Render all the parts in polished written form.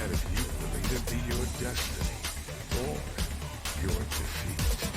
And if you believe it be your destiny or your defeat.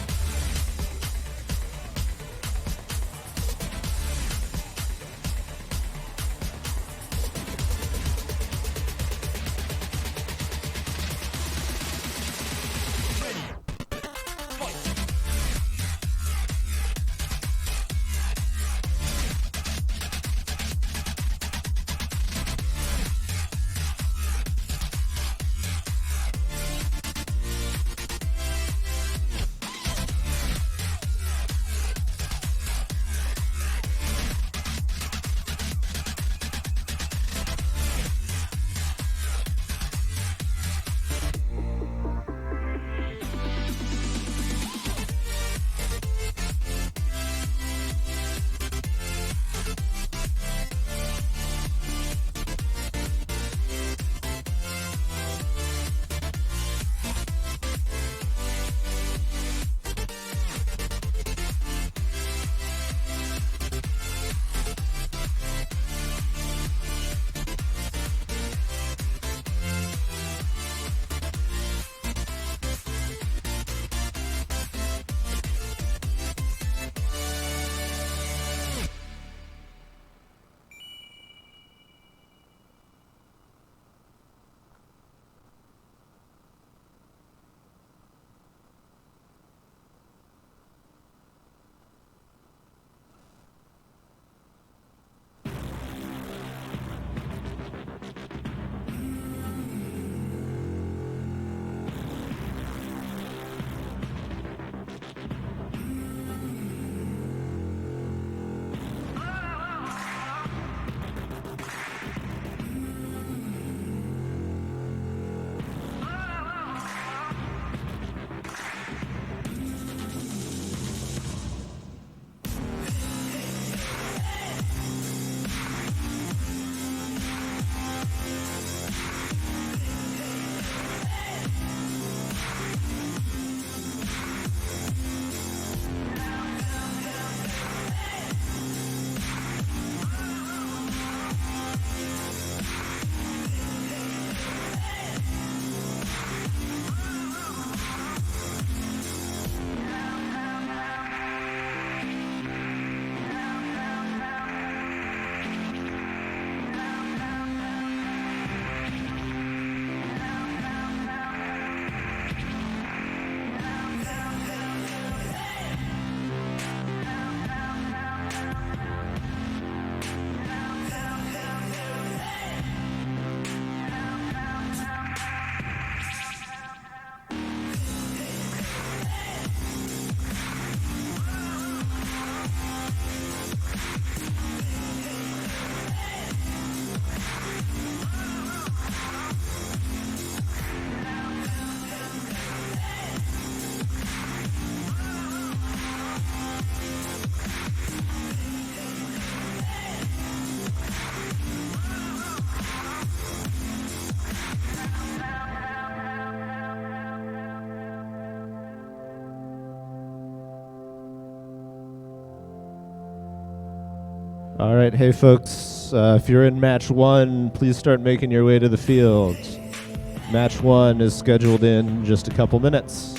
All right, hey folks, if you're in match 1, please start making your way to the field. Match 1 is scheduled in just a couple minutes.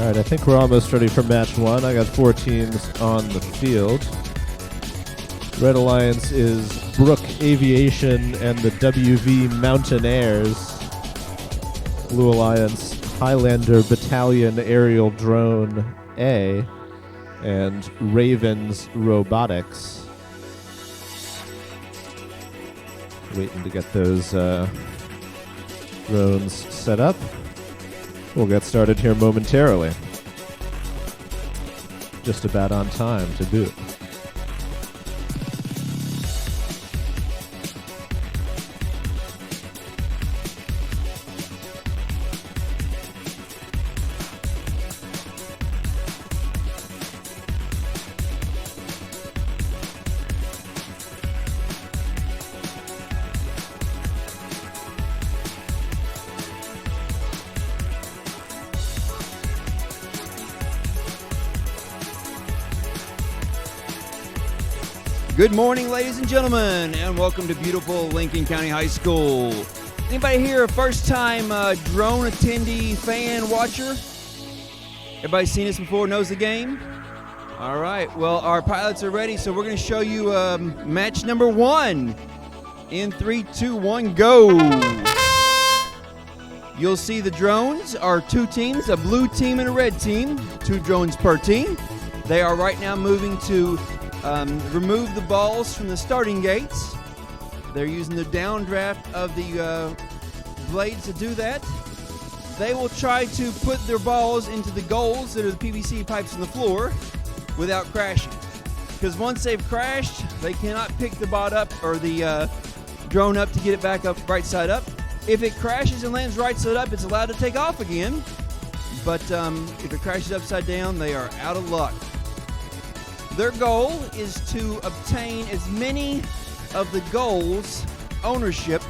Alright, I think we're almost ready for match 1. I got 4 teams on the field. Red Alliance is Brook Aviation and the WV Mountaineers. Blue Alliance, Highlander Battalion Aerial Drone A, and Ravens Robotics. Waiting to get those drones set up. We'll get started here momentarily. Just about on time to boot. Good morning, ladies and gentlemen, and welcome to beautiful Lincoln County High School. Anybody here a first-time drone attendee, fan, watcher? Everybody seen this before, knows the game? All right, well, our pilots are ready, so we're going to show you match number 1. In 3, 2, 1, go! You'll see the drones are 2 teams, a blue team and a red team, 2 drones per team. They are right now moving to remove the balls from the starting gates. They're using the downdraft of the blades to do that. They will try to put their balls into the goals that are the PVC pipes on the floor without crashing. Because once they've crashed, they cannot pick the bot up or the drone up to get it back up right side up. If it crashes and lands right side up, it's allowed to take off again. But if it crashes upside down, they are out of luck. Their goal is to obtain as many of the goals ownership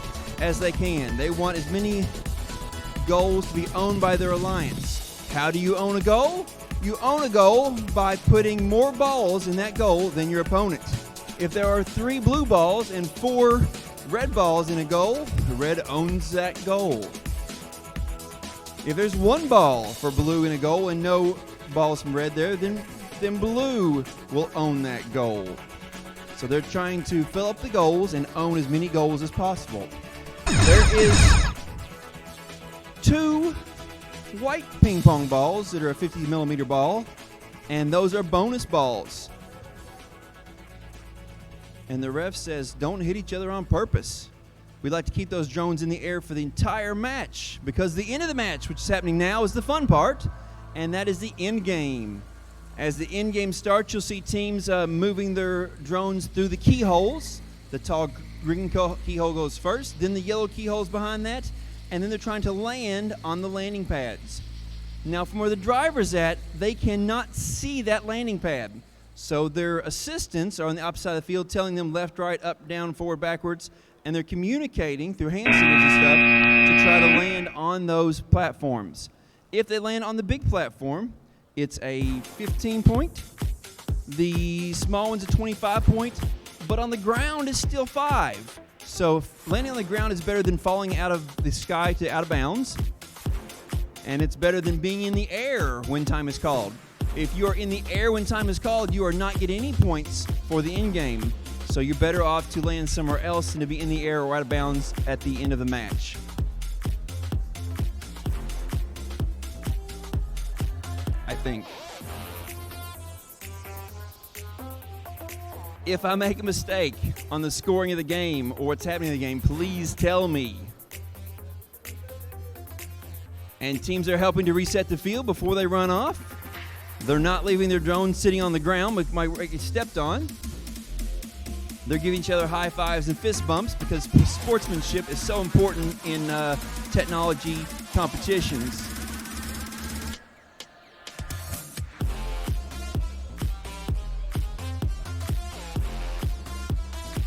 as they can. They want as many goals to be owned by their alliance. How do you own a goal? You own a goal by putting more balls in that goal than your opponent. If there are 3 blue balls and 4 red balls in a goal, the red owns that goal. If there's 1 ball for blue in a goal and no balls from red there, then blue will own that goal. So they're trying to fill up the goals and own as many goals as possible. There is 2 white ping pong balls that are a 50 millimeter ball, and those are bonus balls. And the ref says don't hit each other on purpose. We'd like to keep those drones in the air for the entire match, because the end of the match, which is happening now, is the fun part, and that is the end game. As the end game starts, you'll see teams moving their drones through the keyholes. The tall green keyhole goes first, then the yellow keyhole's behind that, and then they're trying to land on the landing pads. Now, from where the driver's at, they cannot see that landing pad. So their assistants are on the opposite side of the field telling them left, right, up, down, forward, backwards, and they're communicating through hand signals and stuff to try to land on those platforms. If they land on the big platform, it's a 15 point. The small one's a 25 point, but on the ground is still 5. So landing on the ground is better than falling out of the sky to out of bounds. And it's better than being in the air when time is called. If you are in the air when time is called, you are not getting any points for the end game. So you're better off to land somewhere else than to be in the air or out of bounds at the end of the match. I think. If I make a mistake on the scoring of the game or what's happening in the game, please tell me. And teams are helping to reset the field before they run off. They're not leaving their drones sitting on the ground with my stepped on. They're giving each other high fives and fist bumps because sportsmanship is so important in technology competitions.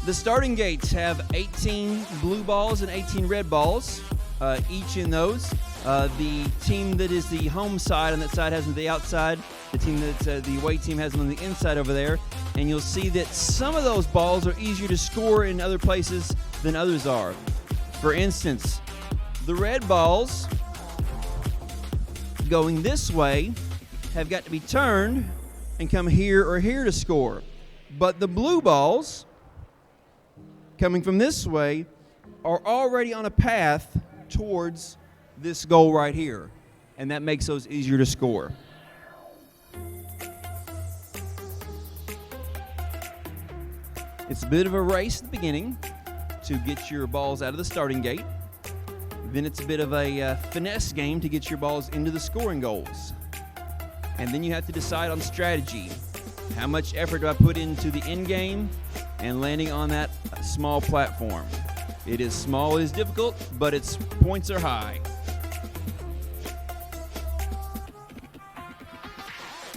The starting gates have 18 blue balls and 18 red balls, each in those. The team that is the home side on that side has them on the outside. The team that's the away team has them on the inside over there. And you'll see that some of those balls are easier to score in other places than others are. For instance, the red balls going this way have got to be turned and come here or here to score. But the blue balls, coming from this way, are already on a path towards this goal right here. And that makes those easier to score. It's a bit of a race at the beginning to get your balls out of the starting gate. Then it's a bit of a finesse game to get your balls into the scoring goals. And then you have to decide on strategy. How much effort do I put into the end game and landing on that small platform? It is small, it is difficult, but its points are high.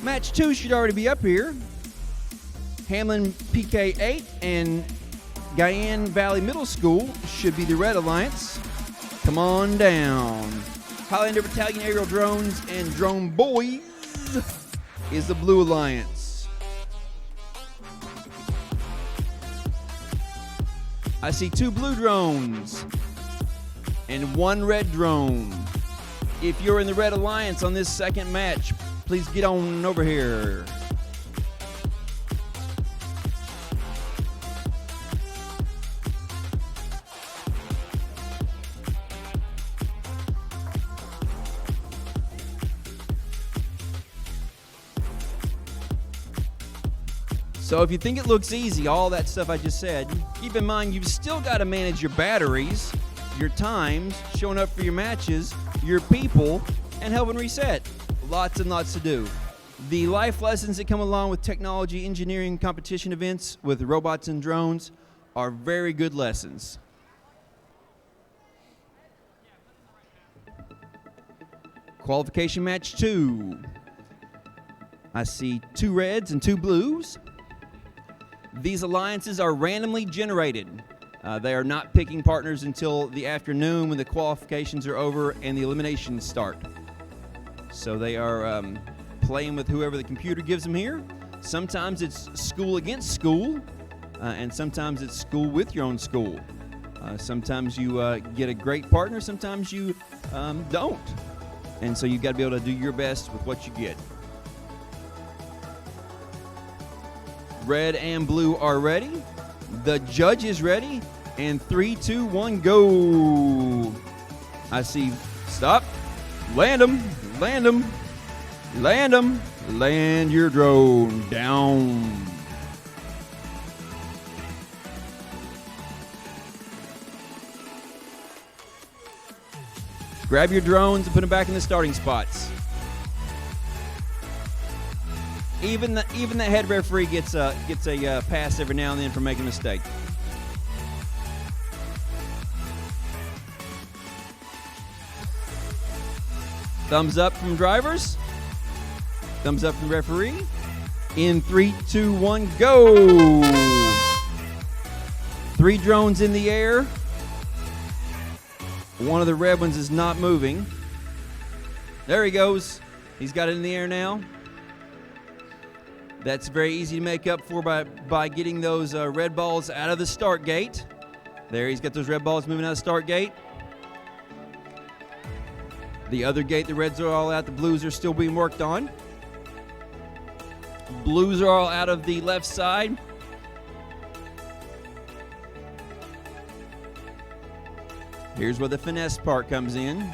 Match 2 should already be up here. Hamlin PK8 and Guyan Valley Middle School should be the Red Alliance. Come on down. Highlander Battalion Aerial Drones and Drone Boys is the Blue Alliance. I see 2 blue drones and 1 red drone. If you're in the Red Alliance on this second match, please get on over here. So if you think it looks easy, all that stuff I just said, keep in mind you've still got to manage your batteries, your times, showing up for your matches, your people, and helping reset. Lots and lots to do. The life lessons that come along with technology, engineering, competition events with robots and drones are very good lessons. Qualification match 2. I see 2 reds and 2 blues. These alliances are randomly generated. They are not picking partners until the afternoon when the qualifications are over and the eliminations start. So they are playing with whoever the computer gives them here. Sometimes it's school against school, and sometimes it's school with your own school. Sometimes you get a great partner, sometimes you don't. And so you've got to be able to do your best with what you get. Red and blue are ready. The judge is ready. And 3, 2, 1, go. I see. Stop. Land them. Land them. Land them. Land your drone down. Grab your drones and put them back in the starting spots. Even the head referee gets a pass every now and then for making a mistake. Thumbs up from drivers. Thumbs up from referee. In 3, 2, 1, go. 3 drones in the air. One of the red ones is not moving. There he goes. He's got it in the air now. That's very easy to make up for by getting those red balls out of the start gate. There, he's got those red balls moving out of the start gate. The other gate, the reds are all out. The blues are still being worked on. Blues are all out of the left side. Here's where the finesse part comes in.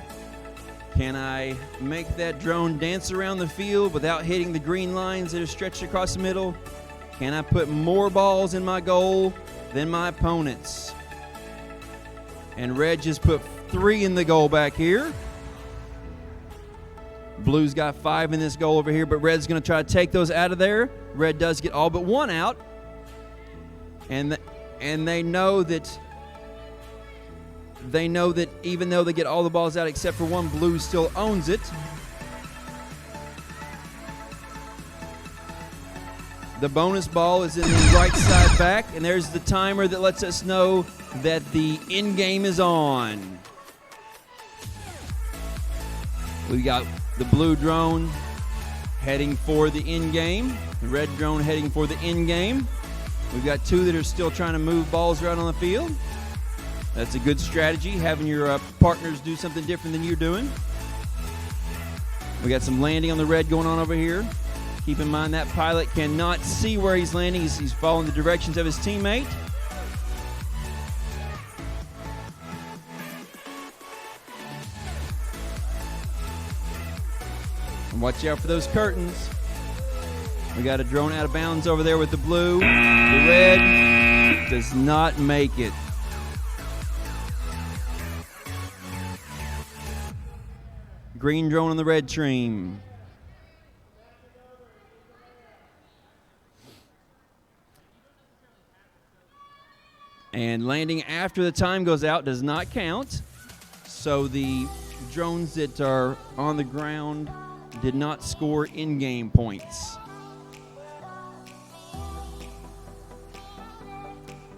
Can I make that drone dance around the field without hitting the green lines that are stretched across the middle? Can I put more balls in my goal than my opponents? And red just put 3 in the goal back here. Blue's got 5 in this goal over here, but red's going to try to take those out of there. Red does get all but 1 out. And they know that even though they get all the balls out except for 1, blue still owns it. The bonus ball is in the right side back, and there's the timer that lets us know that the end game is on. We got the blue drone heading for the end game, the red drone heading for the end game. We've got 2 that are still trying to move balls around on the field. That's a good strategy, having your partners do something different than you're doing. We got some landing on the red going on over here. Keep in mind that pilot cannot see where he's landing. He's following the directions of his teammate. And watch out for those curtains. We got a drone out of bounds over there with the blue. The red does not make it. Green drone on the red team. And landing after the time goes out does not count. So the drones that are on the ground did not score in-game points.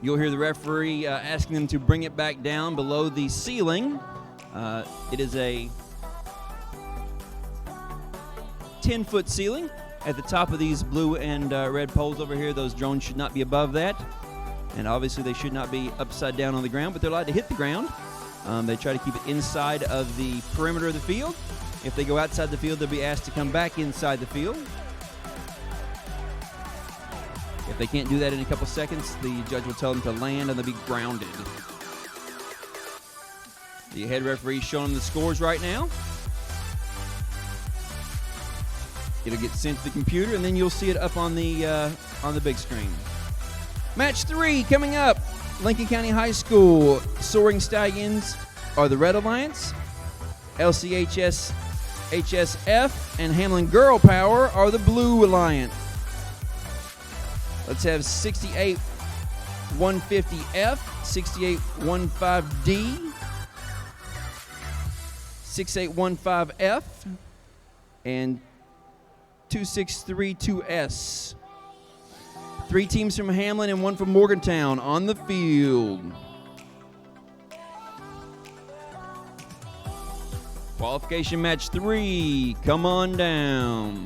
You'll hear the referee asking them to bring it back down below the ceiling. It is a 10-foot ceiling. At the top of these blue and red poles over here, those drones should not be above that. And obviously they should not be upside down on the ground, but they're allowed to hit the ground. They try to keep it inside of the perimeter of the field. If they go outside the field, they'll be asked to come back inside the field. If they can't do that in a couple seconds, the judge will tell them to land and they'll be grounded. The head referee is showing them the scores right now. It'll get sent to the computer, and then you'll see it up on the big screen. Match 3 coming up. Lincoln County High School Soaring Stallions are the Red Alliance. LCHS HSF and Hamlin Girl Power are the Blue Alliance. Let's have 68-150F, 68-15D, 6815F, and 2632S. 3 teams from Hamlin and 1 from Morgantown on the field. Qualification match 3, come on down.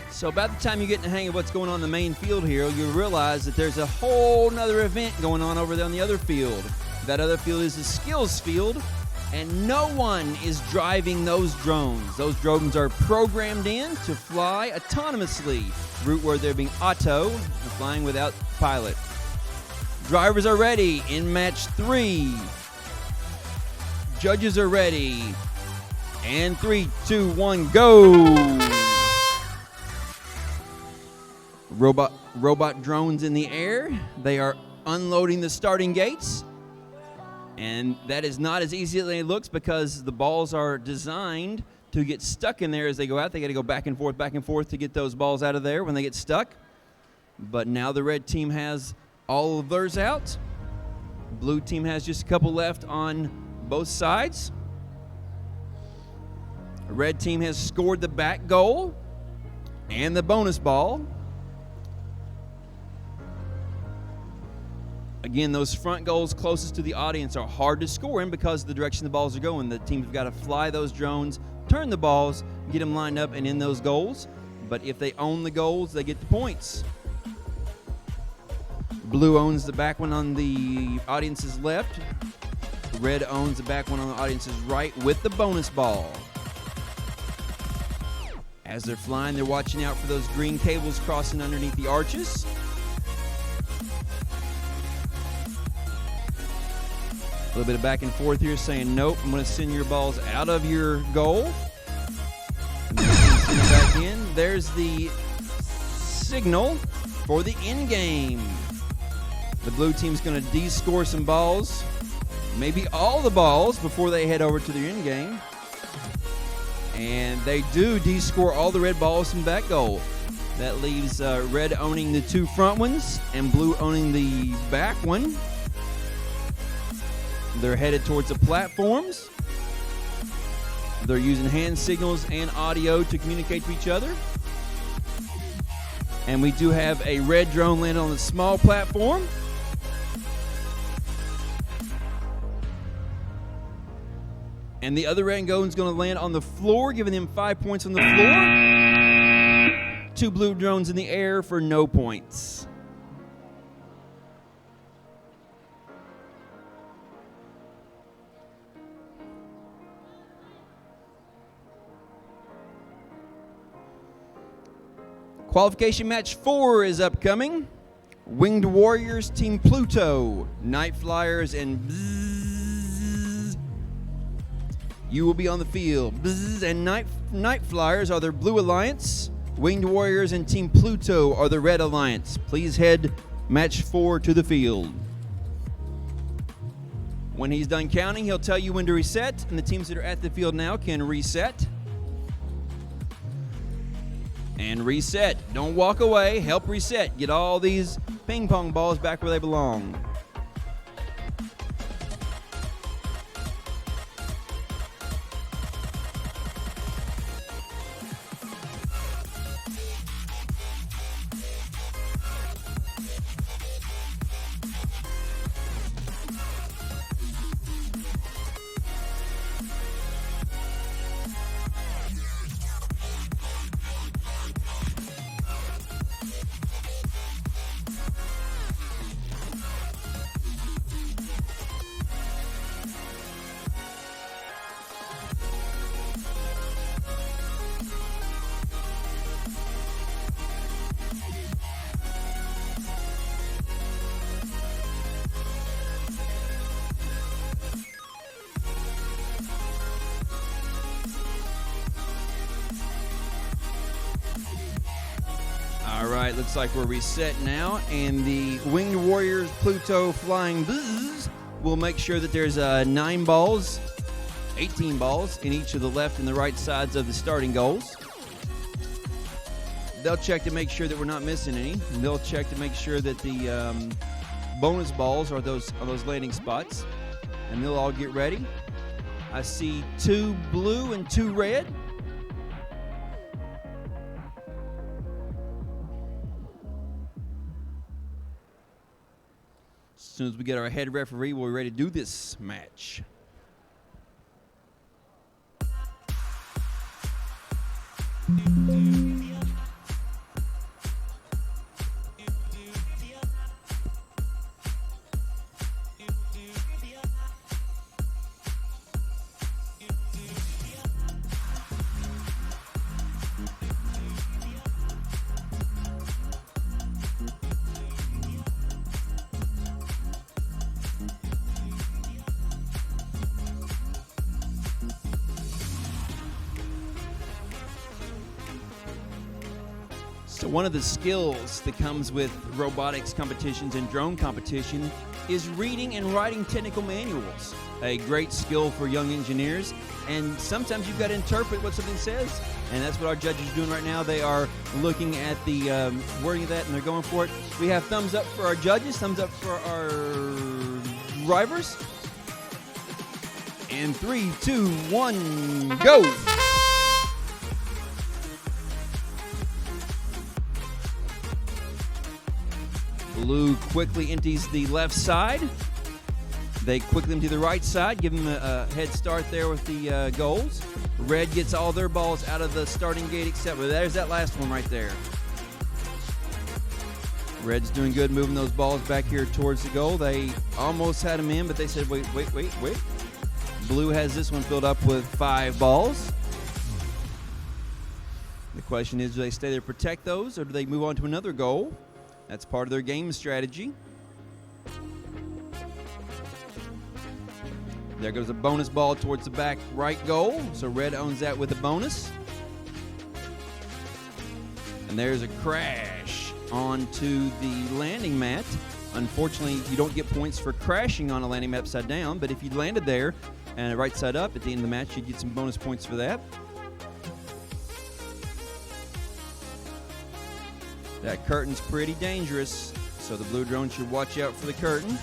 So about the time you get in the hang of what's going on in the main field here, you'll realize that there's a whole nother event going on over there on the other field. That other field is the skills field, and no one is driving those drones. Those drones are programmed in to fly autonomously, route where they're being auto, flying without pilot. Drivers are ready in match 3. Judges are ready. And 3, 2, 1, go! Robot drones in the air. They are unloading the starting gates. And that is not as easy as it looks because the balls are designed to get stuck in there as they go out. They got to go back and forth to get those balls out of there when they get stuck. But now the red team has all of theirs out. Blue team has just a couple left on both sides. The red team has scored the back goal and the bonus ball. Again, those front goals closest to the audience are hard to score in because of the direction the balls are going. The teams have got to fly those drones, turn the balls, get them lined up and in those goals. But if they own the goals, they get the points. Blue owns the back one on the audience's left. Red owns the back one on the audience's right with the bonus ball. As they're flying, they're watching out for those green cables crossing underneath the arches. A little bit of back and forth here saying, nope, I'm going to send your balls out of your goal. And then send it back in. There's the signal for the end game. The blue team's going to de-score some balls, maybe all the balls, before they head over to their end game. And they do de-score all the red balls from that goal. That leaves red owning the two front ones and blue owning the back one. They're headed towards the platforms. They're using hand signals and audio to communicate to each other. And we do have a red drone land on the small platform. And the other red drone is going to land on the floor, giving them 5 points on the floor. 2 blue drones in the air for no points. Qualification match 4 is upcoming. Winged Warriors, Team Pluto, Night Flyers, and Bzzz. You will be on the field. Bzzz and Night Flyers are the Blue Alliance. Winged Warriors and Team Pluto are the Red Alliance. Please head match 4 to the field. When he's done counting, he'll tell you when to reset, and the teams that are at the field now can reset. And reset. Don't walk away. Help reset. Get all these ping pong balls back where they belong. All right, looks like we're reset now, and the Winged Warriors Pluto Flying Bzzz will make sure that there's 18 balls in each of the left and the right sides of the starting goals. They'll check to make sure that we're not missing any. And they'll check to make sure that the bonus balls are those landing spots, and they'll all get ready. I see 2 blue and 2 red. As soon as we get our head referee, we're ready to do this match. So one of the skills that comes with robotics competitions and drone competition is reading and writing technical manuals. A great skill for young engineers, and sometimes you've got to interpret what something says, and that's what our judges are doing right now. They are looking at the wording of that, and they're going for it. We have thumbs up for our judges, thumbs up for our drivers. And 3, 2, 1, go! Blue quickly empties the left side. They quickly empty the right side, give them a head start there with the goals. Red gets all their balls out of the starting gate except for there's that last one right there. Red's doing good moving those balls back here towards the goal. They almost had them in, but they said, wait. Blue has this one filled up with 5 balls. The question is, do they stay there to protect those, or do they move on to another goal? That's part of their game strategy. There goes a bonus ball towards the back right goal. So red owns that with a bonus. And there's a crash onto the landing mat. Unfortunately, you don't get points for crashing on a landing mat upside down, but if you landed there and right side up at the end of the match, you'd get some bonus points for that. That curtain's pretty dangerous, so the blue drone should watch out for the curtain.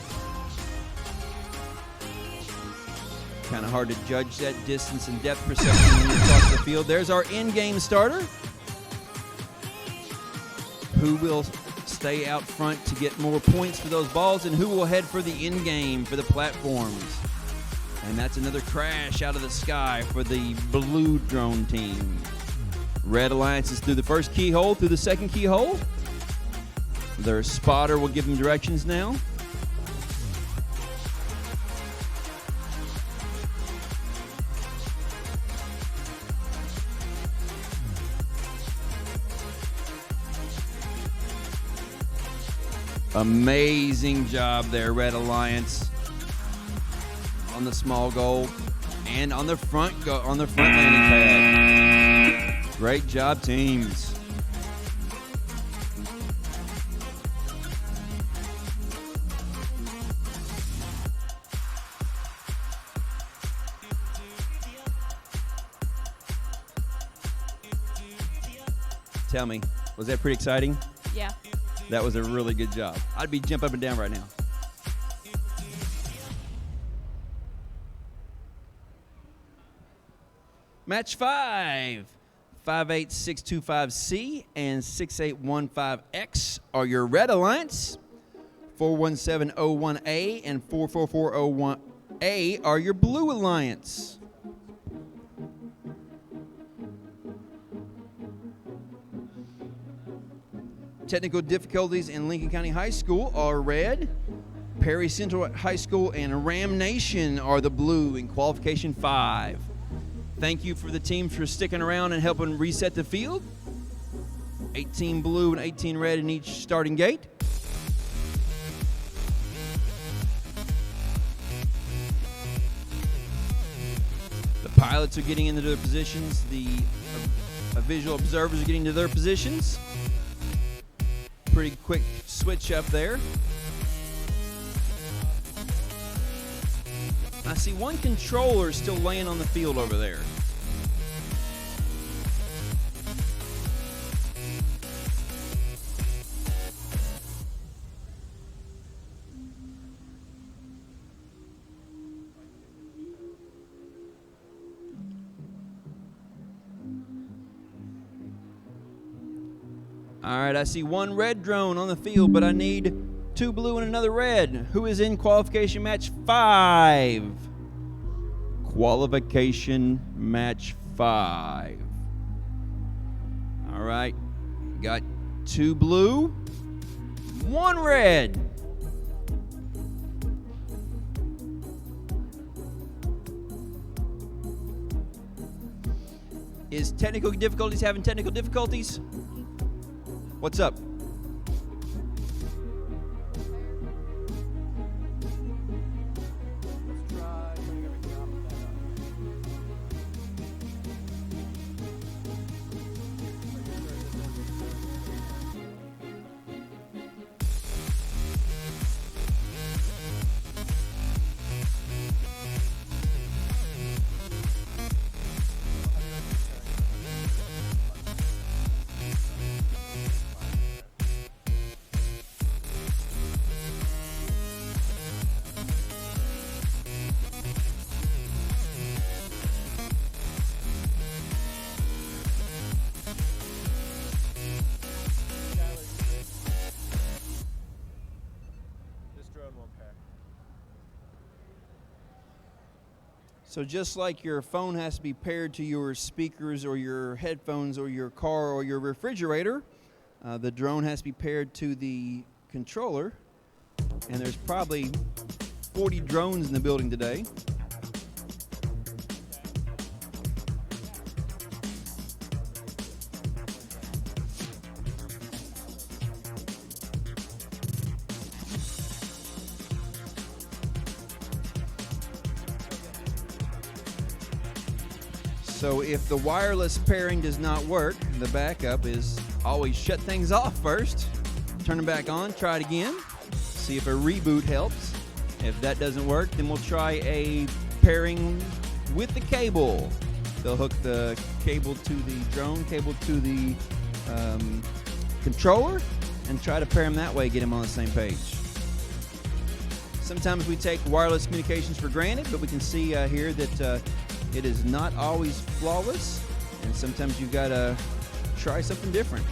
Kind of hard to judge that distance and depth perception when you're across the field. There's our in-game starter, who will stay out front to get more points for those balls, and who will head for the in-game for the platforms. And that's another crash out of the sky for the blue drone team. Red Alliance is through the first keyhole, through the second keyhole. Their spotter will give them directions now. Amazing job there, Red Alliance, on the small goal and on the front landing pad. Great job, teams. Tell me, was that pretty exciting? Yeah. That was a really good job. I'd be jumping up and down right now. Match 5. 58625C and 6815X are your Red Alliance. 41701A and 44401A are your Blue Alliance. Technical difficulties in Lincoln County High School are red. Perry Central High School and Ram Nation are the blue in qualification 5. Thank you for the teams for sticking around and helping reset the field. 18 blue and 18 red in each starting gate. The pilots are getting into their positions. The visual observers are getting to their positions. Pretty quick switch up there. I see one controller still laying on the field over there. All right, I see one red drone on the field, but I need 2 blue and another red. Who is in qualification match 5? Qualification match 5. All right, got 2 blue, 1 red. Is technical difficulties having technical difficulties? What's up? So just like your phone has to be paired to your speakers or your headphones or your car or your refrigerator, the drone has to be paired to the controller. And there's probably 40 drones in the building today. So if the wireless pairing does not work, the backup is always shut things off first. turn them back on, try it again, see if a reboot helps. If that doesn't work, then we'll try a pairing with the cable. They'll hook the cable to the drone, cable to the controller, and try to pair them that way, get them on the same page. Sometimes we take wireless communications for granted, but we can see here that it is not always flawless, and sometimes you've got to try something different.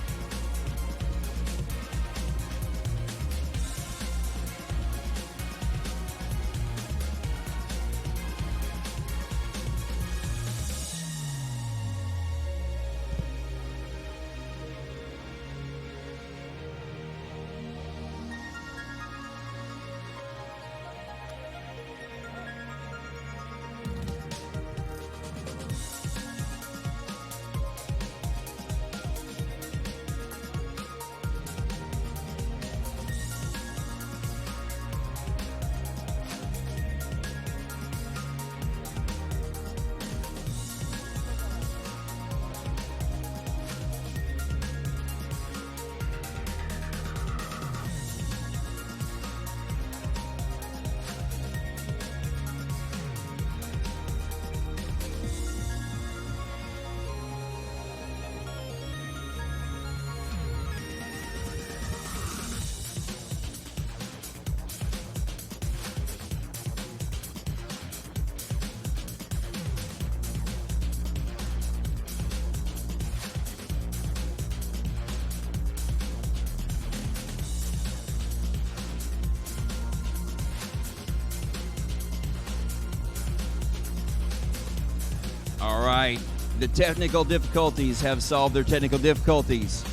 All right, the technical difficulties have solved their technical difficulties.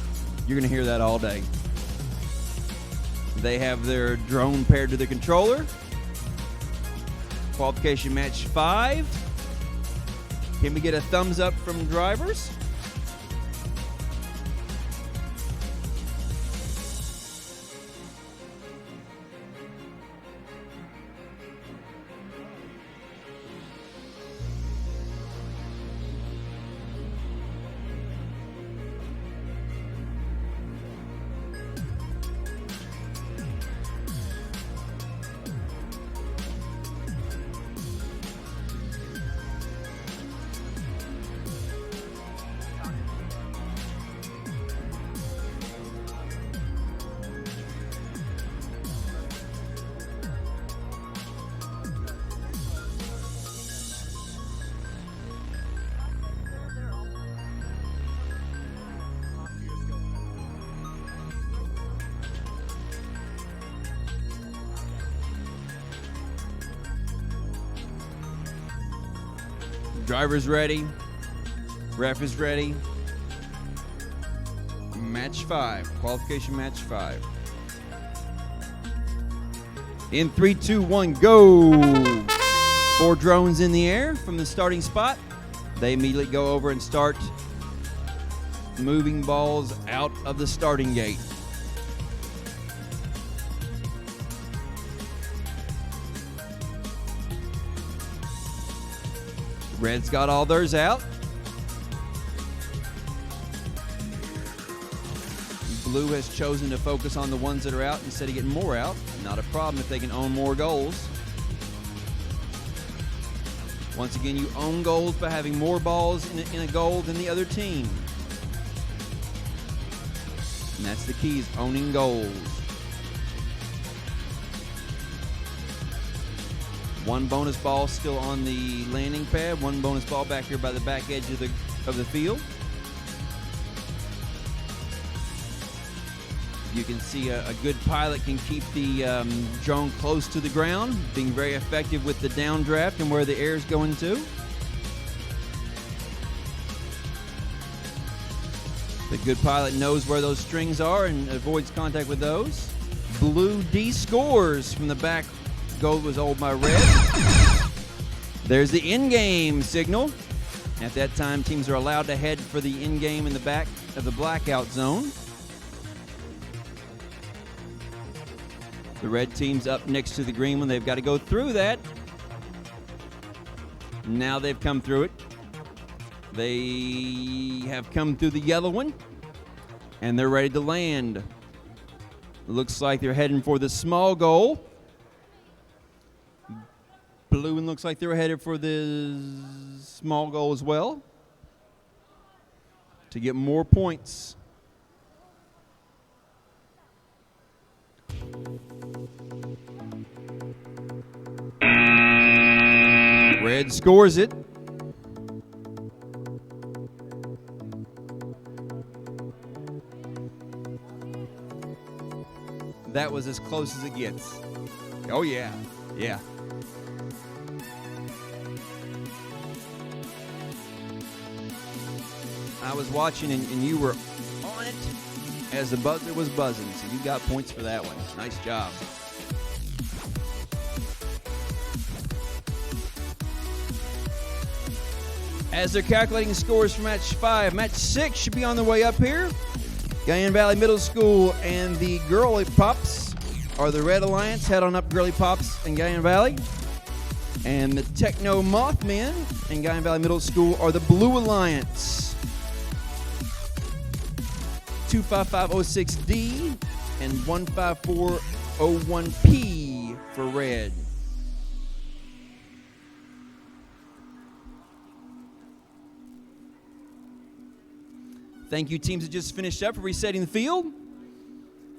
You're going to hear that all day. They have their drone paired to their controller. Qualification match 5. Can we get a thumbs up from drivers? Driver's ready. Ref is ready. Match 5. Qualification match 5. In 3, 2, 1, go! 4 drones in the air from the starting spot. They immediately go over and start moving balls out of the starting gate. Red's got all theirs out. Blue has chosen to focus on the ones that are out instead of getting more out. Not a problem if they can own more goals. Once again, you own goals by having more balls in a goal than the other team. And that's the key, is owning goals. One bonus ball still on the landing pad. One bonus ball back here by the back edge of the field. You can see a good pilot can keep the drone close to the ground, being very effective with the downdraft and where the air is going to. The good pilot knows where those strings are and avoids contact with those. Blue D scores from the back. Gold was owned by red. There's the in-game signal. At that time, teams are allowed to head for the in-game in the back of the blackout zone. The red team's up next to the green one. They've got to go through that. Now they've come through it. They have come through the yellow one, and they're ready to land. Looks like they're heading for the small goal. Blue one looks like they're headed for the small goal as well to get more points. Red scores it. That was as close as it gets. Oh, yeah. Yeah. I was watching and you were on it as the buzzer was buzzing, so you got points for that one. Nice job. As they're calculating scores for match 5, match 6 should be on the way up here. Guyan Valley Middle School and the Girly Pops are the Red Alliance. Head on up, Girly Pops and Guyan Valley. And the Techno Mothmen and Guyan Valley Middle School are the Blue Alliance. 25506D and 15401P for red. Thank you, teams that just finished up, for resetting the field.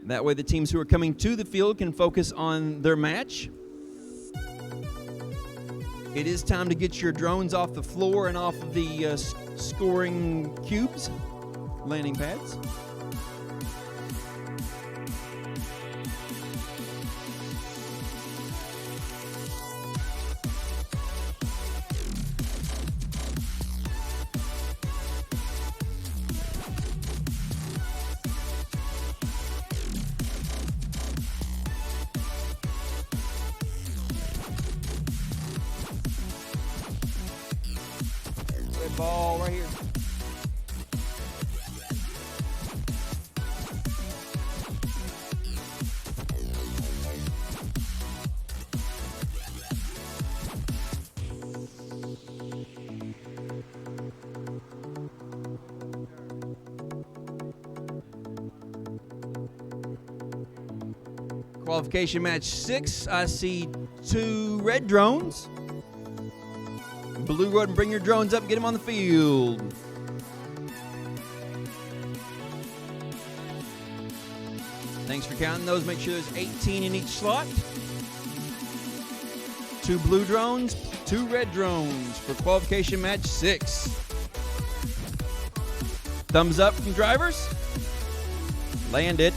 That way the teams who are coming to the field can focus on their match. It is time to get your drones off the floor and off of the scoring cubes, landing pads. Ball right here. Qualification match 6. I see 2 red drones. Blue, go ahead and bring your drones up, get them on the field. Thanks for counting those. Make sure there's 18 in each slot. 2 blue drones, 2 red drones for qualification match 6. Thumbs up from drivers. Land it.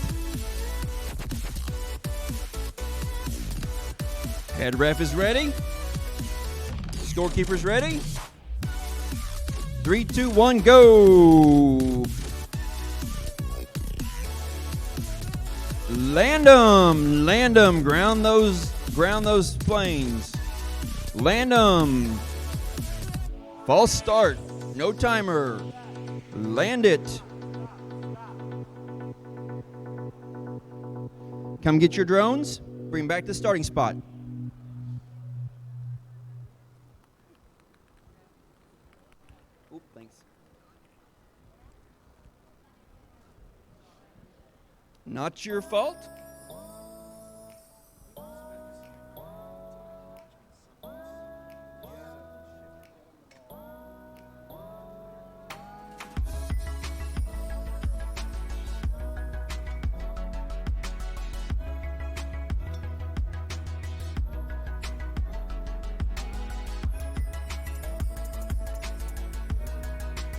Head ref is ready. Scorekeeper's ready. 3, 2, 1, go. Land them. Land them. Ground those planes. Land them. False start. No timer. Land it. Come get your drones. Bring them back to the starting spot. Not your fault.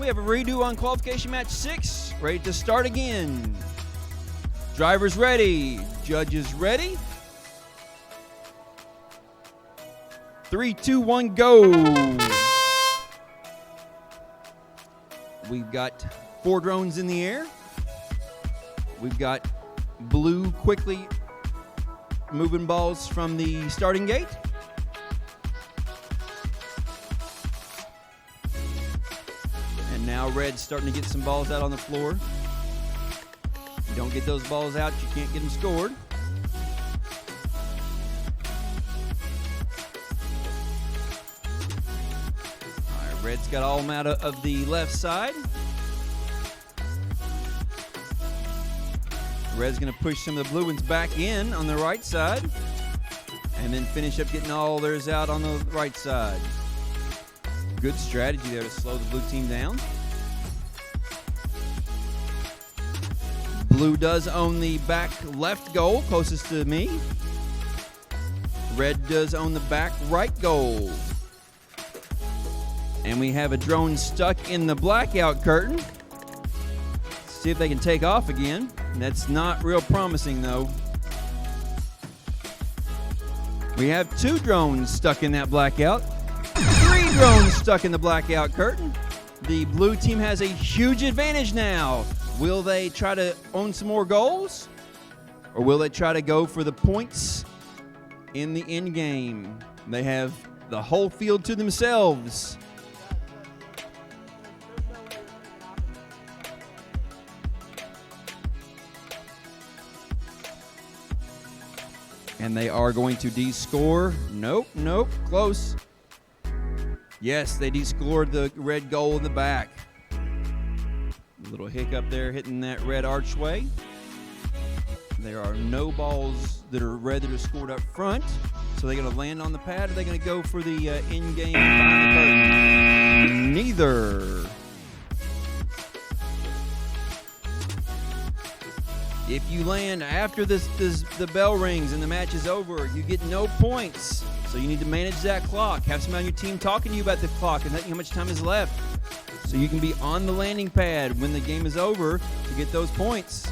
We have a redo on qualification match 6. Ready to start again. Drivers ready. Judges ready. 3, 2, 1, go. We've got 4 drones in the air. We've got blue quickly moving balls from the starting gate. And now red's starting to get some balls out on the floor. You don't get those balls out, you can't get them scored. All right, red's got all them out of the left side. Red's going to push some of the blue ones back in on the right side. And then finish up getting all theirs out on the right side. Good strategy there to slow the blue team down. Blue does own the back left goal, closest to me. Red does own the back right goal. And we have a drone stuck in the blackout curtain. See if they can take off again. That's not real promising, though. We have 2 drones stuck in that blackout. 3 drones stuck in the blackout curtain. The blue team has a huge advantage now. Will they try to own some more goals? Or will they try to go for the points in the end game? They have the whole field to themselves. And they are going to de-score. Nope, close. Yes, they de-scored the red goal in the back. A little hiccup there hitting that red archway. There are no balls that are red that are scored up front. So they're going to land on the pad, or are they going to go for the in-game behind the curtain? Neither. If you land after the bell rings and the match is over, you get no points. So you need to manage that clock. Have somebody on your team talking to you about the clock and letting you how much time is left. So you can be on the landing pad when the game is over to get those points.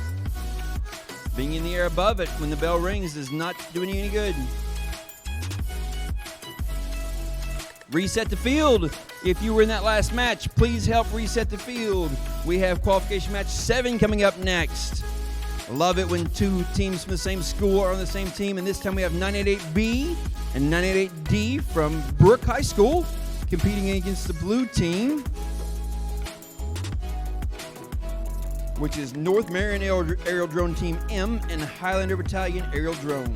Being in the air above it when the bell rings is not doing you any good. Reset the field. If you were in that last match, please help reset the field. We have qualification match 7 coming up next. Love it when 2 teams from the same school are on the same team, and this time we have 988B and 988D from Brook High School competing against the blue team, which is North Marion Aerial Drone Team M and Highlander Battalion Aerial Drone.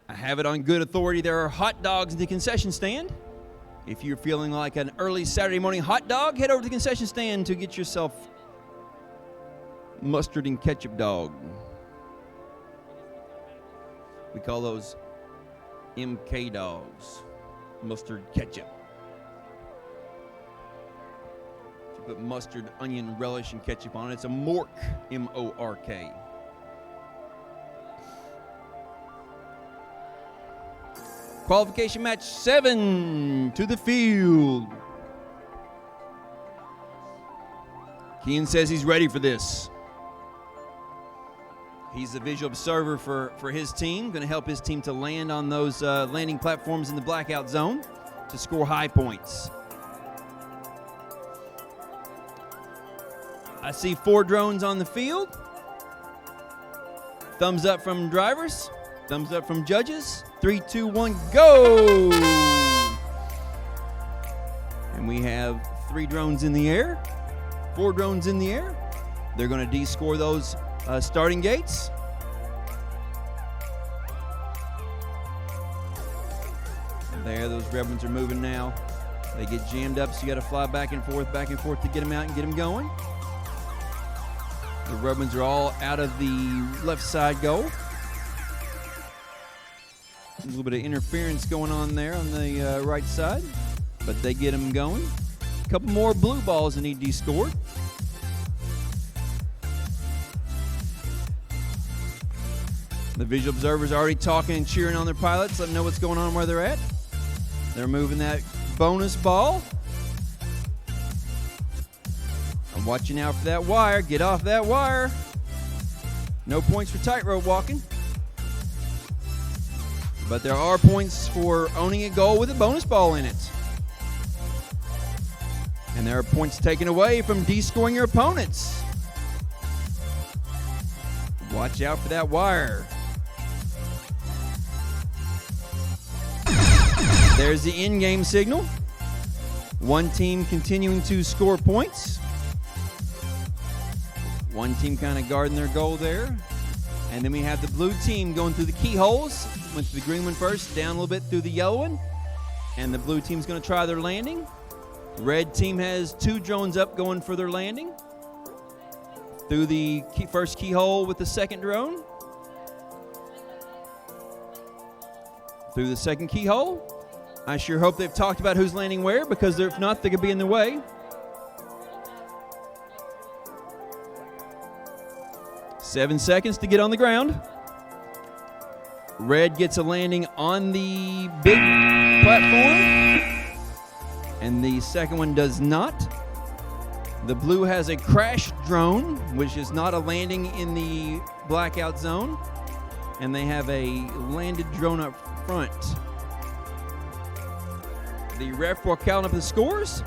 I have it on good authority. There are hot dogs in the concession stand. If you're feeling like an early Saturday morning hot dog, head over to the concession stand to get yourself mustard and ketchup dog. We call those MK dogs, mustard ketchup. If you put mustard, onion, relish, and ketchup on it, it's a mork, M-O-R-K. Qualification match 7 to the field. Keen says he's ready for this. He's the visual observer for his team, going to help his team to land on those landing platforms in the blackout zone to score high points. I see 4 drones on the field. Thumbs up from drivers. Thumbs up from judges. 3, 2, 1, go! And we have 3 drones in the air, 4 drones in the air. They're going to de-score those starting gates. And there, those red ones are moving now. They get jammed up, so you got to fly back and forth to get them out and get them going. The red ones are all out of the left side goal. A little bit of interference going on there on the right side, but they get them going. A couple more blue balls that need to be scored. The visual observers are already talking and cheering on their pilots, letting them know what's going on where they're at. They're moving that bonus ball. I'm watching out for that wire. Get off that wire. No points for tightrope walking. But there are points for owning a goal with a bonus ball in it. And there are points taken away from de-scoring your opponents. Watch out for that wire. There's the in-game signal. One team continuing to score points. One team kind of guarding their goal there. And then we have the blue team going through the keyholes. Went to the green one first, down a little bit through the yellow one. And the blue team's going to try their landing. Red team has 2 drones up going for their landing. Through the first keyhole with the second drone. Through the second keyhole. I sure hope they've talked about who's landing where, because if not, they could be in the way. Seven seconds to get on the ground. Red gets a landing on the big platform, and the second one does not. The blue has a crash drone, which is not a landing in the blackout zone, and they have a landed drone up front. The ref will count up the scores.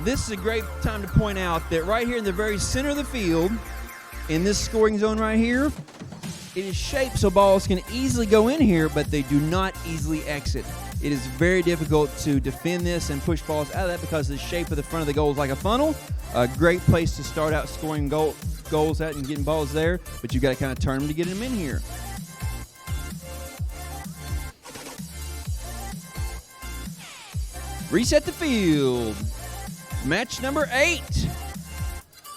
This is a great time to point out that right here in the very center of the field, in this scoring zone right here, it is shaped so balls can easily go in here, but they do not easily exit. It is very difficult to defend this and push balls out of that because the shape of the front of the goal is like a funnel. A great place to start out scoring goals at and getting balls there, but you've got to kind of turn them to get them in here. Reset the field. Match number 8.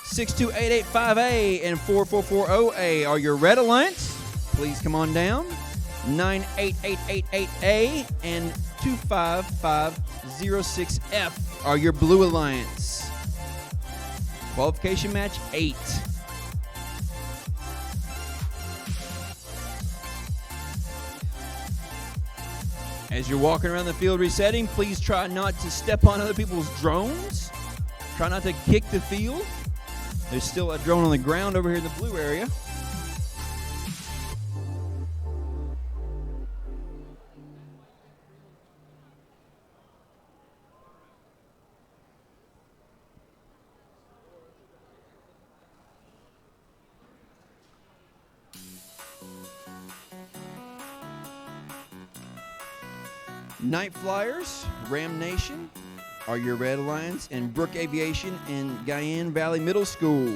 62885A and 4440A are your Red Alliance. Please come on down. 98888A and 25506F are your Blue Alliance. Qualification match 8. As you're walking around the field resetting, please try not to step on other people's drones. Try not to kick the field. There's still a drone on the ground over here in the blue area. Night Flyers, Ram Nation are your Red Alliance, and Brook Aviation and Guyan Valley Middle School.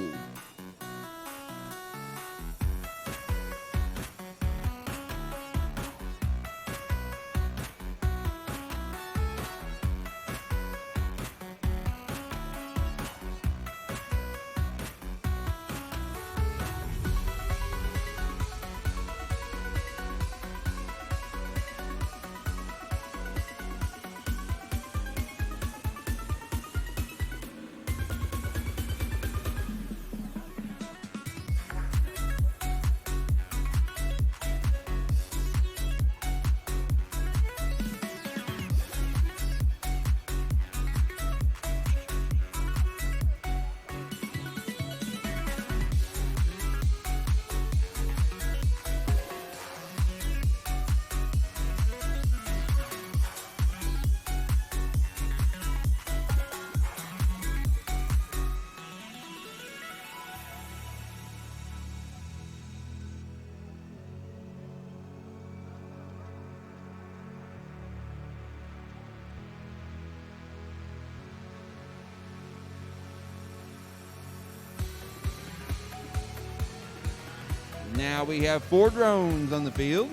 Now we have 4 drones on the field.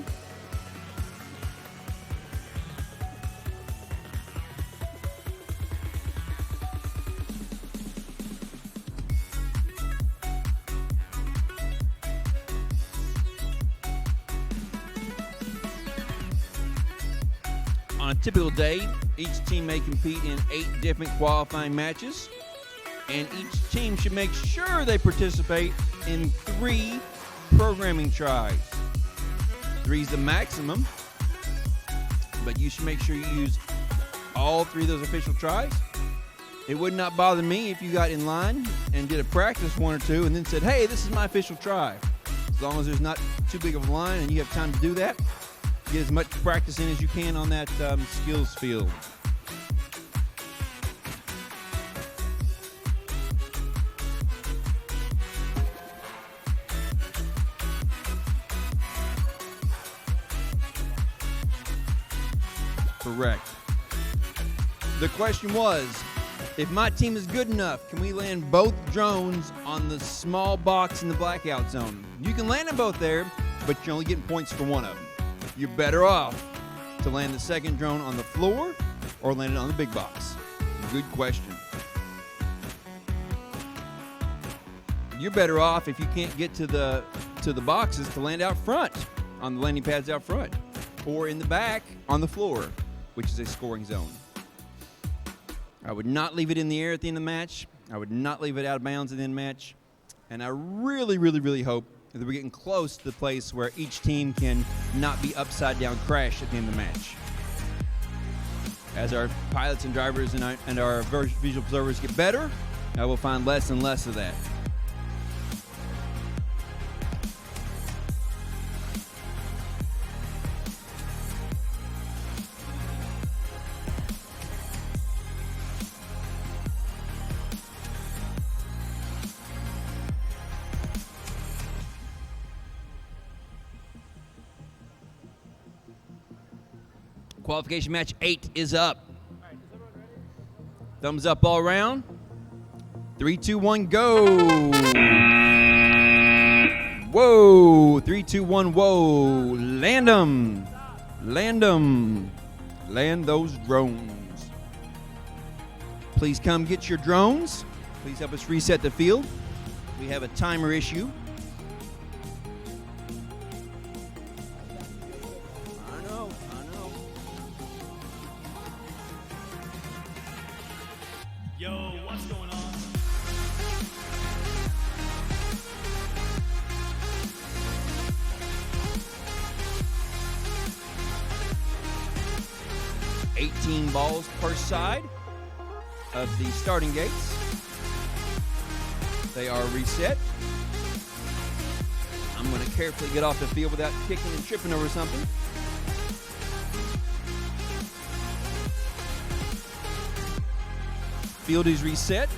On a typical day, each team may compete in 8 different qualifying matches, and each team should make sure they participate in 3 programming tries. 3 is the maximum, but you should make sure you use all 3 of those official tries. It would not bother me if you got in line and did a practice 1 or 2 and then said, hey, this is my official try. As long as there's not too big of a line and you have time to do that, get as much practice in as you can on that skills field. correct. The question was, if my team is good enough, can we land both drones on the small box in the blackout zone? You can land them both there, but you're only getting points for one of them. You're better off to land the second drone on the floor or land it on the big box. Good question. You're better off if you can't get to the boxes to land out front on the landing pads out front, or in the back on the floor, which is a scoring zone. I would not leave it in the air at the end of the match. I would not leave it out of bounds at the end of the match. And I really, really, really hope that we're getting close to the place where each team can not be upside down crash at the end of the match. As our pilots and drivers and our visual observers get better, I will find less and less of that. Qualification match 8 is up. Thumbs up all around. 3, 2, 1, go. Whoa. 3, 2, 1, whoa. Land them. Land them. Land those drones. Please come get your drones. Please help us reset the field. We have a timer issue. Yo, what's going on? $18 balls per side of the starting gates. They are reset. I'm going to carefully get off the field without kicking and tripping over something. Field is reset.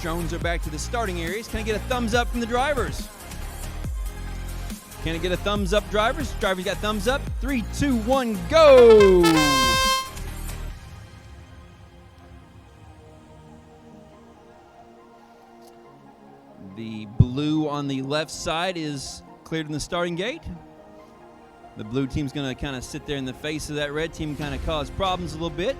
Drones are back to the starting areas. Can I get a thumbs up from the drivers? Can I get a thumbs up, drivers? Drivers got thumbs up. 3, 2, 1, go! The blue on the left side is cleared in the starting gate. The blue team's going to kind of sit there in the face of that red team, kind of cause problems a little bit.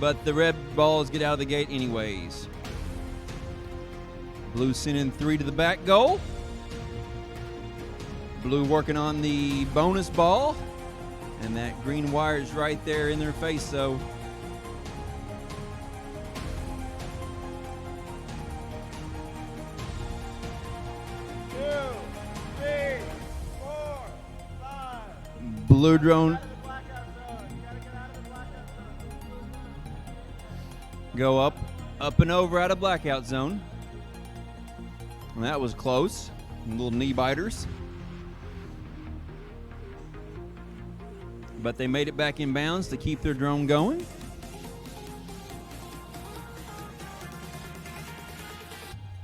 But the red balls get out of the gate anyways. Blue sending 3 to the back goal. Blue working on the bonus ball. And that green wire is right there in their face, so. Blue drone. Go up and over out of blackout zone. And that was close. Little knee biters. But they made it back in bounds to keep their drone going.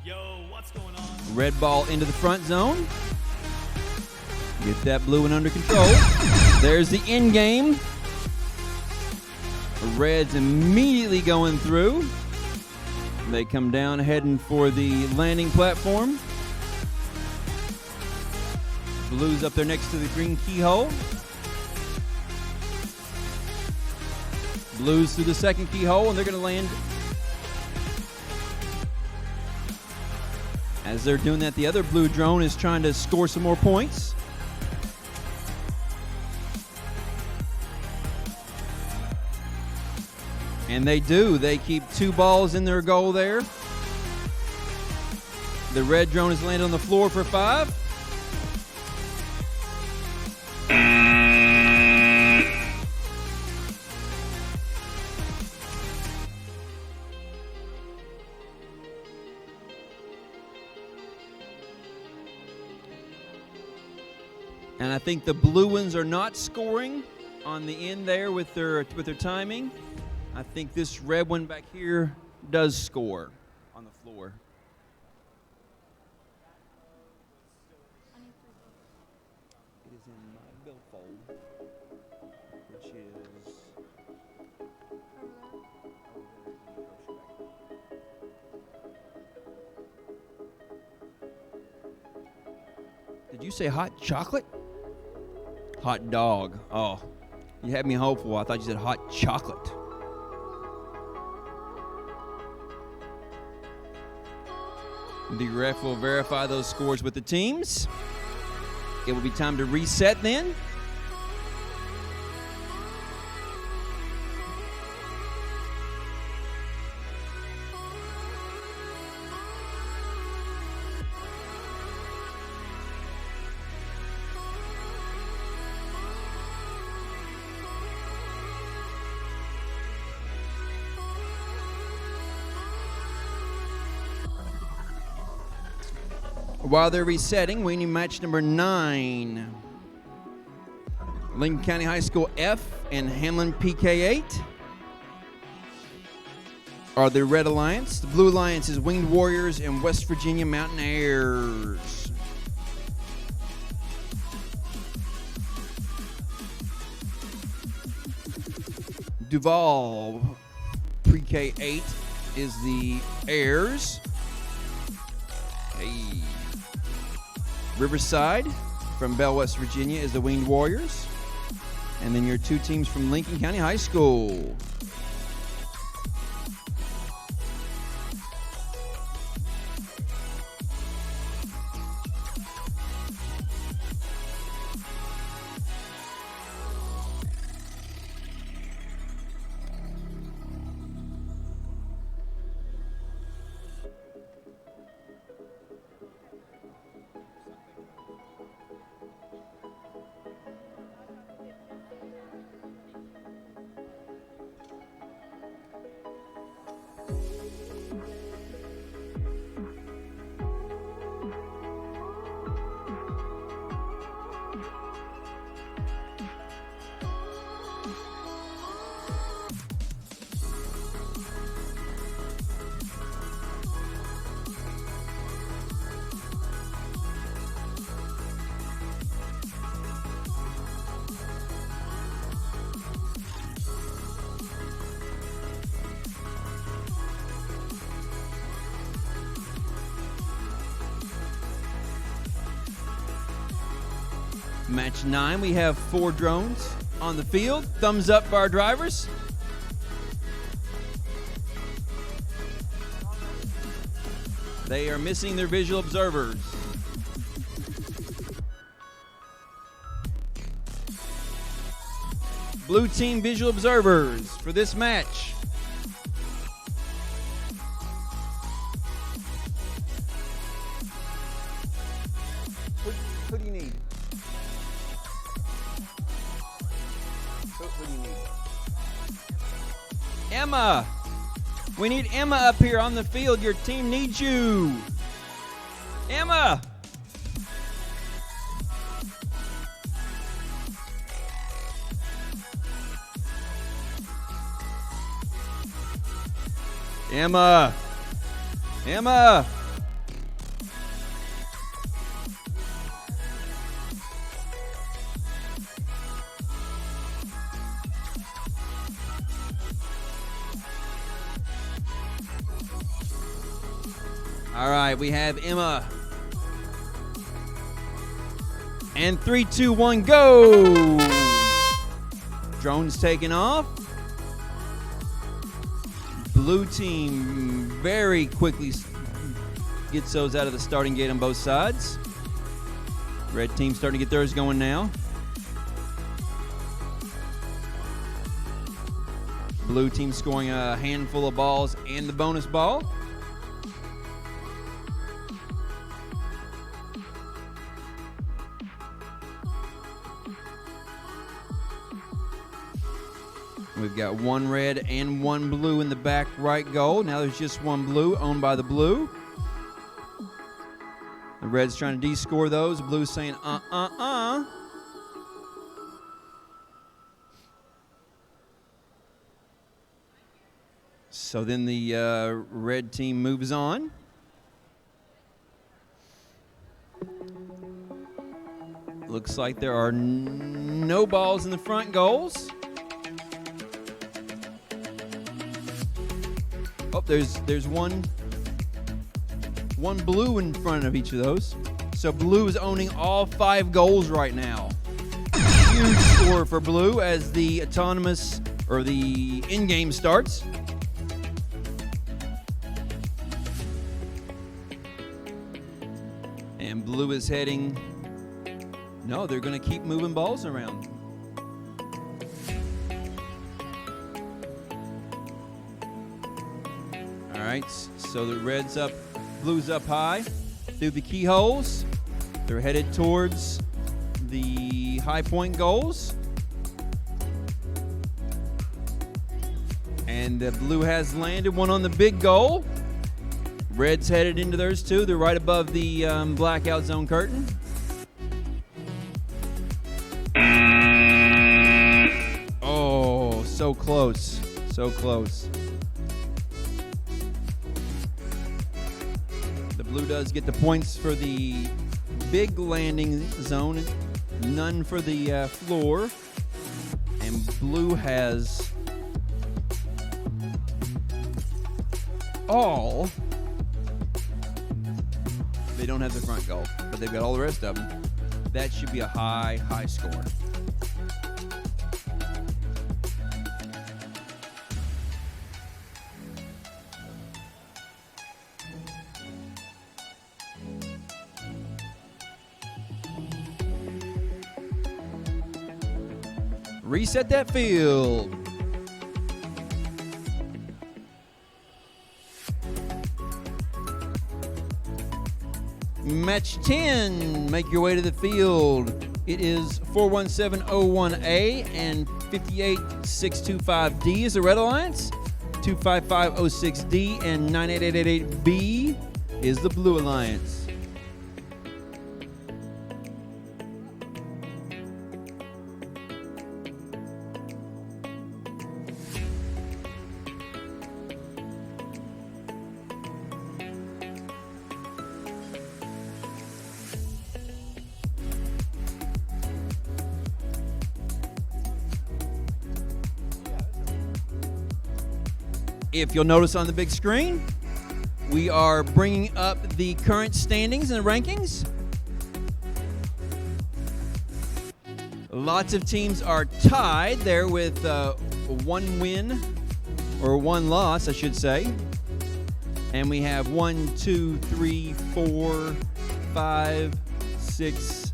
Yo, what's going on? Red ball into the front zone. Get that blue one under control. There's the end game. Red's immediately going through. They come down heading for the landing platform. Blue's up there next to the green keyhole. Blue's through the second keyhole, and they're going to land. As they're doing that, the other blue drone is trying to score some more points. And they do. They keep 2 balls in their goal there. The red drone has landed on the floor for 5. And I think the blue ones are not scoring on the end there with their timing. I think this red one back here does score on the floor. It is in my billfold. Did you say hot chocolate? Hot dog. Oh, you had me hopeful. I thought you said hot chocolate. The ref will verify those scores with the teams. It will be time to reset then. While they're resetting, we need match number 9. Lincoln County High School F and Hamlin PK8 are the Red Alliance. The Blue Alliance is Winged Warriors and West Virginia Mountaineers. Duval Pre-K8 is the Airs. Hey. Riverside from Bell, West Virginia is the Winged Warriors. And then your 2 teams from Lincoln County High School. Match 9, we have 4 drones on the field. Thumbs up for our drivers. They are missing their visual observers. Blue team visual observers for this match. Who do you need? What do you need? Emma! We need Emma up here on the field. Your team needs you. Emma! Emma! Emma! All right, we have Emma. And 3, 2, 1, go! Drones taking off. Blue team very quickly gets those out of the starting gate on both sides. Red team starting to get theirs going now. Blue team scoring a handful of balls and the bonus ball. We've got 1 red and 1 blue in the back right goal. Now there's just 1 blue owned by the blue. The red's trying to de-score those. The blue's saying, So then the red team moves on. Looks like there are no balls in the front goals. Oh, there's one blue in front of each of those. So blue is owning all 5 goals right now. Huge score for blue as the autonomous or the in-game starts. And blue is heading. No, they're going to keep moving balls around. All right, so the red's up, blue's up high through the keyholes. They're headed towards the high point goals. And the blue has landed one on the big goal. Red's headed into theirs too. They're right above the blackout zone curtain. Oh, so close. So close. The blue does get the points for the big landing zone, none for the floor. And blue has all. They don't have the front goal, but they've got all the rest of them. That should be a high score. Reset that field. Match 10, make your way to the field. It is 41701A and 58625D is the Red Alliance. 25506D and 98888B is the Blue Alliance. If you'll notice on the big screen, we are bringing up the current standings and the rankings. Lots of teams are tied there with 1 win, or 1 loss, I should say. And we have 1, 2, 3, 4, 5, 6,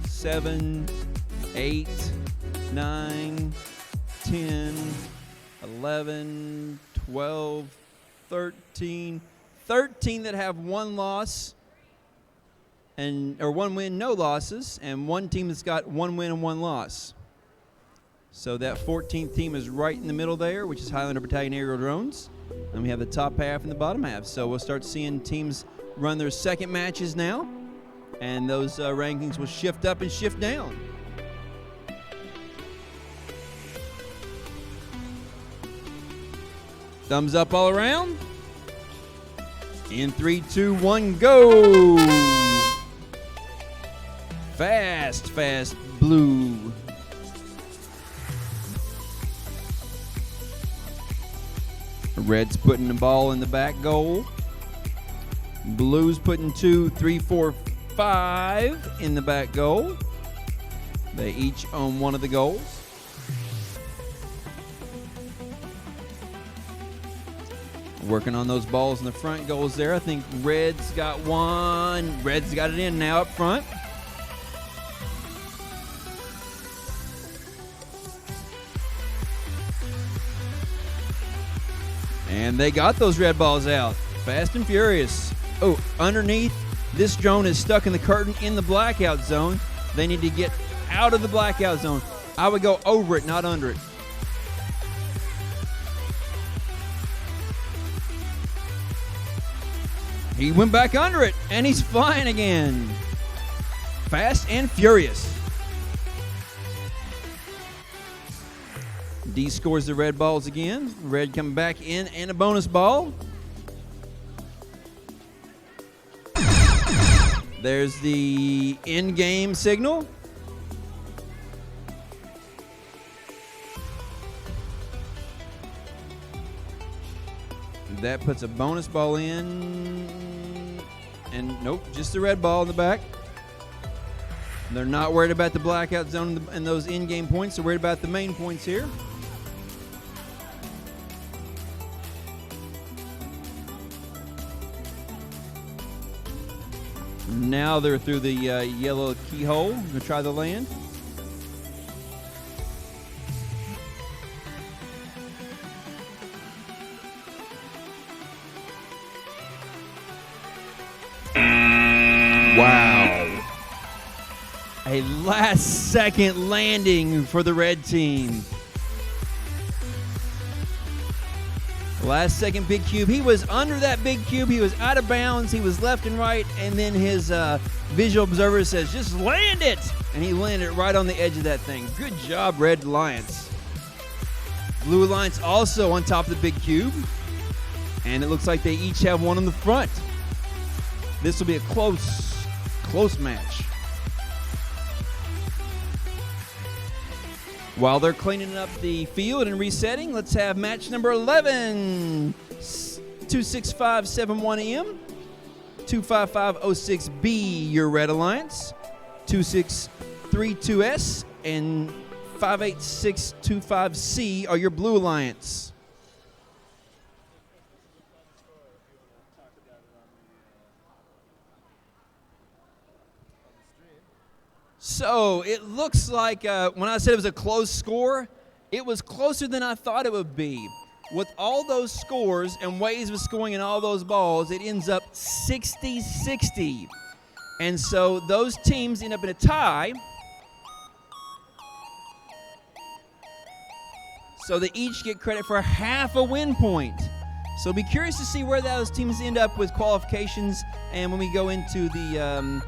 7, 8, 9, 10, 11, 12, 13 that have 1 loss or 1 win, no losses, and 1 team that's got 1 win and 1 loss. So that 14th team is right in the middle there, which is Highlander Battalion Aerial Drones. And we have the top half and the bottom half. So we'll start seeing teams run their second matches now, and those rankings will shift up and shift down. Thumbs up all around. In 3, 2, 1, go. Fast blue. Red's putting the ball in the back goal. Blue's putting 2, 3, 4, 5 in the back goal. They each own 1 of the goals. Working on those balls in the front goals there. I think Red's got 1. Red's got it in now up front. And they got those red balls out. Fast and furious. Oh, underneath, this drone is stuck in the curtain in the blackout zone. They need to get out of the blackout zone. I would go over it, not under it. He went back under it, and he's flying again. Fast and furious. D scores the red balls again. Red coming back in, and a bonus ball. There's the in-game signal. That puts a bonus ball in. And nope, just the red ball in the back. They're not worried about the blackout zone and those in-game points. They're worried about the main points here. Now they're through the yellow keyhole to try the land. Wow. A last-second landing for the red team. Last-second big cube. He was under that big cube. He was out of bounds. He was left and right. And then his visual observer says, just land it. And he landed right on the edge of that thing. Good job, Red Alliance. Blue Alliance also on top of the big cube. And it looks like they each have one on the front. This will be a close match. While they're cleaning up the field and resetting, let's have match number 11. 26571M, 25506B, your Red Alliance, 2632S, and 58625C are your Blue Alliance. So it looks like when I said it was a close score, it was closer than I thought it would be. With all those scores and ways of scoring in all those balls, it ends up 60-60. And so those teams end up in a tie. So they each get credit for half a win point. So be curious to see where those teams end up with qualifications and when we go into the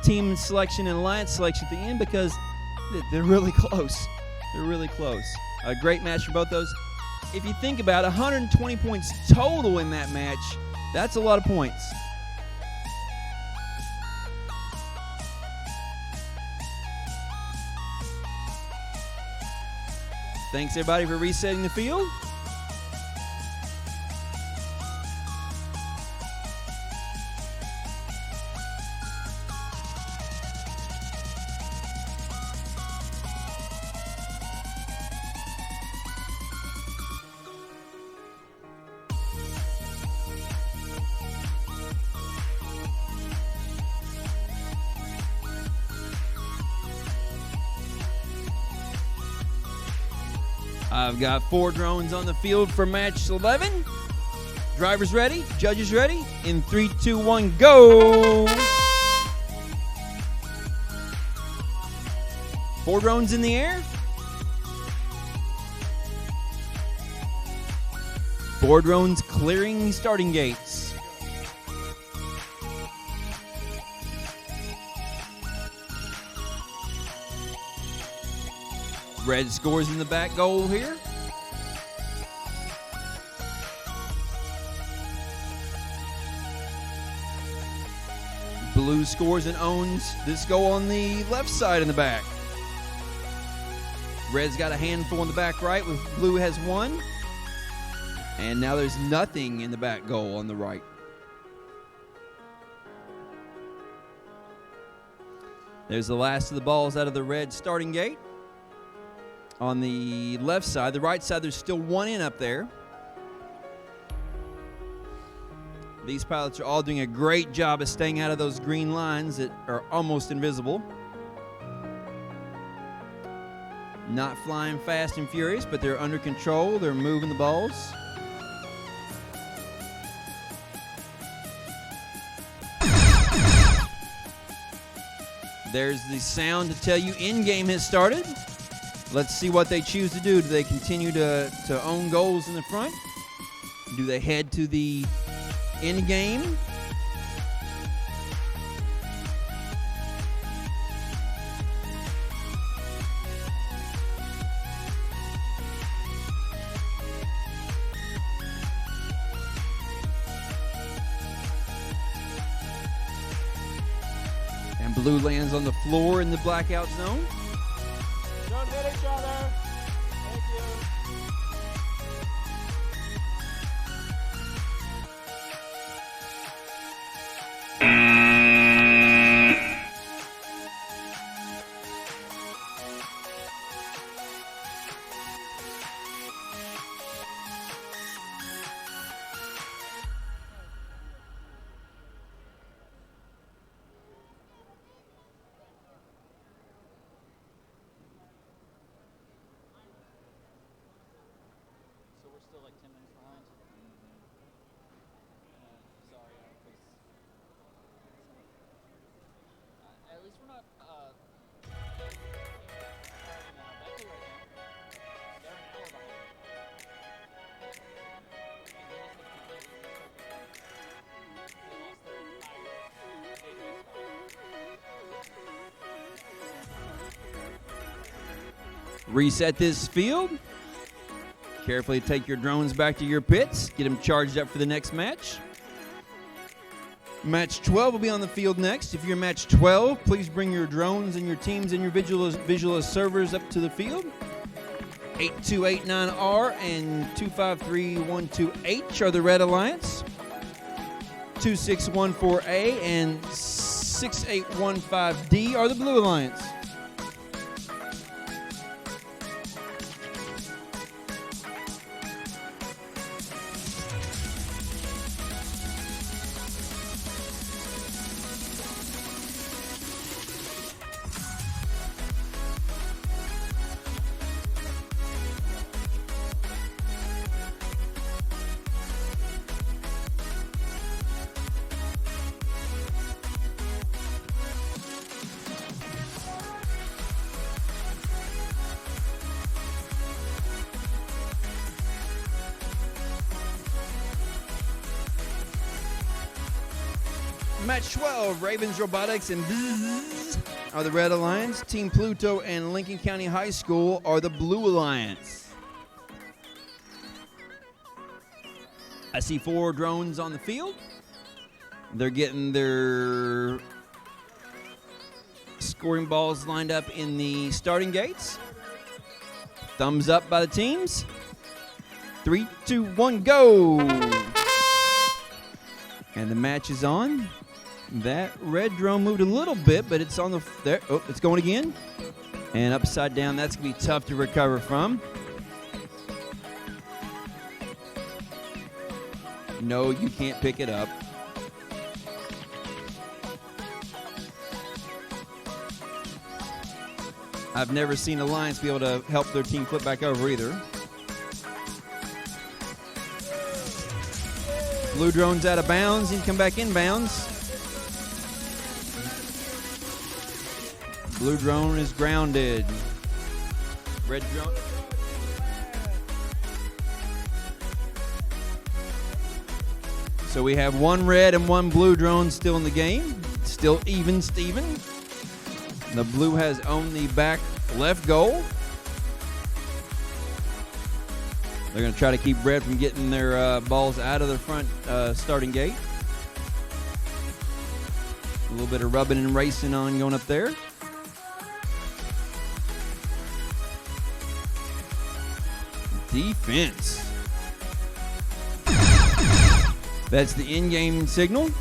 team selection and alliance selection at the end, because they're really close. They're really close. A great match for both those. If you think about 120 points total in that match, that's a lot of points. Thanks everybody for resetting the field. I've got 4 drones on the field for match 11. Drivers ready, judges ready. In 3, 2, 1, go! 4 drones in the air. 4 drones clearing starting gates. Red scores in the back goal here. Blue scores and owns this goal on the left side in the back. Red's got a handful in the back right, with blue has 1. And now there's nothing in the back goal on the right. There's the last of the balls out of the red starting gate. On the left side, the right side, there's still 1 in up there. These pilots are all doing a great job of staying out of those green lines that are almost invisible. Not flying fast and furious, but they're under control. They're moving the balls. There's the sound to tell you in-game has started. Let's see what they choose to do. Do they continue to own goals in the front? Do they head to the end game? And blue lands on the floor in the blackout zone. Don't hit each other. Thank you. Reset this field. Carefully take your drones back to your pits. Get them charged up for the next match. Match 12 will be on the field next. If you're match 12, please bring your drones and your teams and your visual servers up to the field. 8289R and 253128H are the Red Alliance. 2614A and 6815D are the Blue Alliance. Match 12, Ravens Robotics and Bzzz are the Red Alliance. Team Pluto and Lincoln County High School are the Blue Alliance. I see 4 drones on the field. They're getting their scoring balls lined up in the starting gates. Thumbs up by the teams. 3, 2, 1, go! And the match is on. That red drone moved a little bit, but it's on the there. Oh, it's going again. And upside down, that's going to be tough to recover from. No, you can't pick it up. I've never seen Alliance be able to help their team flip back over either. Blue drone's out of bounds. He can come back in bounds. Blue drone is grounded. Red drone. So we have 1 red and 1 blue drone still in the game. Still even, Steven. The blue has owned the back left goal. They're going to try to keep red from getting their balls out of the front starting gate. A little bit of rubbing and racing on going up there. Defense. That's the in-game signal.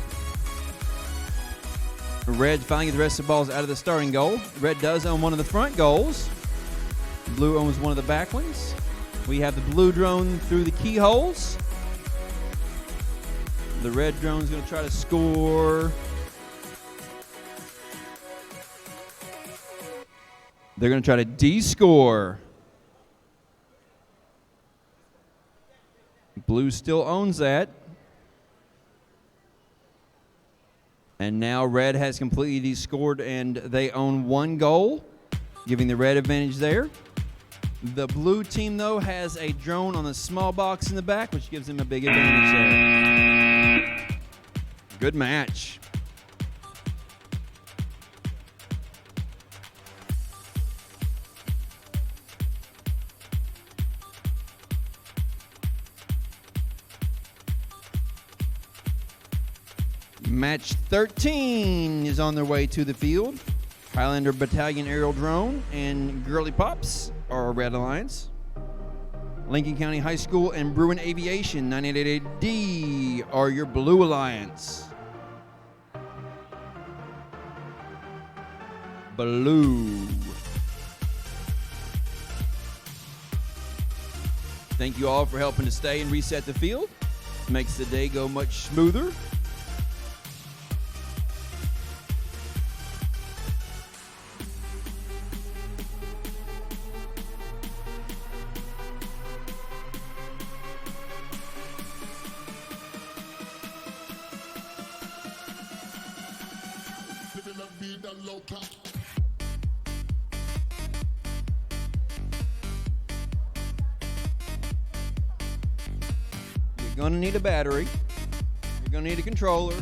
Red finally gets the rest of the balls out of the starting goal. Red does own one of the front goals. Blue owns one of the back ones. We have the blue drone through the keyholes. The red drone's going to try to score. They're going to try to de-score. Blue still owns that. And now red has completely de-scored, and they own 1 goal, giving the red advantage there. The blue team, though, has a drone on the small box in the back, which gives them a big advantage there. Good match. Match 13 is on their way to the field. Highlander Battalion Aerial Drone and Girly Pops are Red Alliance. Lincoln County High School and Bruin Aviation 988D are your Blue Alliance. Blue. Thank you all for helping to stay and reset the field. Makes the day go much smoother. You're going to need a battery. You're going to need a controller,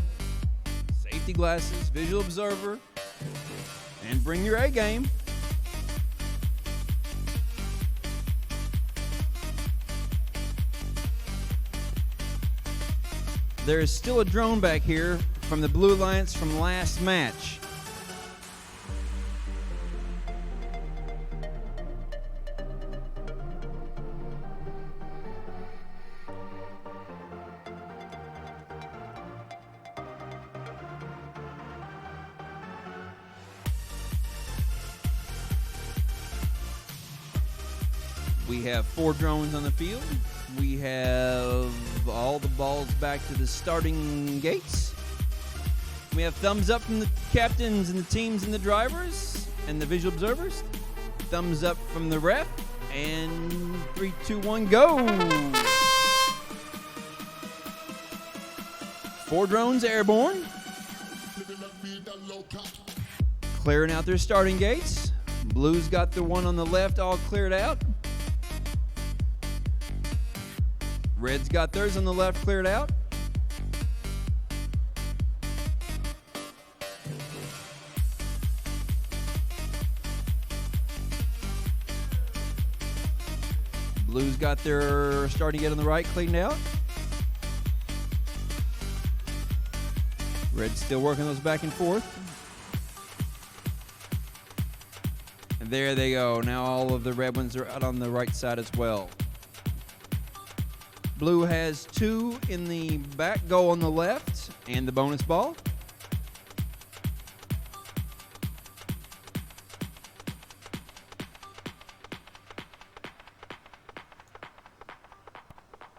safety glasses, visual observer, and bring your A game. There is still a drone back here from the Blue Alliance from last match. We have 4 drones on the field. We have all the balls back to the starting gates. We have thumbs up from the captains and the teams and the drivers and the visual observers. Thumbs up from the ref. And 3, 2, 1, go! 4 drones airborne. Clearing out their starting gates. Blue's got the one on the left all cleared out. Red's got theirs on the left cleared out. Blue's got their starting gate on the right cleaned out. Red's still working those back and forth. And there they go. Now all of the red ones are out on the right side as well. Blue has 2 in the back goal on the left and the bonus ball.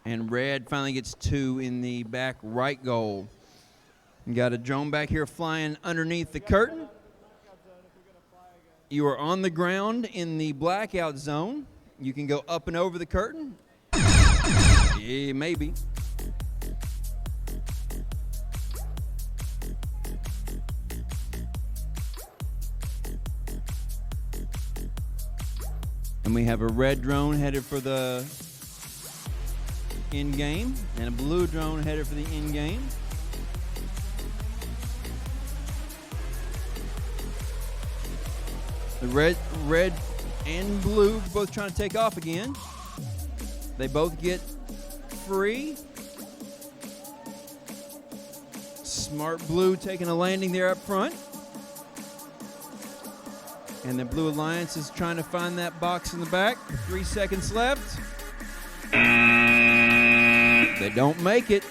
And red finally gets 2 in the back right goal. You got a drone back here flying underneath the curtain. You are on the ground in the blackout zone. You can go up and over the curtain. Yeah, maybe. And we have a red drone headed for the end game and a blue drone headed for the end game. The red and blue both trying to take off again. They both get free. Smart Blue taking a landing there up front. And the Blue Alliance is trying to find that box in the back. 3 seconds left. They don't make it.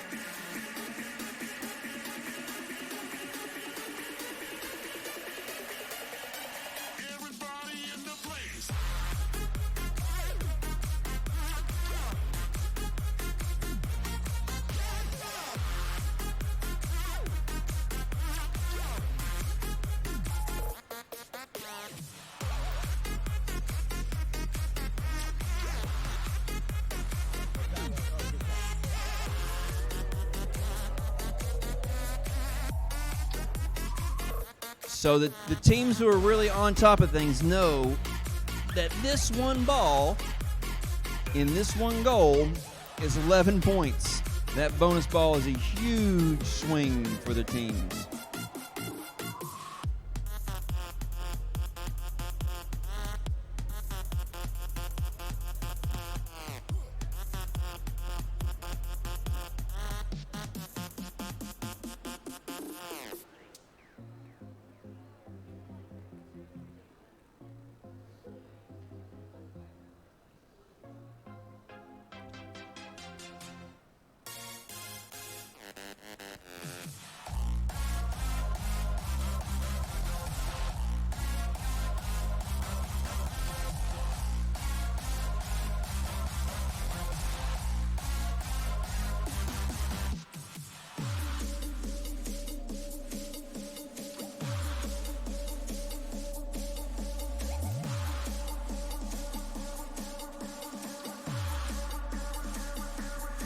So the teams who are really on top of things know that this one ball in this one goal is 11 points. That bonus ball is a huge swing for the teams.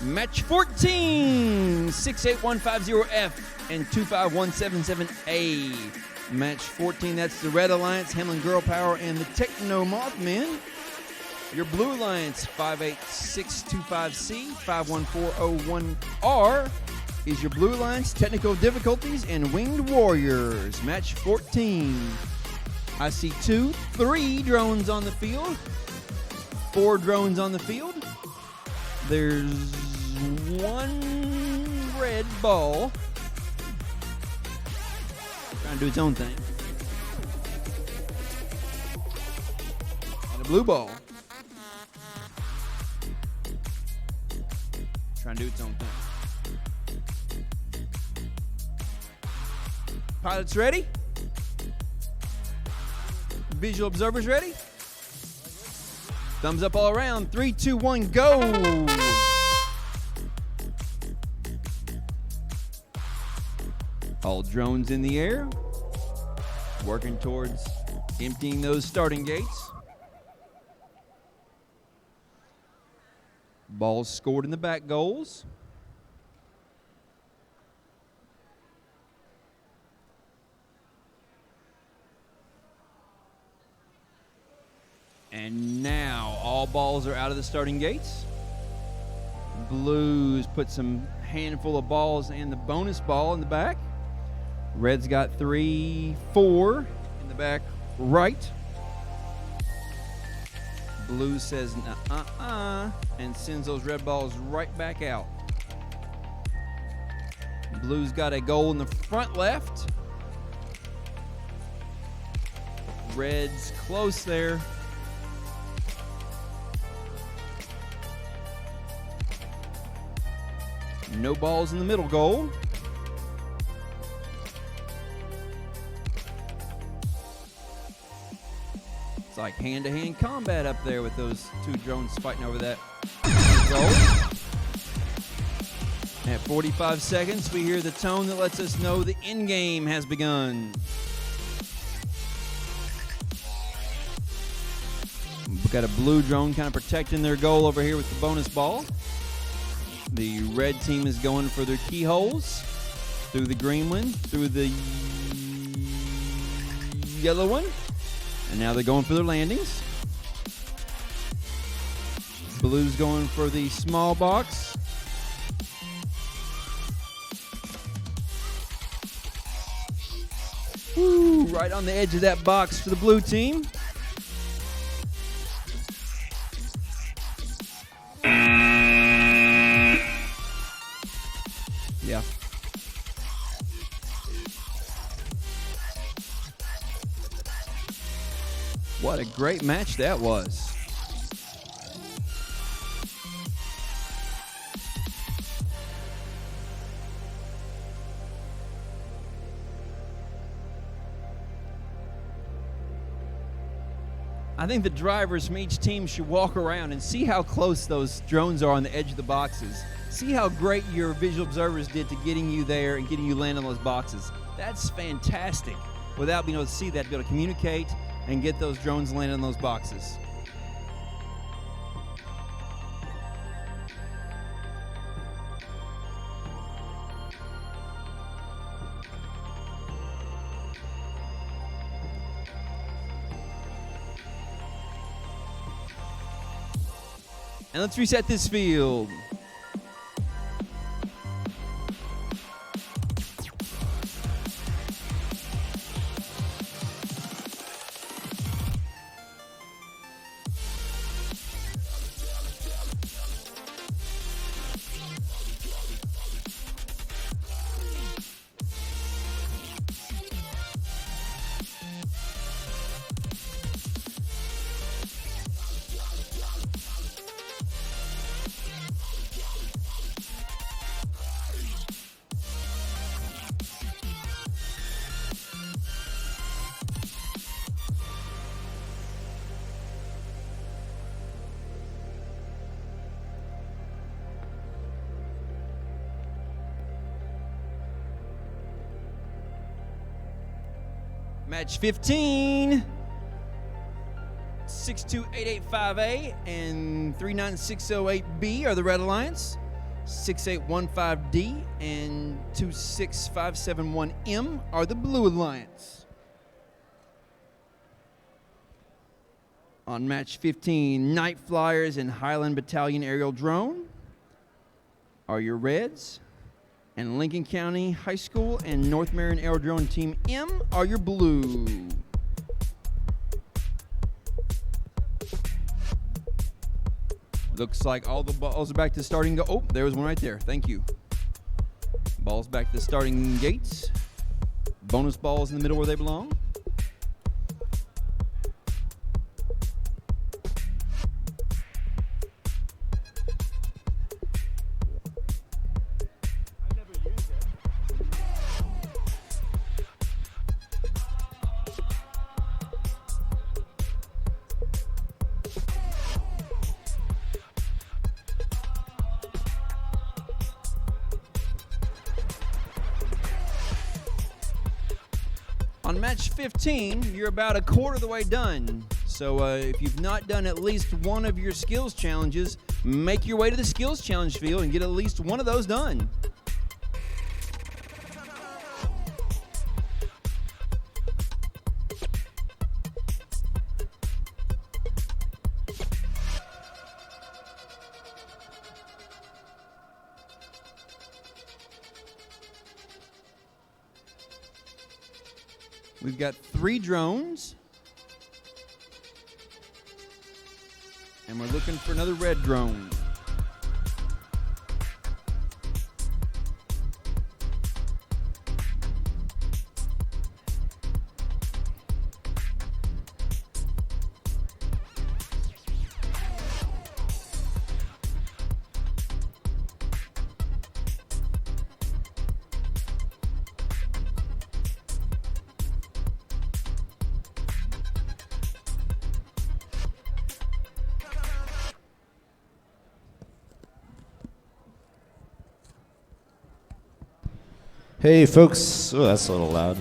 Match 14, 68150F and 25177A. Match 14, that's the Red Alliance, Hamlin Girl Power, and the Techno Mothman. Your Blue Alliance, 58625C, 51401R is your Blue Alliance, Technical Difficulties, and Winged Warriors. Match 14. I see 3 drones on the field, 4 drones on the field. There's 1 red ball. Trying to do its own thing. And a blue ball. Trying to do its own thing. Pilots ready? Visual observers ready? Thumbs up all around. 3, 2, 1, go! All drones in the air. Working towards emptying those starting gates. Balls scored in the back goals. And now all balls are out of the starting gates. Blues put some handful of balls and the bonus ball in the back. Red's got 3, 4 in the back right. Blue says and sends those red balls right back out. Blue's got a goal in the front left. Red's close there. No balls in the middle goal. It's like hand-to-hand combat up there with those two drones fighting over that goal. At 45 seconds, we hear the tone that lets us know the end game has begun. We've got a blue drone kind of protecting their goal over here with the bonus ball. The red team is going for their keyholes through the green one, through the yellow one, and now they're going for their landings. Blue's going for the small box. Woo, right on the edge of that box for the blue team. Yeah. What a great match that was. I think the drivers from each team should walk around and see how close those drones are on the edge of the boxes. See how great your visual observers did to getting you there and getting you land on those boxes. That's fantastic. Without being able to see that, to be able to communicate and get those drones landed on those boxes. And let's reset this field. Match 15, 62885A and 39608B are the Red Alliance. 6815D and 26571M are the Blue Alliance. On match 15, Night Flyers and Highland Battalion Aerial Drone are your Reds. And Lincoln County High School and North Marion Aerodrome Team M are your blue. Looks like all the balls are back to starting go. Oh, there was one right there. Thank you. Balls back to the starting gates. Bonus balls in the middle where they belong. I've never used it. On match 15, you're about a quarter of the way done. So if you've not done at least one of your skills challenges, make your way to the skills challenge field and get at least one of those done. We've got 3 drones. And we're looking for another red drone. Hey folks, oh that's a little loud.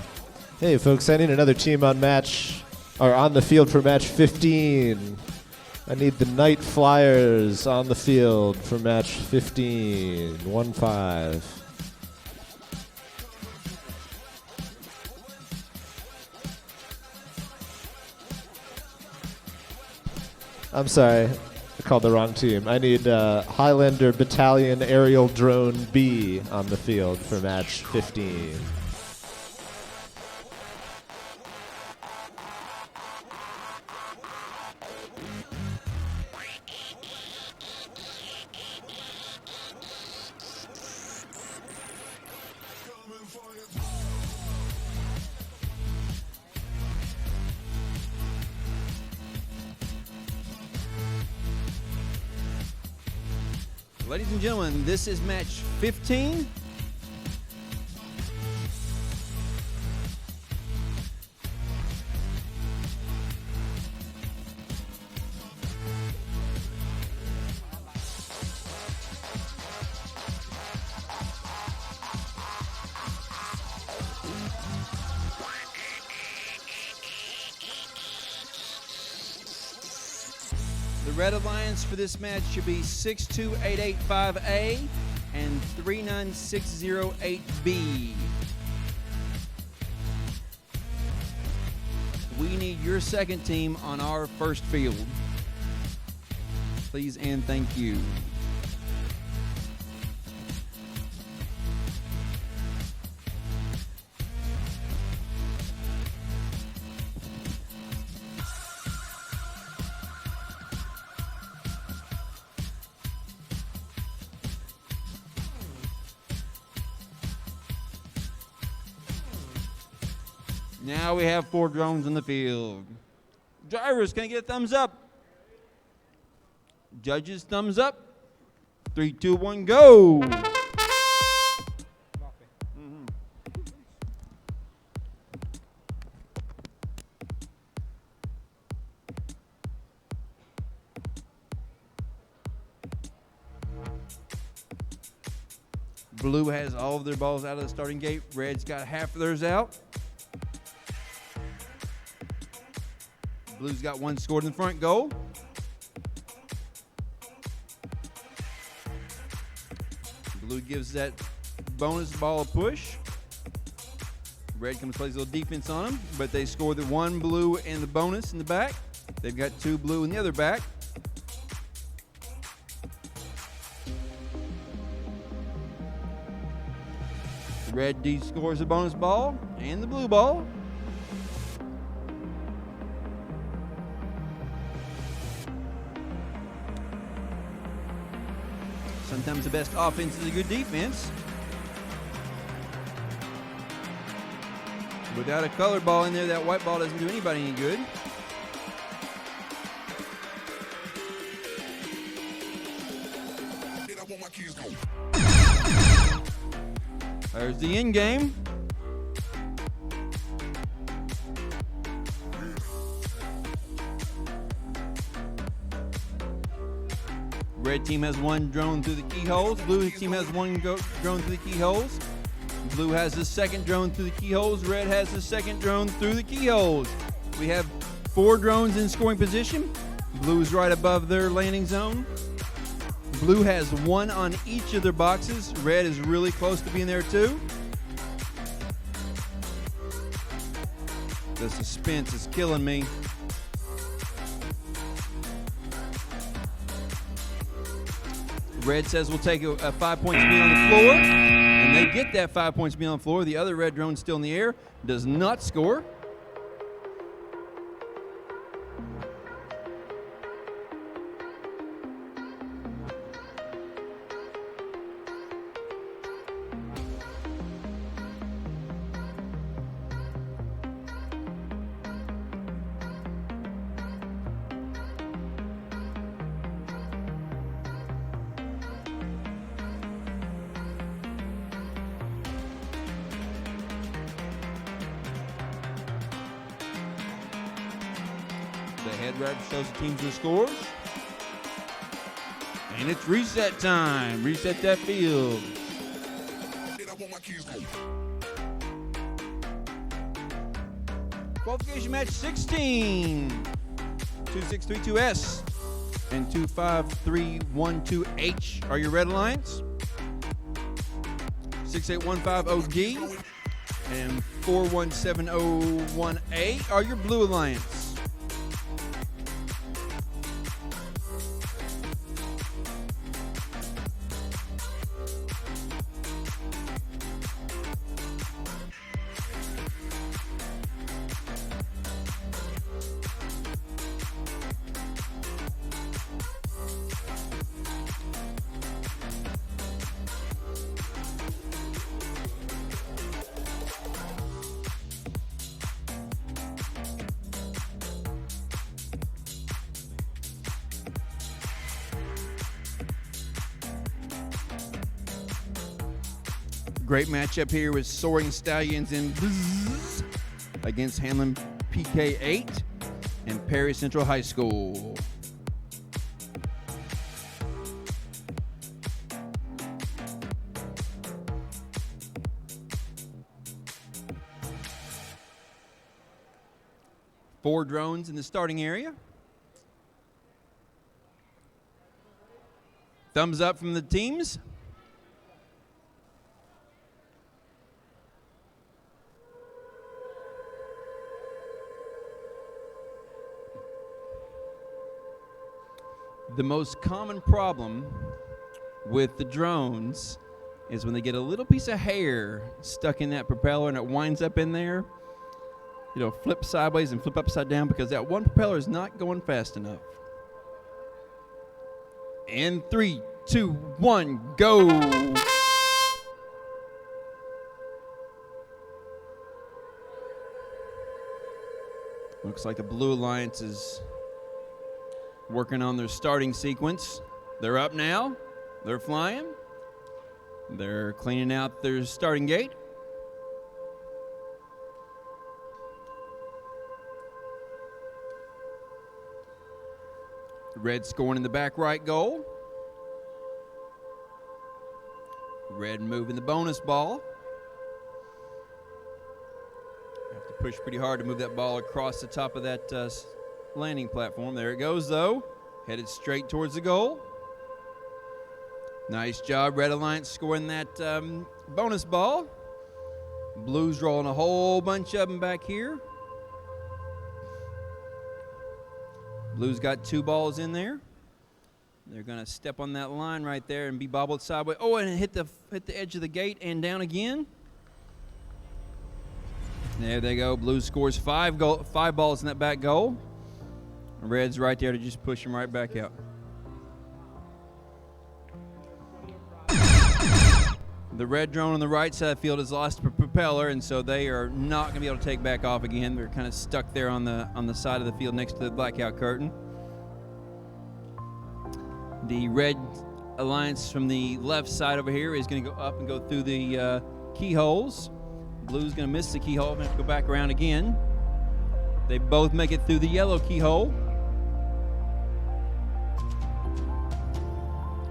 Hey folks, I need another team on the field for match 15. I need the Night Flyers on the field for match 15. 1-5. I'm sorry, I called the wrong team. I need Highlander Battalion Aerial Drone B on the field for match 15. Ladies and gentlemen, this is match 15. The Red Alliance for this match should be 62885A and 39608B. We need your second team on our first field. Please and thank you. Now we have 4 drones in the field. Drivers, can I get a thumbs up? Judges, thumbs up. 3, 2, 1, go. Blue has all of their balls out of the starting gate. Red's got half of theirs out. Blue's got 1 scored in the front goal. Blue gives that bonus ball a push. Red comes plays a little defense on them, but they score the 1 blue and the bonus in the back. They've got 2 blue in the other back. Red D scores the bonus ball and the blue ball. Sometimes the best offense is a good defense. Without a colored ball in there, that white ball doesn't do anybody any good. There's the end game. Red team has one drone through the keyholes. Blue team has one drone through the keyholes. Blue has the second drone through the keyholes. Red has the second drone through the keyholes. We have 4 drones in scoring position. Blue's right above their landing zone. Blue has 1 on each of their boxes. Red is really close to being there too. The suspense is killing me. Red says we'll take a 5 points meal on the floor, and they get that 5 points meal on the floor. The other red drone still in the air, does not score. The head wrap shows the teams and scores. And it's reset time. Reset that field. Qualification match 16. 2632S and 25312H are your Red Alliance. 6815OD and 41701A are your Blue Alliance. Great matchup here with Soaring Stallions and Bzzz against Hanlon PK8 and Perry Central High School. Four drones in the starting area. Thumbs up from the teams. The most common problem with the drones is when they get a little piece of hair stuck in that propeller and it winds up in there, flip sideways and flip upside down because that one propeller is not going fast enough. And 3, 2, 1, go! Looks like the Blue Alliance is working on their starting sequence. They're up now. They're flying. They're cleaning out their starting gate. Red scoring in the back right goal. Red moving the bonus ball. Have to push pretty hard to move that ball across the top of that landing platform. There it goes, though. Headed straight towards the goal. Nice job, Red Alliance, scoring that bonus ball. Blues rolling a whole bunch of them back here. Blues got 2 balls in there. They're going to step on that line right there and be bobbled sideways. Oh, and hit the edge of the gate and down again. There they go. Blues scores 5 balls in that back goal. Red's right there to just push him right back out. The red drone on the right side of the field has lost propeller, and so they are not going to be able to take back off again. They're kind of stuck there on the side of the field next to the blackout curtain. The red alliance from the left side over here is going to go up and go through the keyholes. Blue's going to miss the keyhole and have to go back around again. They both make it through the yellow keyhole.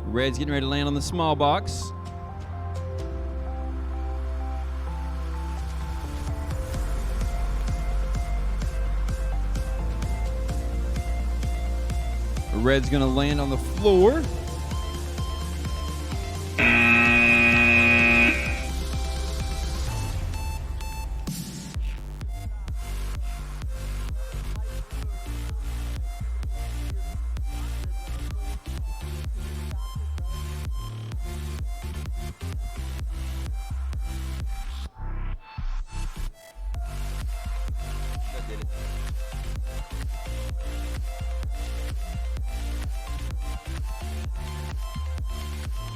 Red's getting ready to land on the small box. Red's going to land on the floor. That did it.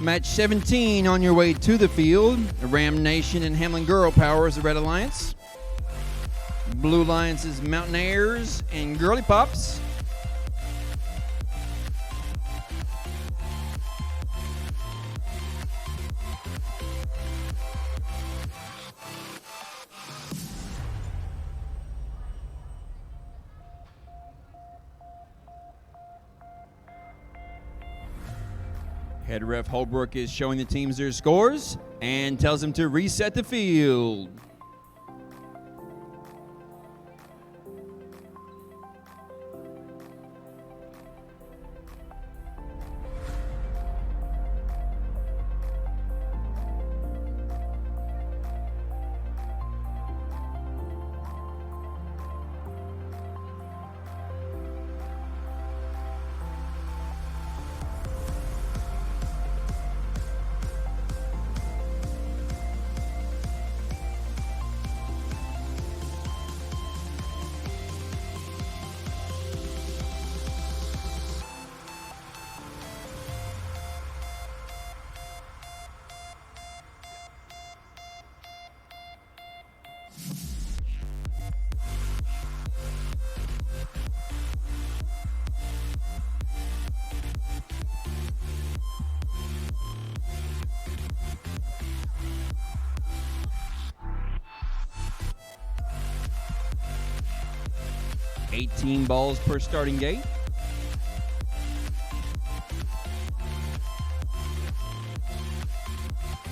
Match 17 on your way to the field. Ram Nation and Hamlin Girl Power is the Red Alliance. Blue Alliance is Mountaineers and Girly Pops. Head ref Holbrook is showing the teams their scores and tells them to reset the field. $18 balls per starting gate.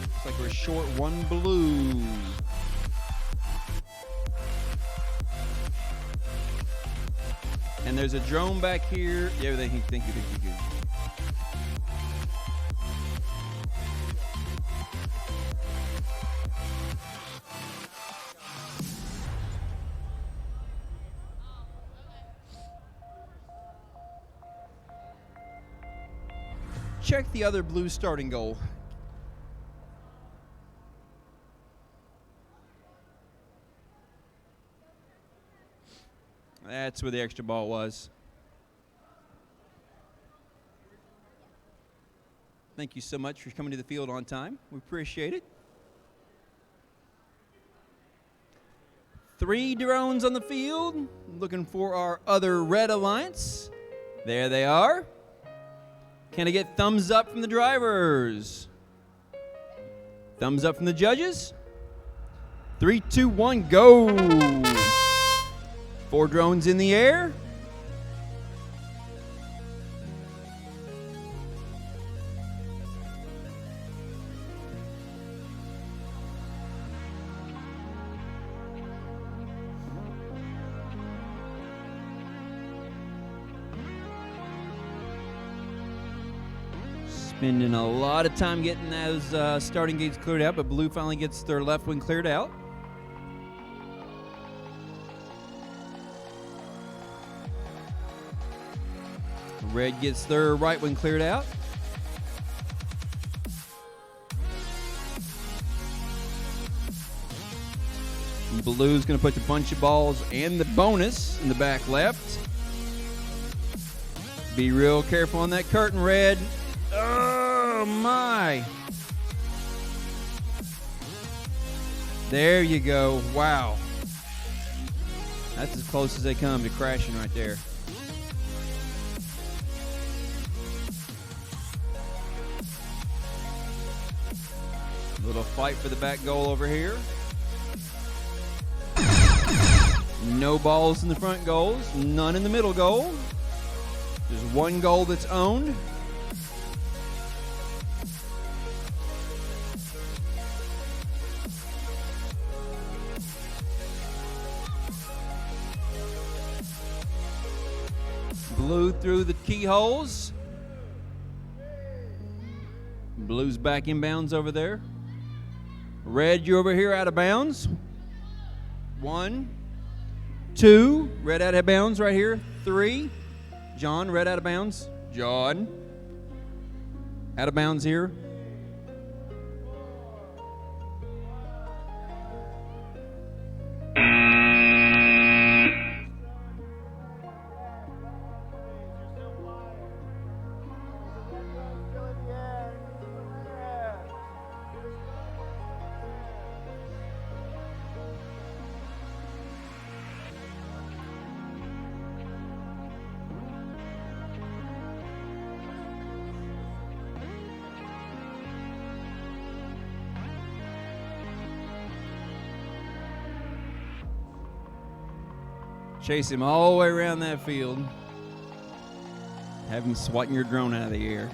Looks like we're short one blue. And there's a drone back here. Yeah, thank you. Check the other blue starting goal. That's where the extra ball was. Thank you so much for coming to the field on time. We appreciate it. 3 drones on the field, looking for our other Red Alliance. There they are. Can I get thumbs up from the drivers? Thumbs up from the judges? 3, 2, 1, go! 4 drones in the air. Spending a lot of time getting those starting gates cleared out, but blue finally gets their left wing cleared out. Red gets their right wing cleared out. And blue's going to put the bunch of balls and the bonus in the back left. Be real careful on that curtain, Red. Oh, my. There you go. Wow. That's as close as they come to crashing right there. Little fight for the back goal over here. No balls in the front goals, none in the middle goal. There's one goal that's owned. Blue through the keyholes. Blue's back inbounds over there. Red, you over here out of bounds. 1, 2. Red out of bounds right here. 3. John, red out of bounds. John. Out of bounds here. Chase him all the way around that field. Have him swatting your drone out of the air.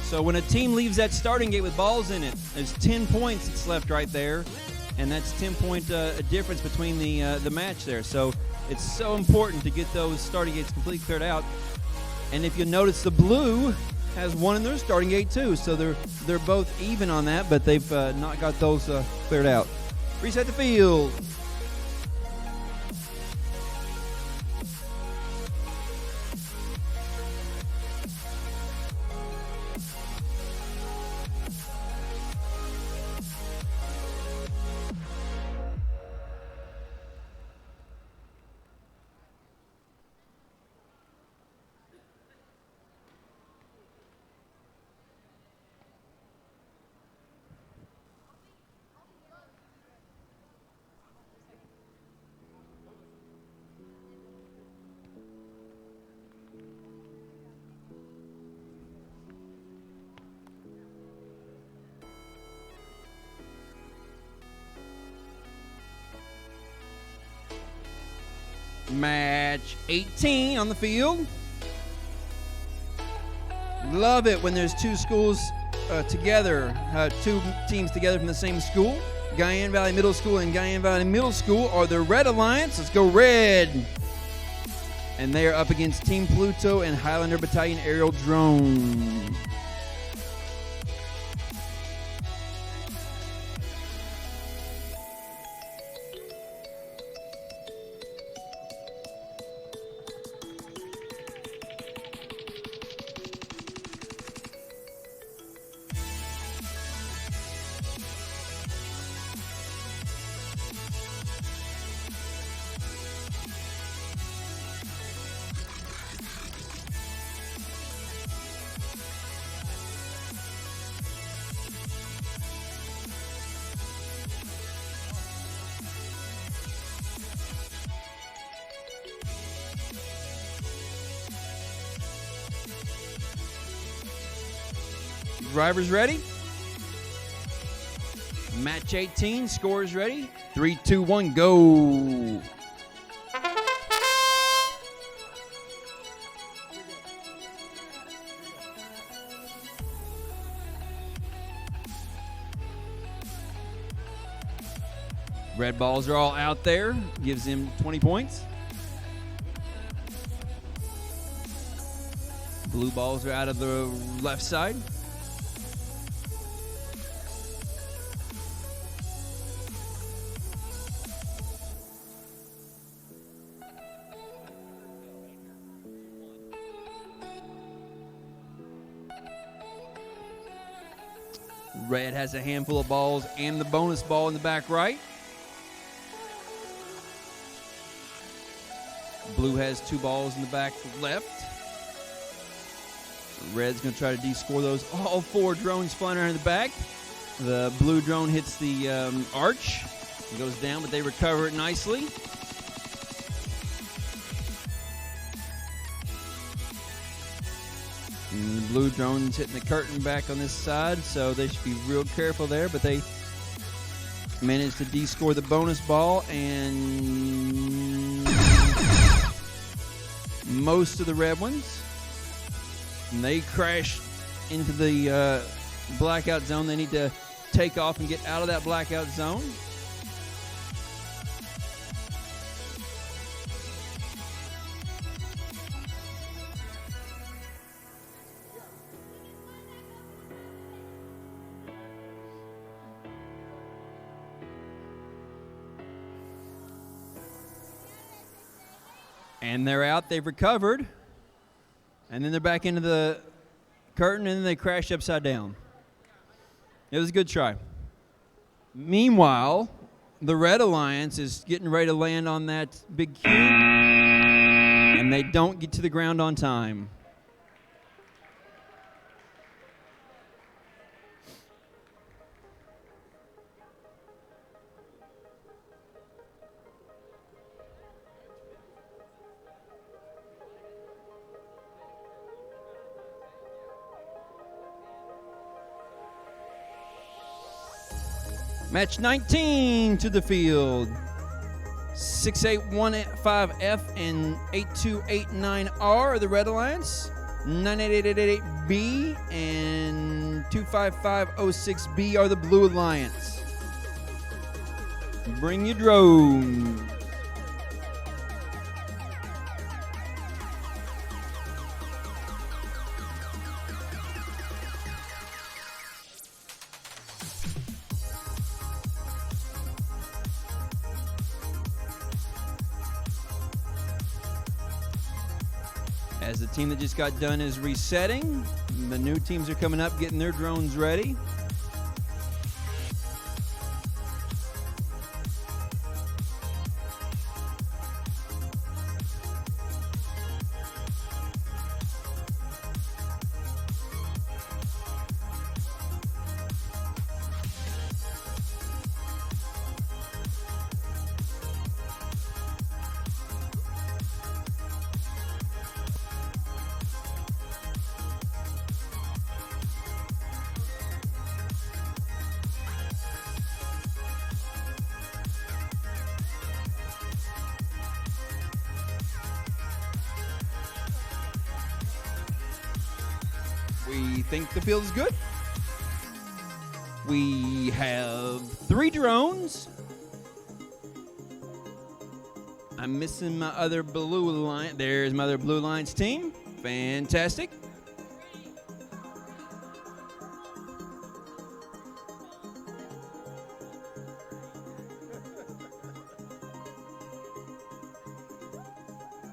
So when a team leaves that starting gate with balls in it, there's 10 points that's left right there, and that's 10-point difference between the match there. So it's so important to get those starting gates completely cleared out. And if you notice, the blue has one in their starting gate too, so they're both even on that, but they've not got those cleared out. Reset the field. Match 18 on the field. Love it when there's two schools together, two teams together from the same school. Guyan Valley Middle School and Guyan Valley Middle School are the Red Alliance. Let's go Red. And they are up against Team Pluto and Highlander Battalion Aerial Drone. Drivers ready? Match 18, scores ready. 3, 2, 1, go. Red balls are all out there. Gives him 20 points. Blue balls are out of the left side. Red has a handful of balls and the bonus ball in the back right. Blue has 2 balls in the back left. Red's going to try to de-score those. All 4 drones flying around in the back. The blue drone hits the arch. It goes down, but they recover it nicely. And the blue drone's hitting the curtain back on this side, so they should be real careful there, but they managed to de-score the bonus ball, and most of the red ones. And they crash into the blackout zone. They need to take off and get out of that blackout zone. And they're out. They've recovered. And then they're back into the curtain, and then they crash upside down. It was a good try. Meanwhile, the Red Alliance is getting ready to land on that big cube, and they don't get to the ground on time. Match 19 to the field. 6815F and 8289R are the Red Alliance. 98888B and 25506B are the Blue Alliance. Bring your drone. As the team that just got done is resetting, the new teams are coming up, getting their drones ready. We think the field is good. We have 3 drones. I'm missing my other Blue Alliance. There's my other Blue Alliance team. Fantastic.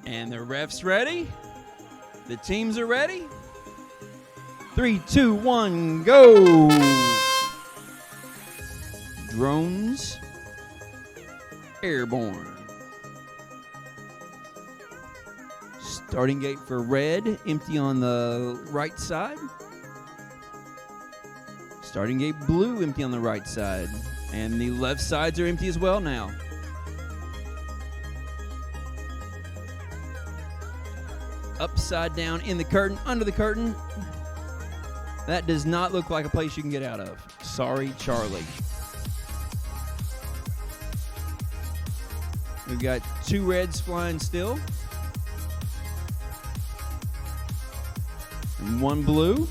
And the ref's ready. The teams are ready. 3, 2, 1, go! Drones airborne. Starting gate for red, empty on the right side. Starting gate blue, empty on the right side. And the left sides are empty as well now. Upside down in the curtain, under the curtain. That does not look like a place you can get out of. Sorry, Charlie. We've got 2 reds flying still. And 1 blue.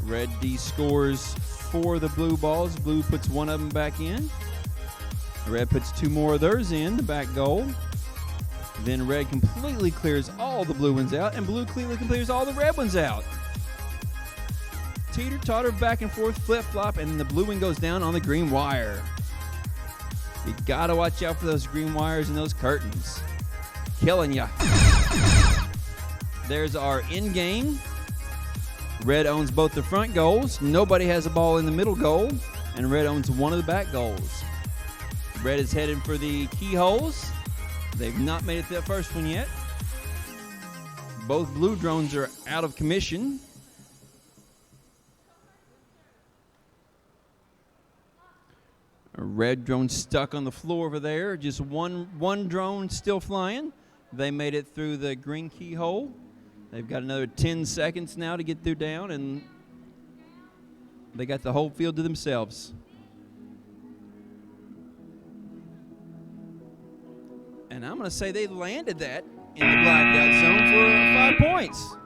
Red D scores 4 of the blue balls. Blue puts 1 of them back in. Red puts 2 more of theirs in, the back goal. Then red completely clears all the blue ones out, and blue completely clears all the red ones out. Teeter-totter, back and forth, flip-flop, and then the blue one goes down on the green wire. You gotta watch out for those green wires and those curtains. Killing ya. There's our end game. Red owns both the front goals. Nobody has a ball in the middle goal, and red owns one of the back goals. Red is heading for the keyholes. They've not made it to that first one yet. Both blue drones are out of commission. A red drone stuck on the floor over there. Just one drone still flying. They made it through the green keyhole. They've got another 10 seconds now to get through down, and they got the whole field to themselves. And I'm going to say they landed that in the blackout zone for 5 points.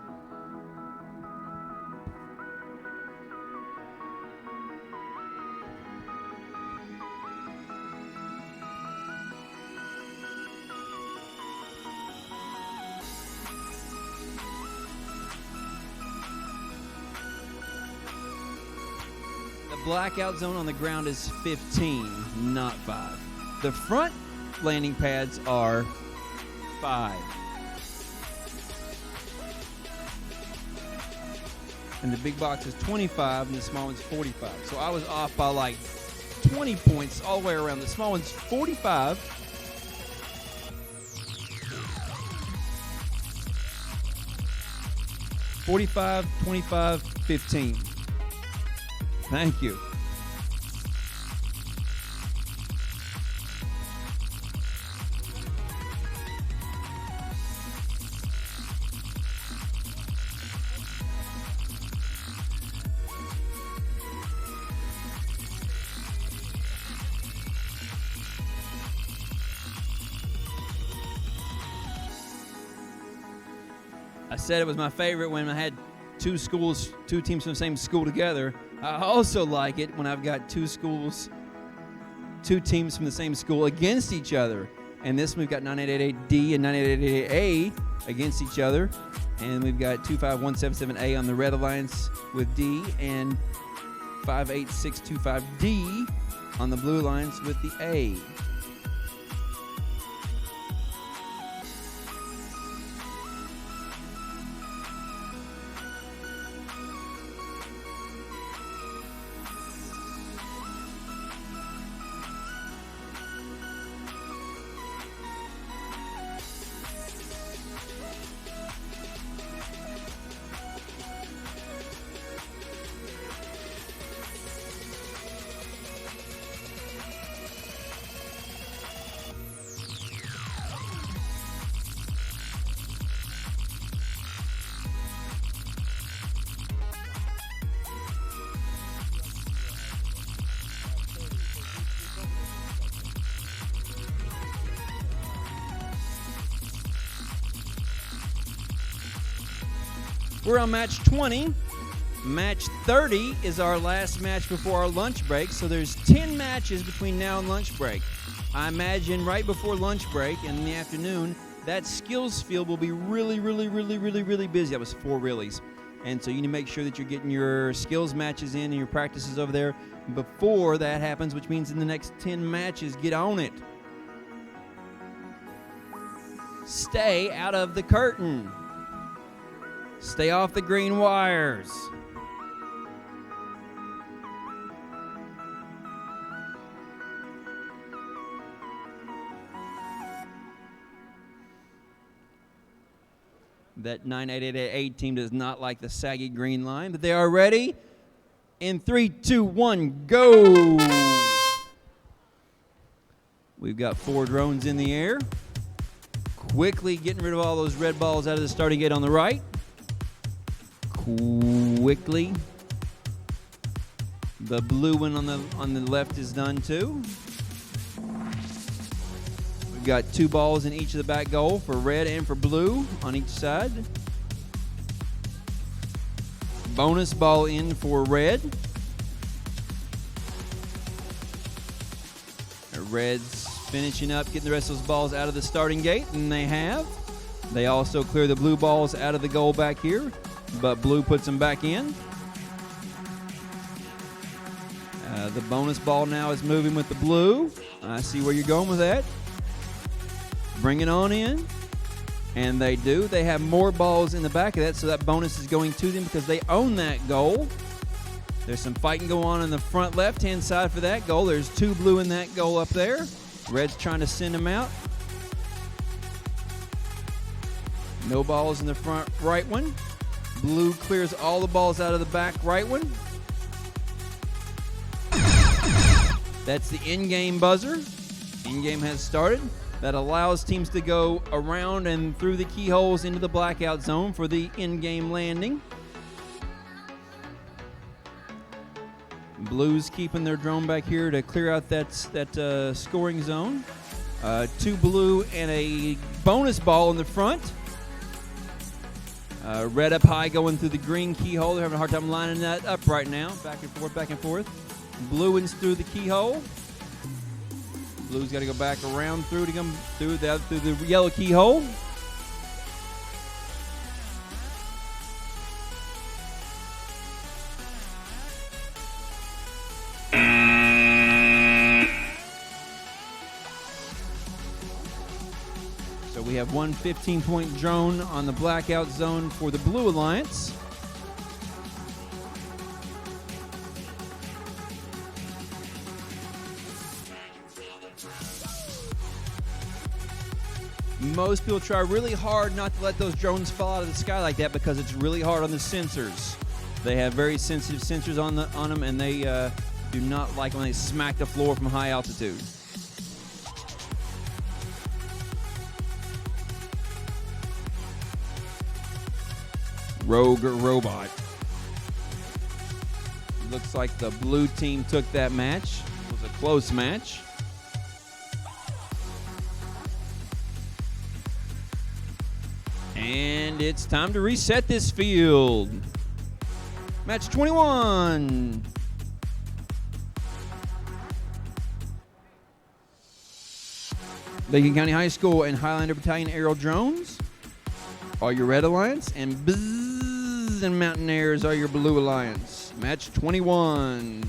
The blackout zone on the ground is 15, not 5. The front landing pads are 5. And the big box is 25 and the small one's 45. So I was off by like 20 points all the way around. The small one's 45. $45, $25, $15. Thank you. I said it was my favorite when I had two teams from the same school together. I also like it when I've got two teams from the same school against each other. And this we've got 9888D and 9888A against each other. And we've got 25177A on the Red Alliance with D and 58625D on the Blue Alliance with the A. We're on match 20. Match 30 is our last match before our lunch break, so there's 10 matches between now and lunch break. I imagine right before lunch break in the afternoon, that skills field will be really busy. That was 4 reallys. And so you need to make sure that you're getting your skills matches in and your practices over there before that happens, which means in the next 10 matches, get on it. Stay out of the curtain. Stay off the green wires. That 9888 team does not like the saggy green line, but they are ready. In 3, 2, 1, go! We've got 4 drones in the air. Quickly getting rid of all those red balls out of the starting gate on the right. Quickly. The blue one on the left is done too. We've got 2 balls in each of the back goal for red and for blue on each side. Bonus ball in for red. Red's finishing up, getting the rest of those balls out of the starting gate, and they have. They also clear the blue balls out of the goal back here, but blue puts them back in. The bonus ball now is moving with the blue. I see where you're going with that. Bring it on in. And they do. They have more balls in the back of that, so that bonus is going to them because they own that goal. There's some fighting going on in the front left-hand side for that goal. There's 2 blue in that goal up there. Red's trying to send them out. No balls in the front right one. Blue clears all the balls out of the back right one. That's the in-game buzzer. In-game has started. That allows teams to go around and through the keyholes into the blackout zone for the in-game landing. Blues keeping their drone back here to clear out that scoring zone. 2 blue and a bonus ball in the front. Red up high going through the green keyhole. They're having a hard time lining that up right now. Back and forth, back and forth. Blue ins through the keyhole. Blue's got to go back around through to come through the yellow keyhole. So we have one 15-point drone on the blackout zone for the Blue Alliance. Most people try really hard not to let those drones fall out of the sky like that because it's really hard on the sensors. They have very sensitive sensors on them, and they do not like when they smack the floor from high altitude. Rogue Robot. Looks like the blue team took that match. It was a close match. And it's time to reset this field. Match 21. Lincoln County High School and Highlander Battalion Aerial Drones are your Red Alliance, and Bzzz and Mountaineers are your Blue Alliance. Match 21.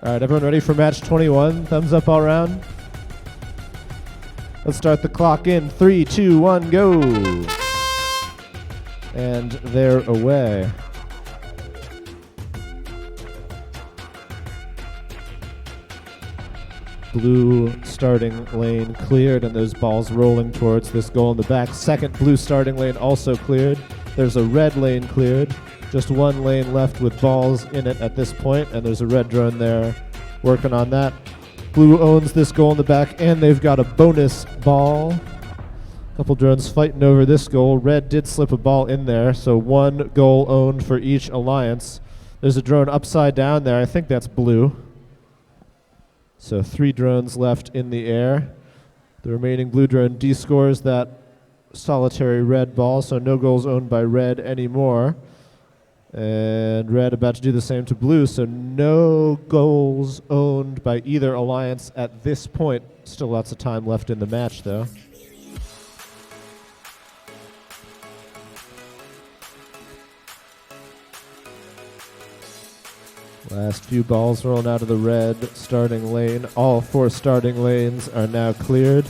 All right, everyone ready for match 21? Thumbs up all around. Let's start the clock in 3, 2, 1, go. And they're away. Blue starting lane cleared, and those balls rolling towards this goal in the back. Second blue starting lane also cleared. There's a red lane cleared. Just one lane left with balls in it at this point, and there's a red drone there working on that. Blue owns this goal in the back, and they've got a bonus ball. Couple drones fighting over this goal. Red did slip a ball in there, so 1 goal owned for each alliance. There's a drone upside down there. I think that's blue. So 3 drones left in the air. The remaining blue drone descores that solitary red ball, so no goals owned by red anymore. And red about to do the same to blue, so no goals owned by either alliance at this point. Still lots of time left in the match, though. Last few balls rolling out of the red starting lane. All 4 starting lanes are now cleared.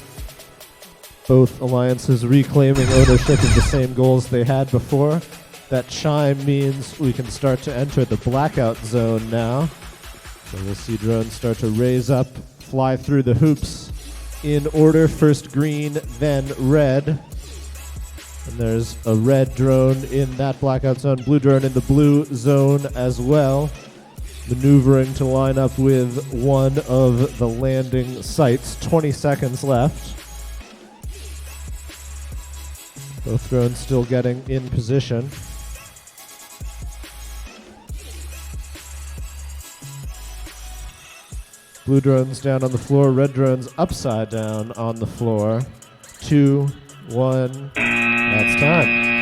Both alliances reclaiming ownership of the same goals they had before. That chime means we can start to enter the blackout zone now. So we'll see drones start to raise up, fly through the hoops in order. First green, then red. And there's a red drone in that blackout zone, blue drone in the blue zone as well. Maneuvering to line up with one of the landing sites. 20 seconds left. Both drones still getting in position. Blue drones down on the floor, red drones upside down on the floor. 2, 1, that's time.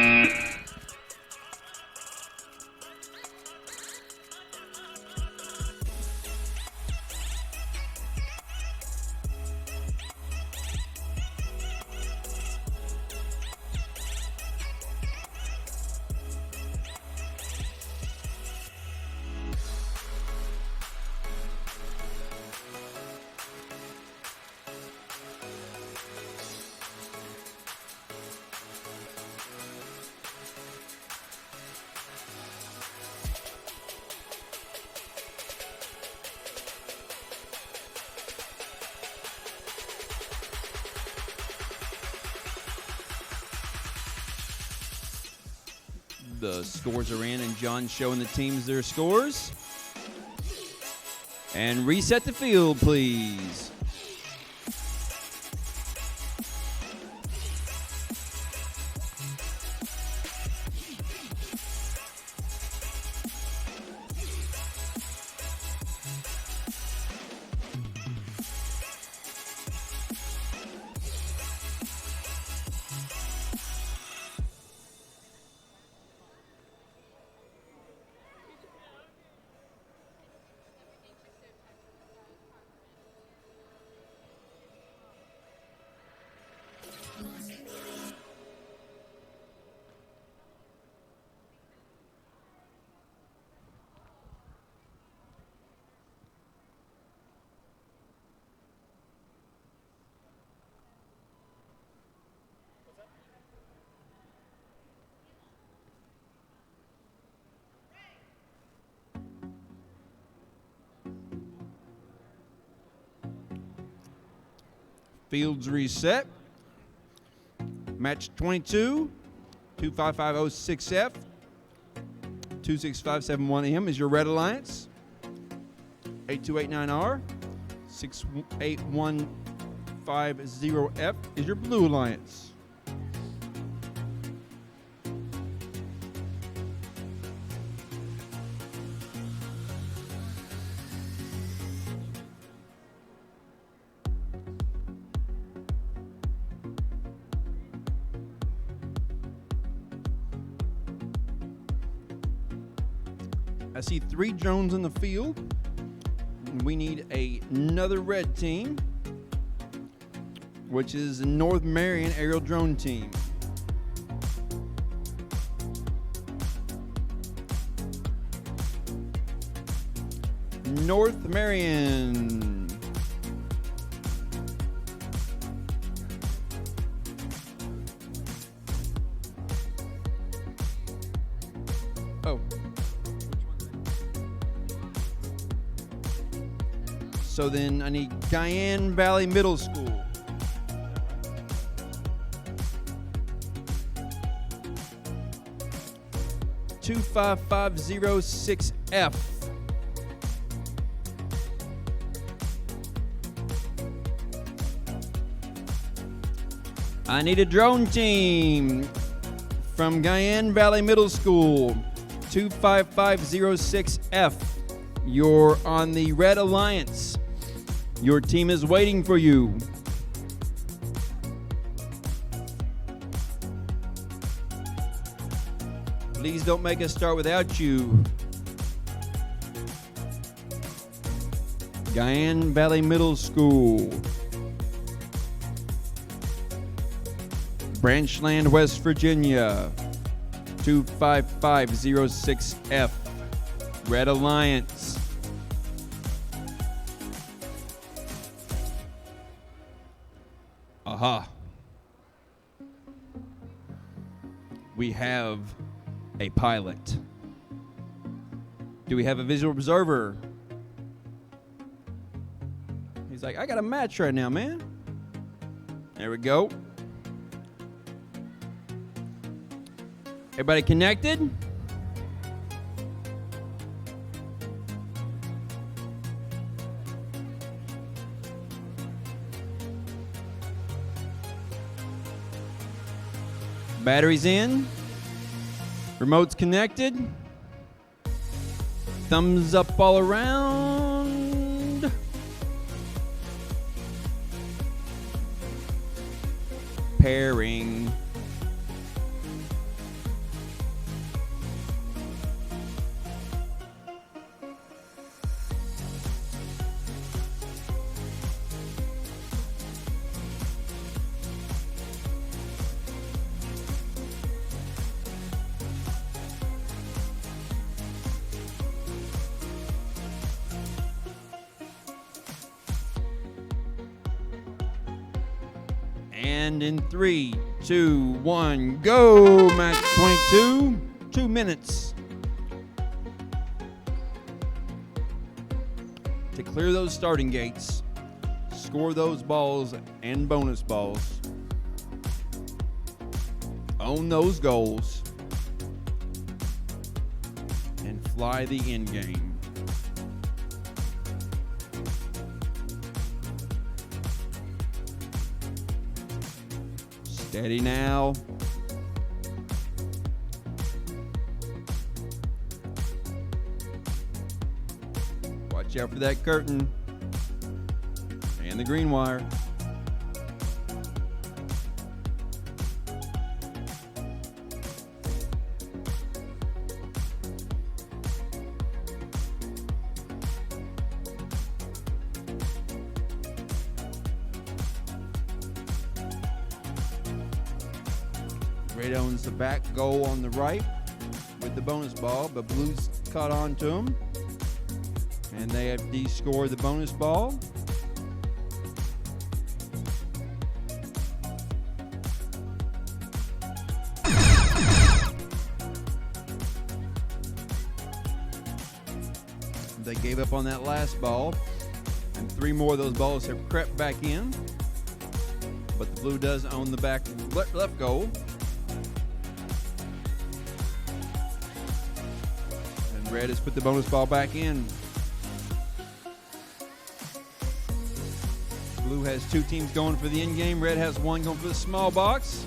The scores are in, and John's showing the teams their scores. And reset the field, please. Fields reset. Match 22, 25506F, 26571M is your red alliance. 8289R, 68150F is your blue alliance. I see 3 drones in the field. We need another red team, which is the North Marion aerial drone team. North Marion. Oh. So then I need Guyan Valley Middle School. (25506F). I need a drone team from Guyan Valley Middle School, 25506F. You're on the Red Alliance. Your team is waiting for you. Please don't make us start without you. Guyan Valley Middle School, Branchland, West Virginia, 25506F, Red Alliance. Aha. We have a pilot. Do we have a visual observer? He's like, I got a match right now, man. There we go. Everybody connected? Batteries in. Remotes connected. Thumbs up all around. Pairing. And in 3, 2, 1, go! Match 22, 2 minutes. To clear those starting gates, score those balls and bonus balls. Own those goals. And fly the end game. Steady now. Watch out for that curtain and the green wire. Red owns the back goal on the right with the bonus ball, but blue's caught on to him. And they have de-scored the bonus ball. They gave up on that last ball, and 3 more of those balls have crept back in. But the blue does own the back left goal. Red has put the bonus ball back in. Blue has 2 teams going for the end game. Red has 1 going for the small box.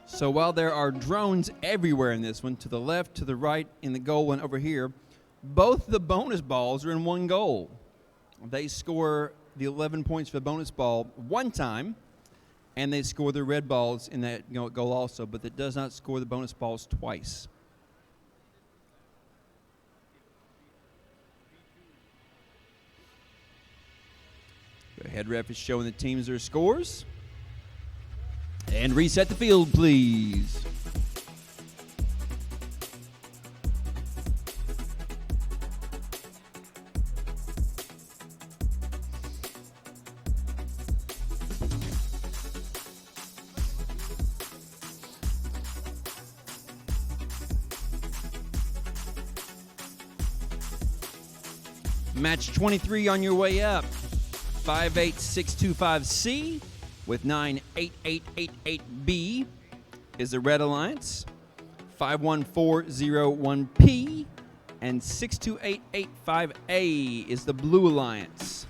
So while there are drones everywhere in this one, to the left, to the right, in the goal, and over here, both the bonus balls are in 1 goal. They score the 11 points for the bonus ball 1 time, and they score the red balls in that goal also, but it does not score the bonus balls twice. The head ref is showing the teams their scores. And reset the field, please. Match 23 on your way up. 58625C with 98888B is the Red Alliance. 51401P and 62885A is the Blue Alliance.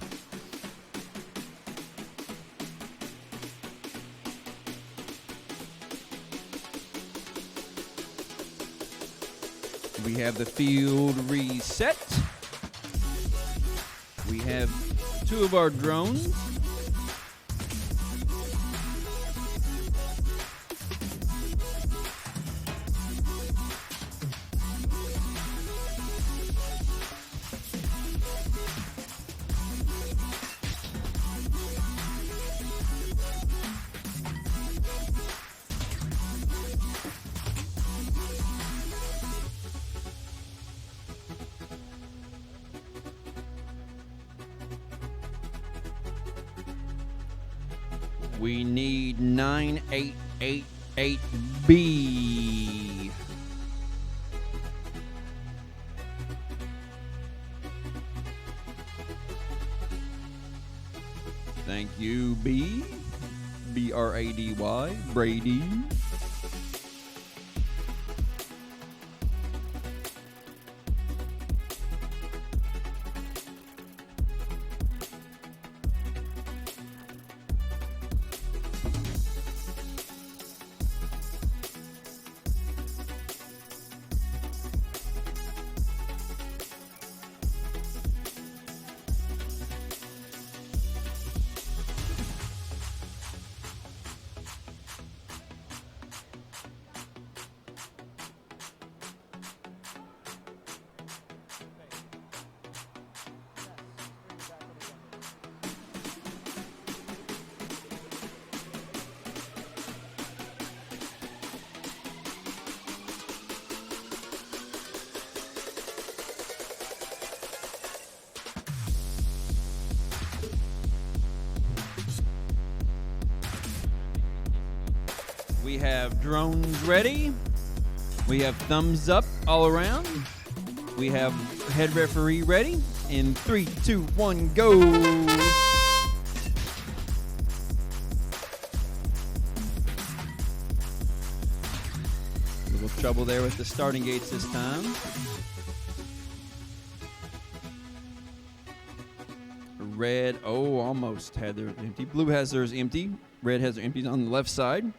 We have the field reset. We have 2 of our drones. We need 9888B. Thank you, B. B-R-A-D-Y. Brady. We have drones ready. We have thumbs up all around. We have head referee ready. In 3, 2, 1, go. A little trouble there with the starting gates this time. Red, almost had theirs empty. Blue has theirs empty. Red has theirs empty on the left side.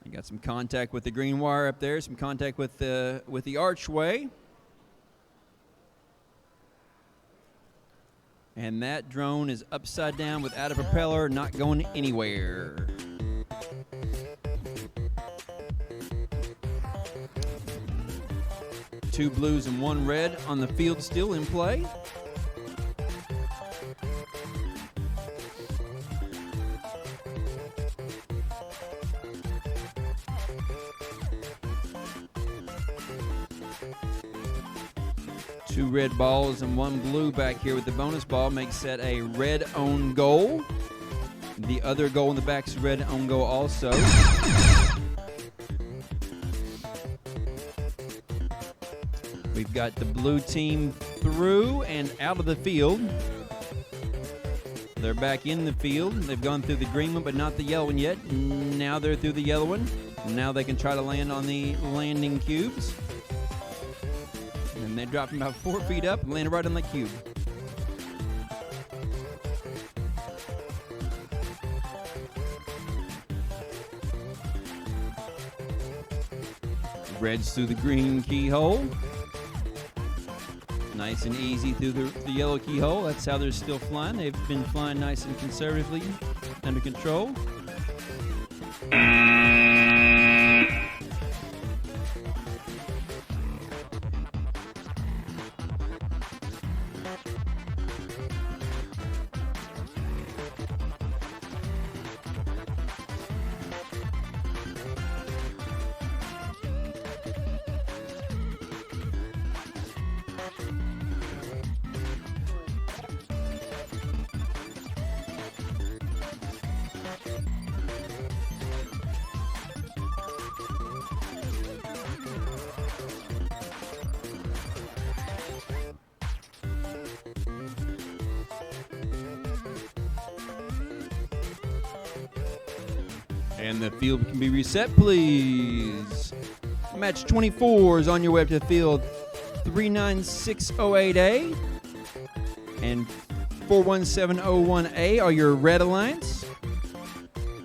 You got some contact with the green wire up there, some contact with the archway. And that drone is upside down without a propeller, not going anywhere. Two blues and one red on the field still in play. Two red balls and one blue back here with the bonus ball makes that a red own goal. The other goal in the back is red own goal also. We've got the blue team through and out of the field. They're back in the field. They've gone through the green one, but not the yellow one yet. Now they're through the yellow one. Now they can try to land on the landing cubes. And they dropped about 4 feet up and landed right on the cube. Reds through the green keyhole. Nice and easy through the yellow keyhole. That's how they're still flying. They've been flying nice and conservatively, under control. And the field can be reset, please. Match 24 is on your way to the field. 39608A and 41701A are your Red Alliance.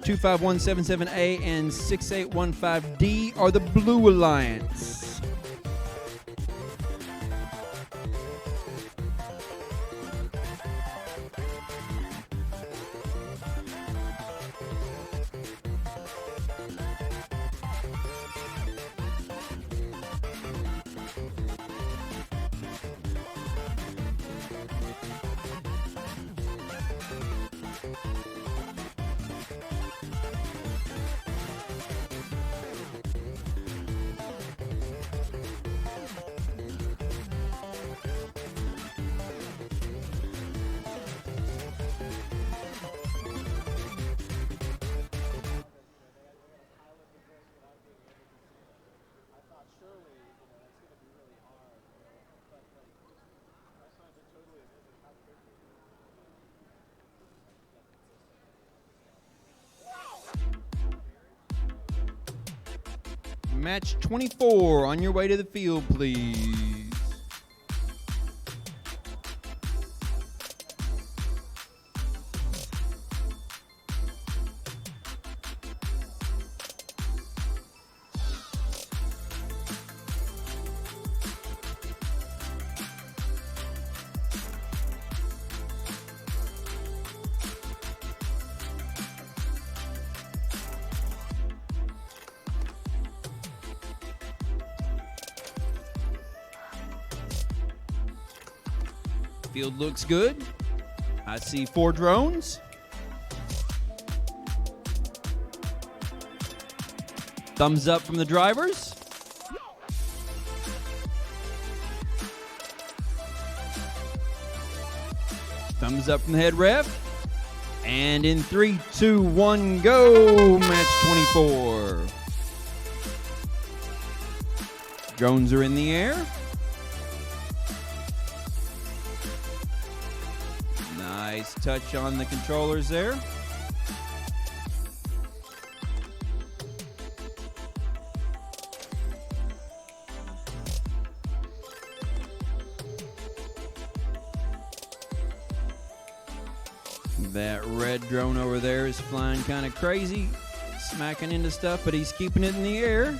25177A and 6815D are the Blue Alliance. Match 24 on your way to the field, please. Field looks good. I see 4 drones. Thumbs up from the drivers. Thumbs up from the head ref. And in 3, 2, 1, go. Match 24. Drones are in the air. Nice touch on the controllers there. That red drone over there is flying kind of crazy, smacking into stuff, but he's keeping it in the air.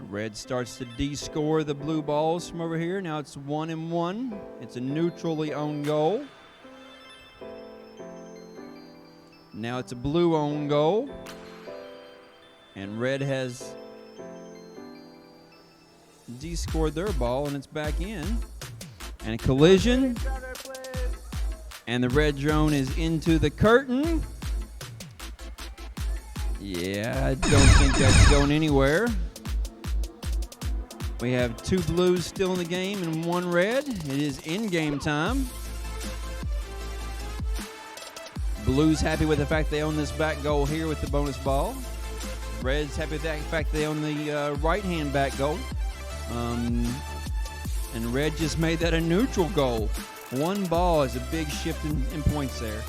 Red starts to de-score the blue balls from over here. Now it's 1-1. It's a neutrally owned goal. Now it's a blue owned goal. And red has de-scored their ball, and it's back in. And a collision. And the red drone is into the curtain. Yeah, I don't think that's going anywhere. We have 2 blues still in the game and 1 red. It is in-game time. Blues happy with the fact they own this back goal here with the bonus ball. Red's happy with the fact they own the right-hand back goal. And red just made that a neutral goal. 1 ball is a big shift in points there.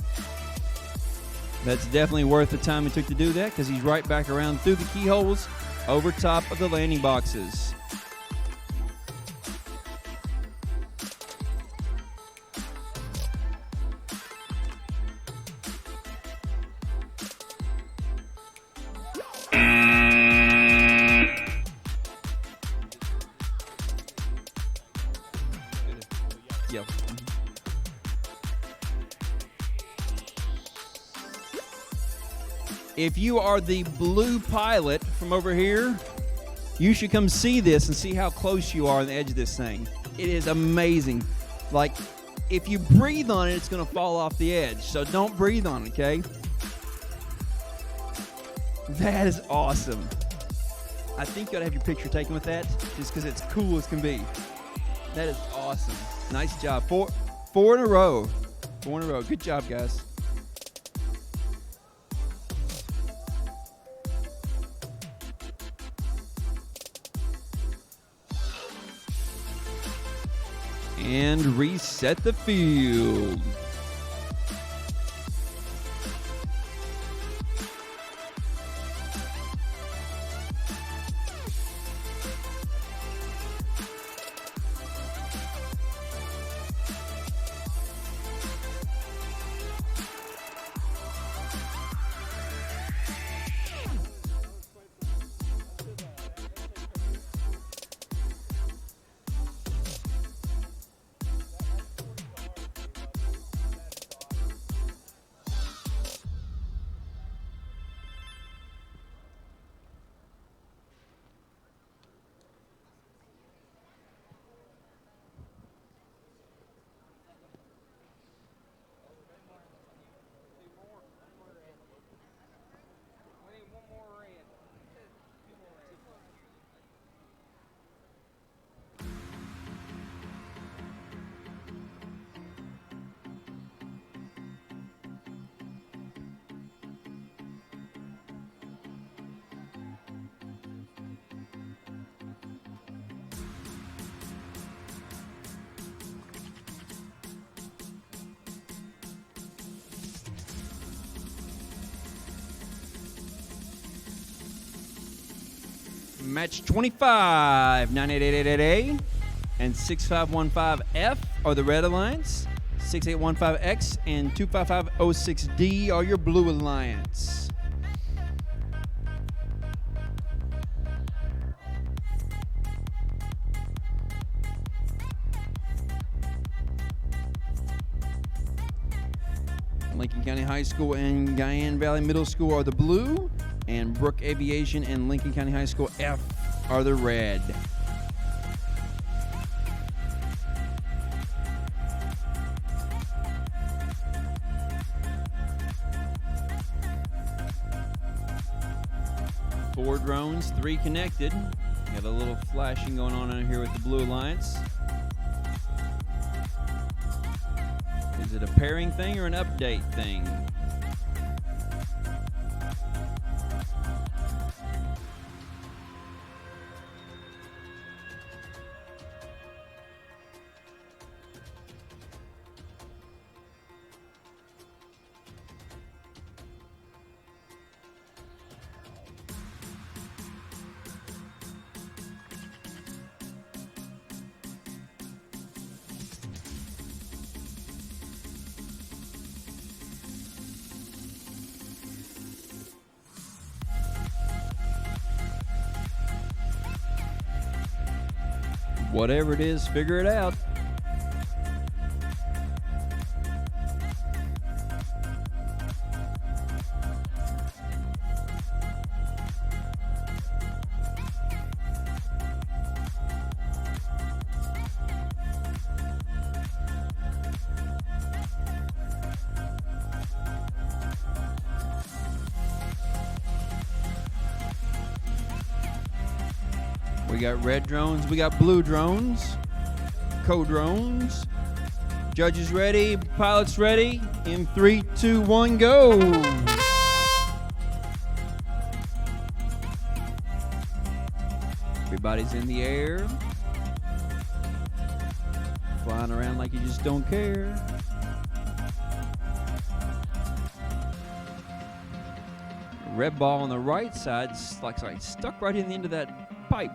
That's definitely worth the time it took to do that, because he's right back around through the keyholes over top of the landing boxes. Yep. If you are the blue pilot from over here, you should come see this and see how close you are on the edge of this thing. It is amazing. Like, if you breathe on it, it's going to fall off the edge. So don't breathe on it, okay? That is awesome. I think you ought to have your picture taken with that, just because it's cool as can be. That is awesome. Nice job. Four in a row. 4 in a row. Good job, guys. And reset the field. Match 25, 98888A and 6515F are the Red Alliance. 6815X and 25506D are your Blue Alliance. Lincoln County High School and Guyan Valley Middle School are the blue, and Brook Aviation and Lincoln County High School F are the red. Four drones, 3 connected. Got a little flashing going on in here with the Blue Alliance. Is it a pairing thing or an update thing? Whatever it is, figure it out. We got red drones, we got blue drones, co-drones. Judges ready, pilots ready. In 3, 2, 1, go. Everybody's in the air. Flying around like you just don't care. Red ball on the right side, like stuck right in the end of that pipe.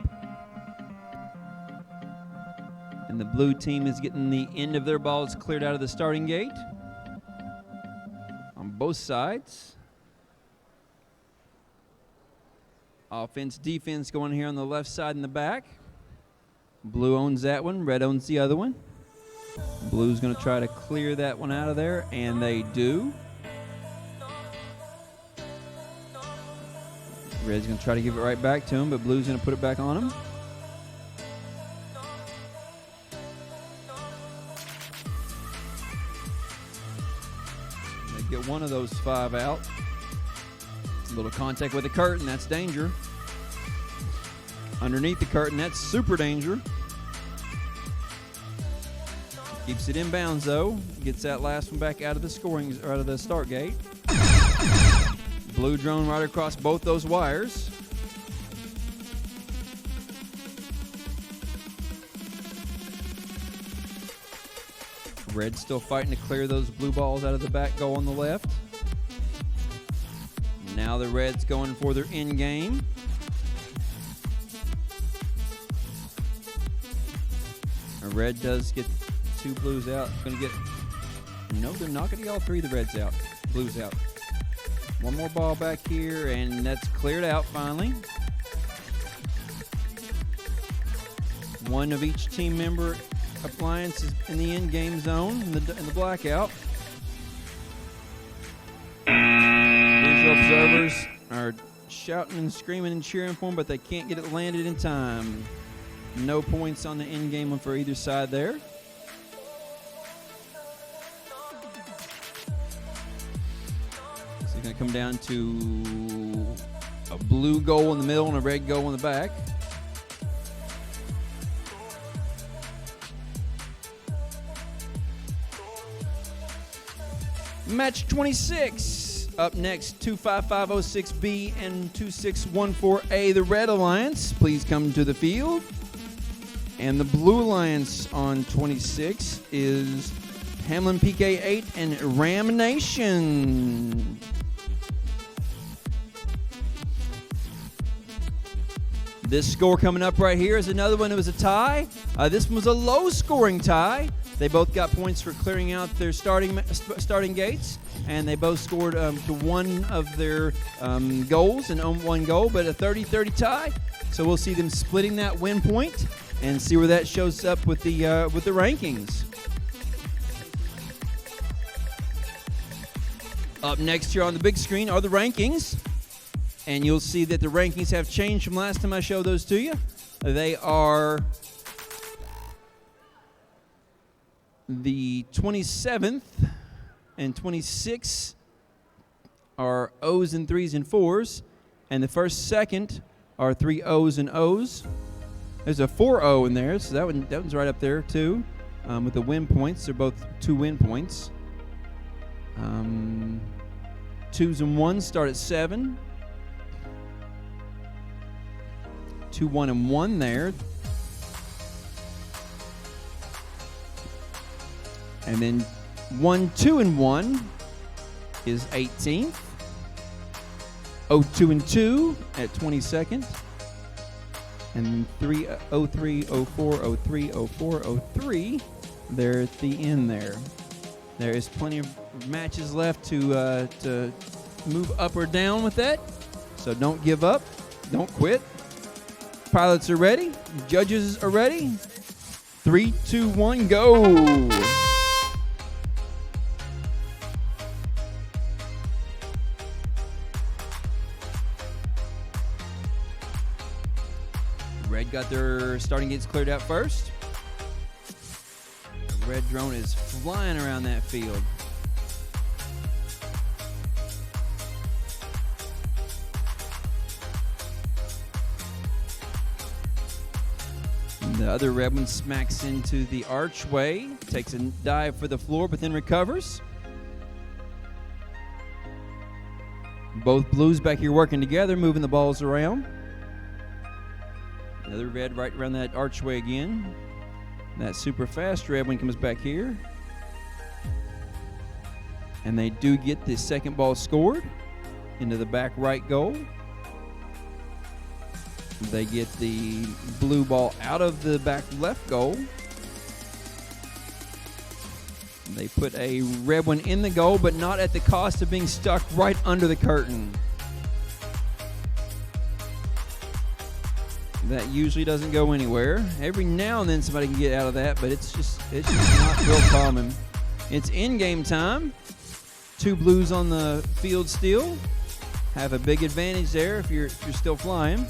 And the blue team is getting the end of their balls cleared out of the starting gate on both sides. Offense, defense going here on the left side and the back. Blue owns that one, red owns the other one. Blue's going to try to clear that one out of there, and they do. Red's going to try to give it right back to him, but Blue's going to put it back on him. Get one of those 5 out. A little contact with the curtain, that's danger. Underneath the curtain, that's super danger. Keeps it in bounds though. Gets that last one back out of the scoring, or out of the start gate. Blue drone right across both those wires. Red's still fighting to clear those blue balls out of the back goal on the left. Now the Reds going for their end game. A Red does get 2 blues out. Gonna get, no, they're not gonna get all 3 of the Reds out. Blues out. One more ball back here, and that's cleared out finally. One of each team member appliance is in the end game zone in the blackout. Visual observers are shouting and screaming and cheering for him, but they can't get it landed in time. No points on the end game for either side there. So it's going to come down to a blue goal in the middle and a red goal in the back. Match 26. Up next, 25506B and 2614A, the Red Alliance. Please come to the field. And the Blue Alliance on 26 is Hamlin PK8 and Ram Nation. This score coming up right here is another one. It was a tie. This one was a low-scoring tie. They both got points for clearing out their starting gates, and they both scored to one of their goals and owned 1 goal, but a 30-30 tie. So we'll see them splitting that win point and see where that shows up with the rankings. Up next here on the big screen are the rankings, and you'll see that the rankings have changed from last time I showed those to you. They are the 27th and 26th are O's and 3s and 4s, and the first, second are 3 O's and O's. There's a 4-0 in there, so that one's right up there too, with the win points. They're both 2 win points. 2s and 1s start at 7. 2, 1, and 1 there. And then 1, 2, and 1 is 18th. 0, 2, and 2 at 22nd. And 3, 0, 3, 0, 4, 0, 3, 0, 4, 0, 3. They're at the end there. There is plenty of matches left to move up or down with that. So don't give up. Don't quit. Pilots are ready. Judges are ready. 3, 2, 1, go. Red got their starting gates cleared out first. The red drone is flying around that field. The other red one smacks into the archway, takes a dive for the floor, but then recovers. Both blues back here working together, moving the balls around. Another red right around that archway again. That super fast red one comes back here. And they do get the second ball scored into the back right goal. They get the blue ball out of the back left goal. They put a red one in the goal, but not at the cost of being stuck right under the curtain. That usually doesn't go anywhere. Every now and then somebody can get out of that, but it's just not real common. It's in-game time. 2 blues on the field still. Have a big advantage there if you're still flying.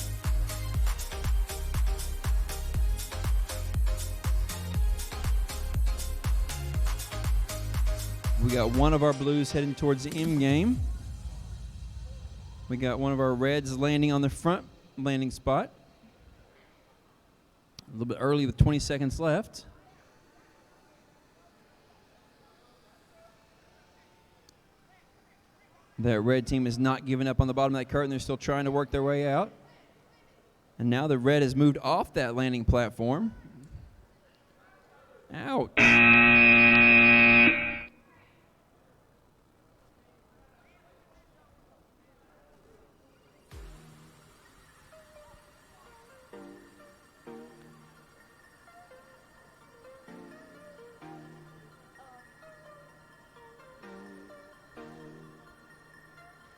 We got one of our blues heading towards the end game. We got one of our reds landing on the front landing spot. A little bit early with 20 seconds left. That red team is not giving up on the bottom of that curtain. They're still trying to work their way out. And now the red has moved off that landing platform. Ouch.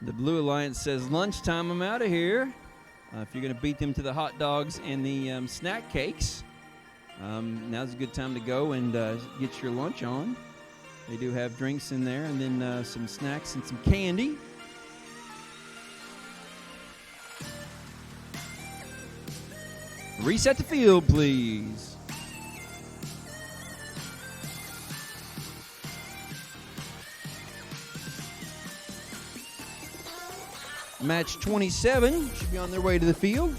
The Blue Alliance says, lunchtime, I'm out of here. If you're going to beat them to the hot dogs and the snack cakes, now's a good time to go and get your lunch on. They do have drinks in there and then some snacks and some candy. Reset the field, please. Match 27 should be on their way to the field.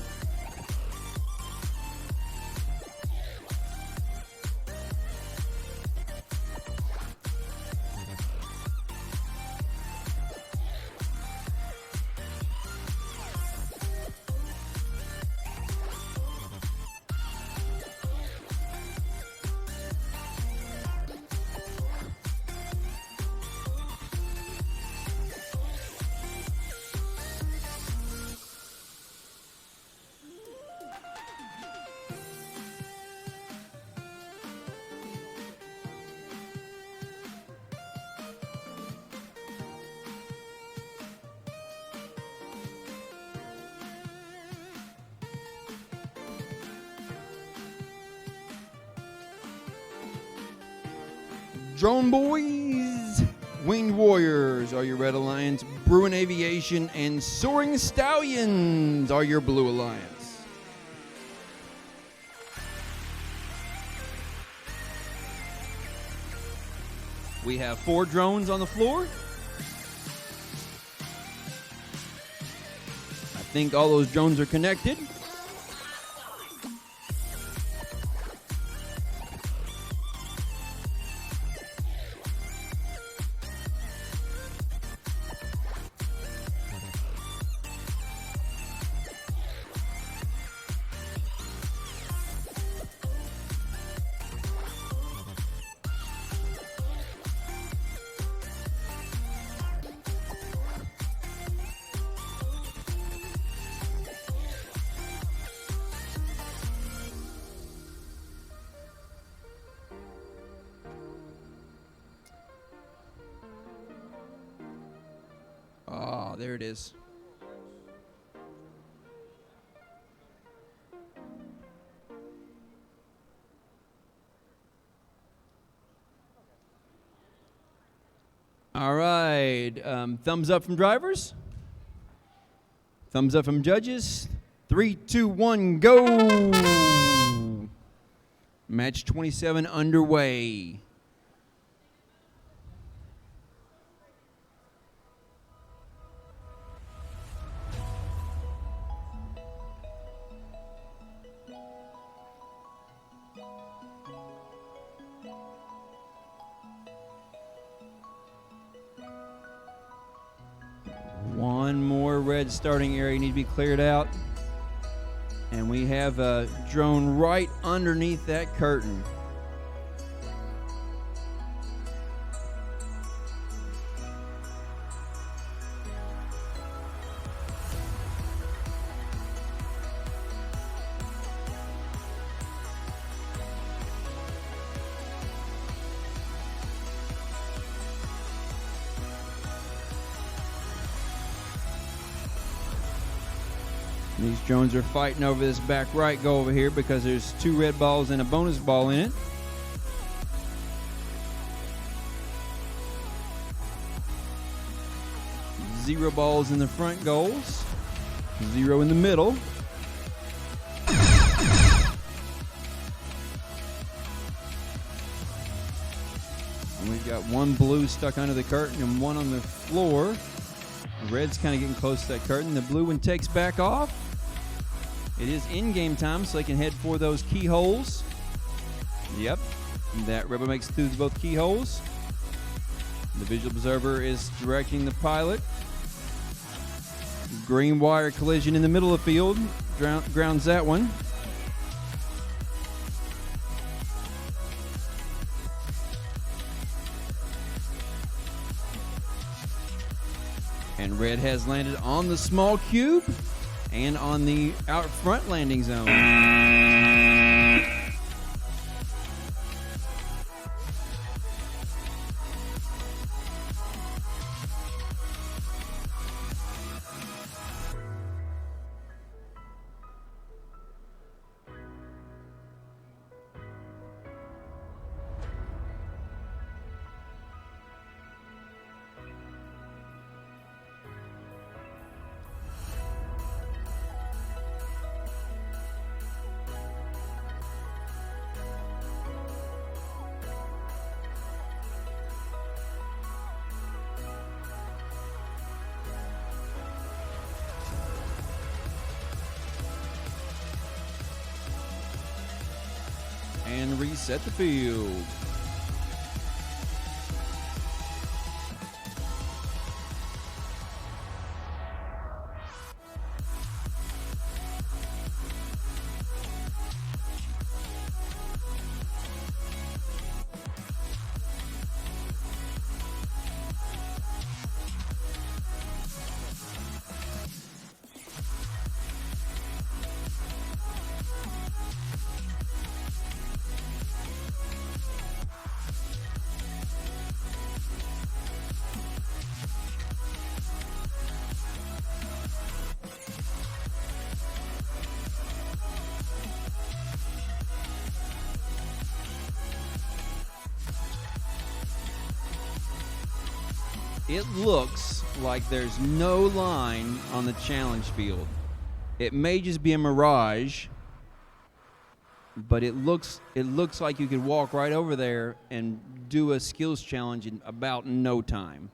Drone Boys, Winged Warriors are your Red Alliance, Bruin Aviation, and Soaring Stallions are your Blue Alliance. We have 4 drones on the floor. I think all those drones are connected. Ah, there it is. All right. Thumbs up from drivers. Thumbs up from judges. 3, 2, 1, go. Match 27 underway. One more red starting area need to be cleared out. And we have a drone right underneath that curtain. These drones are fighting over this back right goal over here because there's 2 red balls and a bonus ball in it. Zero balls in the front goals. 0 in the middle. And we've got 1 blue stuck under the curtain and 1 on the floor. The red's kind of getting close to that curtain. The blue one takes back off. It is in-game time, so they can head for those keyholes. Yep, that rubber makes it through both keyholes. The visual observer is directing the pilot. Green wire collision in the middle of the field. Grounds that one. And red has landed on the small cube and on the out front landing zone. and reset the field. It looks like there's no line on the challenge field. It may just be a mirage, but it looks like you could walk right over there and do a skills challenge in about no time.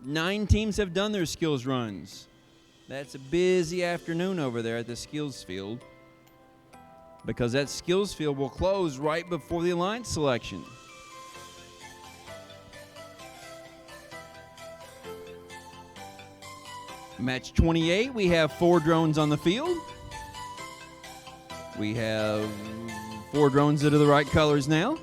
Nine teams have done their skills runs. That's a busy afternoon over there at the skills field, because that skills field will close right before the alliance selection. Match 28, we have 4 drones on the field. We have 4 drones that are the right colors now.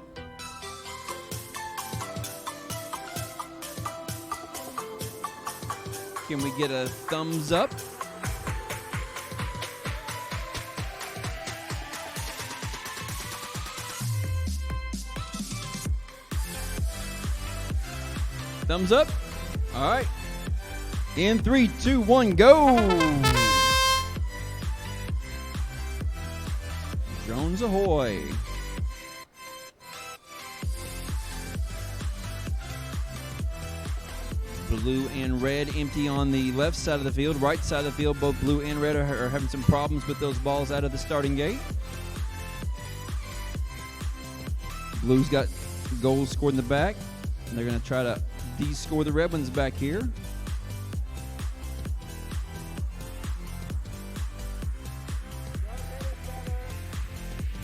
Can we get a thumbs up? Thumbs up. All right. In 3, 2, 1, go. Drones ahoy. Blue and red empty on the left side of the field. Right side of the field, both blue and red are having some problems with those balls out of the starting gate. Blue's got goals scored in the back, and they're going to try to de-score the red ones back here.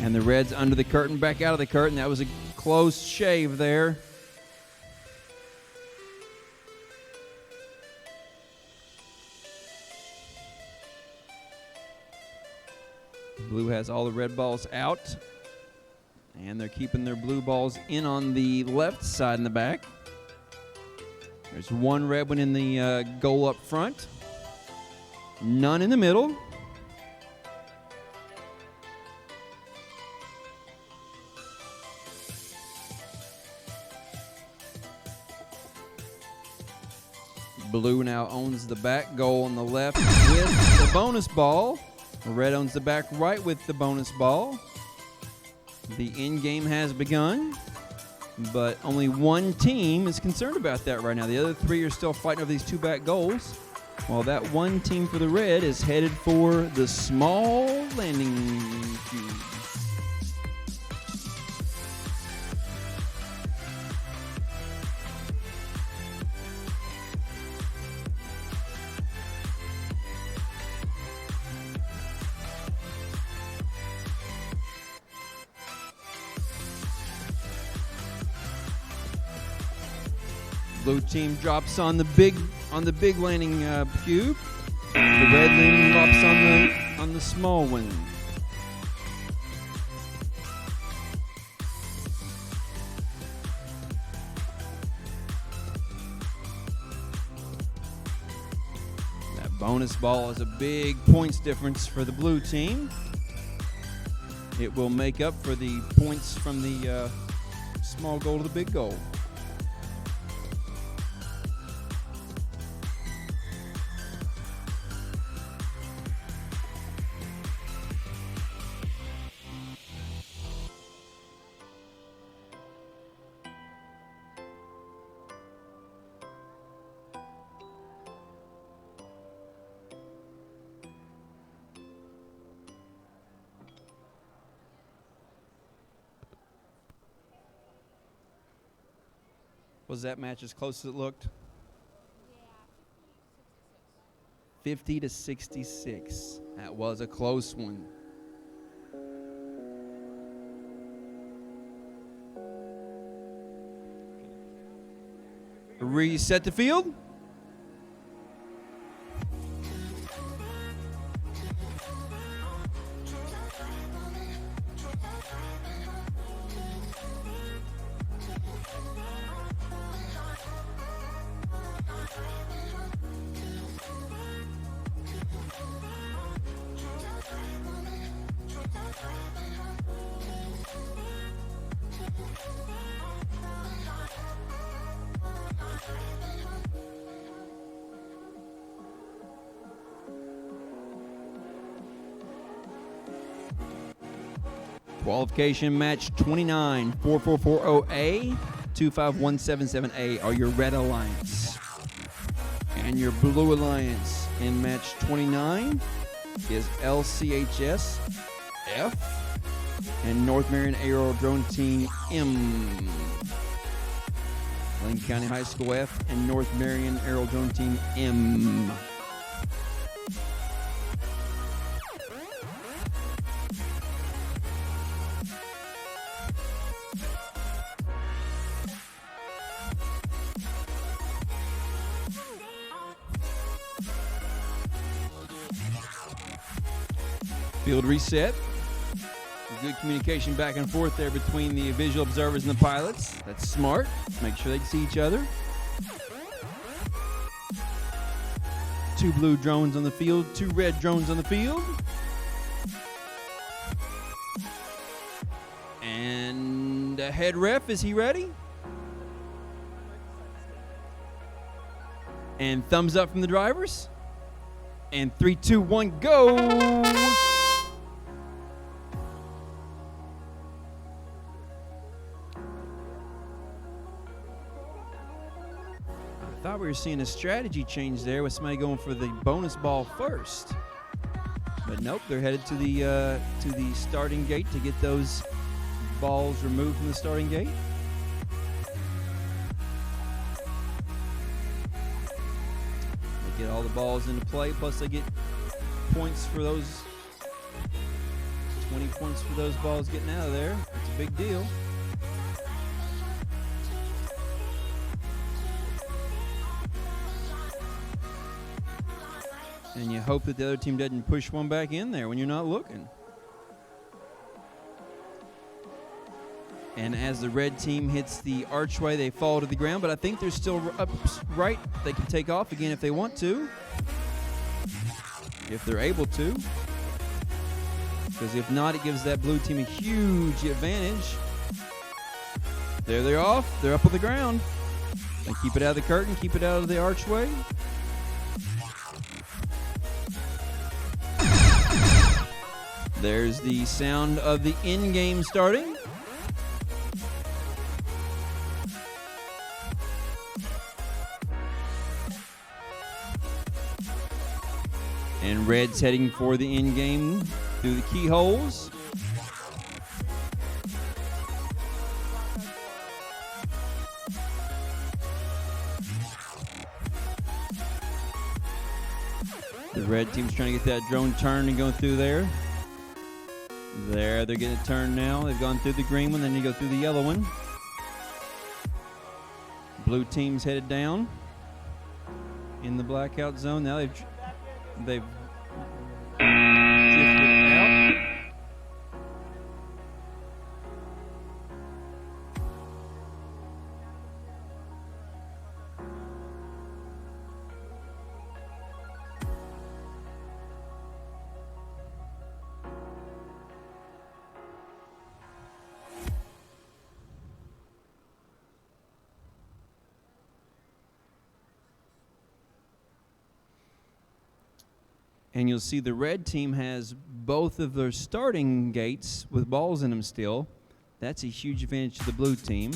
And the reds under the curtain, back out of the curtain. That was a close shave there. Blue has all the red balls out, and they're keeping their blue balls in on the left side in the back. There's one red one in the goal up front, none in the middle. Blue now owns the back goal on the left with the bonus ball. Red owns the back right with the bonus ball. The end game has begun, but only one team is concerned about that right now. The other 3 are still fighting over these 2 back goals, while that one team for the red is headed for the small landing cube. Blue team drops on the big landing cube. The red landing drops on the small one. That bonus ball is a big points difference for the blue team. It will make up for the points from the small goal to the big goal. Was that match as close as it looked? 50-66. That was a close one. Reset the field. Qualification match 29, 4440A, 25177A are your Red Alliance. And your Blue Alliance in match 29 is LCHS F and North Marion Aerial Drone Team M. Lincoln County High School F and North Marion Aerial Drone Team M. Field reset. Good communication back and forth there between the visual observers and the pilots. That's smart. Make sure they can see each other. 2 blue drones on the field, 2 red drones on the field. And head ref, is he ready? And thumbs up from the drivers. And 3, 2, 1, go! I thought we were seeing a strategy change there with somebody going for the bonus ball first. But nope, they're headed to the starting gate to get those balls removed from the starting gate. They get all the balls into play, plus they get points for those, 20 points for those balls getting out of there. It's a big deal. And you hope that the other team doesn't push one back in there when you're not looking. And as the red team hits the archway, they fall to the ground, but I think they're still upright. They can take off again if they want to. If they're able to. Because if not, it gives that blue team a huge advantage. There they're off. They're up on the ground. And keep it out of the curtain, keep it out of the archway. There's the sound of the end game starting. And red's heading for the end game through the keyholes. The red team's trying to get that drone turned and going through there. There, they're getting it turned now. They've gone through the green one, then you go through the yellow one. Blue team's headed down in the blackout zone. Now they've drifted out. And you'll see the red team has both of their starting gates with balls in them still. That's a huge advantage to the blue team.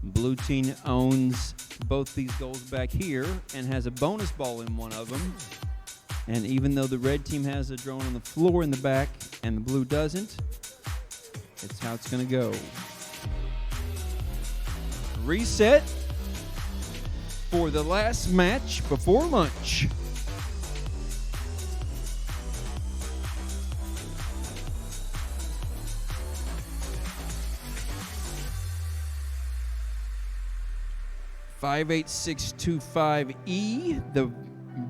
Blue team owns both these goals back here and has a bonus ball in one of them. And even though the red team has a drone on the floor in the back and the blue doesn't, it's how it's going to go. Reset for the last match before lunch. 58625E, the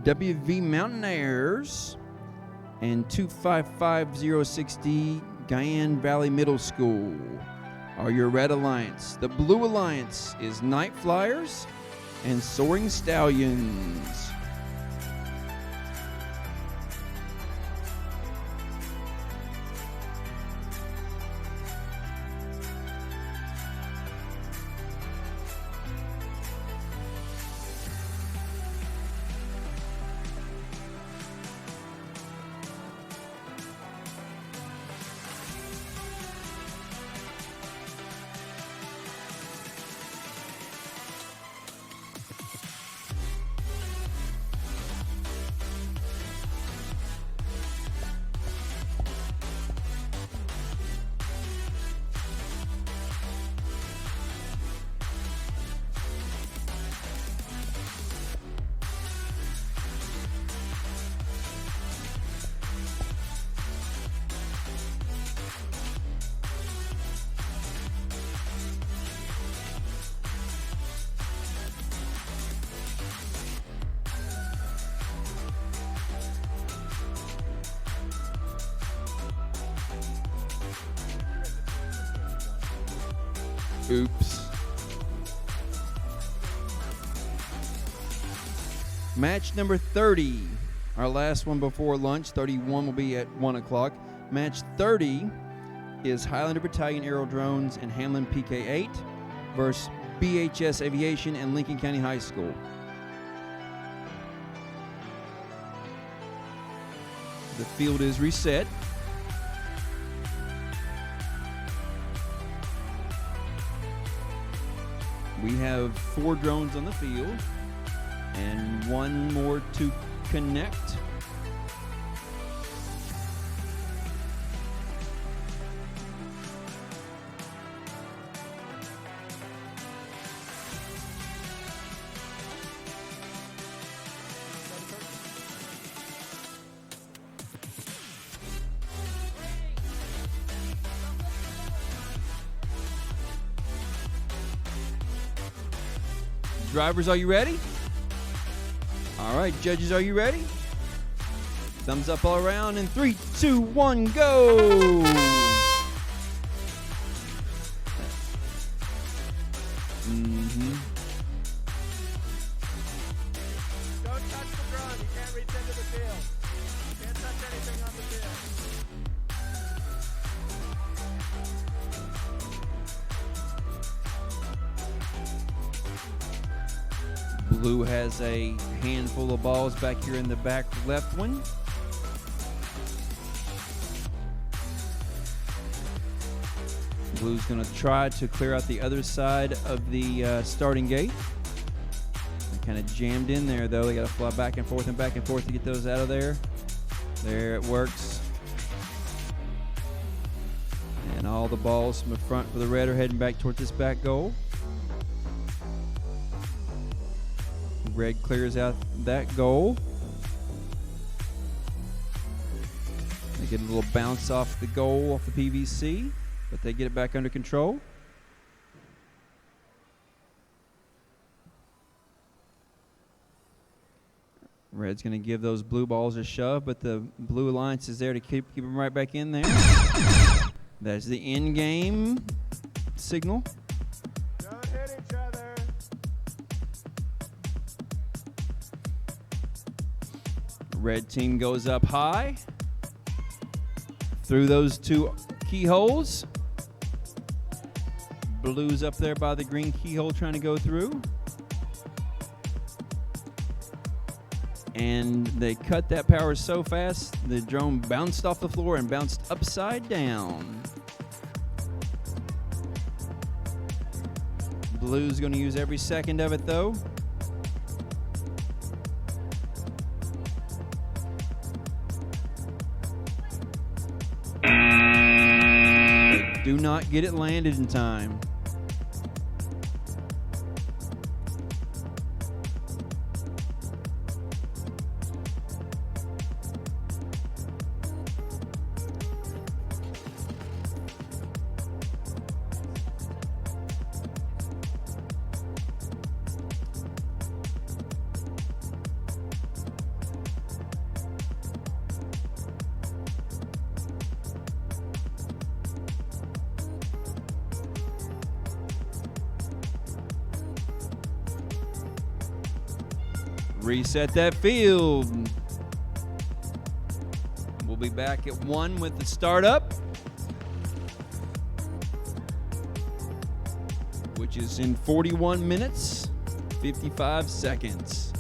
WV Mountaineers, and 255060 Guyan Valley Middle School are your Red Alliance. The Blue Alliance is Night Flyers and Soaring Stallions. Oops. Match number 30. Our last one before lunch. 31 will be at 1 o'clock. Match 30 is Highlander Battalion Aerodrones and Hamlin PK-8 versus BHS Aviation and Lincoln County High School. The field is reset. We have 4 drones on the field and 1 more to connect. Drivers, are you ready? All right, judges, are you ready? Thumbs up all around in 3, 2, 1, go! Don't touch the ground. You can't reach into the field. You can't touch anything on the field. Blue has a handful of balls back here in the back left one. Blue's going to try to clear out the other side of the starting gate. Kind of jammed in there, though. They got to fly back and forth to get those out of there. There it works. And all the balls from the front for the red are heading back towards this back goal. Red clears out that goal. They get a little bounce off the goal, off the PVC, but they get it back under control. Red's going to give those blue balls a shove, but the Blue Alliance is there to keep them right back in there. That's the in-game signal. Don't hit each other. Red team goes up high through those 2 keyholes. Blue's up there by the green keyhole trying to go through. And they cut that power so fast, the drone bounced off the floor and bounced upside down. Blue's going to use every second of it, though. They do not get it landed in time. Reset that field. We'll be back at 1 with the startup, which is in 41 minutes, 55 seconds.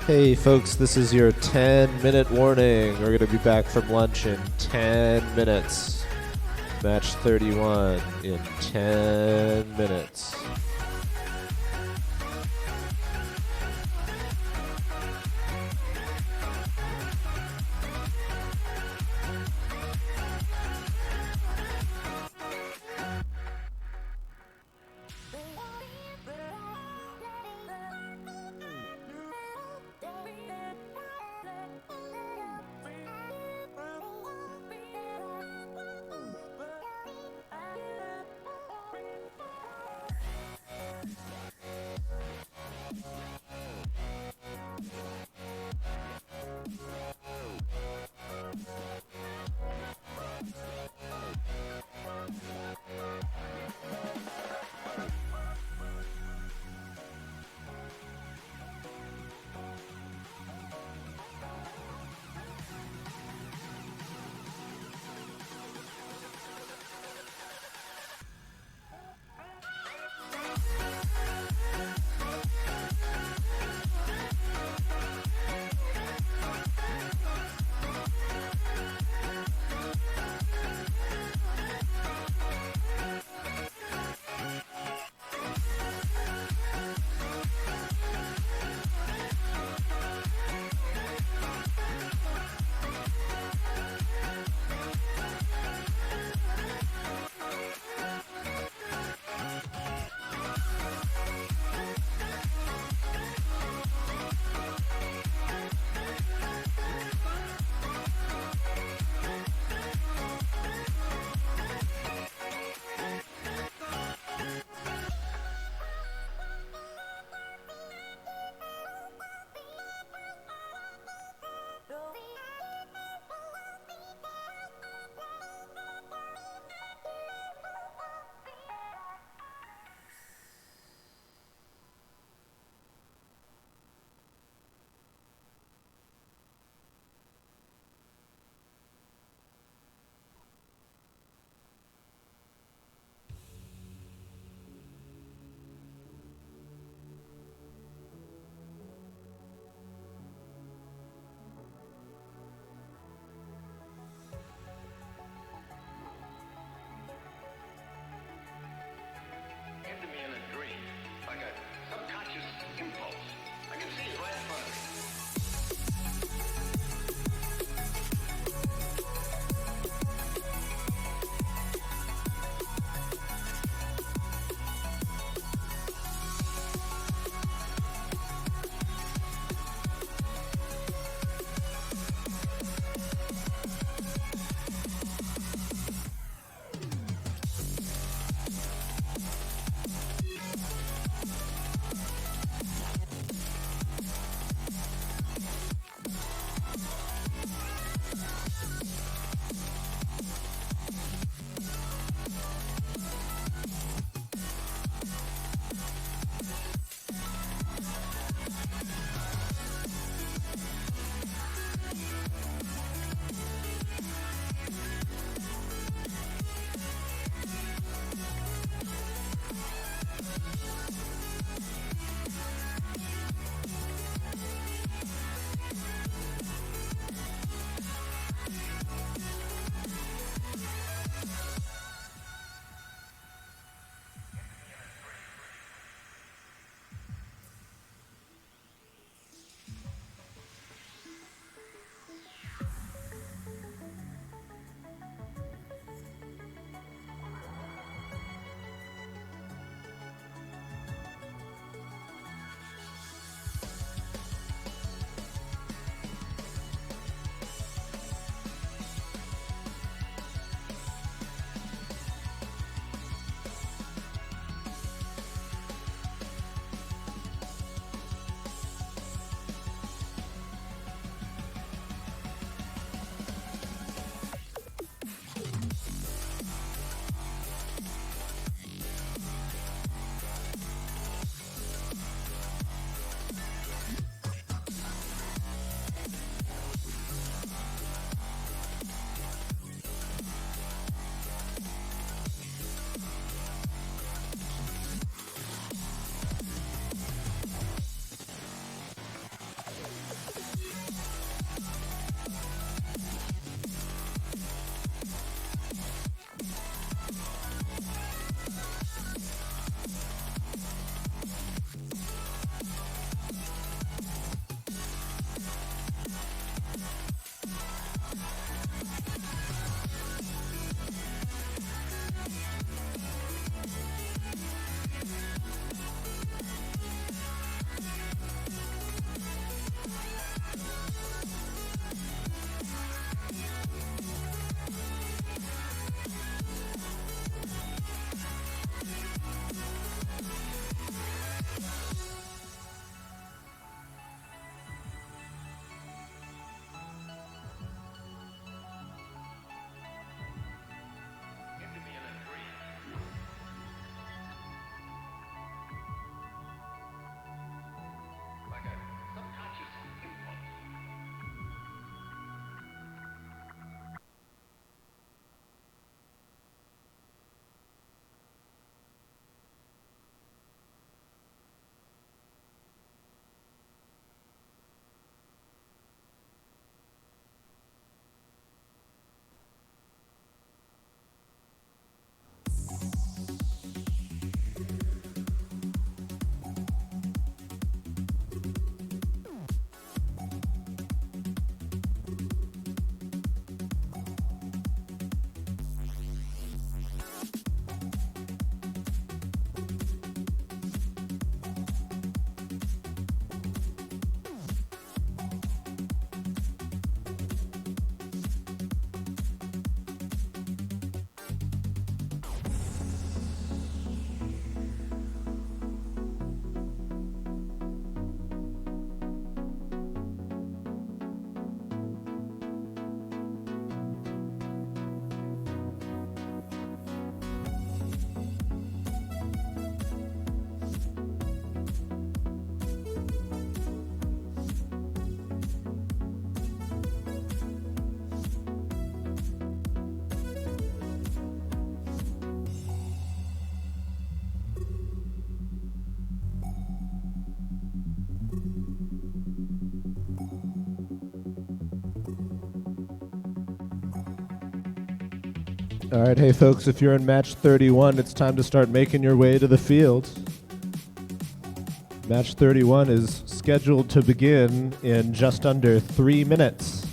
Hey folks, this is your 10-minute warning. We're going to be back from lunch in 10 minutes. Match 31 in 10 minutes. All right, hey folks, if you're in match 31, it's time to start making your way to the field. Match 31 is scheduled to begin in just under 3 minutes.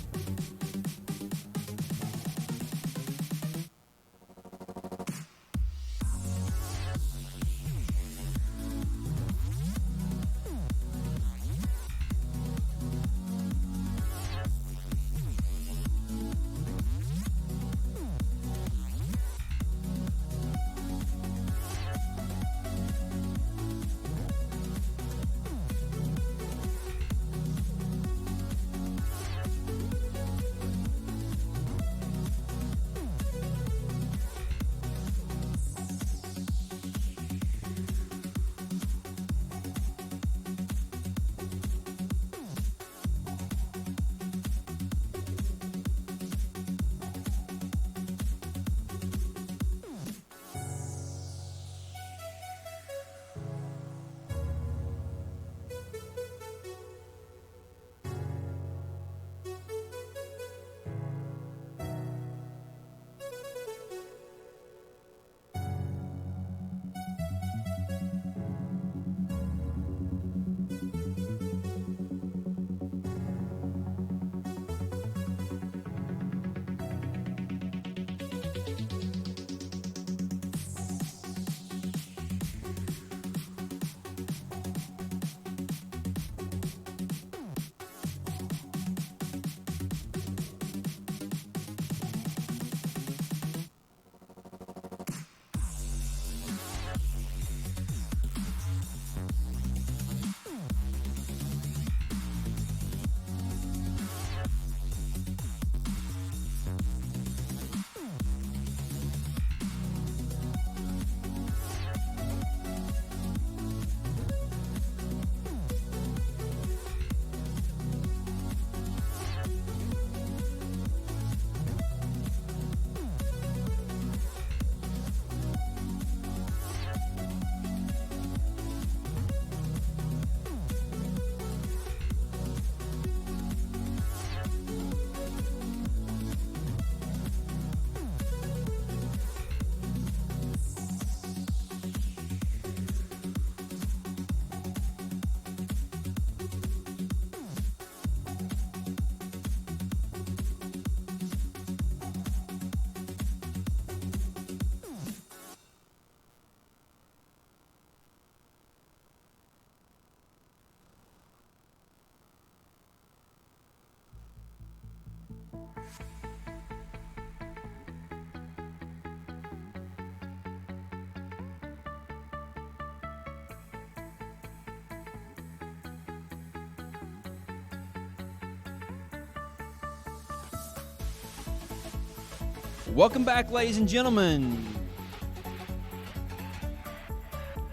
Welcome back, ladies and gentlemen,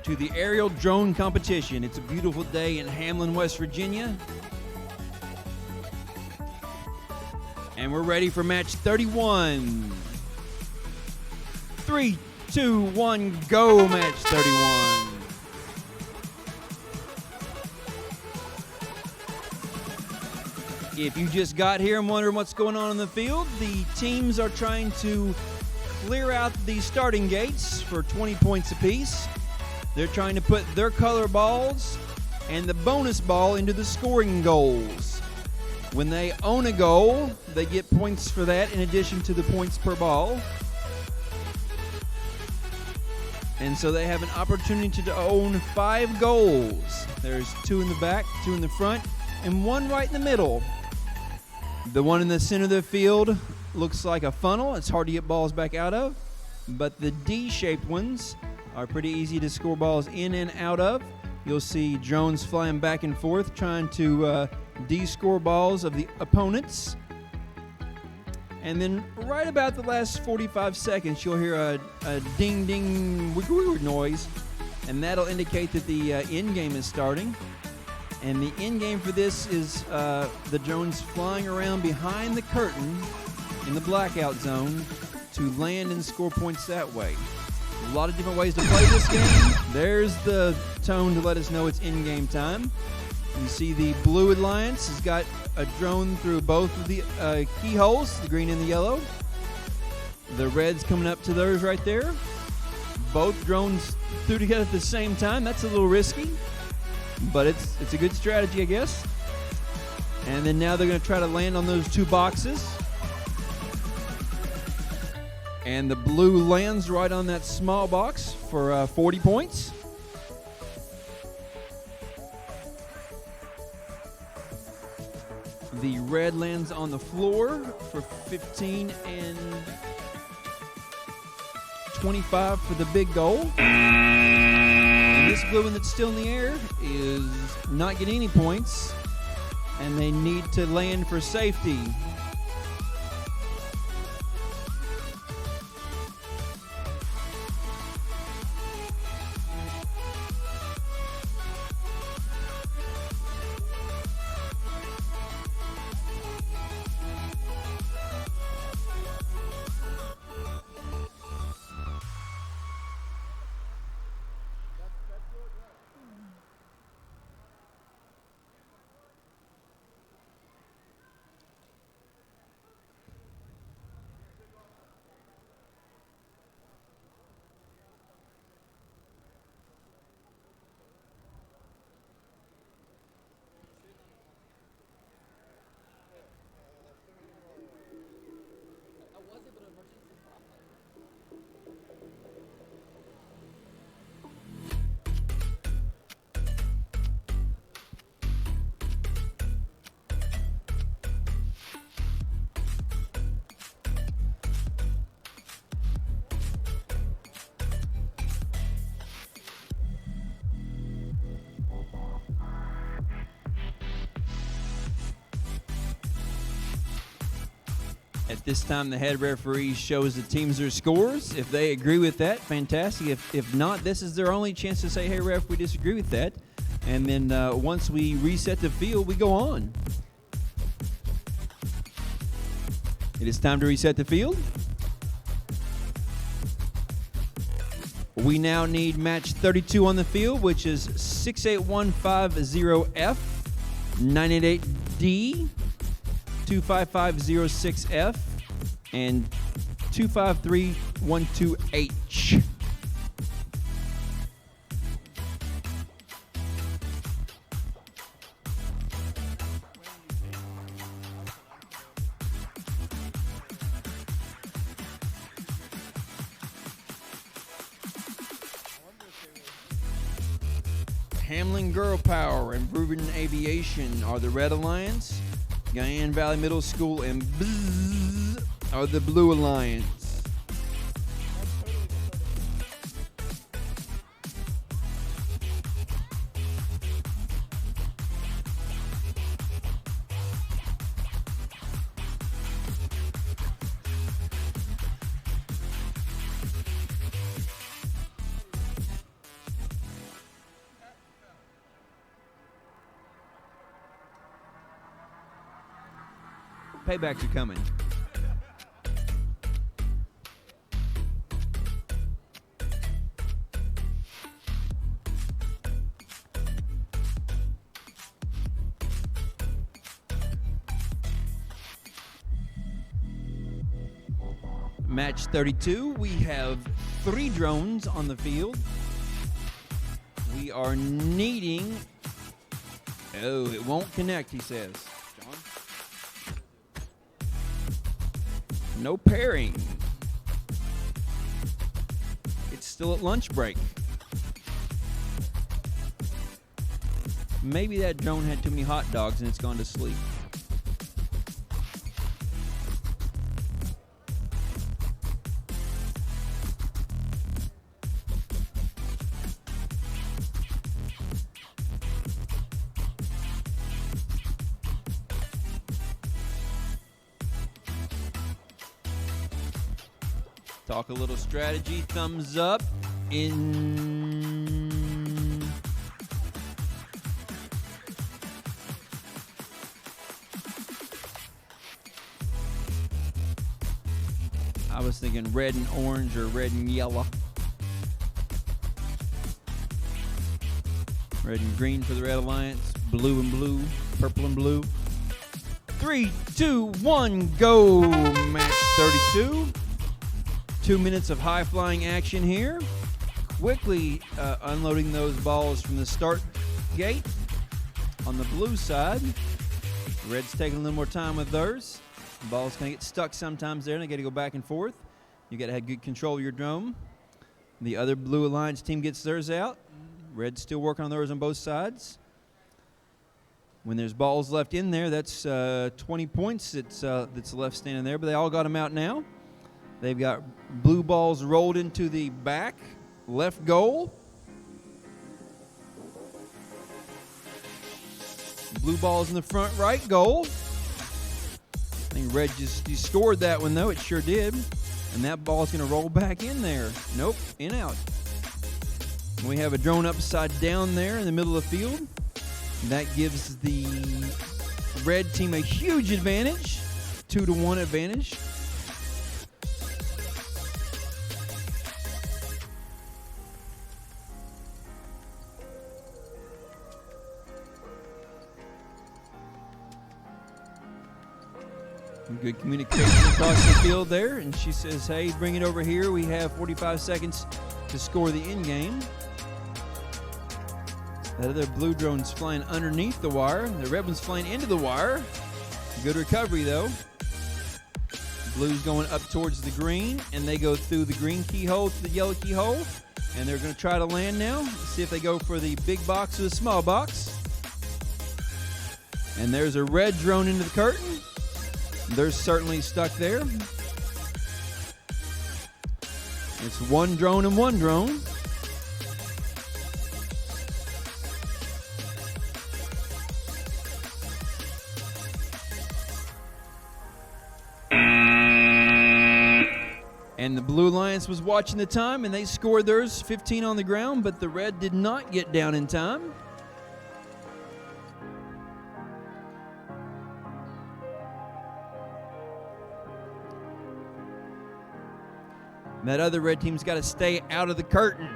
to the aerial drone competition. It's a beautiful day in Hamlin, West Virginia. And we're ready for match 31. 3, 2, 1, go, match 31. If you just got here and wondering what's going on in the field, the teams are trying to clear out the starting gates for 20 points apiece. They're trying to put their color balls and the bonus ball into the scoring goals. When they own a goal, they get points for that in addition to the points per ball. And so they have an opportunity to own 5 goals. There's 2 in the back, 2 in the front, and 1 right in the middle. The one in the center of the field looks like a funnel. It's hard to get balls back out of. But the D-shaped ones are pretty easy to score balls in and out of. You'll see drones flying back and forth trying to D-score balls of the opponents. And then right about the last 45 seconds, you'll hear a ding-ding wiggle noise. And that'll indicate that the end game is starting. And the end game for this is the drones flying around behind the curtain in the blackout zone to land and score points that way. A lot of different ways to play this game. There's the tone to let us know it's in-game time. You see the Blue Alliance has got a drone through both of the keyholes, the green and the yellow. The red's coming up to theirs right there. Both drones threw together at the same time. That's a little risky, but it's a good strategy, I guess. And then now they're going to try to land on those two boxes. And the blue lands right on that small box for 40 points. The red lands on the floor for 15 and 25 for the big goal. And this blue one that's still in the air is not getting any points, and they need to land for safety. At this time, the head referee shows the teams their scores. If they agree with that, fantastic. If not, this is their only chance to say, hey, ref, we disagree with that. And then once we reset the field, we go on. It is time to reset the field. We now need match 32 on the field, which is 68150F, 988D, 25506F, and 25312H. Hamlin Girl Power and Proven Aviation are the Red Alliance. Guyan Valley Middle School and Bzzz are the Blue Alliance. Paybacks are coming. Match 32, we have 3 drones on the field. We are needing... Oh, it won't connect, he says. John? No pairing. It's still at lunch break. Maybe that drone had too many hot dogs and it's gone to sleep. Talk a little strategy, thumbs up in... I was thinking red and orange or red and yellow. Red and green for the Red Alliance, blue and blue, purple and blue. 3, 2, 1, go! Match 32. 2 minutes of high-flying action here. Quickly unloading those balls from the start gate on the blue side. Red's taking a little more time with theirs. The ball's going to get stuck sometimes there, and they got to go back and forth. You got to have good control of your drone. The other Blue Alliance team gets theirs out. Red's still working on theirs on both sides. When there's balls left in there, that's 20 points that's left standing there, but they all got them out now. They've got blue balls rolled into the back left goal. Blue balls in the front right goal. I think Red just scored that one, though. It sure did. And that ball's going to roll back in there. Nope, in out. We have a drone upside down there in the middle of the field. That gives the red team a huge advantage, 2-1 advantage. Good communication across the field there, and she says, hey, bring it over here. We have 45 seconds to score the end game. That other blue drone's flying underneath the wire. The red one's flying into the wire. Good recovery, though. Blue's going up towards the green, and they go through the green keyhole to the yellow keyhole, and they're going to try to land now. See if they go for the big box or the small box. And there's a red drone into the curtain. They're certainly stuck there. It's one drone and one drone. And the Blue Alliance was watching the time, and they scored theirs 15 on the ground, but the red did not get down in time. That other red team's got to stay out of the curtain.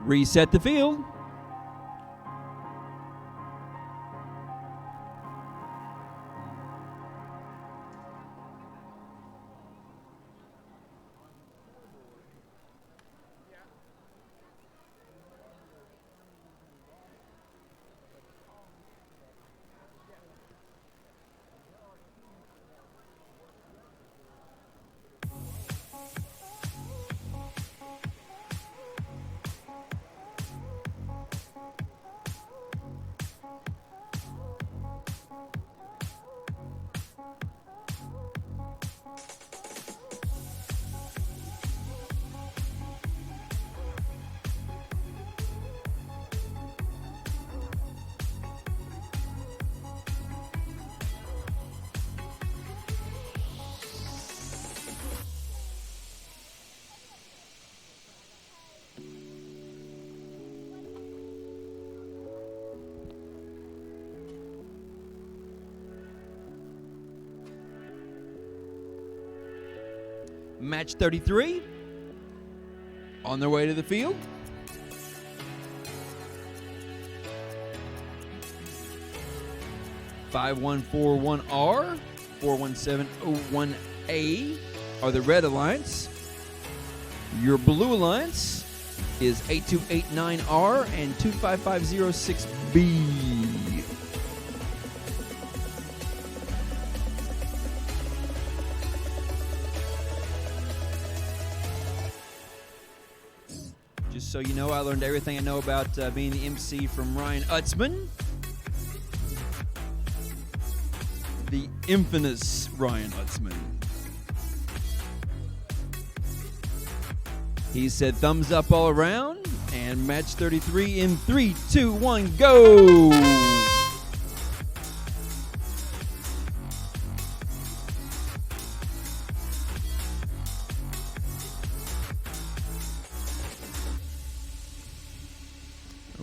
Reset the field. Match 33 on their way to the field. (5141R) 41701A are the Red Alliance. Your Blue Alliance is 8289R and 25506B. Just so you know, I learned everything I know about being the MC from Ryan Utzman. The infamous Ryan Utzman. He said thumbs up all around, and match 33 in 3, 2, 1, go!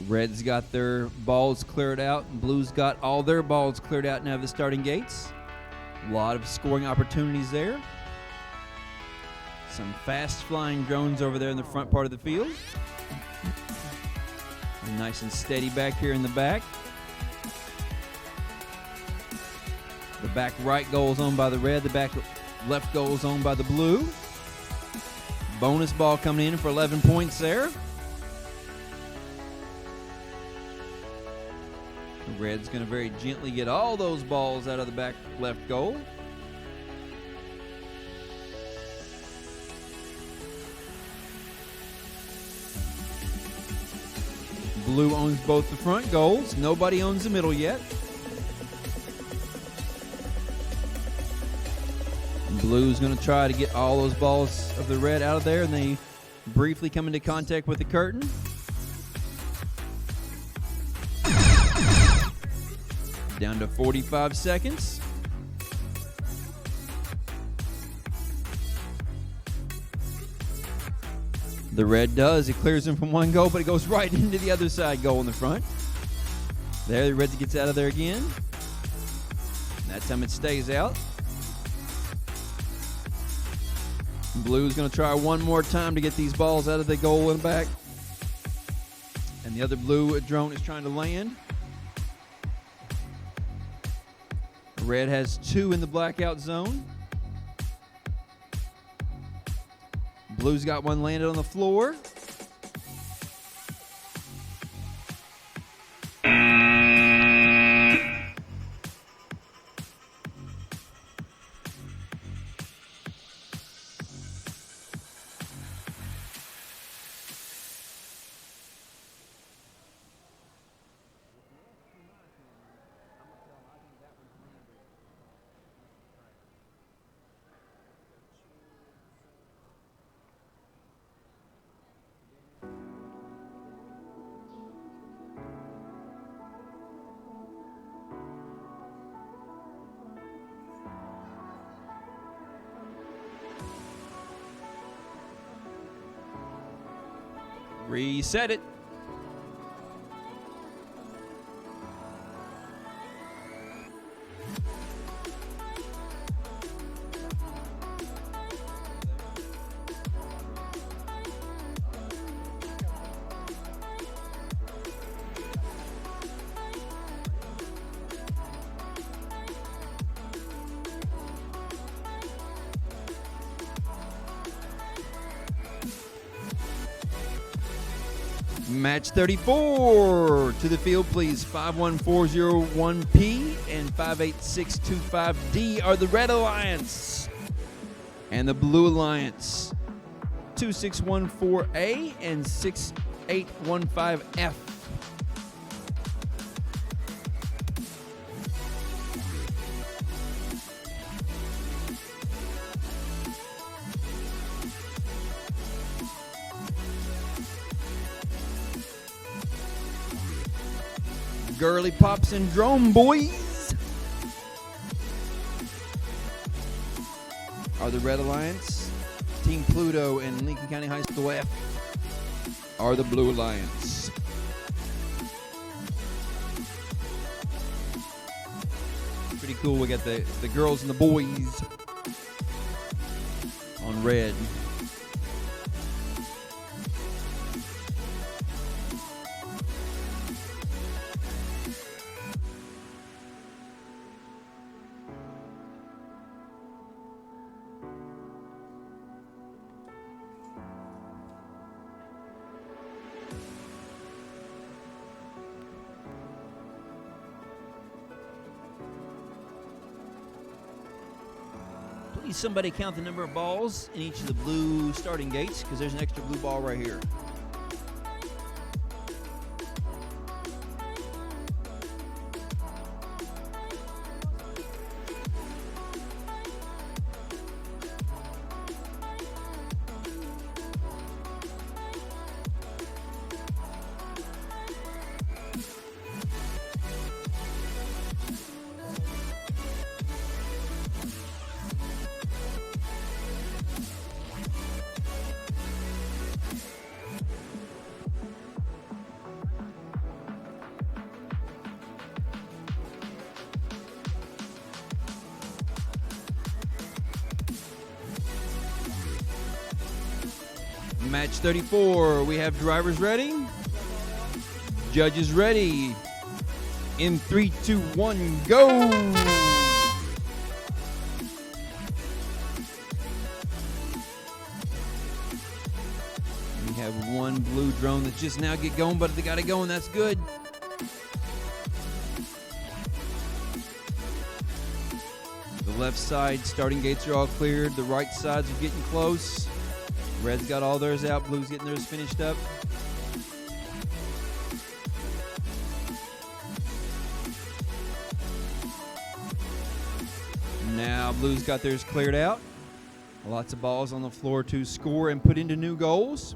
Red's got their balls cleared out, and Blue's got all their balls cleared out now of the starting gates. A lot of scoring opportunities there. Some fast flying drones over there in the front part of the field. And nice and steady back here in the back. The back right goal is owned by the red. The back left goal is owned by the blue. Bonus ball coming in for 11 points there. The red's going to very gently get all those balls out of the back left goal. Blue owns both the front goals. Nobody owns the middle yet. Blue's going to try to get all those balls of the red out of there, and they briefly come into contact with the curtain. Down to 45 seconds. The red does. It clears him from one goal, but it goes right into the other side goal in the front. There, the red gets out of there again. That time it stays out. Blue's going to try one more time to get these balls out of the goal in the back. And the other blue drone is trying to land. Red has 2 in the blackout zone. Blue's got one landed on the floor. Reset it. Match 34 to the field, please. 51401P and 58625D are the Red Alliance, and the Blue Alliance 2614A and 6815F. Girly Pop Syndrome boys are the Red Alliance. Team Pluto and Lincoln County High School F are the Blue Alliance. Pretty cool. We got the girls and the boys on red. Please somebody count the number of balls in each of the blue starting gates, because there's an extra blue ball right here. Match 34, we have drivers ready. Judges ready. In 3, 2, 1, go! We have one blue drone that just now get going, but they got it going. That's good. The left side starting gates are all cleared. The right sides are getting close. Red's got all theirs out. Blue's getting theirs finished up. Now Blue's got theirs cleared out. Lots of balls on the floor to score and put into new goals.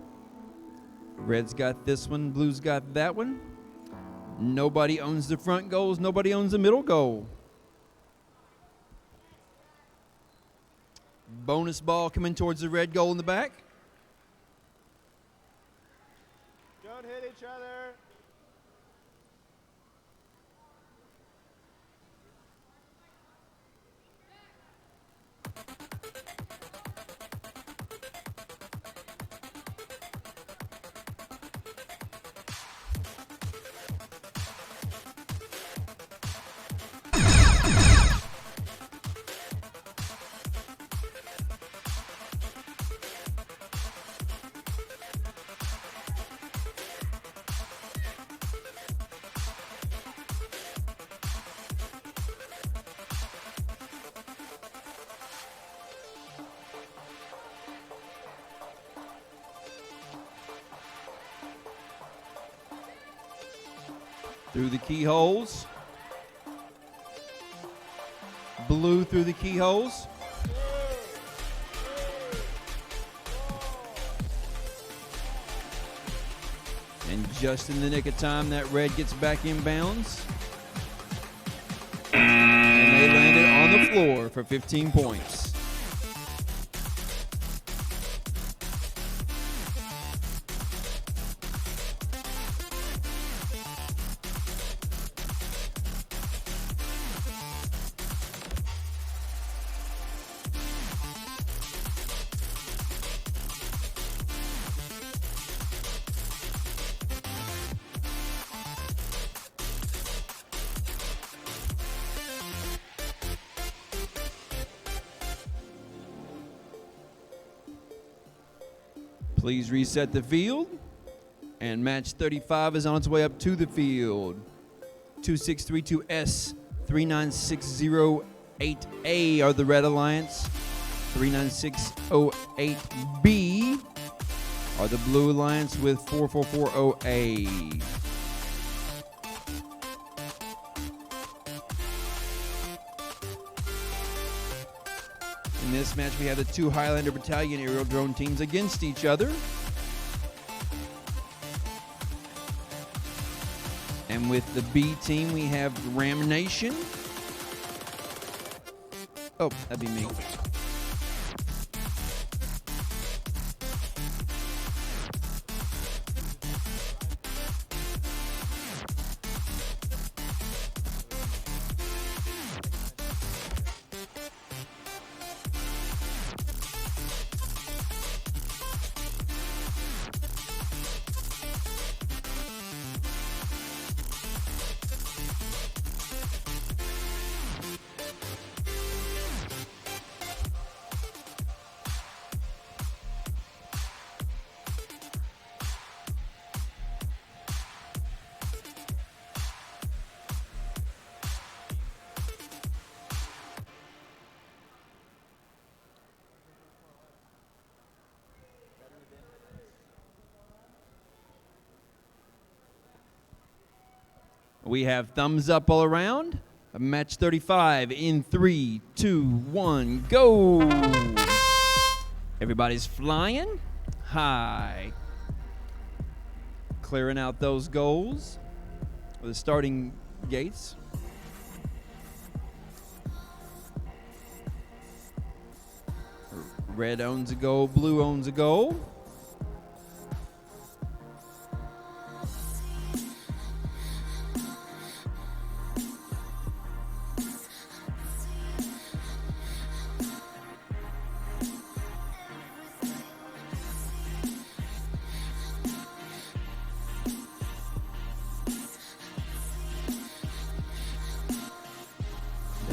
Red's got this one. Blue's got that one. Nobody owns the front goals. Nobody owns the middle goal. Bonus ball coming towards the red goal in the back. Don't hit each other. Through the keyholes. Blue through the keyholes. And just in the nick of time, that red gets back in bounds. And they landed on the floor for 15 points. Please reset the field. And match 35 is on its way up to the field. 2632S, 39608A are the Red Alliance. 39608B are the Blue Alliance with 4440A. In this match, we have the two Highlander Battalion aerial drone teams against each other. And with the B team, we have Ram Nation. Oh, that'd be me. We have thumbs up all around. Match 35 in 3, 2, 1, go. Everybody's flying high. Clearing out those goals. The starting gates. Red owns a goal, blue owns a goal.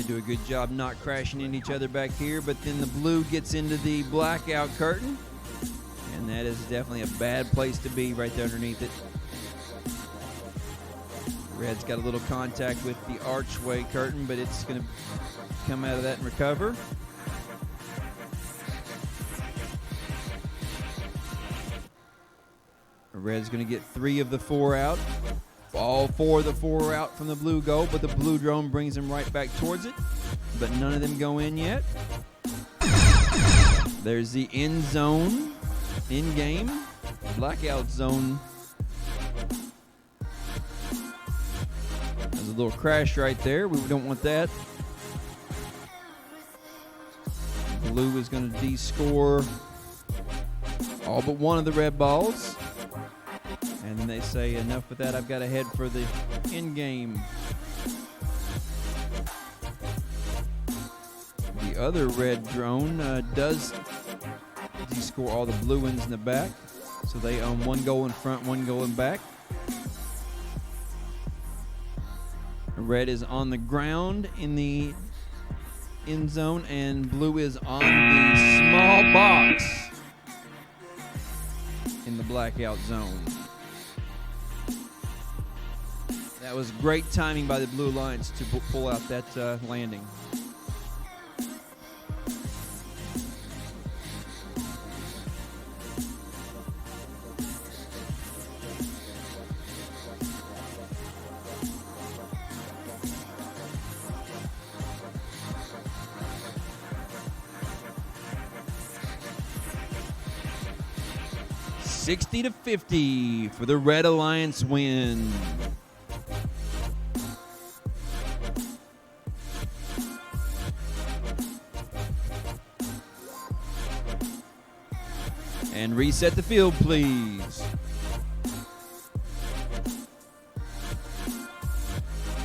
They do a good job not crashing into each other back here, but then the blue gets into the blackout curtain, and that is definitely a bad place to be right there underneath it. Red's got a little contact with the archway curtain, but it's going to come out of that and recover. Red's going to get 3 of the 4 out. All 4 of the 4 are out from the blue goal, but the blue drone brings them right back towards it. But none of them go in yet. There's the end zone, in game, blackout zone. There's a little crash right there. We don't want that. Blue is going to de-score all but 1 of the red balls. And then they say, enough with that, I've got to head for the end game. The other red drone does de-score all the blue ones in the back. So they own 1 goal in front, 1 goal in back. Red is on the ground in the end zone, and blue is on the small box in the blackout zone. That was great timing by the Blue Alliance to pull out that landing. $60-50 for the Red Alliance win. And reset the field, please.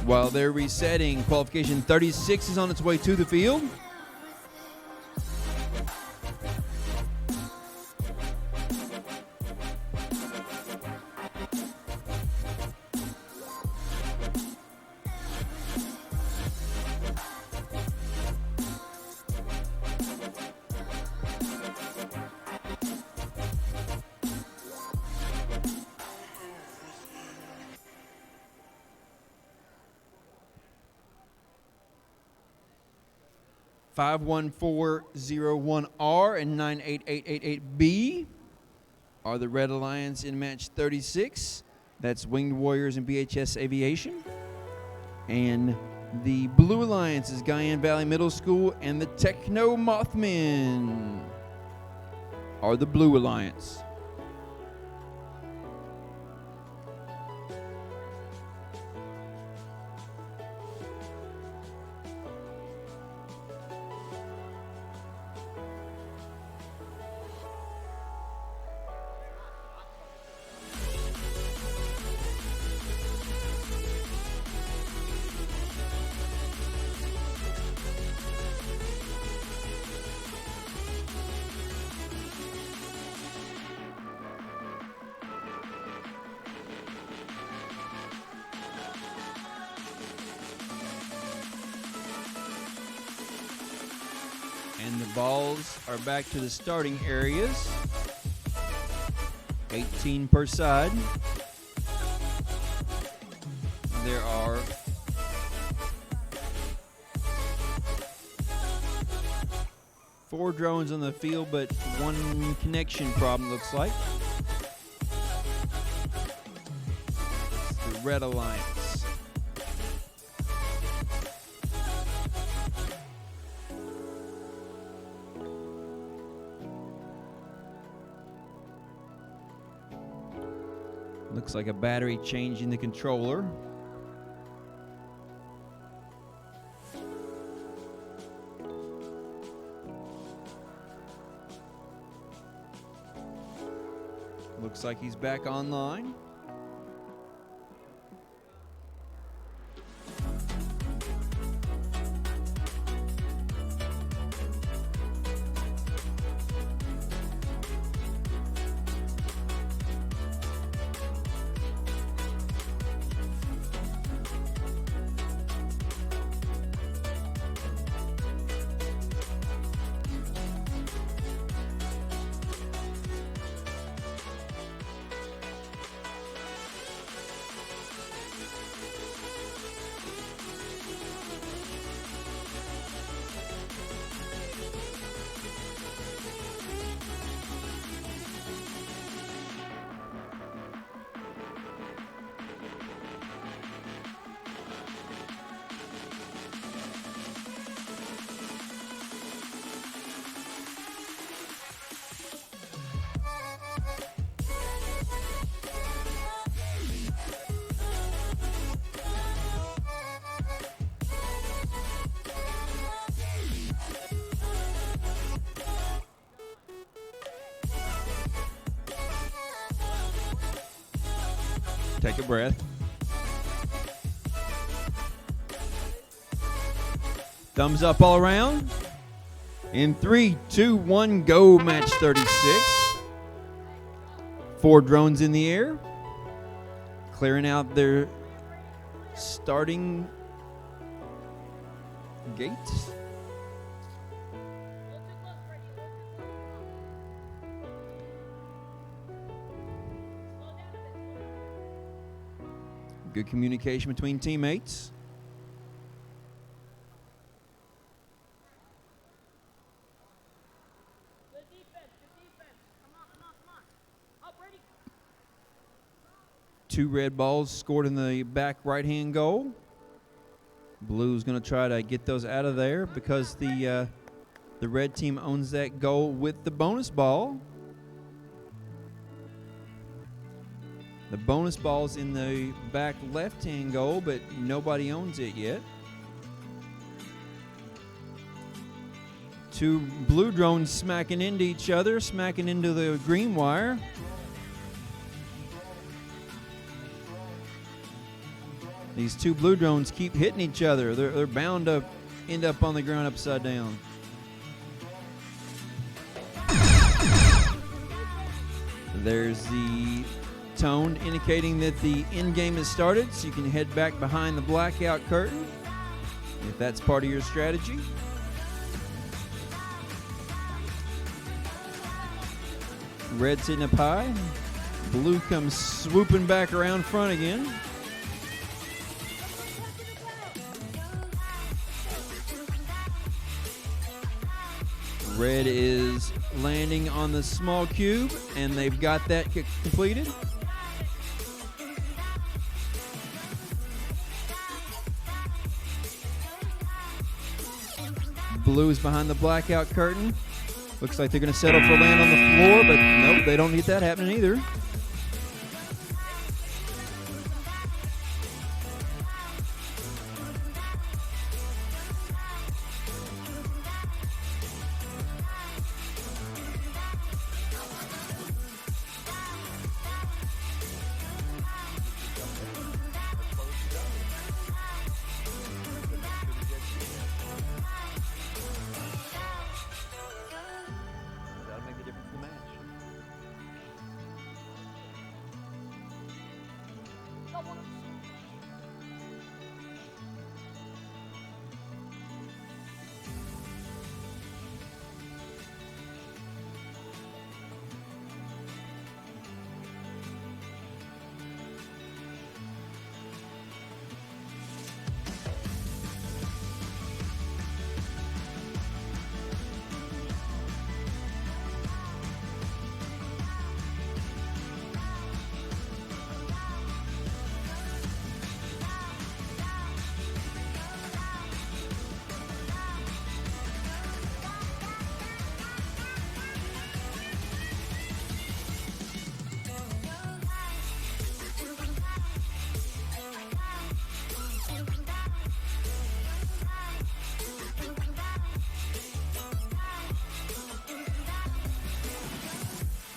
While they're resetting, qualification 36 is on its way to the field. (51401R) and 98888B are the Red Alliance in match 36. That's Winged Warriors and BHS Aviation. And the Blue Alliance is Guyan Valley Middle School, and the Techno Mothmen are the Blue Alliance. And the balls are back to the starting areas. 18 per side. There are 4 drones on the field, but 1 connection problem, looks like. It's the Red Alliance. Looks like a battery change in the controller. Looks like he's back online. Take a breath. Thumbs up all around. In 3, 2, 1, go. Match 36. 4 drones in the air. Clearing out their starting gates. Good communication between teammates. Good defense. Come on. Up, ready. 2 red balls scored in the back right-hand goal. Blue's going to try to get those out of there because the red team owns that goal with the bonus ball. The bonus ball's in the back left-hand goal, but nobody owns it yet. 2 blue drones smacking into each other, smacking into the green wire. These 2 blue drones keep hitting each other. They're bound to end up on the ground upside down. There's the tone indicating that the end game has started, so you can head back behind the blackout curtain if that's part of your strategy. Red sitting up high. Blue comes swooping back around front again. Red is landing on the small cube, and they've got that completed. Blue is behind the blackout curtain. Looks like they're going to settle for land on the floor, but nope, they don't need that happening either. That'll make a difference in the match.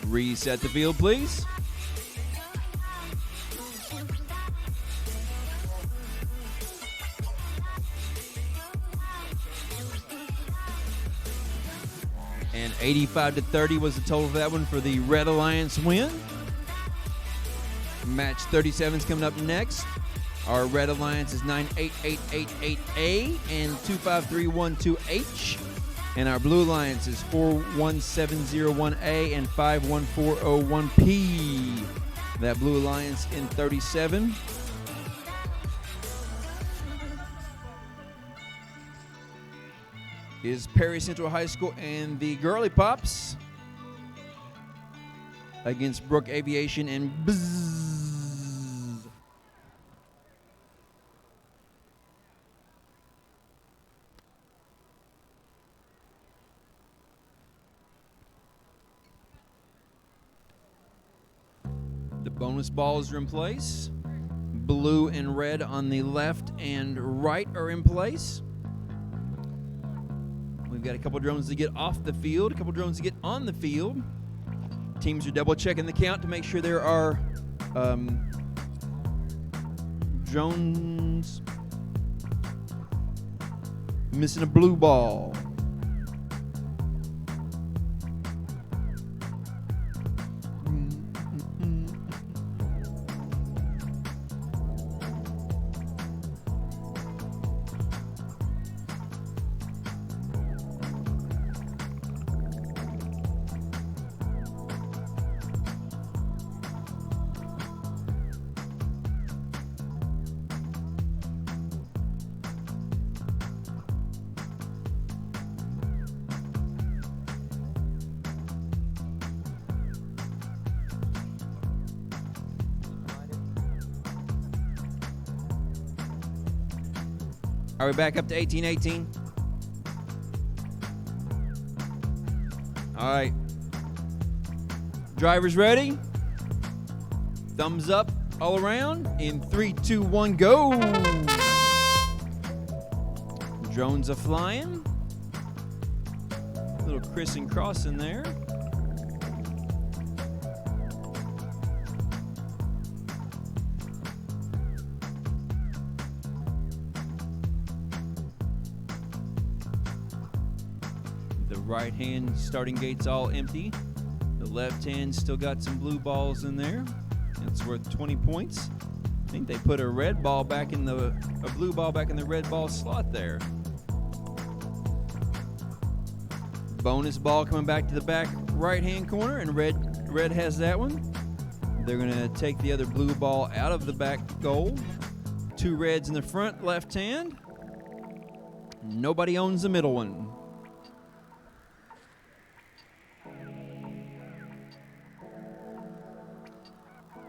Reset the field, please. And 85-30 was the total of that one for the Red Alliance win. Match 37 is coming up next. Our Red Alliance is 98888A and 25312H. And our Blue Alliance is 41701A and 51401P. That Blue Alliance in 37. Is Perry Central High School and the Girly Pops against Brook Aviation and Bzzz. The bonus balls are in place. Blue and red on the left and right are in place. We've got a couple drones to get off the field, a couple drones to get on the field. Teams are double checking the count to make sure there are Drones missing a blue ball. Are we back up to 18-18? All right. Drivers ready? Thumbs up all around. In 3, 2, 1, go. Drones are flying. Little criss and cross in there. Right hand starting gate's all empty. The left hand still got some blue balls in there. It's worth 20 points. I think they put a red ball back in a blue ball back in the red ball slot there. Bonus ball coming back to the back right hand corner, and red has that one. They're gonna take the other blue ball out of the back goal. 2 reds in the front left hand. Nobody owns the middle one.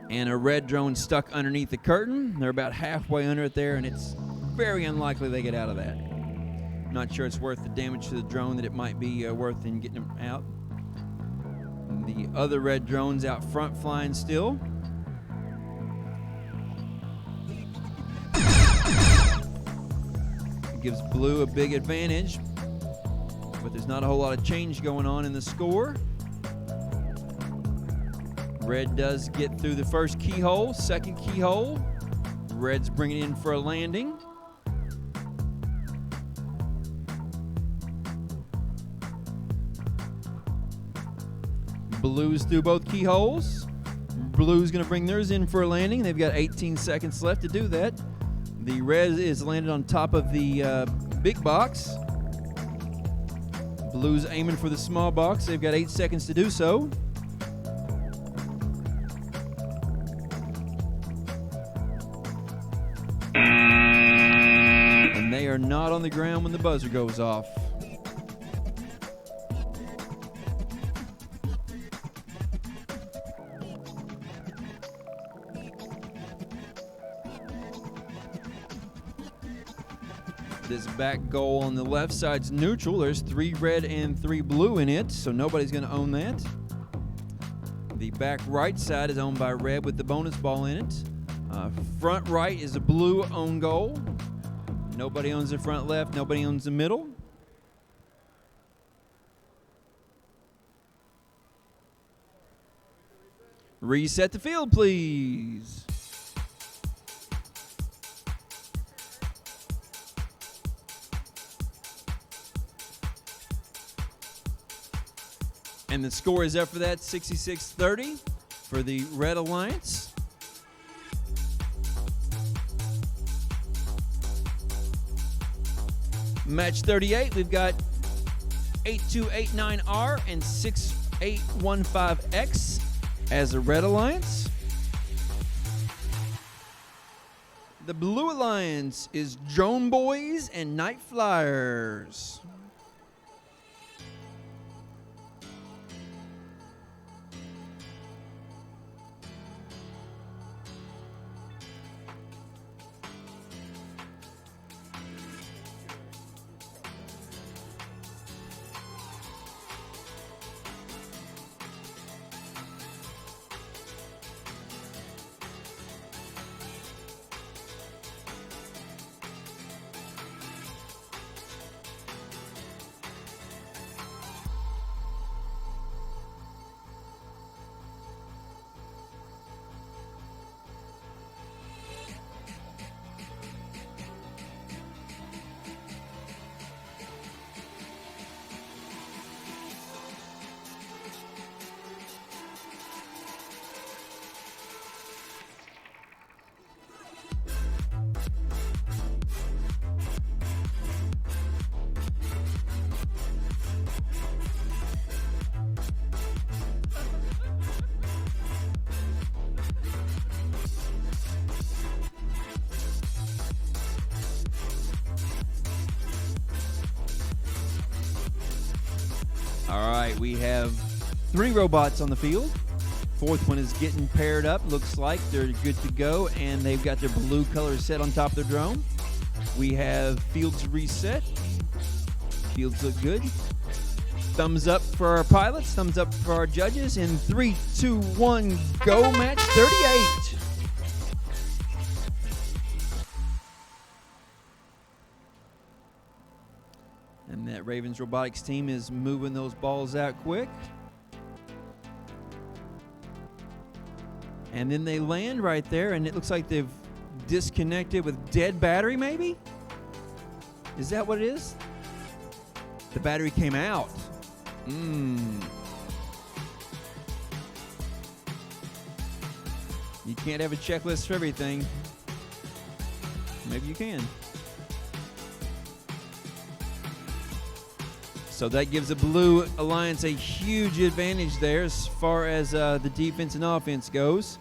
And a red drone stuck underneath the curtain. They're about halfway under it there, and it's very unlikely they get out of that. Not sure it's worth the damage to the drone that it might be worth in getting them out. And the other red drone's out front flying still. It gives blue a big advantage, but there's not a whole lot of change going on in the score. Red does get through the first keyhole, second keyhole. Red's bringing in for a landing. Blue's through both keyholes. Blue's going to bring theirs in for a landing. They've got 18 seconds left to do that. The red is landed on top of the big box. Blue's aiming for the small box. They've got 8 seconds to do so. They are not on the ground when the buzzer goes off. This back goal on the left side's neutral. There's 3 red and 3 blue in it, so nobody's going to own that. The back right side is owned by red with the bonus ball in it. Front right is a blue own goal. Nobody owns the front left. Nobody owns the middle. Reset the field, please. And the score is up for that, 66-30 for the Red Alliance. Match 38, we've got 8289R and 6815X as the Red Alliance. The Blue Alliance is Drone Boys and Night Flyers. All right, we have 3 robots on the field. 4th one is getting paired up. Looks like they're good to go, and they've got their blue color set on top of their drone. We have fields reset. Fields look good. Thumbs up for our pilots. Thumbs up for our judges. In 3, 2, 1, go. Match 38. And that Ravens robotics team is moving those balls out quick. And then they land right there, and it looks like they've disconnected with dead battery, maybe? Is that what it is? The battery came out. You can't have a checklist for everything. Maybe you can. So that gives the Blue Alliance a huge advantage there as far as the defense and offense goes.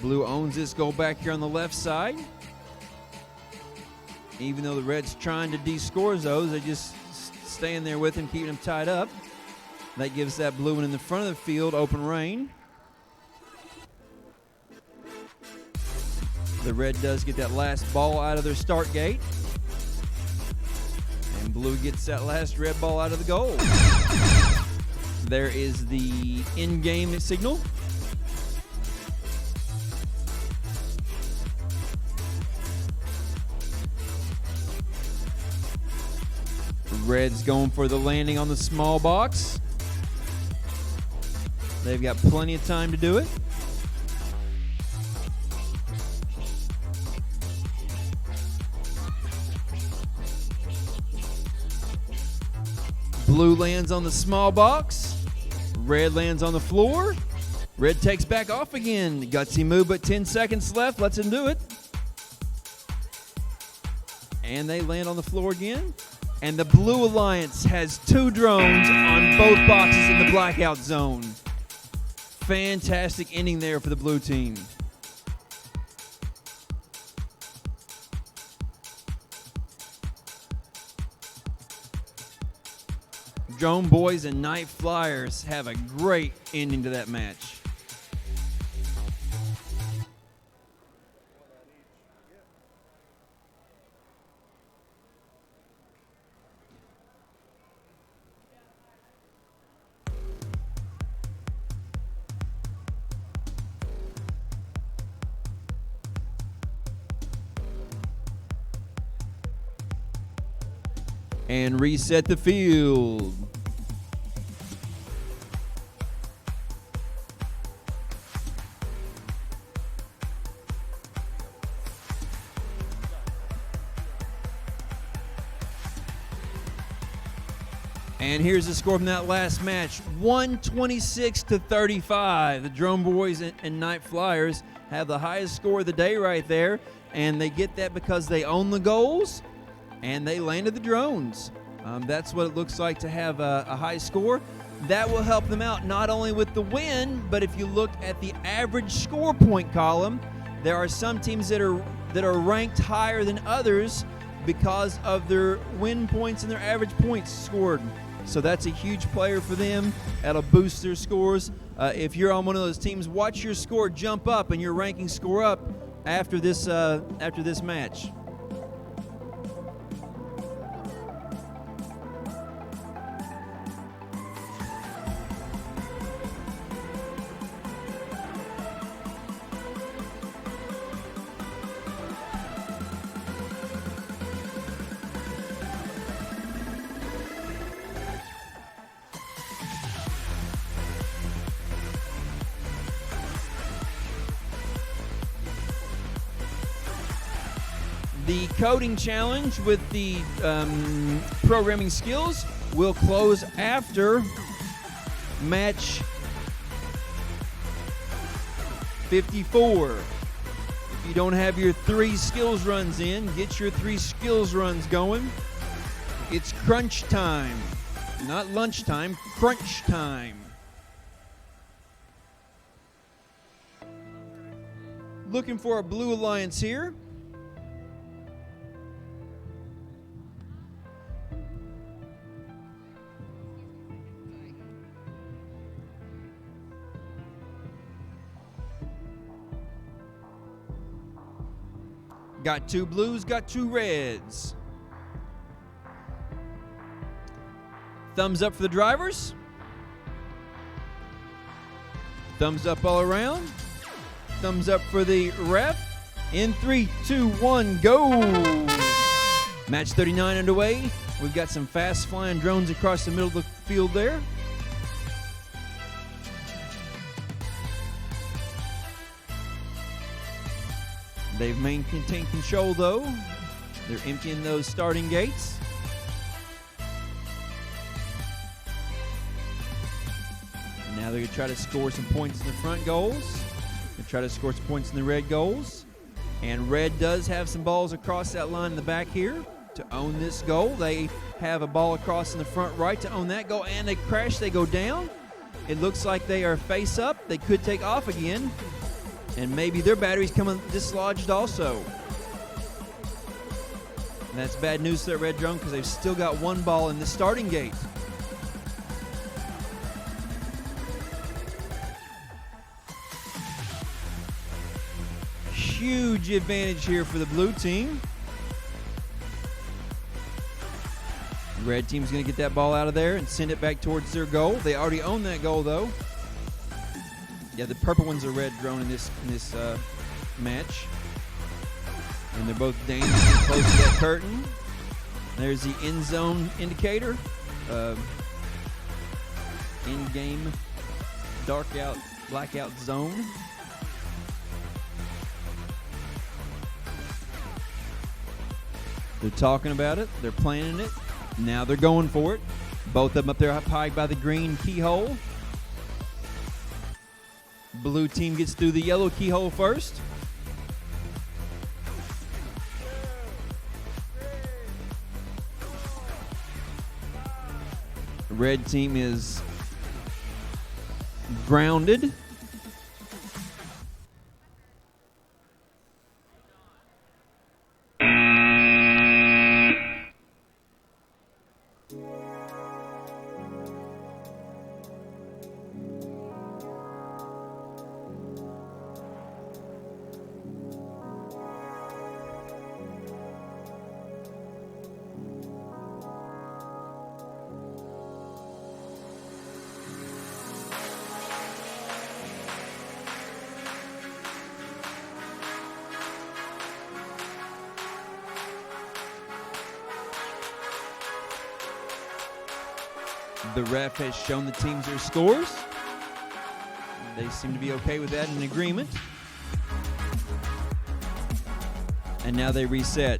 Blue owns this goal back here on the left side. Even though the Reds trying to de-score those, they're just staying there with him, keeping him tied up. That gives that Blue one in the front of the field open reign. The Red does get that last ball out of their start gate. And Blue gets that last red ball out of the goal. There is the in-game signal. Red's going for the landing on the small box. They've got plenty of time to do it. Blue lands on the small box. Red lands on the floor. Red takes back off again. Gutsy move, but 10 seconds left. Lets him do it. And they land on the floor again. And the Blue Alliance has 2 drones on both boxes in the blackout zone. Fantastic ending there for the blue team. Drone Boys and Night Flyers have a great ending to that match. And reset the field. And here's the score from that last match, 126-35. The Drone Boys and Night Flyers have the highest score of the day right there, and they get that because they own the goals and they landed the drones. That's what it looks like to have a high score. That will help them out not only with the win, but if you look at the average score point column, there are some teams that are ranked higher than others because of their win points and their average points scored. So that's a huge player for them. That'll boost their scores. If you're on one of those teams, watch your score jump up and your ranking score up after this match. The coding challenge with the programming skills will close after match 54. If you don't have your 3 skills runs in, get your 3 skills runs going. It's crunch time. Not lunchtime, crunch time. Looking for a Blue Alliance here. Got 2 blues, got 2 reds. Thumbs up for the drivers. Thumbs up all around. Thumbs up for the ref. In 3, 2, 1, go! Match 39 underway. We've got some fast flying drones across the middle of the field there. They've maintained control though. They're emptying those starting gates. Now they're going to try to score some points in the front goals. They try to score some points in the red goals. And red does have some balls across that line in the back here to own this goal. They have a ball across in the front right to own that goal, and they crash, they go down. It looks like they are face up. They could take off again, and maybe their battery's coming dislodged also. And that's bad news to that red drone because they've still got 1 ball in the starting gate. Huge advantage here for the blue team. Red team's going to get that ball out of there and send it back towards their goal. They already own that goal, though. Yeah, the purple one's a red drone in this match. And they're both dangerously close to that curtain. There's the end zone indicator. In-game blackout zone. They're talking about it. They're planning it. Now they're going for it. Both of them up there high by the green keyhole. Blue team gets through the yellow keyhole first. Red team is grounded. The ref has shown the teams their scores. They seem to be okay with that in agreement. And now they reset.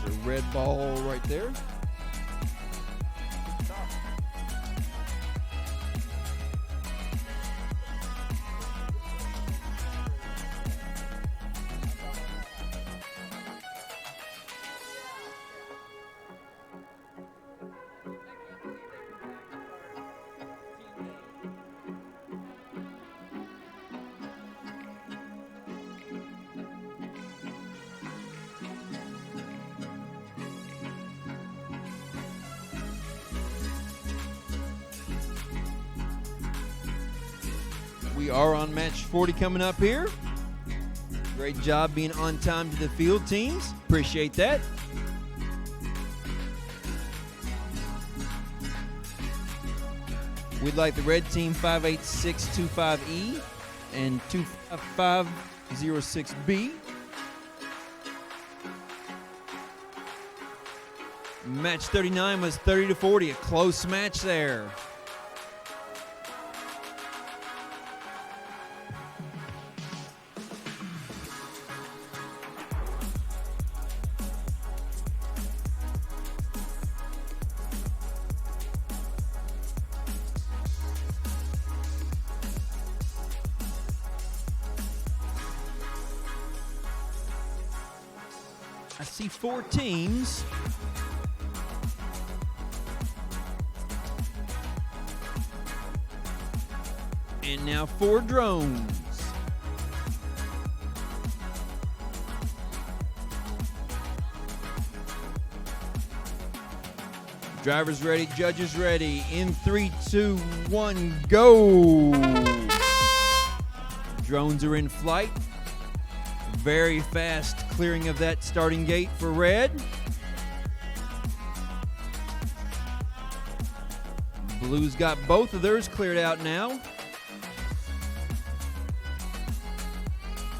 There's a red ball right there. We are on match 40 coming up here. Great job being on time to the field, teams. Appreciate that. We'd like the red team 58625E and 25506B. Match 39 was 30-40, a close match there. I see 4 teams. And now 4 drones. Drivers ready, judges ready. In 3, 2, 1, go. Drones are in flight. Very fast clearing of that starting gate for red. Blue's got both of theirs cleared out now.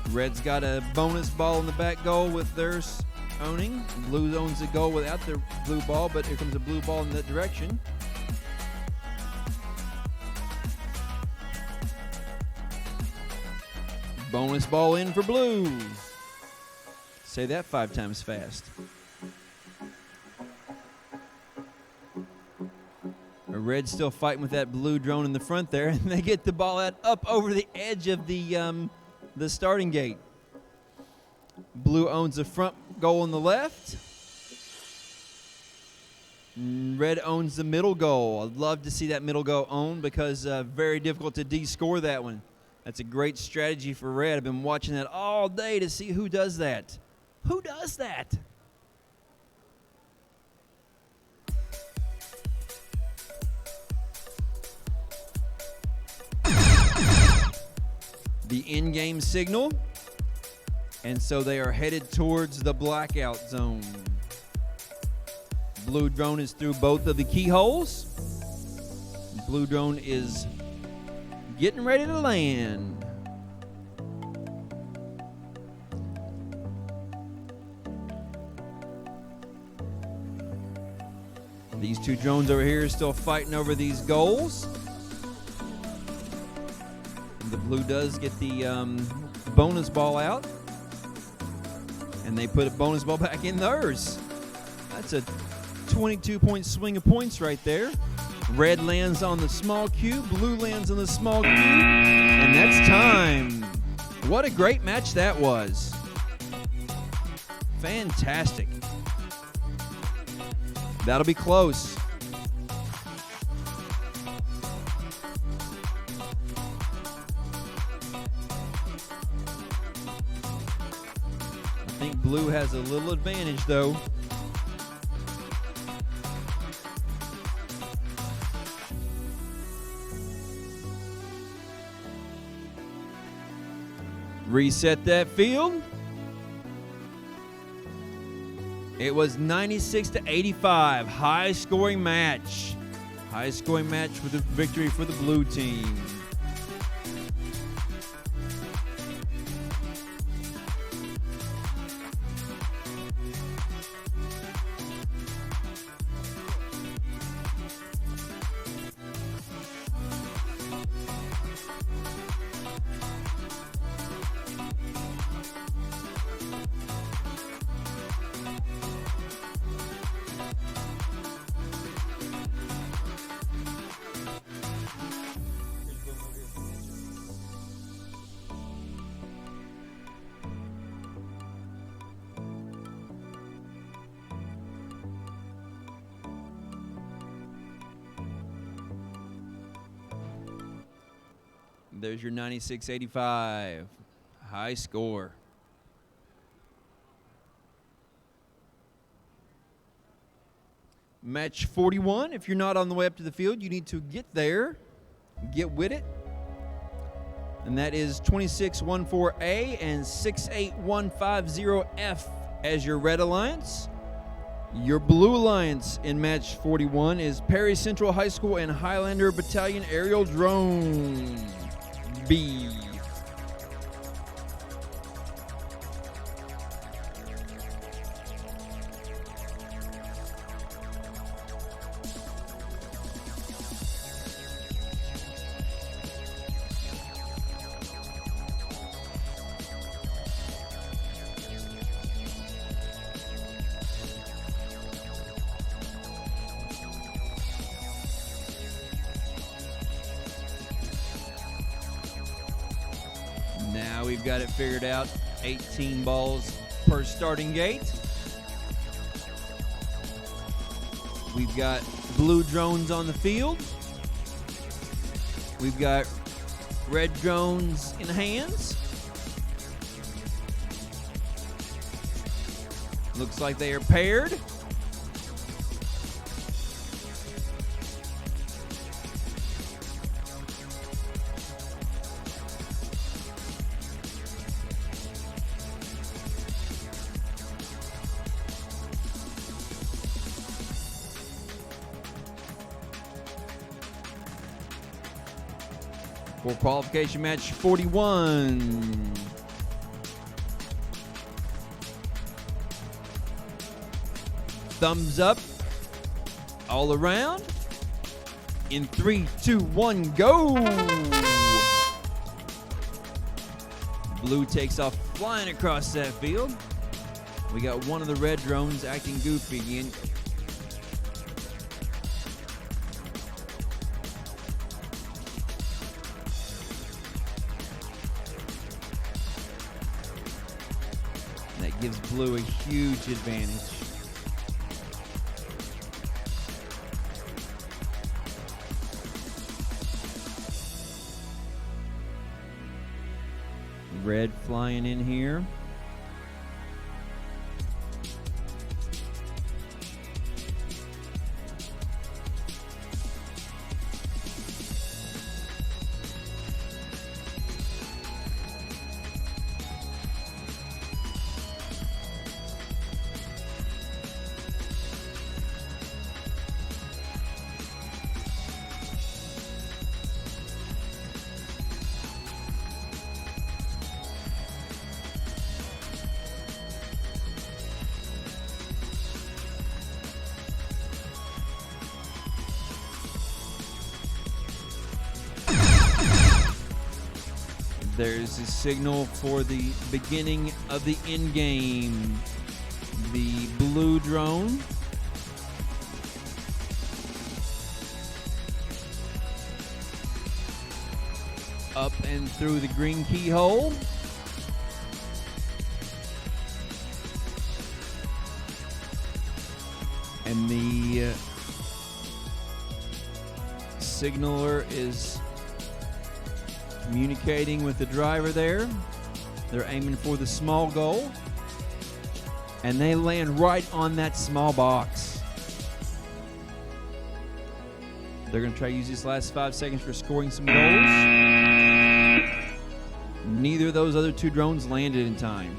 Red's got a bonus ball in the back goal with theirs owning. Blue owns the goal without the blue ball, but here comes a blue ball in that direction. Bonus ball in for blue. Say that 5 times fast. Red's still fighting with that blue drone in the front there, and they get the ball out up over the edge of the starting gate. Blue owns the front goal on the left. Red owns the middle goal. I'd love to see that middle goal owned because very difficult to de-score that one. That's a great strategy for red. I've been watching that all day to see who does that. Who does that? The in-game signal. And so they are headed towards the blackout zone. Blue drone is through both of the keyholes. Blue drone is getting ready to land. These 2 drones over here are still fighting over these goals. The blue does get the bonus ball out. And they put a bonus ball back in theirs. That's a 22-point swing of points right there. Red lands on the small cube, blue lands on the small cube, and that's time. What a great match that was. Fantastic. That'll be close. I think blue has a little advantage though. Reset that field. It was 96-85. High scoring match. High scoring match with a victory for the blue team. There's your 96-85. High score. Match 41. If you're not on the way up to the field, you need to get there. Get with it. And that is 2614A and 68150F as your red alliance. Your blue alliance in match 41 is Perry Central High School and Highlander Battalion Aerial Drone B. They've got it figured out. 18 balls per starting gate. We've got blue drones on the field. We've got red drones in hands. Looks like they are paired. For qualification match 41. Thumbs up all around. In 3, 2, 1, go! Blue takes off flying across that field. We got one of the red drones acting goofy again. That gives blue a huge advantage. Red flying in here. There's a signal for the beginning of the end game. The blue drone up and through the green keyhole. And the signaler is communicating with the driver there. They're aiming for the small goal. And they land right on that small box. They're going to try to use this last 5 seconds for scoring some goals. Neither of those other two drones landed in time.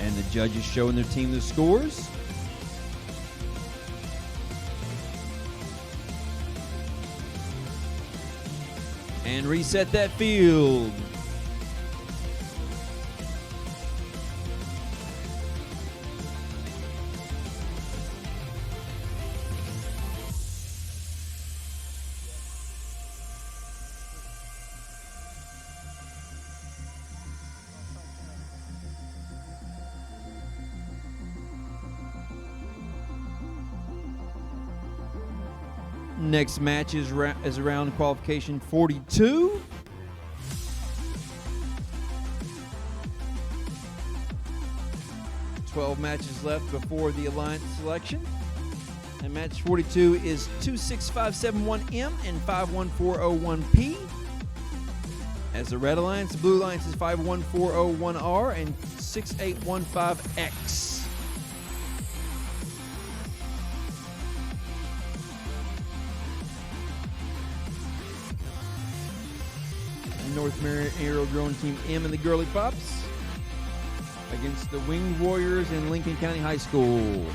And the judges showing their team the scores. And reset that field. Next match is around qualification 42. Twelve matches left before the alliance selection. And match 42 is 26571M and 51401P. As the red alliance, the blue alliance is 51401R and 6815X. North American Aero Drone Team M and the Girly Pops against the Winged Warriors in Lincoln County High School.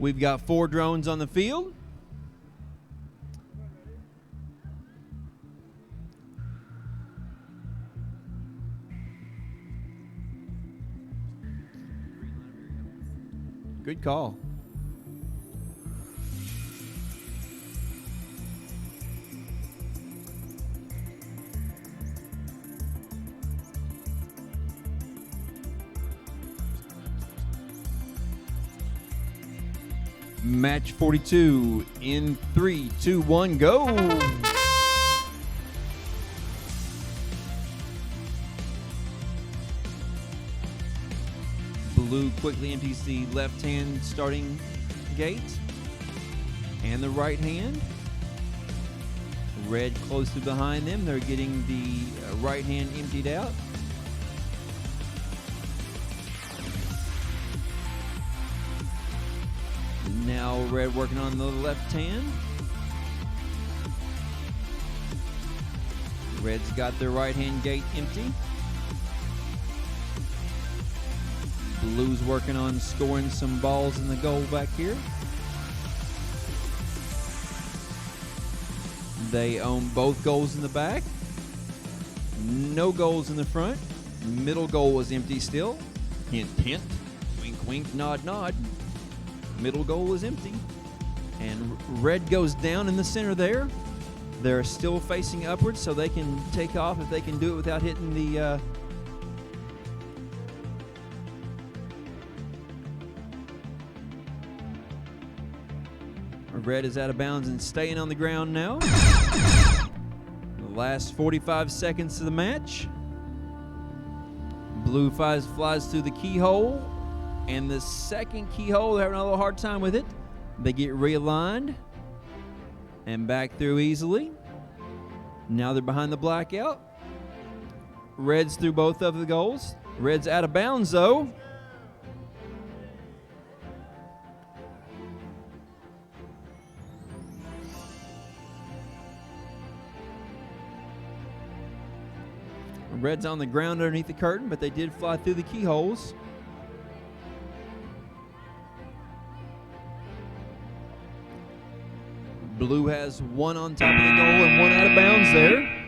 We've got 4 drones on the field. Good call. Match 42 in 3, 2, 1, go. Blue quickly empties the left-hand starting gate and the right hand. Red closely behind them. They're getting the right hand emptied out. Now red working on the left hand. Red's got their right hand gate empty. Blue's working on scoring some balls in the goal back here. They own both goals in the back. No goals in the front. Middle goal was empty still. Hint, hint. Wink, wink, nod, nod. Middle goal is empty. And red goes down in the center there. They're still facing upwards, so they can take off if they can do it without hitting the... Red is out of bounds and staying on the ground now. The last 45 seconds of the match. Blue flies through the keyhole. And the second keyhole, they're having a little hard time with it. They get realigned and back through easily. Now they're behind the blackout. Red's through both of the goals. Red's out of bounds though. Red's on the ground underneath the curtain, but they did fly through the keyholes. Blue has one on top of the goal and one out of bounds there.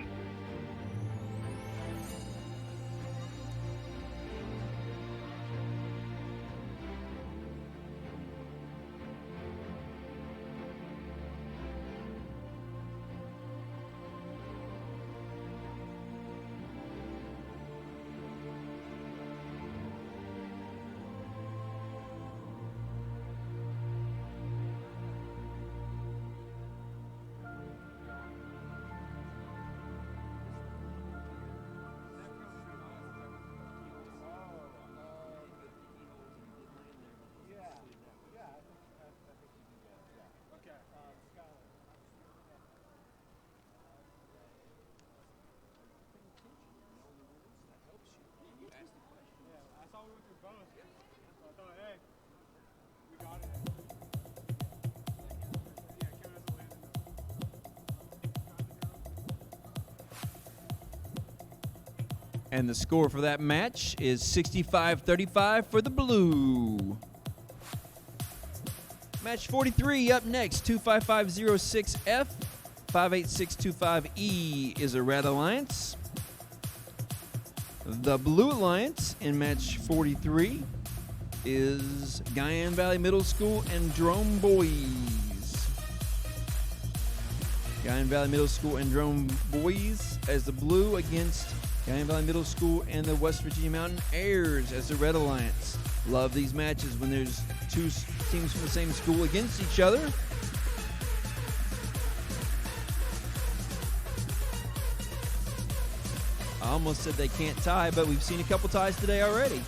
And the score for that match is 65-35 for the blue. Match 43 up next, 25506F, 58625E is a red alliance. The blue alliance in match 43 is Guyan Valley Middle School and Drone Boys. Guyan Valley Middle School and Drone Boys as the blue against Guyan Valley Middle School and the West Virginia Mountain Airs as the Red Alliance. Love these matches when there's two teams from the same school against each other. I almost said they can't tie, but we've seen a couple ties today already.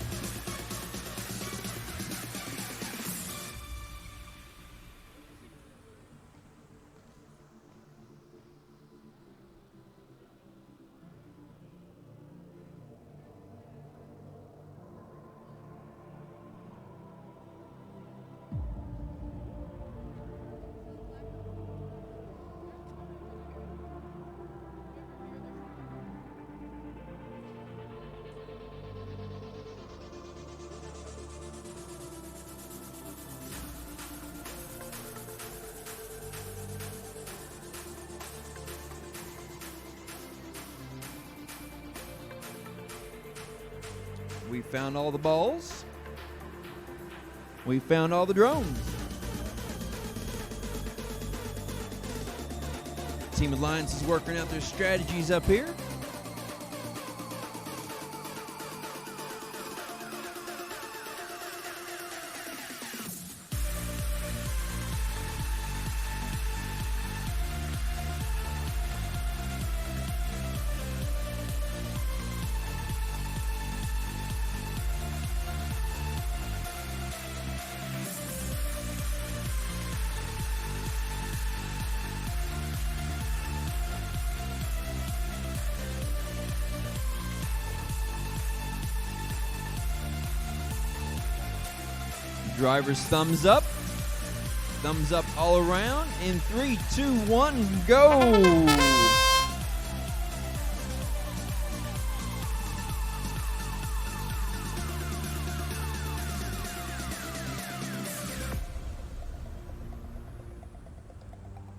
We found all the balls. We found all the drones. Team Alliance is working out their strategies up here. Drivers thumbs up all around. In 3, 2, 1, go.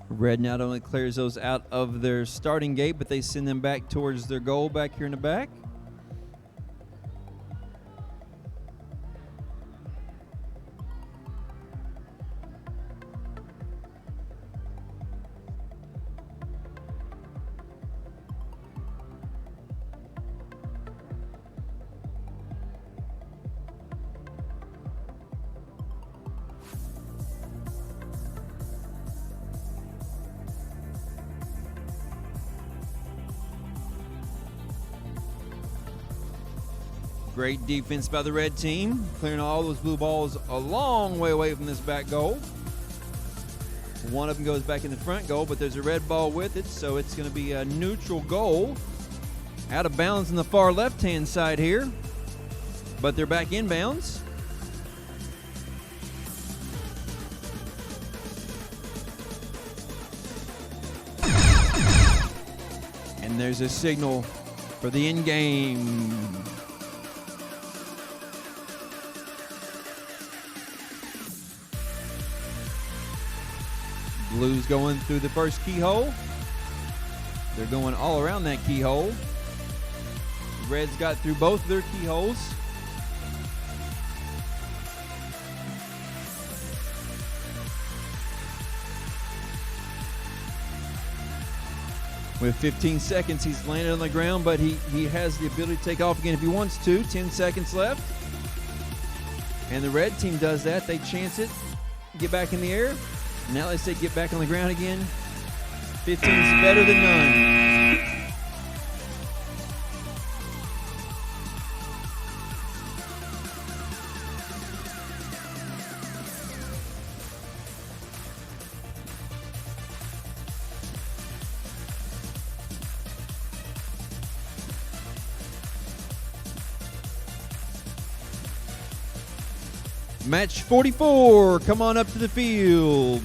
Red not only clears those out of their starting gate, but they send them back towards their goal back here in the back. Great defense by the red team, clearing all those blue balls a long way away from this back goal. One of them goes back in the front goal, but there's a red ball with it, so it's going to be a neutral goal. Out of bounds on the far left-hand side here, but they're back inbounds. And there's a signal for the end game. Blues going through the first keyhole. They're going all around that keyhole. Reds got through both of their keyholes. With 15 seconds, he's landed on the ground, but he has the ability to take off again if he wants to. 10 seconds left. And the red team does that. They chance it, get back in the air. Now they say get back on the ground again. 15 is better than none. Match 44, come on up to the field.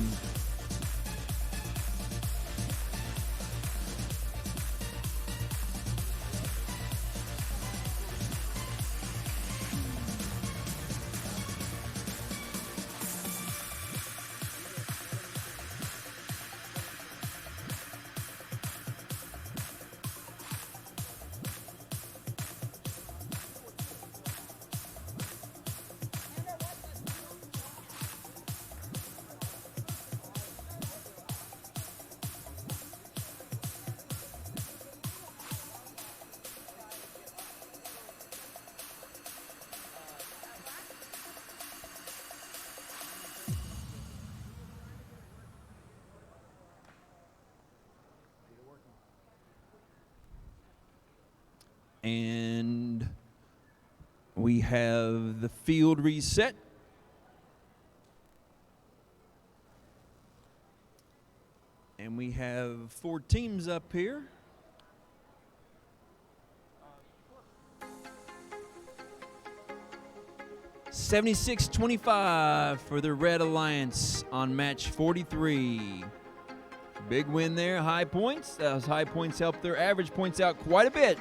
And we have the field reset. And we have 4 teams up here. $76-25 for the Red Alliance on match 43. Big win there, high points. Those high points helped their average points out quite a bit.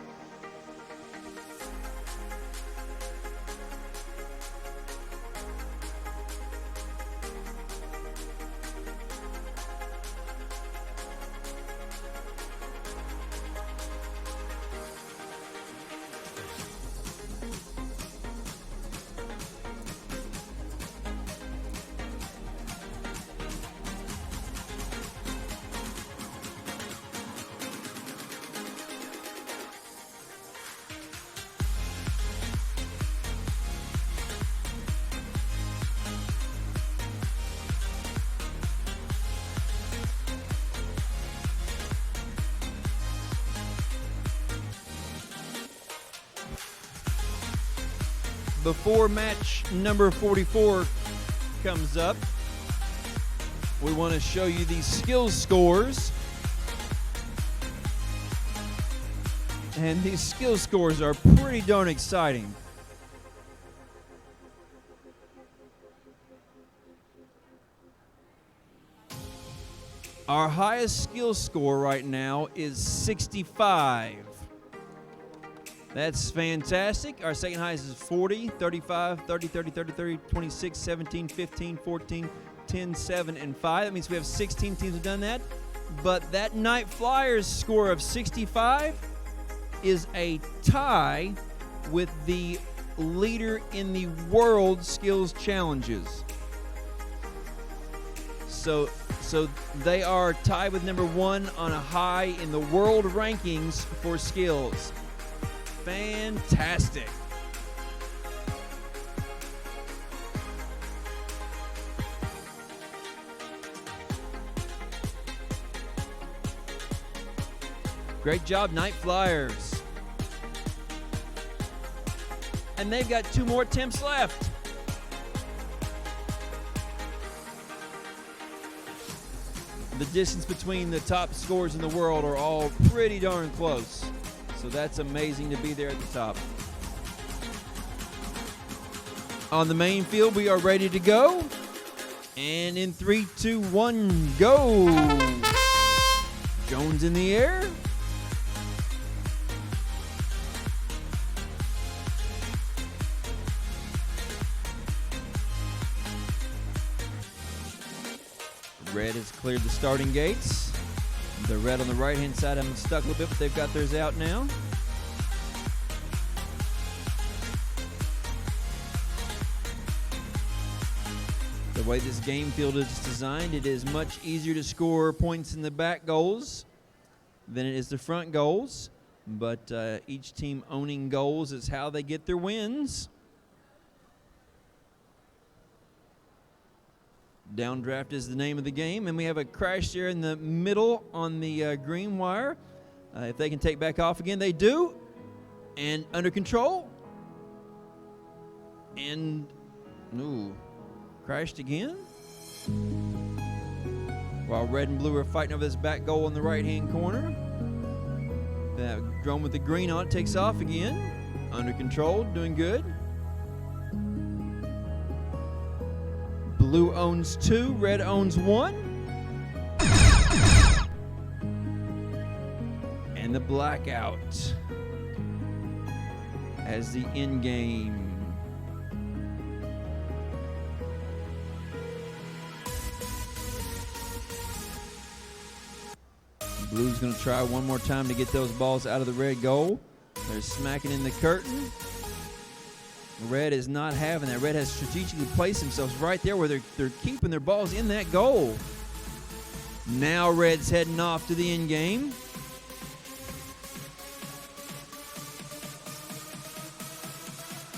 before match number 44 comes up, we want to show you these skills scores. And these skill scores are pretty darn exciting. Our highest skill score right now is 65. That's fantastic. Our second highest is 40, 35, 30, 30, 30, 30, 26, 17, 15, 14, 10, 7, and 5. That means we have 16 teams have done that. But that Night Flyers score of 65 is a tie with the leader in the World Skills Challenges. So they are tied with number 1 on a high in the world rankings for skills. Fantastic. Great job, Night Flyers. And they've got 2 more attempts left. The distance between the top scores in the world are all pretty darn close. So that's amazing to be there at the top. On the main field, we are ready to go. And in 3, 2, 1, go. Jones in the air. Red has cleared the starting gates. The red on the right-hand side have been stuck a little bit, but they've got theirs out now. The way this game field is designed, it is much easier to score points in the back goals than it is the front goals. But each team owning goals is how they get their wins. Downdraft is the name of the game, and we have a crash there in the middle on the green wire. If they can take back off again, they do. And under control. And, ooh, crashed again. While red and blue are fighting over this back goal in the right-hand corner. That drone with the green on it takes off again. Under control, doing good. Blue owns 2, red owns 1. And the Blackout as the end game. Blue's going to try one more time to get those balls out of the red goal. They're smacking in the curtain. Red is not having that. Red has strategically placed themselves right there where they're keeping their balls in that goal. Now Red's heading off to the end game.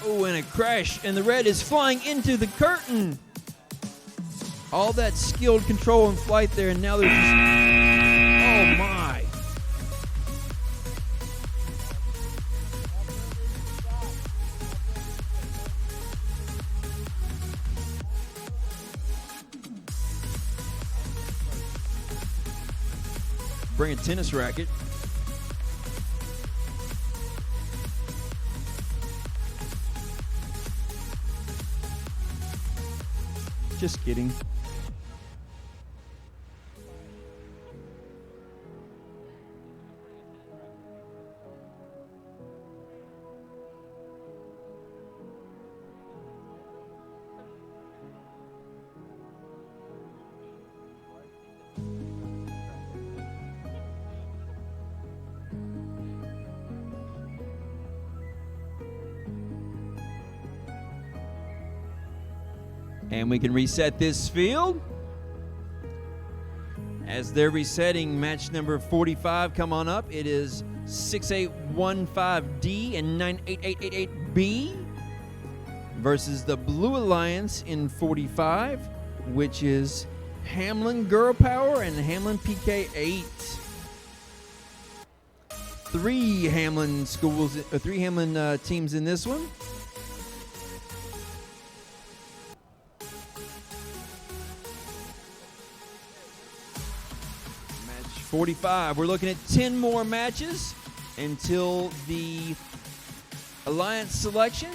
Oh, and a crash, and the red is flying into the curtain. All that skilled control and flight there, and now they're just, oh my. Bring a tennis racket. Just kidding. And we can reset this field. As they're resetting match number 45, come on up. It is 6815D and 98888B versus the Blue Alliance in 45, which is Hamlin Girl Power and Hamlin PK8. Three Hamlin teams in this one. 45. We're looking at 10 more matches until the alliance selection.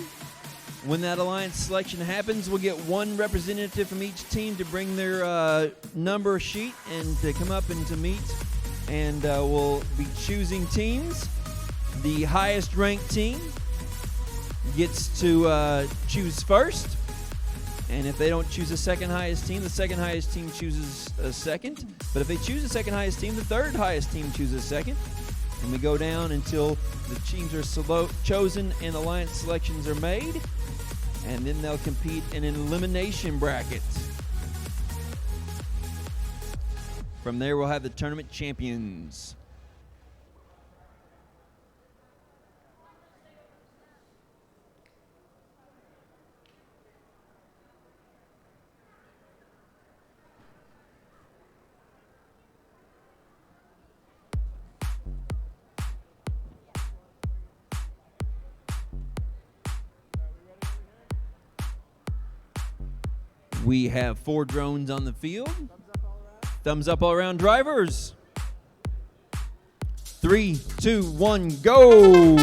When that alliance selection happens, we'll get one representative from each team to bring their number sheet and to come up and to meet. And we'll be choosing teams. The highest ranked team gets to choose first. And if they don't choose the second highest team chooses a second. But if they choose the second highest team, the third highest team chooses second. And we go down until the teams are chosen and alliance selections are made. And then they'll compete in an elimination bracket. From there, we'll have the tournament champions. We have 4 drones on the field. Thumbs up all around, drivers. 3, 2, 1, go!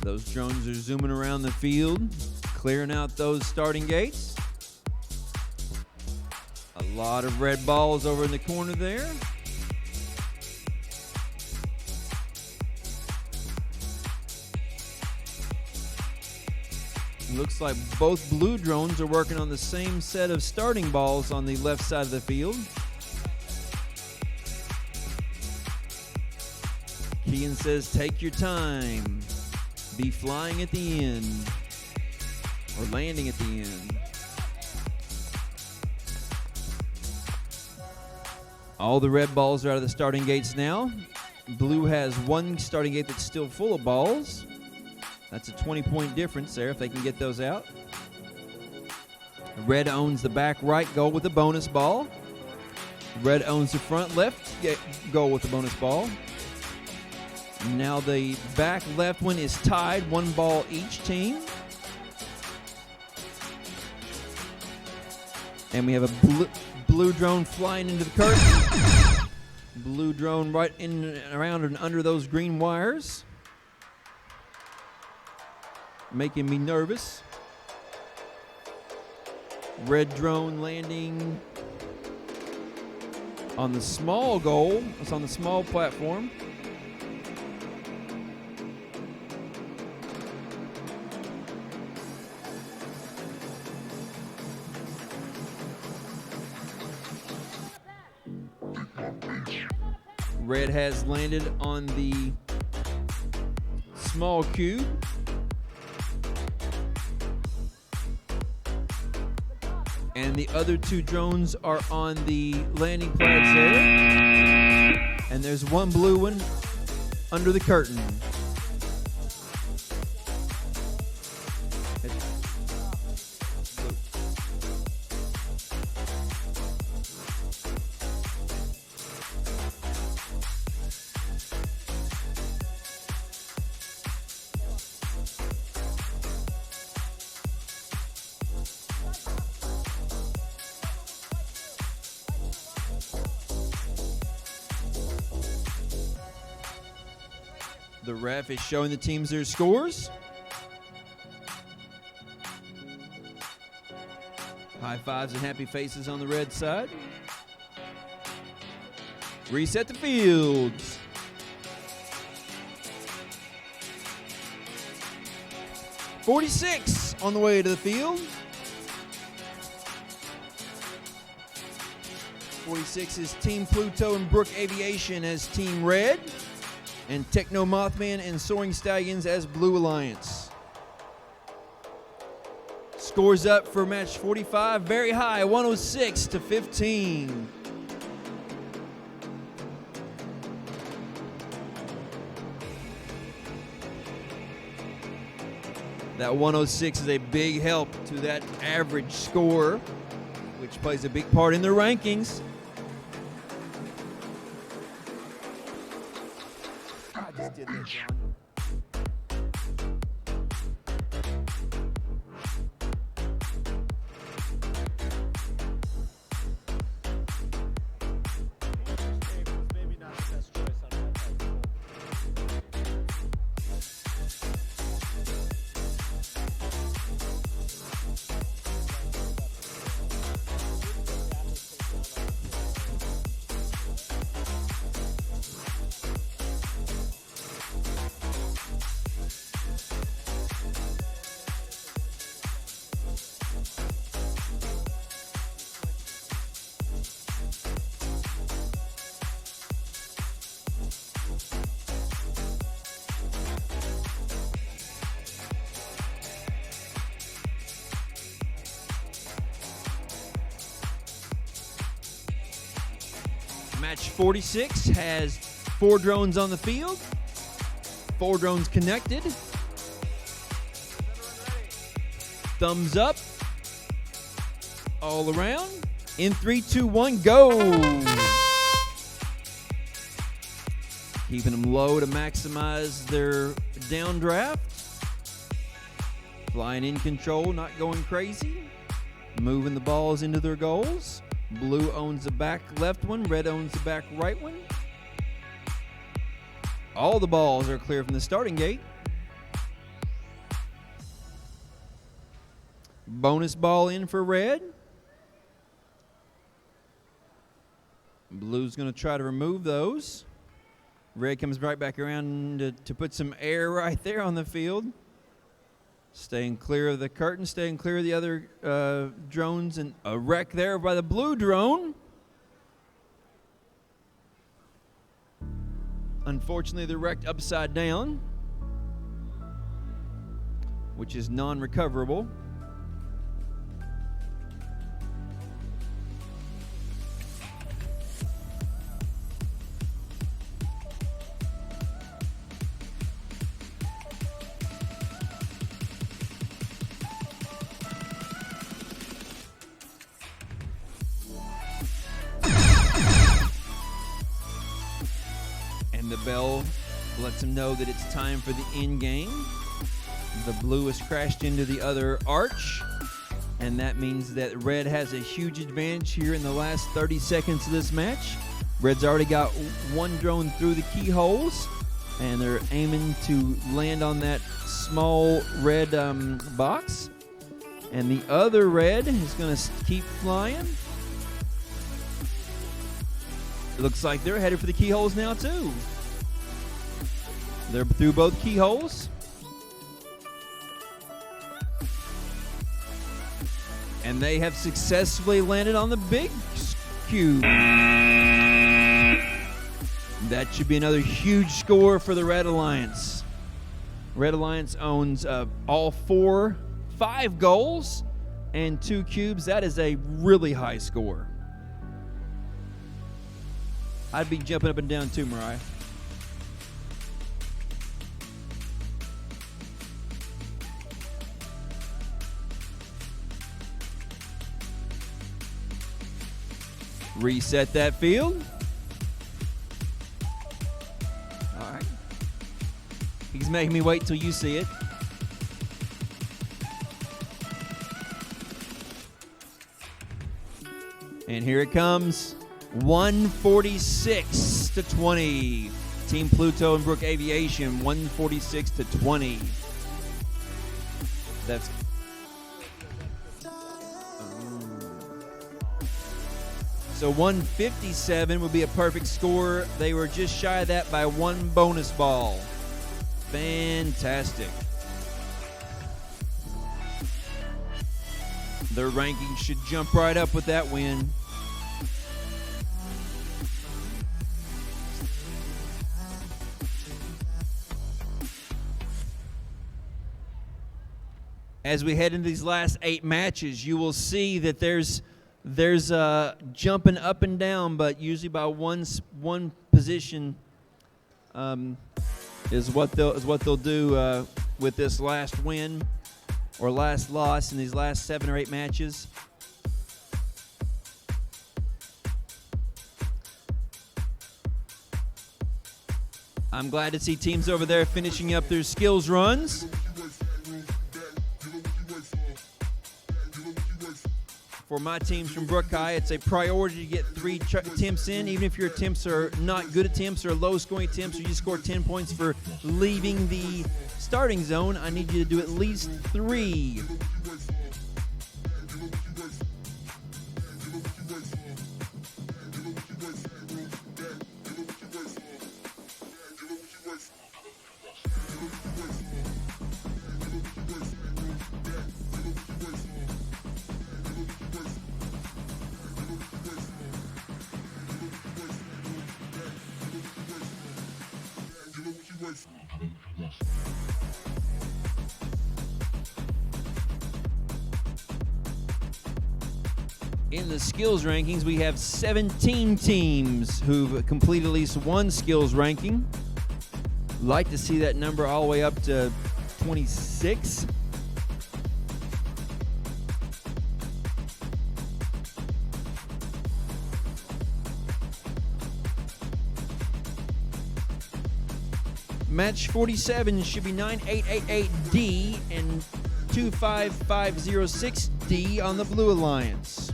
Those drones are zooming around the field, clearing out those starting gates. A lot of red balls over in the corner there. Looks like both blue drones are working on the same set of starting balls on the left side of the field. Kean says, take your time. Be flying at the end. Or landing at the end. All the red balls are out of the starting gates now. Blue has one starting gate that's still full of balls. That's a 20-point difference there if they can get those out. Red owns the back right goal with a bonus ball. Red owns the front left goal with a bonus ball. Now the back left one is tied, 1 ball each team. And we have a blue drone flying into the curtain. Blue drone right in and around and under those green wires. Making me nervous. Red drone landing on the small goal. It's on the small platform. Red has landed on the small cube. And the other 2 drones are on the landing pads there. And there's one blue one under the curtain. The ref is showing the teams their scores. High fives and happy faces on the red side. Reset the fields. .46 on the way to the field. 46 is Team Pluto and Brook Aviation as Team Red. And Techno Mothman and Soaring Stallions as Blue Alliance. Scores up for match 45, very high, 106-15. That 106 is a big help to that average score, which plays a big part in the rankings. Did that, John. Match 46 has 4 drones on the field, 4 drones connected. Thumbs up all around. In 3, 2, 1, go! Keeping them low to maximize their downdraft. Flying in control, not going crazy. Moving the balls into their goals. Blue owns the back left one, red owns the back right one. All the balls are clear from the starting gate. Bonus ball in for red. Blue's going to try to remove those. Red comes right back around to put some air right there on the field. Staying clear of the curtain, staying clear of the other drones, and a wreck there by the blue drone. Unfortunately, they're wrecked upside down, which is non-recoverable. The bell lets them know that it's time for the end game. The blue has crashed into the other arch, and that means that red has a huge advantage here in the last 30 seconds of this match. Red's already got 1 drone through the keyholes, and they're aiming to land on that small red box. And the other red is going to keep flying. It looks like they're headed for the keyholes now too. They're through both keyholes. And they have successfully landed on the big cube. That should be another huge score for the Red Alliance. Red Alliance owns all 5 goals and 2 cubes. That is a really high score. I'd be jumping up and down too, Mariah. Reset that field. All right. He's making me wait till you see it. And here it comes. 146 to 20. Team Pluto and Brook Aviation, 146 to 20. That's so 157 would be a perfect score. They were just shy of that by 1 bonus ball. Fantastic. Their ranking should jump right up with that win. As we head into these last 8 matches, you will see that there's jumping up and down, but usually by one position is what they'll do with this last win or last loss in these last 7 or 8 matches. I'm glad to see teams over there finishing up their skills runs. For my teams from Brook High, it's a priority to get 3 attempts in, even if your attempts are not good attempts or low-scoring attempts, or you score 10 points for leaving the starting zone. I need you to do at least 3. In the skills rankings, we have 17 teams who've completed at least one skills ranking. Like to see that number all the way up to 26. Match 47 should be 9888D and 25506D on the Blue Alliance.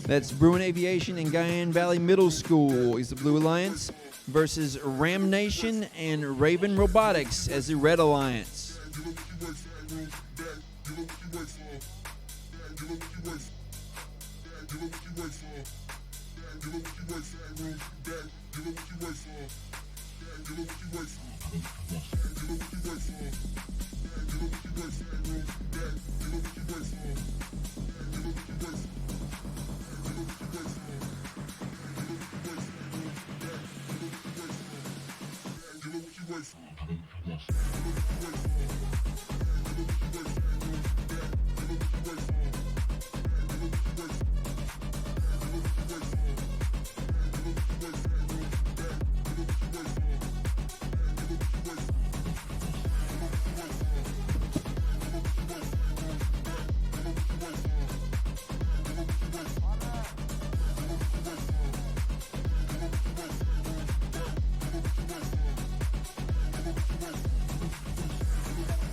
That's Bruin Aviation and Guyan Valley Middle School is the Blue Alliance versus Ram Nation and Raven Robotics as the Red Alliance.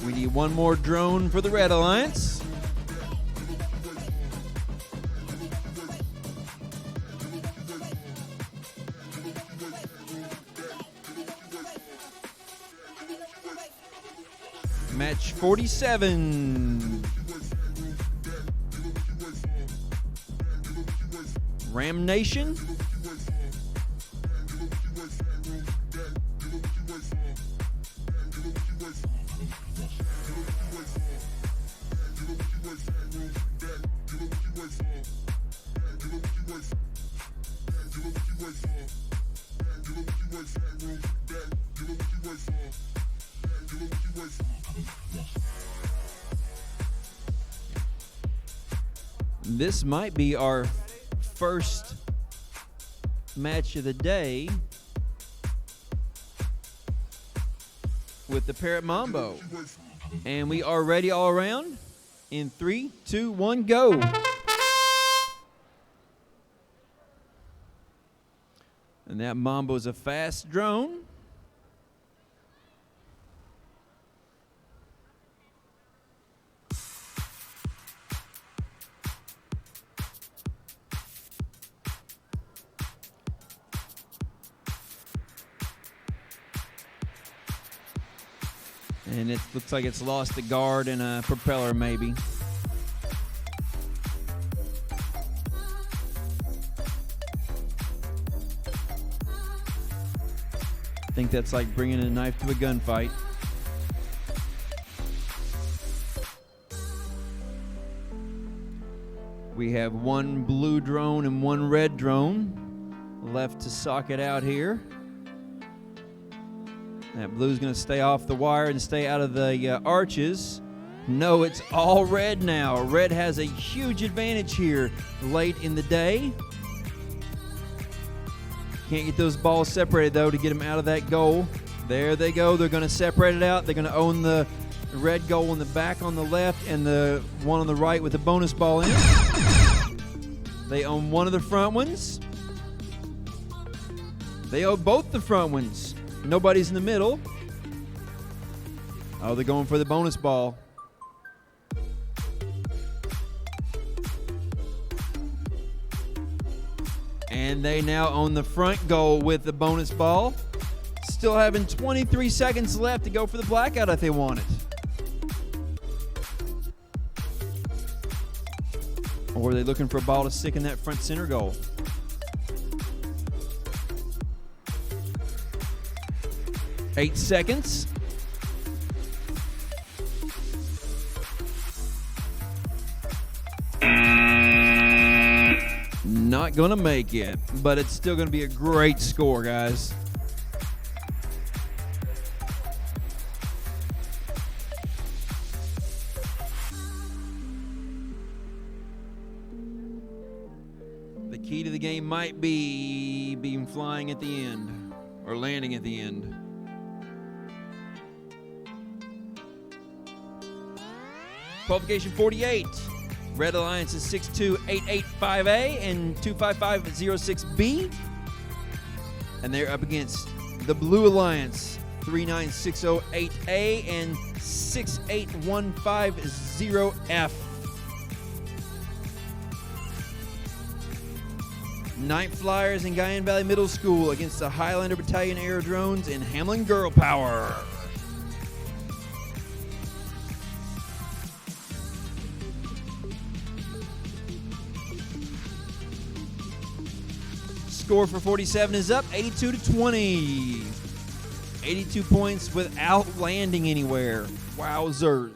We need one more drone for the Red Alliance. Match 47. Ram Nation. This might be our first match of the day with the Parrot Mambo. And we are ready all around. In 3, 2, 1, go. And that Mambo's a fast drone. And it looks like it's lost a guard and a propeller, maybe. I think that's like bringing a knife to a gunfight. We have one blue drone and one red drone left to socket out here. That blue's going to stay off the wire and stay out of the arches. No, it's all red now. Red has a huge advantage here late in the day. Can't get those balls separated, though, to get them out of that goal. There they go. They're going to separate it out. They're going to own the red goal in the back on the left and the one on the right with the bonus ball in it. They own one of the front ones. They own both the front ones. Nobody's in the middle. Oh, they're going for the bonus ball. And they now own the front goal with the bonus ball. Still having 23 seconds left to go for the blackout if they want it. Or are they looking for a ball to stick in that front center goal? Eight seconds. Not gonna make it, but it's still gonna be a great score, guys. Key to the game might be being flying at the end or landing at the end. Qualification 48. Red Alliance is 62885A and 25506B. And they're up against the Blue Alliance 39608A and 68150F. Night Flyers in Guyan Valley Middle School against the Highlander Battalion Aerodrones in Hamlin Girl Power. Score for 47 is up, 82-20. 82 points without landing anywhere. Wowzers.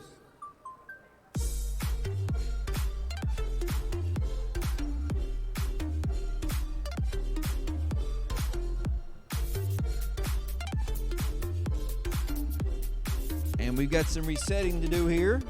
And we've got some resetting to do here.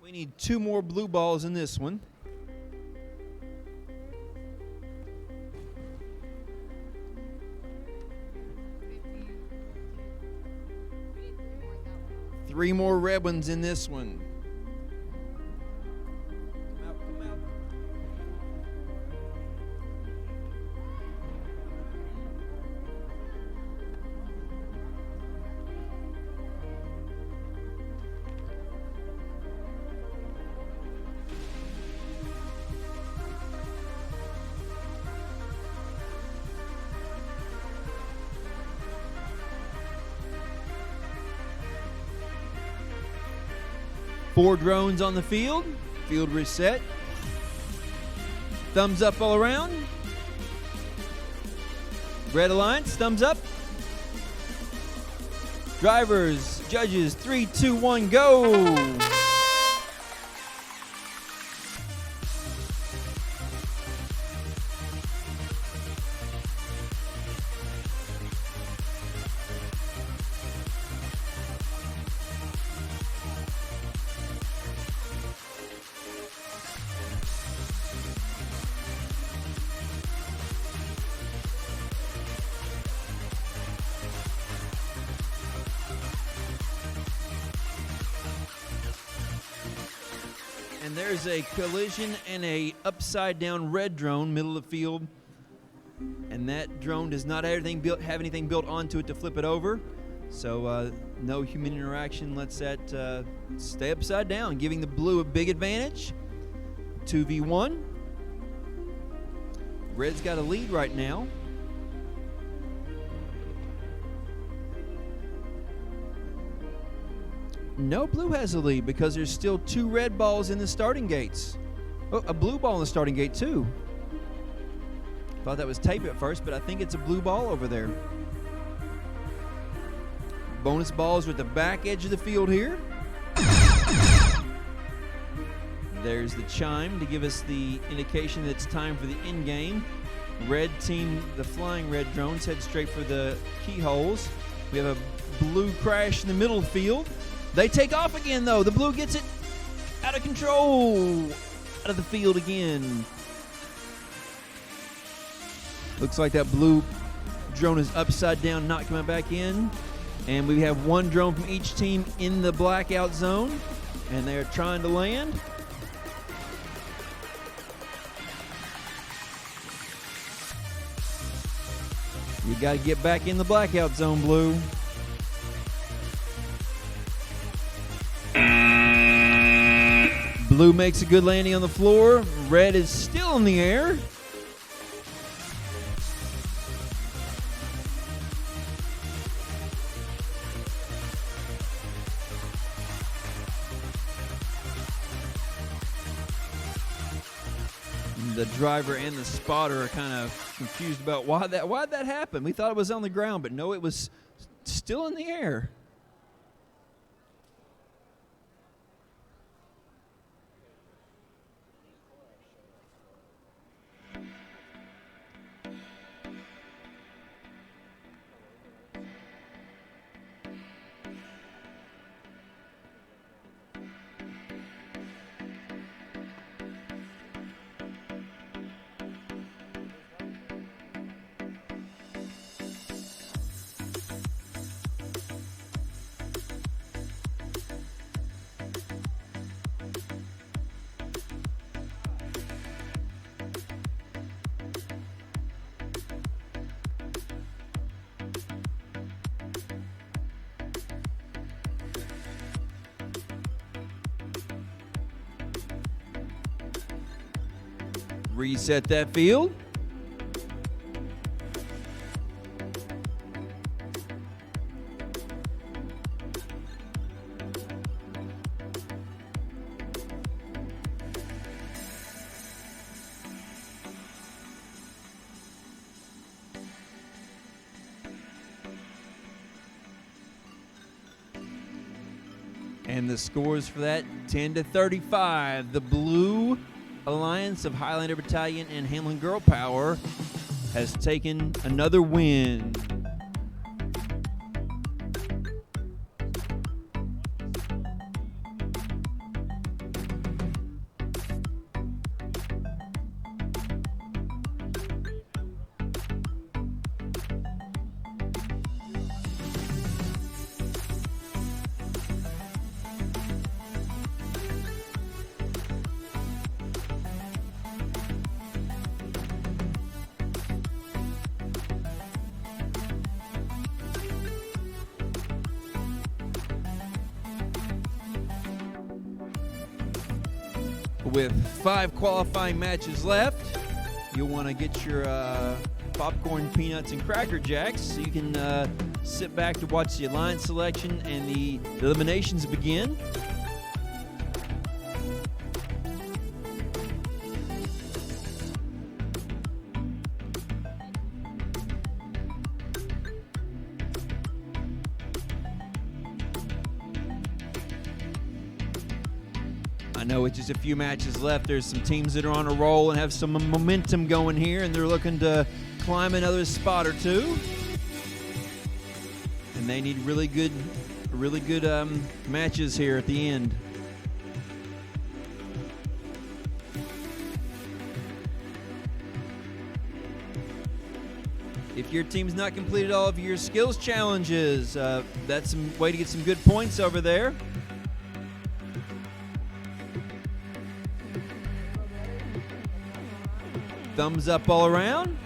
We need 2 more blue balls in this one. Three more red ones in this one. Come out. 4 drones on the field. Field reset. Thumbs up all around. Red Alliance, thumbs up. Drivers, judges, 3, 2, 1, go. And there's a collision and a upside down red drone, middle of the field. And that drone does not have anything built onto it to flip it over. So no human interaction lets that stay upside down, giving the blue a big advantage. 2v1. Red's got a lead right now. No, blue has a lead because there's still 2 red balls in the starting gates. Oh, a blue ball in the starting gate too. Thought that was tape at first, but I think it's a blue ball over there. Bonus balls are at the back edge of the field here. There's the chime to give us the indication that it's time for the end game. Red team, the flying red drones, head straight for the keyholes. We have a blue crash in the middle of the field. They take off again, though. The blue gets it out of control. Out of the field again. Looks like that blue drone is upside down, not coming back in. And we have 1 drone from each team in the blackout zone. And they're trying to land. You got to get back in the blackout zone, blue. Blue makes a good landing on the floor. Red is still in the air. The driver and the spotter are kind of confused about why'd that happen. We thought it was on the ground, but no, it was still in the air. Reset that field. And the scores for that, 10-35. The Blue Alliance of Highlander Battalion and Hamlin Girl Power has taken another win. With 5 qualifying matches left, you'll want to get your popcorn, peanuts, and Cracker Jacks so you can sit back to watch the alliance selection and the eliminations begin. I know with just a few matches left, there's some teams that are on a roll and have some momentum going here, and they're looking to climb another spot or two. And they need really good matches here at the end. If your team's not completed all of your skills challenges, that's some way to get some good points over there. Thumbs up all around.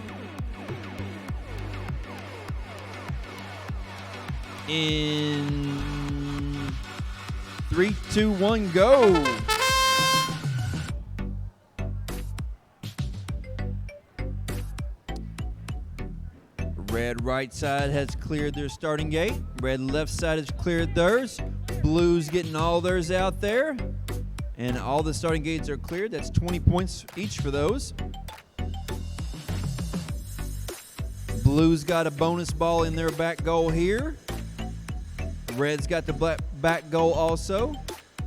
In 3, 2, 1, go. Red right side has cleared their starting gate. Red left side has cleared theirs. Blue's getting all theirs out there. And all the starting gates are cleared. That's 20 points each for those. Blue's got a bonus ball in their back goal here. Red's got the back goal also.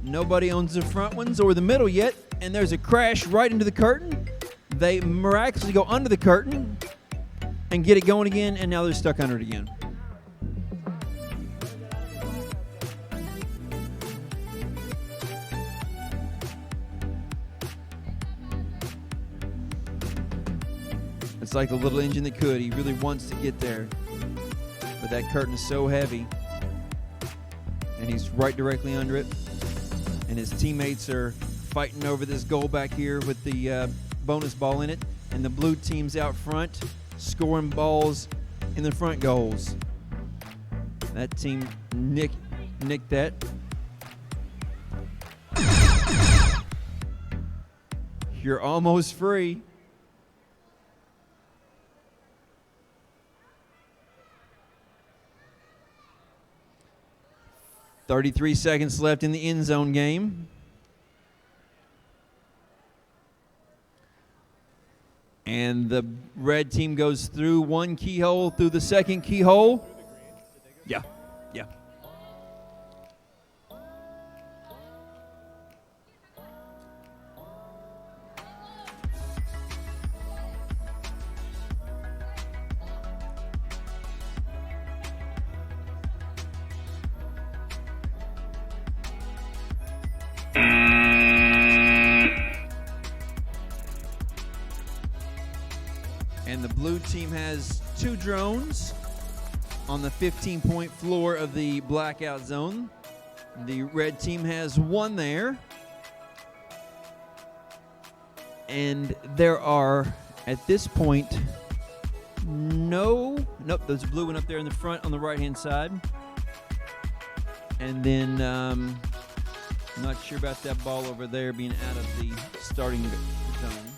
Nobody owns the front ones or the middle yet. And there's a crash right into the curtain. They miraculously go under the curtain and get it going again, and now they're stuck under it again. It's like the little engine that could. He really wants to get there. But that curtain is so heavy. And he's right directly under it. And his teammates are fighting over this goal back here with the bonus ball in it. And the blue team's out front scoring balls in the front goals. That team nicked that. You're almost free. "33 seconds left in the end zone game. And the red team goes through one keyhole, through the second keyhole. Yeah, yeah. And the blue team has 2 drones on the 15-point floor of the blackout zone. The red team has 1 there. And there are, at this point, nope, there's a blue one up there in the front on the right-hand side. And then, I'm not sure about that ball over there being out of the starting zone.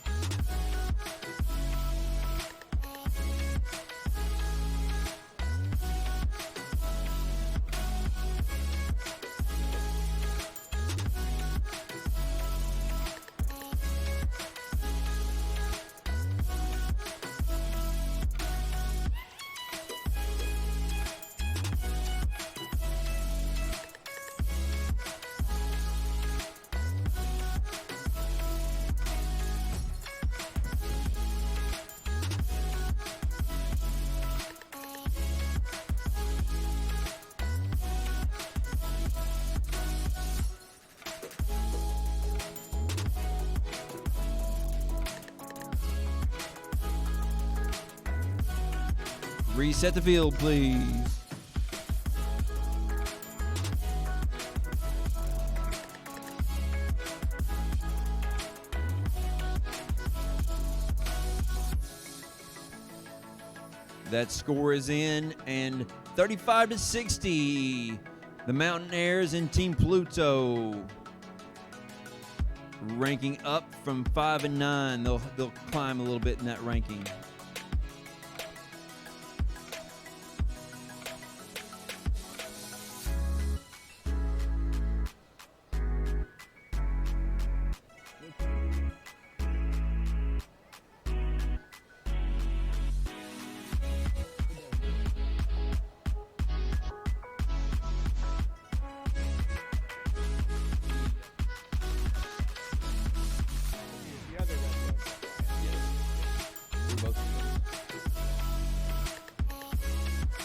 Reset the field, please. That score is in, and 35-60. The Mountaineers and Team Pluto ranking up from 5 and 9. They'll climb a little bit in that ranking.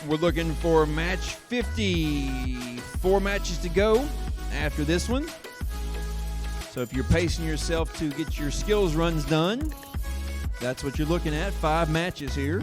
We're looking for match 50. 4 matches to go after this one. So if you're pacing yourself to get your skills runs done, that's what you're looking at. 5 matches here.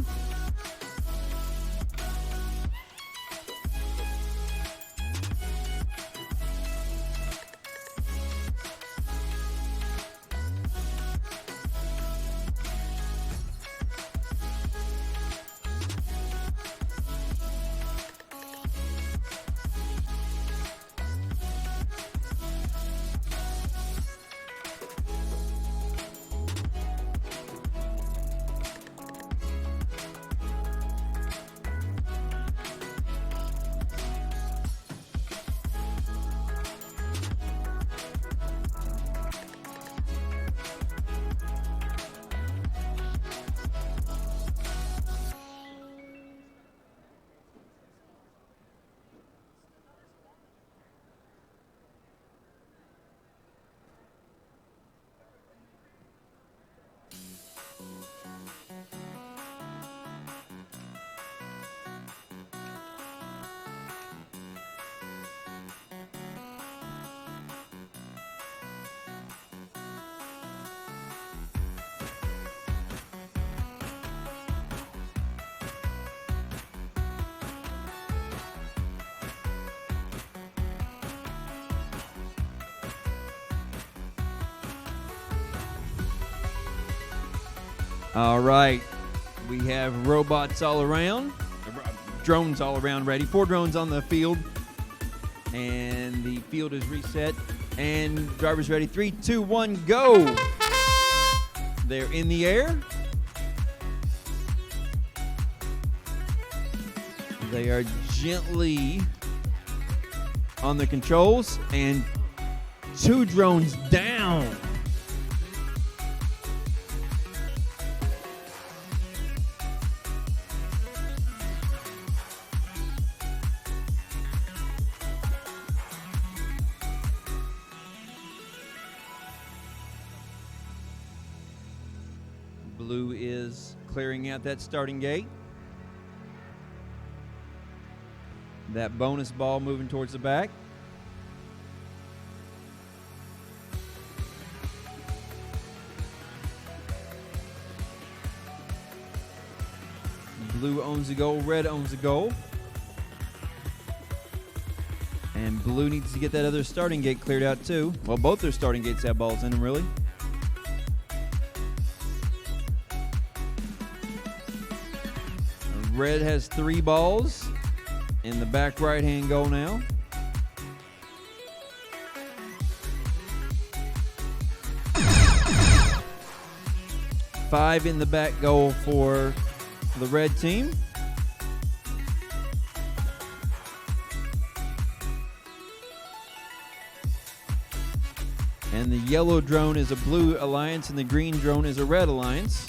All right, we have robots all around, drones all around ready. 4 drones on the field, and the field is reset. And drivers ready. 3, 2, 1, go! They're in the air. They are gently on the controls, and 2 drones down. Blue is clearing out that starting gate. That bonus ball moving towards the back. Blue owns the goal, red owns the goal. And blue needs to get that other starting gate cleared out too. Well, both their starting gates have balls in them, really. Red has 3 balls in the back right-hand goal now. Five in the back goal for the red team. And the yellow drone is a blue alliance and the green drone is a red alliance.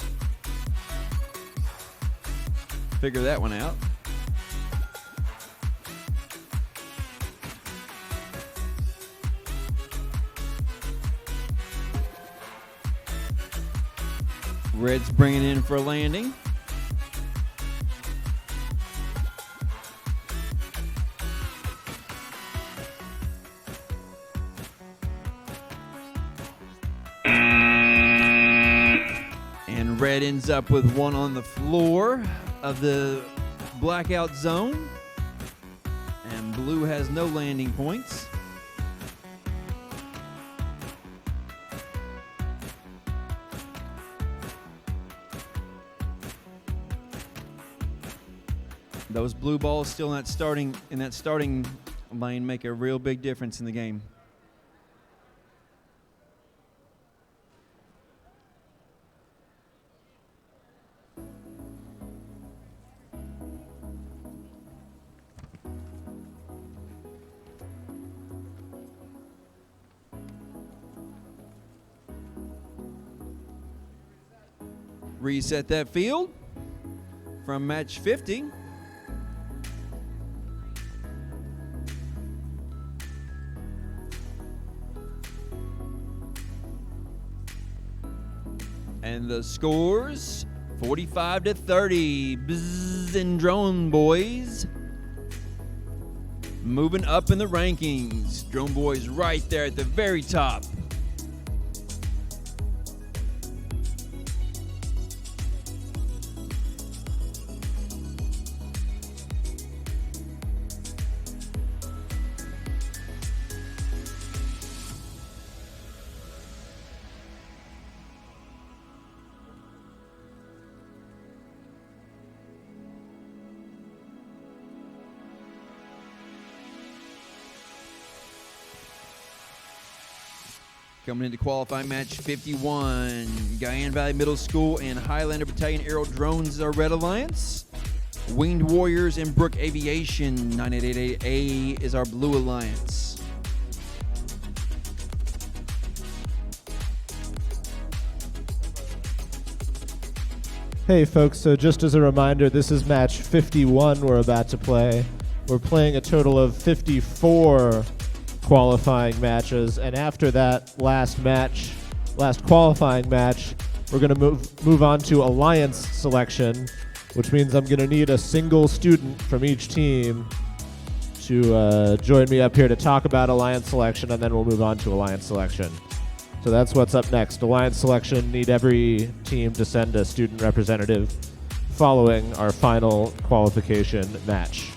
Figure that one out. Red's bringing in for a landing. And red ends up with one on the floor of the blackout zone. And blue has no landing points. Those blue balls still not starting in that starting lane make a real big difference in the game. Reset that field from match 50. And the scores 45-30. Bzzz and Drone Boys moving up in the rankings. Drone Boys right there at the very top. Coming into qualifying match 51, Guyan Valley Middle School and Highlander Battalion Aerial Drones is our Red Alliance. Winged Warriors and Brook Aviation 9888A is our Blue Alliance. Hey folks, so just as a reminder, this is match 51 we're about to play. We're playing a total of 54 qualifying matches, and after that last qualifying match, we're going to move on to alliance selection, which means I'm going to need a single student from each team to join me up here to talk about alliance selection, and then we'll move on to alliance selection. So that's what's up next. Alliance selection, need every team to send a student representative following our final qualification match.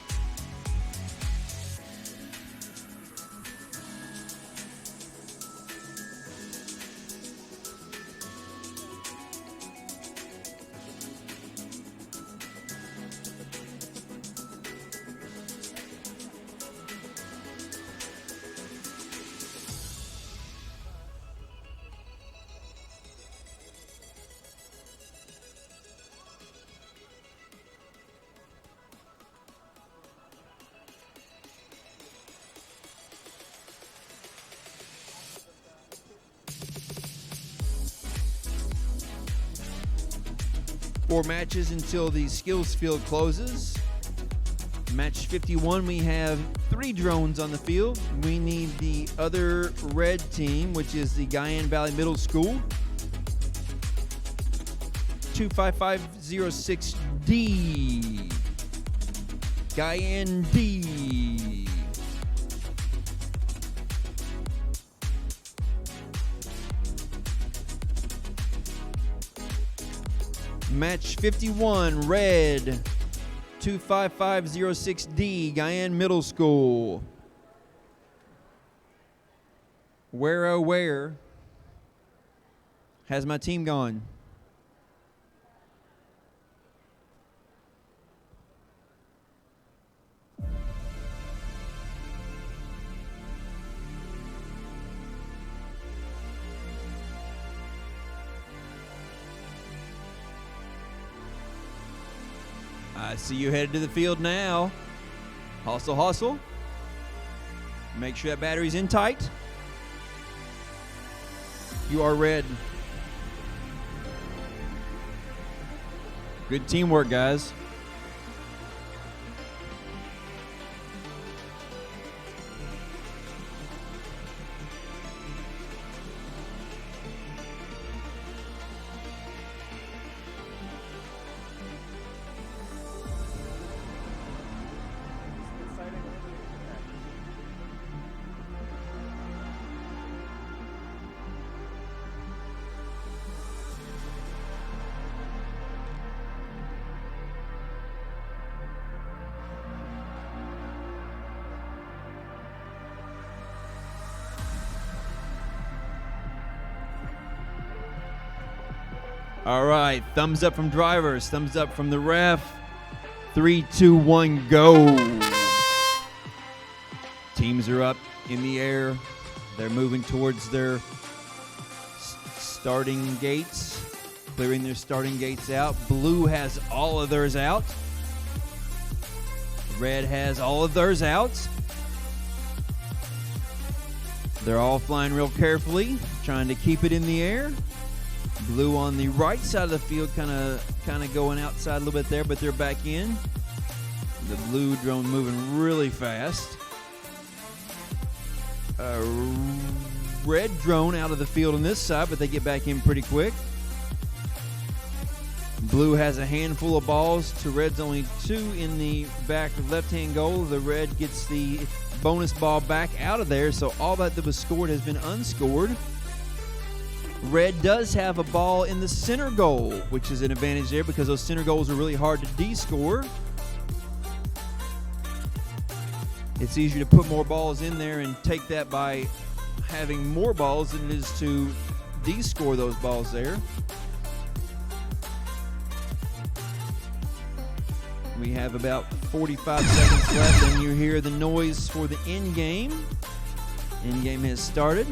4 matches until the skills field closes. Match 51, we have 3 drones on the field. We need the other red team, which is the Guyan Valley Middle School. 25506D. Guyan D. Match 51, red. 25506D, Guyan Middle School. Where, oh, where has my team gone? I see you headed to the field now. Hustle, hustle. Make sure that battery's in tight. You are red. Good teamwork, guys. All right, thumbs up from drivers, thumbs up from the ref. 3, 2, 1, go. Teams are up in the air. They're moving towards their starting gates, clearing their starting gates out. Blue has all of theirs out. Red has all of theirs out. They're all flying real carefully, trying to keep it in the air. Blue on the right side of the field, kind of going outside a little bit there, but they're back in. The blue drone moving really fast. Red drone out of the field on this side, but they get back in pretty quick. Blue has a handful of balls to red's only 2 in the back left-hand goal. The red gets the bonus ball back out of there, so all that was scored has been unscored. Red does have a ball in the center goal, which is an advantage there because those center goals are really hard to de-score. It's easier to put more balls in there and take that by having more balls than it is to de-score those balls there. We have about 45 seconds left, and you hear the noise for the end game. End game has started.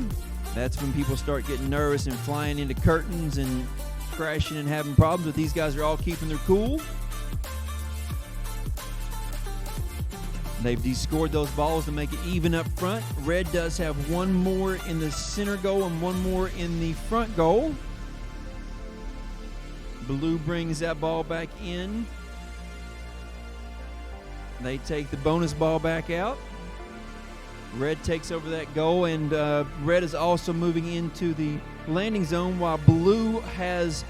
That's when people start getting nervous and flying into curtains and crashing and having problems, but these guys are all keeping their cool. They've de-scored those balls to make it even up front. Red does have 1 more in the center goal and 1 more in the front goal. Blue brings that ball back in. They take the bonus ball back out. Red takes over that goal, and red is also moving into the landing zone while blue has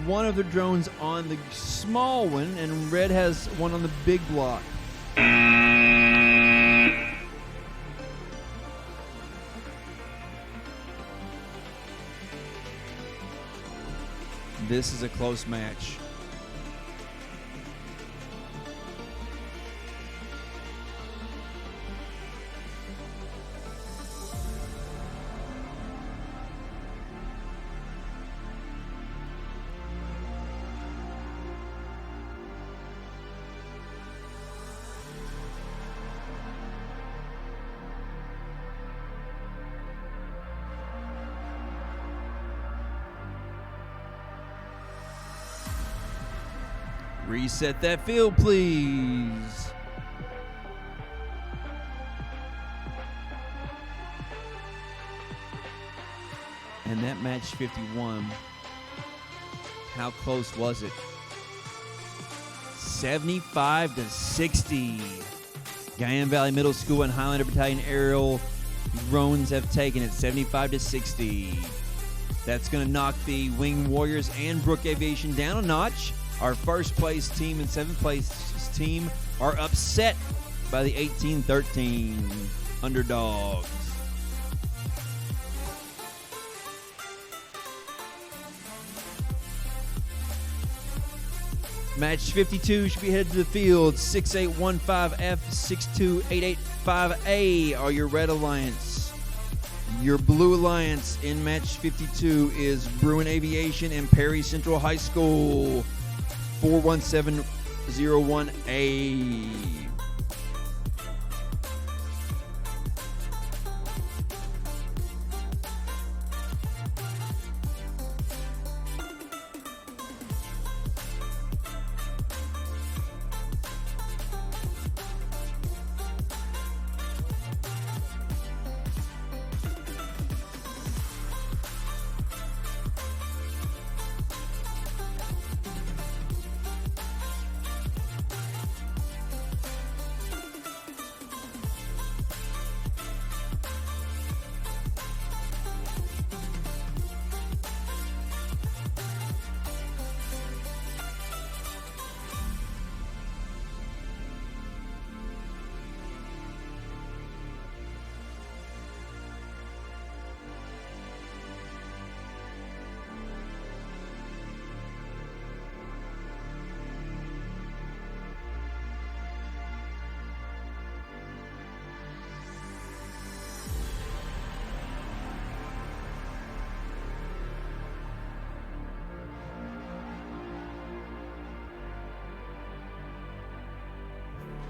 one of the drones on the small one and red has one on the big block. This is a close match. Reset that field, please. And that match 51. How close was it? 75 to 60. Guyan Valley Middle School and Highlander Battalion aerial drones have taken it 75 to 60. That's going to knock the Wing Warriors and Brook Aviation down a notch. Our first place team and seventh place team are upset by the 18-13 underdogs. Match 52 should be headed to the field. 6815F, 62885A are your Red Alliance. Your Blue Alliance in match 52 is Bruin Aviation and Perry Central High School. 41701A.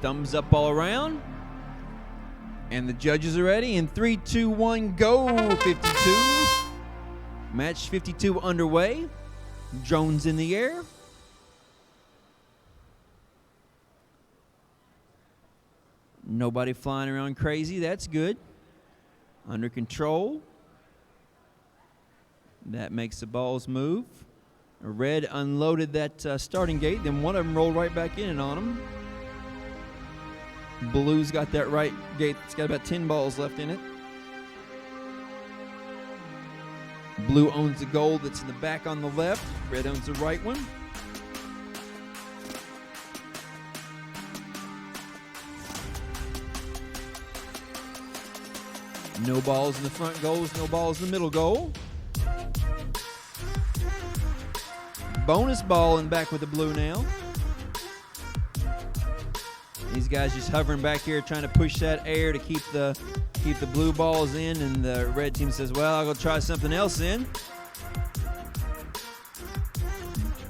Thumbs up all around. And the judges are ready. In 3, 2, 1, go. 52. Match 52 underway. Drones in the air. Nobody flying around crazy. That's good. Under control. That makes the balls move. Red unloaded that starting gate. Then one of them rolled right back in on them. Blue's got that right gate. It's got about 10 balls left in it. Blue owns the goal that's in the back on the left. Red owns the right one. No balls in the front goals, no balls in the middle goal. Bonus ball in back with the blue now. These guys just hovering back here trying to push that air to keep the blue balls in, and the red team says, well, I'll go try something else in.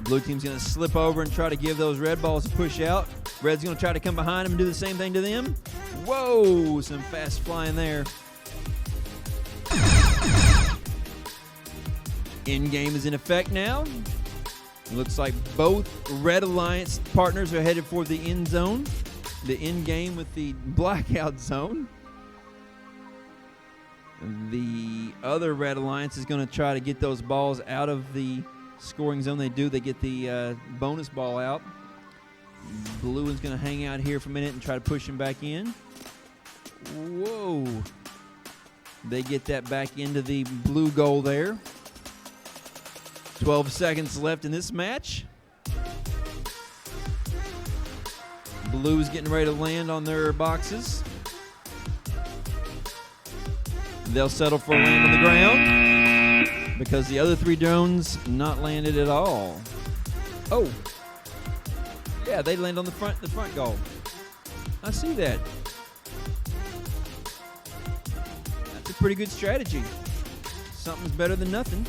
Blue team's going to slip over and try to give those red balls a push out. Red's going to try to come behind them and do the same thing to them. Whoa, some fast flying there. End game is in effect now. It looks like both Red Alliance partners are headed for the end zone. The end game with the blackout zone. The other Red Alliance is going to try to get those balls out of the scoring zone. They get the bonus ball out. Blue is going to hang out here for a minute and try to push them back in. Whoa. They get that back into the blue goal there. 12 seconds left in this match. Blue's getting ready to land on their boxes. They'll settle for a land on the ground because the other three drones not landed at all. Oh, yeah, they land on the front goal. I see that. That's a pretty good strategy. Something's better than nothing.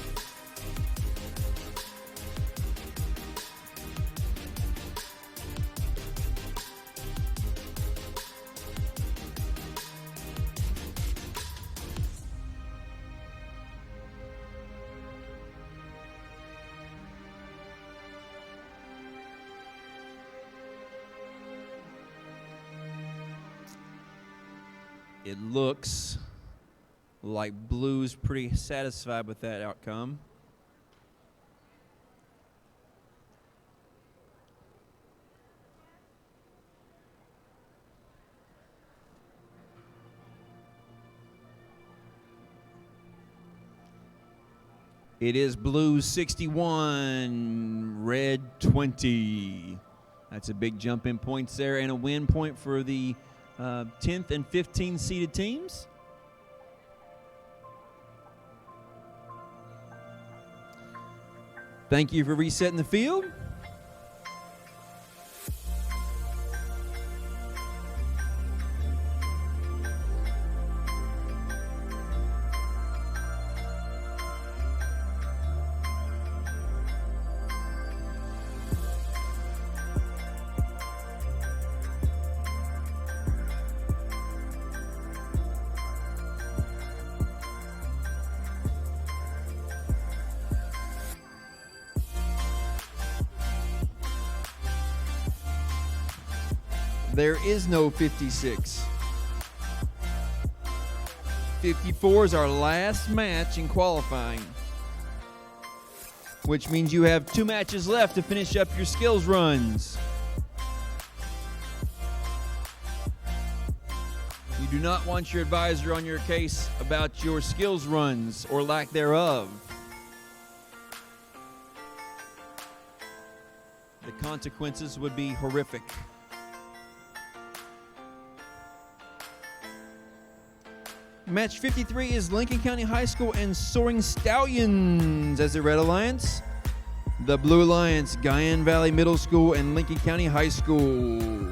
It looks like Blue's pretty satisfied with that outcome. It is blue 61, red 20. That's a big jump in points there and a win point for the 10th and 15th seeded teams. Thank you for resetting the field. There is no 56. 54 is our last match in qualifying, which means you have 2 matches left to finish up your skills runs. You do not want your advisor on your case about your skills runs or lack thereof. The consequences would be horrific. Match 53 is Lincoln County High School and Soaring Stallions as the Red Alliance. The Blue Alliance, Guyan Valley Middle School and Lincoln County High School.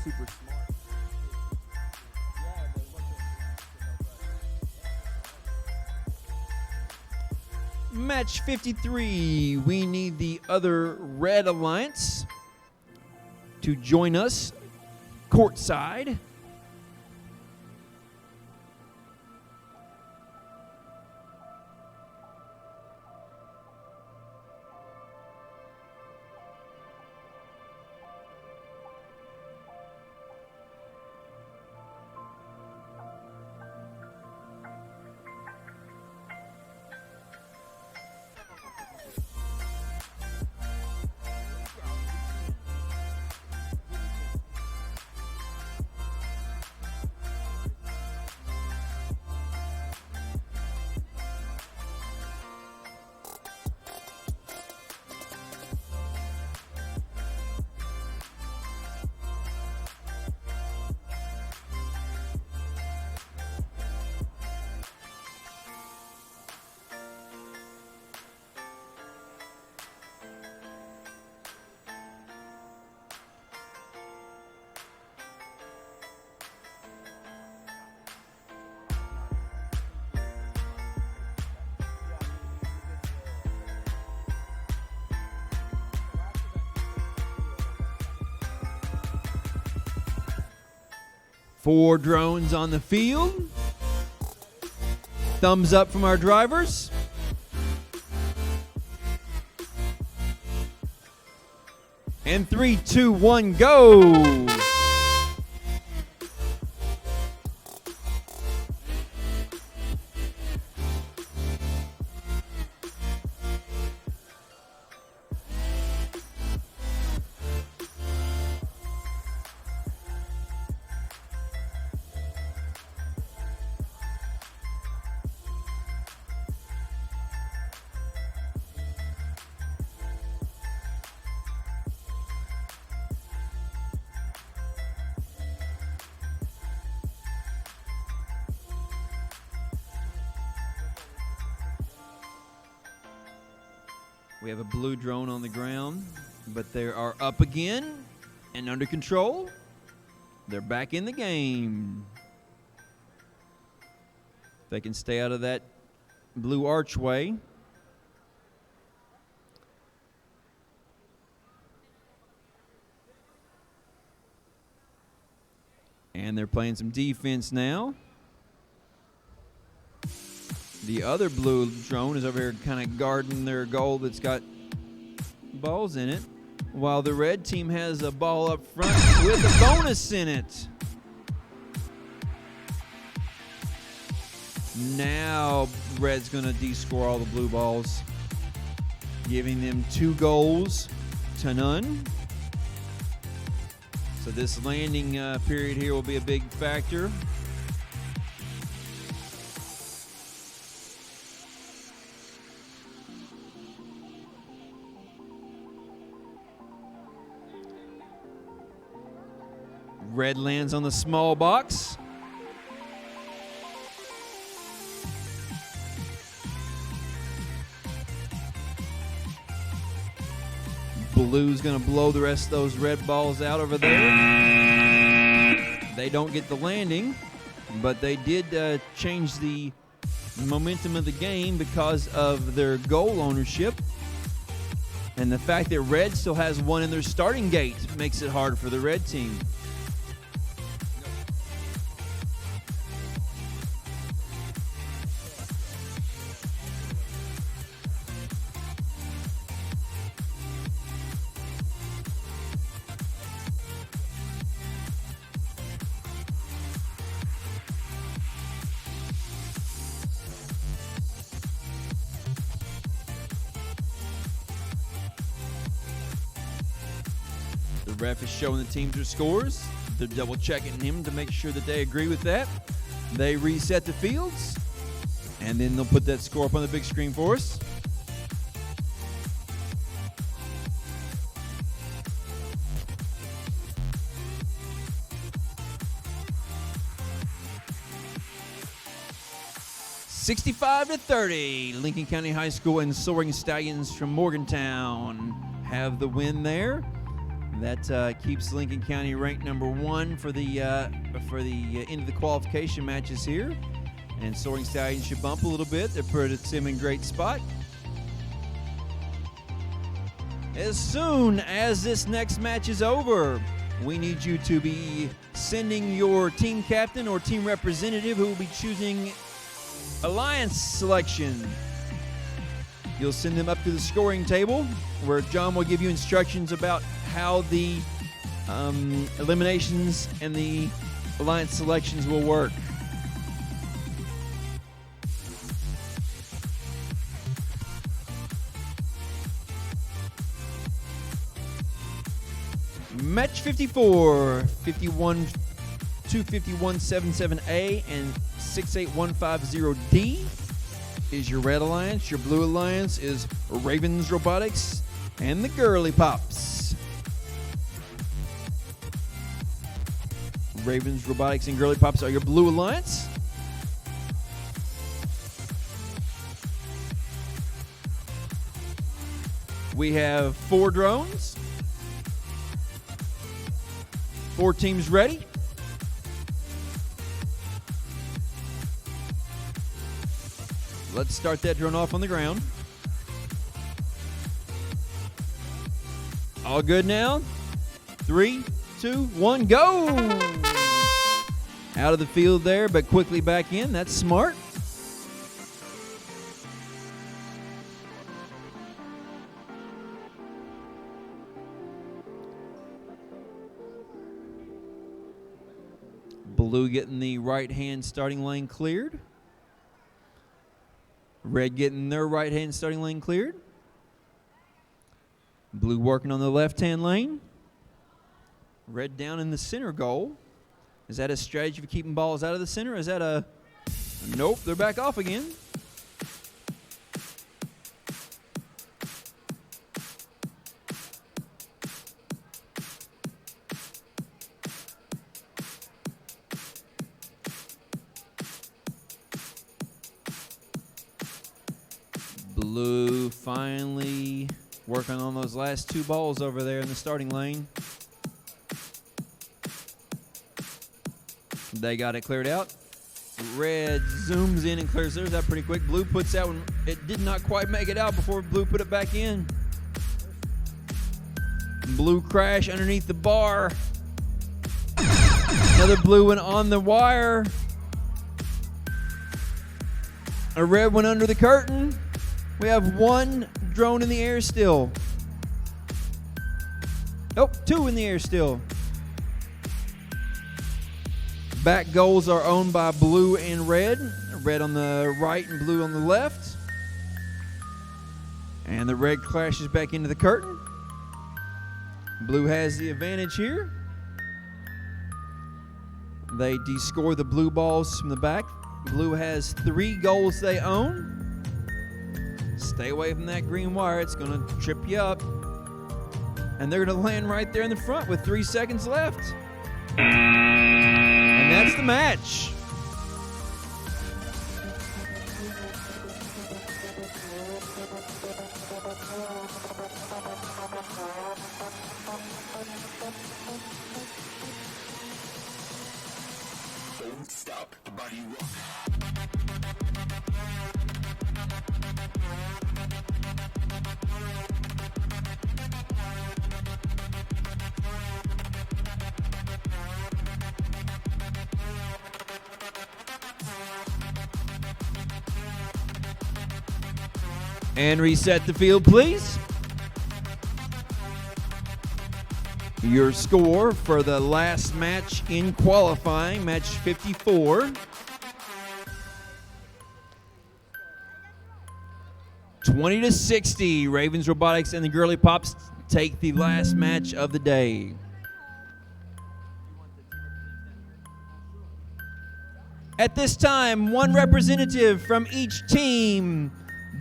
Super smart. Match 53, we need the other Red Alliance to join us courtside. Four drones on the field. Thumbs up from our drivers. And 3, 2, 1, go! We have a blue drone on the ground, but they are up again and under control. They're back in the game. If they can stay out of that blue archway. And they're playing some defense now. The other blue drone is over here kind of guarding their goal that's got balls in it, while the red team has a ball up front with a bonus in it. Now red's going to de-score all the blue balls, giving them 2 goals to none. So this landing period here will be a big factor. Red lands on the small box. Blue's going to blow the rest of those red balls out over there. They don't get the landing, but they did change the momentum of the game because of their goal ownership. And the fact that red still has 1 in their starting gate makes it hard for the red team. The ref is showing the teams their scores. They're double checking him to make sure that they agree with that. They reset the fields, and then they'll put that score up on the big screen for us. (65-30). Lincoln County High School and Soaring Stallions from Morgantown have the win there. That keeps Lincoln County ranked number 1 for the end of the qualification matches here. And Soaring Stallions should bump a little bit. They're putting them in great spot. As soon as this next match is over, we need you to be sending your team captain or team representative who will be choosing alliance selection. You'll send them up to the scoring table where John will give you instructions about how the eliminations and the alliance selections will work. Match 54, 51, 25177A and 68150D is your red alliance. Your blue alliance is Ravens Robotics and the Girly Pops. Ravens Robotics and Girly Pops are your blue alliance. We have 4 drones. 4 teams ready. Let's start that drone off on the ground. All good now? 3, 2, 1, go! Out of the field there, but quickly back in. That's smart. Blue getting the right-hand starting lane cleared. Red getting their right-hand starting lane cleared. Blue working on the left-hand lane. Red down in the center goal. Is that a strategy for keeping balls out of the center? Is that a... Nope, they're back off again. Blue finally working on those last 2 balls over there in the starting lane. They got it cleared out. Red zooms in and clears theirs out pretty quick. Blue puts that one. It did not quite make it out before Blue put it back in. Blue crash underneath the bar. Another blue one on the wire. A red one under the curtain. We have one drone in the air still. Oh, two in the air still. Back goals are owned by blue and red. Red on the right and blue on the left. And the red clashes back into the curtain. Blue has the advantage here. They descore the blue balls from the back. Blue has 3 goals they own. Stay away from that green wire. It's going to trip you up. And they're going to land right there in the front with 3 seconds left. And that's the match. Don't stop the body rock. And reset the field, please. Your score for the last match in qualifying, match 54. 20-60, Ravens Robotics and the Girly Pops take the last match of the day. At this time, one representative from each team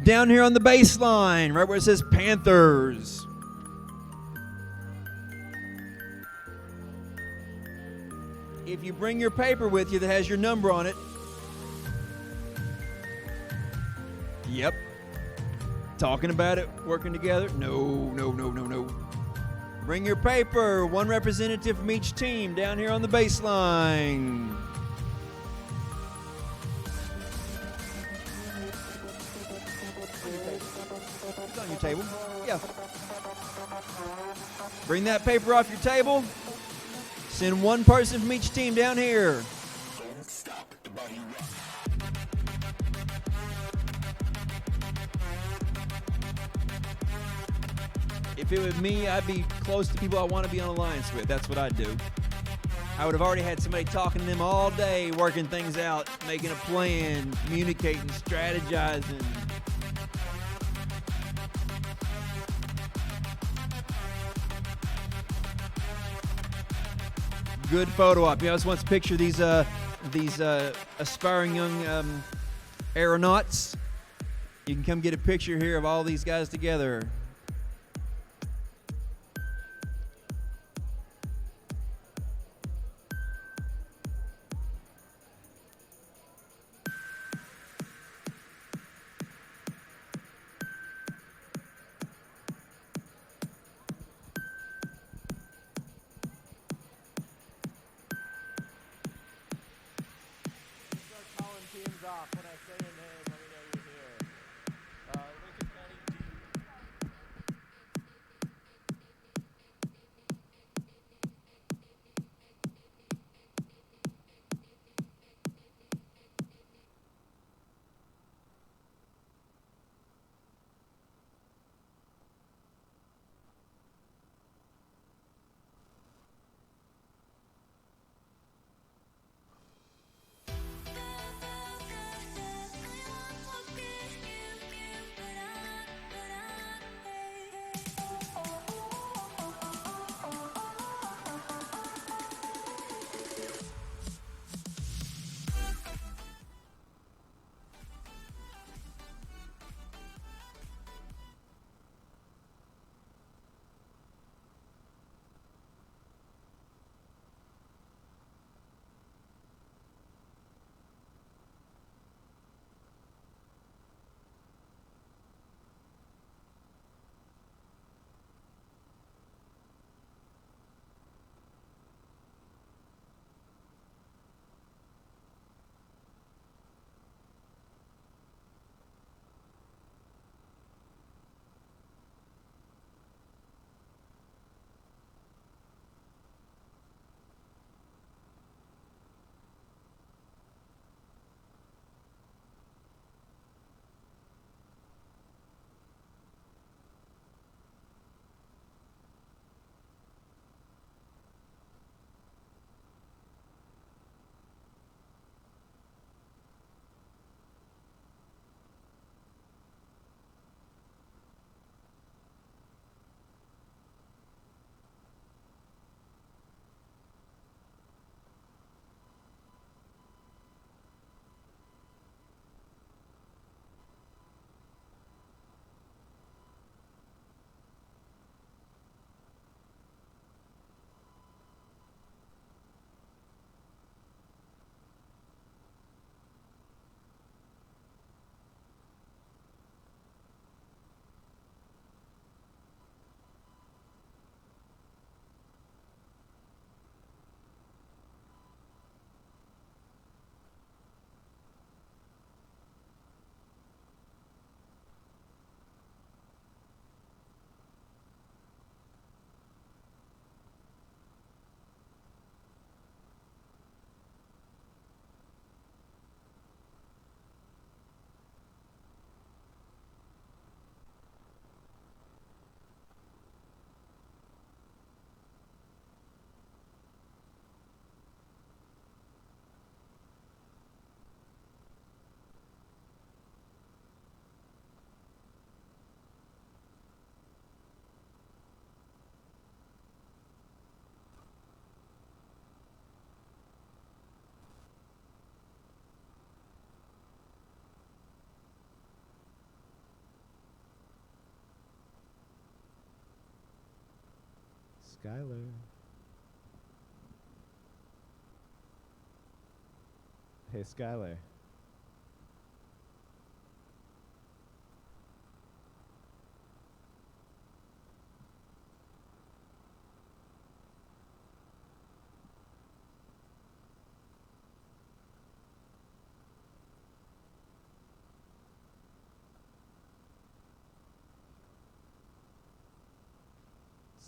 down here on the baseline, right where it says Panthers. If you bring your paper with you that has your number on it. Yep. Talking about it, working together. No. Bring your paper. One representative from each team down here on the baseline. It's on your table. Yeah. Bring that paper off your table. Send one person from each team down here. Don't stop the body rock. If it was me, I'd be close to people I want to be on alliance with. That's what I'd do. I would have already had somebody talking to them all day, working things out, making a plan, communicating, strategizing. Good photo op. You always want to picture these aspiring young aeronauts. You can come get a picture here of all these guys together. Calling teams off when I say your name. Let me know you're here. Lincoln County D. Skylar. Hey, Skylar.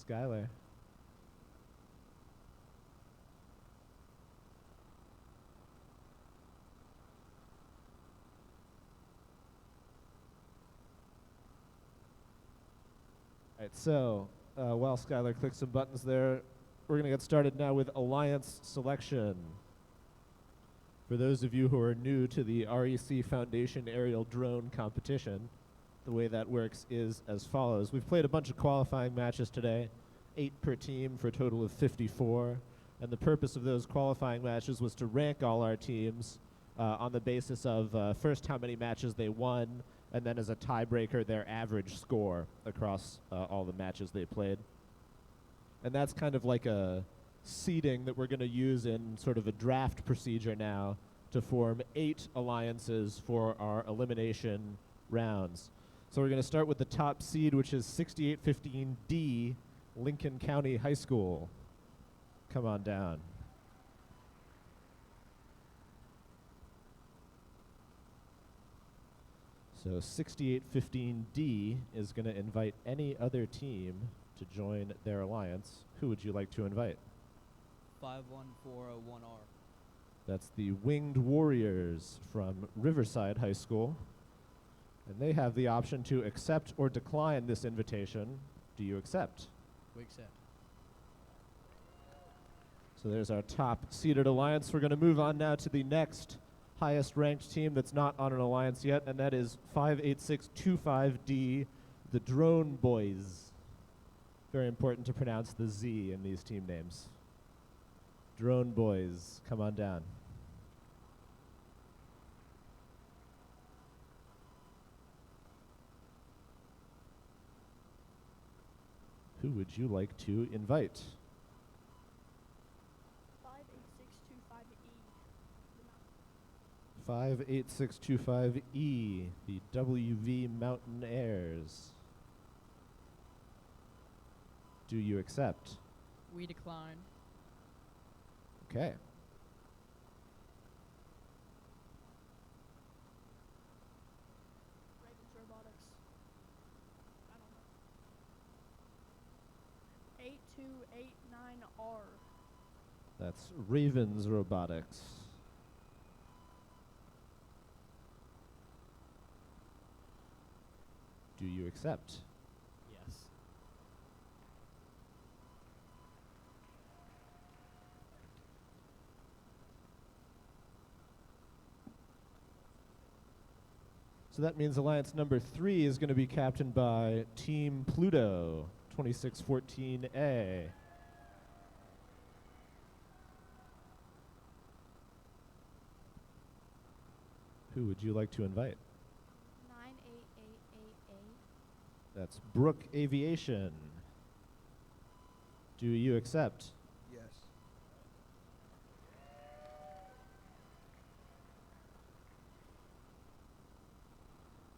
Skylar. All right, so while Skylar clicks some buttons there, we're going to get started now with alliance selection. For those of you who are new to the REC Foundation aerial drone competition, the way that works is as follows. We've played a bunch of qualifying matches today, 8 per team for a total of 54. And the purpose of those qualifying matches was to rank all our teams on the basis of first how many matches they won, and then as a tiebreaker, their average score across all the matches they played. And that's kind of like a seeding that we're going to use in sort of a draft procedure now to form 8 alliances for our elimination rounds. So we're going to start with the top seed, which is 6815D, Lincoln County High School. Come on down. So 6815D is going to invite any other team to join their alliance. Who would you like to invite? 51401R. That's the Winged Warriors from Riverside High School. And they have the option to accept or decline this invitation. Do you accept? We accept. So there's our top seeded alliance. We're going to move on now to the next highest ranked team that's not on an alliance yet, and that is 58625D, the Drone Boys. Very important to pronounce the Z in these team names. Drone Boys, come on down. Who would you like to invite? 58625E. 58625E, the WV Mountaineers. Do you accept? We decline. Okay. Ravens Robotics. I don't know. 8289R. That's Ravens Robotics. Do you accept? Yes. So that means alliance number 3 is going to be captained by Team Pluto, 2614A. Who would you like to invite? 98888A. That's Brook Aviation. Do you accept? Yes.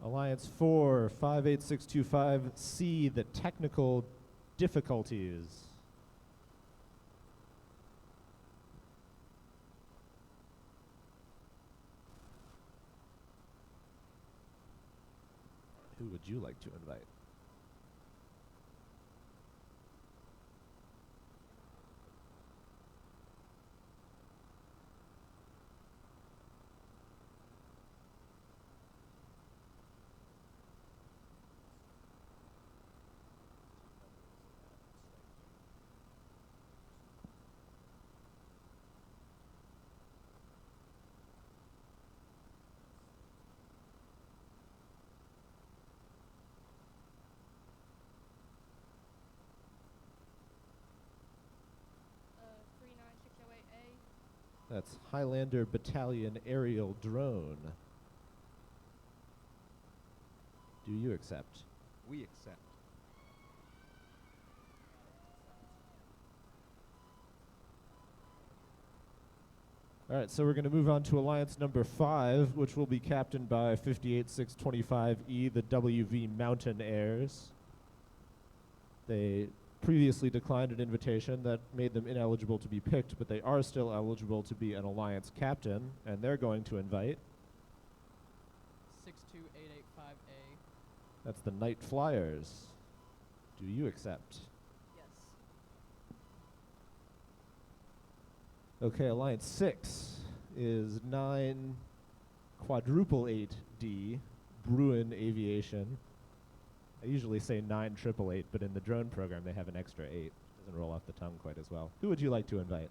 Alliance 4, 58625C, the technical difficulties. Who would you like to invite? Uh, 39608A. That's Highlander Battalion Aerial Drone. Do you accept? We accept. All right, so we're going to move on to alliance number 5, which will be captained by 58625E, the WV Mountaineers. They previously declined an invitation that made them ineligible to be picked, but they are still eligible to be an alliance captain, and they're going to invite. 62885A. That's the Night Flyers. Do you accept? Yes. Okay, Alliance 6 is 9 quadruple 8D, Bruin Aviation. I usually say 9 triple 8, but in the drone program they have an extra 8. Doesn't roll off the tongue quite as well. Who would you like to invite?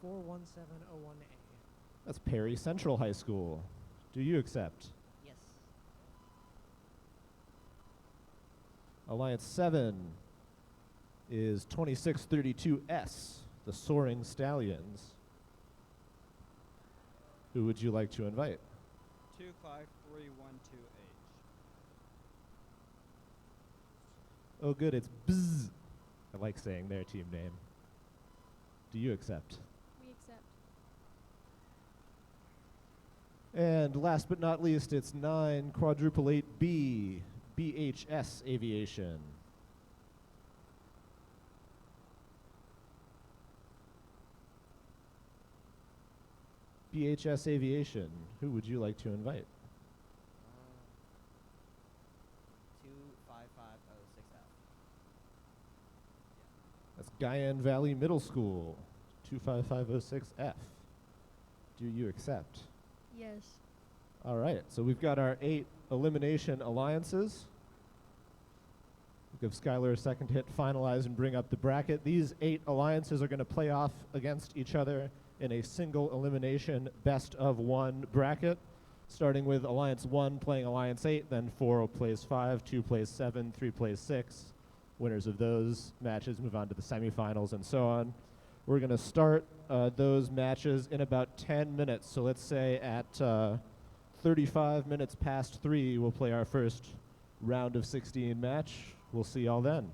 41701A. That's Perry Central High School. Do you accept? Yes. Alliance 7 is 2632S, the Soaring Stallions. Who would you like to invite? 25312H. Oh, good, it's Bzz. I like saying their team name. Do you accept? We accept. And last but not least, it's 9 quadruple 8B, BHS Aviation. BHS Aviation, who would you like to invite? 25506F. That's Guyan Valley Middle School, 25506F. Do you accept? Yes. All right, so we've got our 8 elimination alliances. We'll give Skylar a second to hit finalize and bring up the bracket. These 8 alliances are going to play off against each other in a single elimination best of 1 bracket, starting with Alliance 1 playing Alliance 8, then 4 plays 5, 2 plays 7, 3 plays 6. Winners of those matches move on to the semifinals and so on. We're going to start those matches in about 10 minutes. So let's say at 35 minutes past 3, we'll play our first round of 16 match. We'll see y'all then.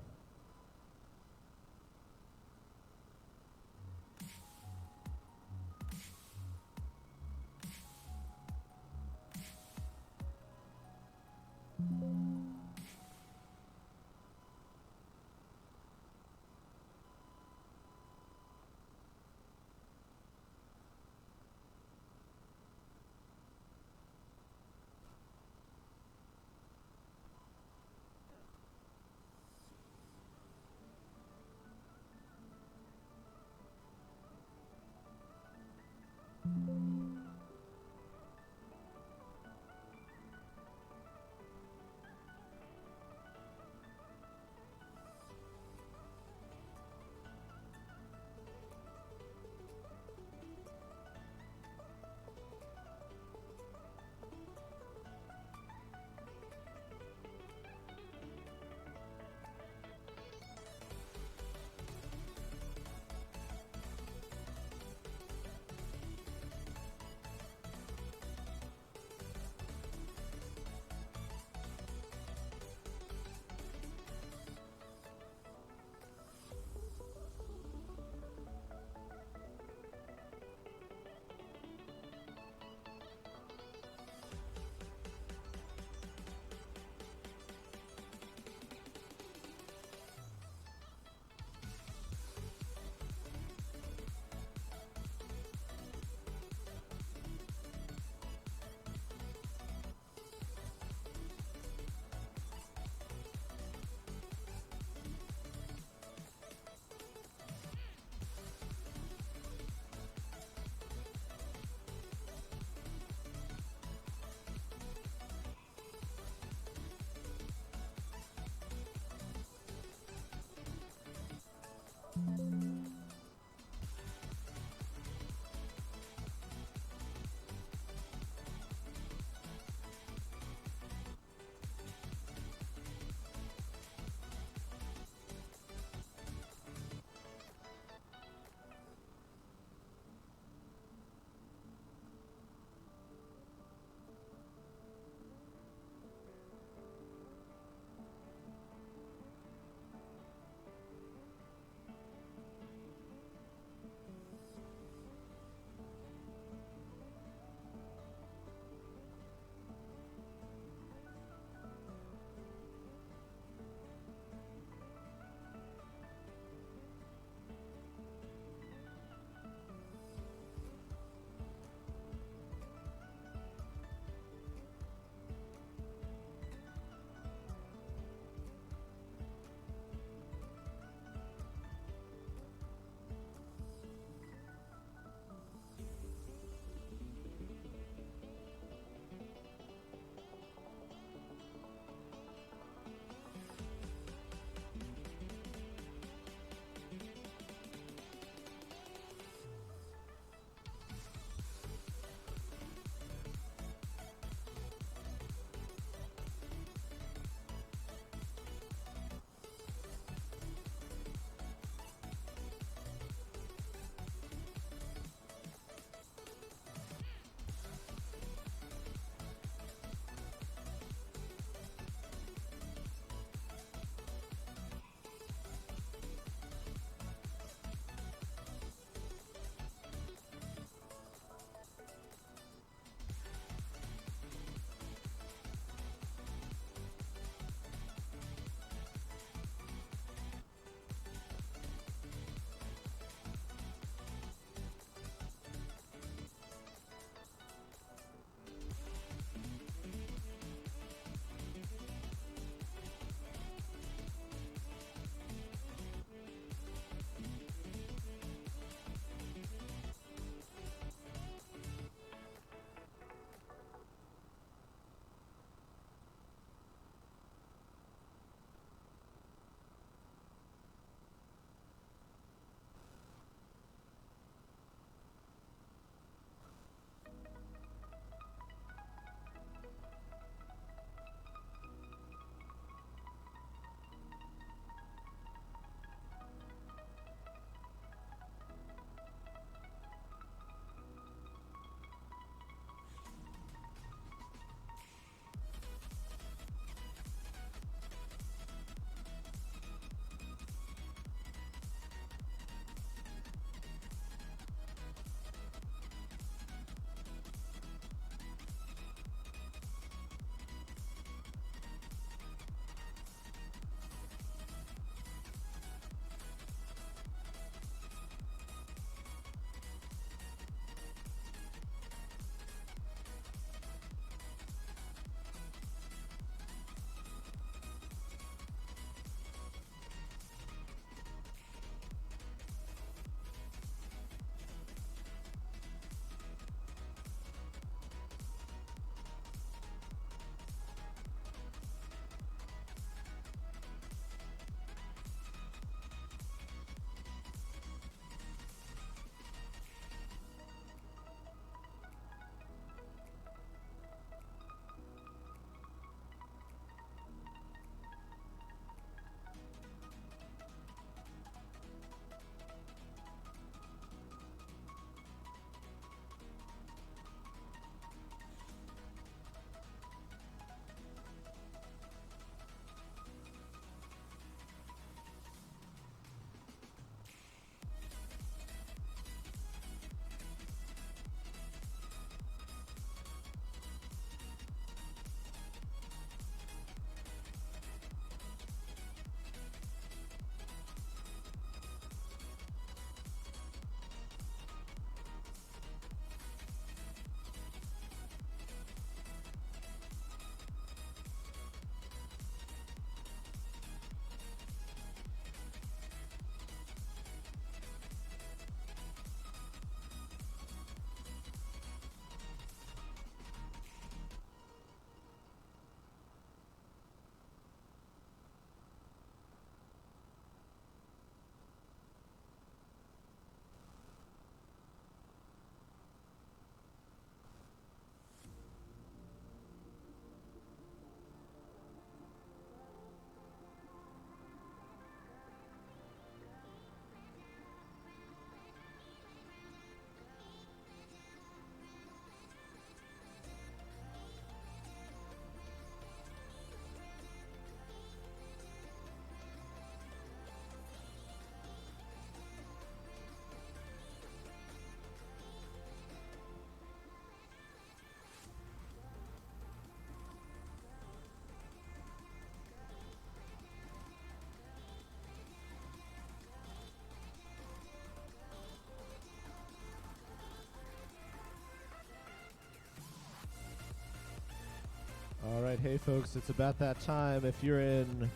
hey folks, it's about that time. If you're in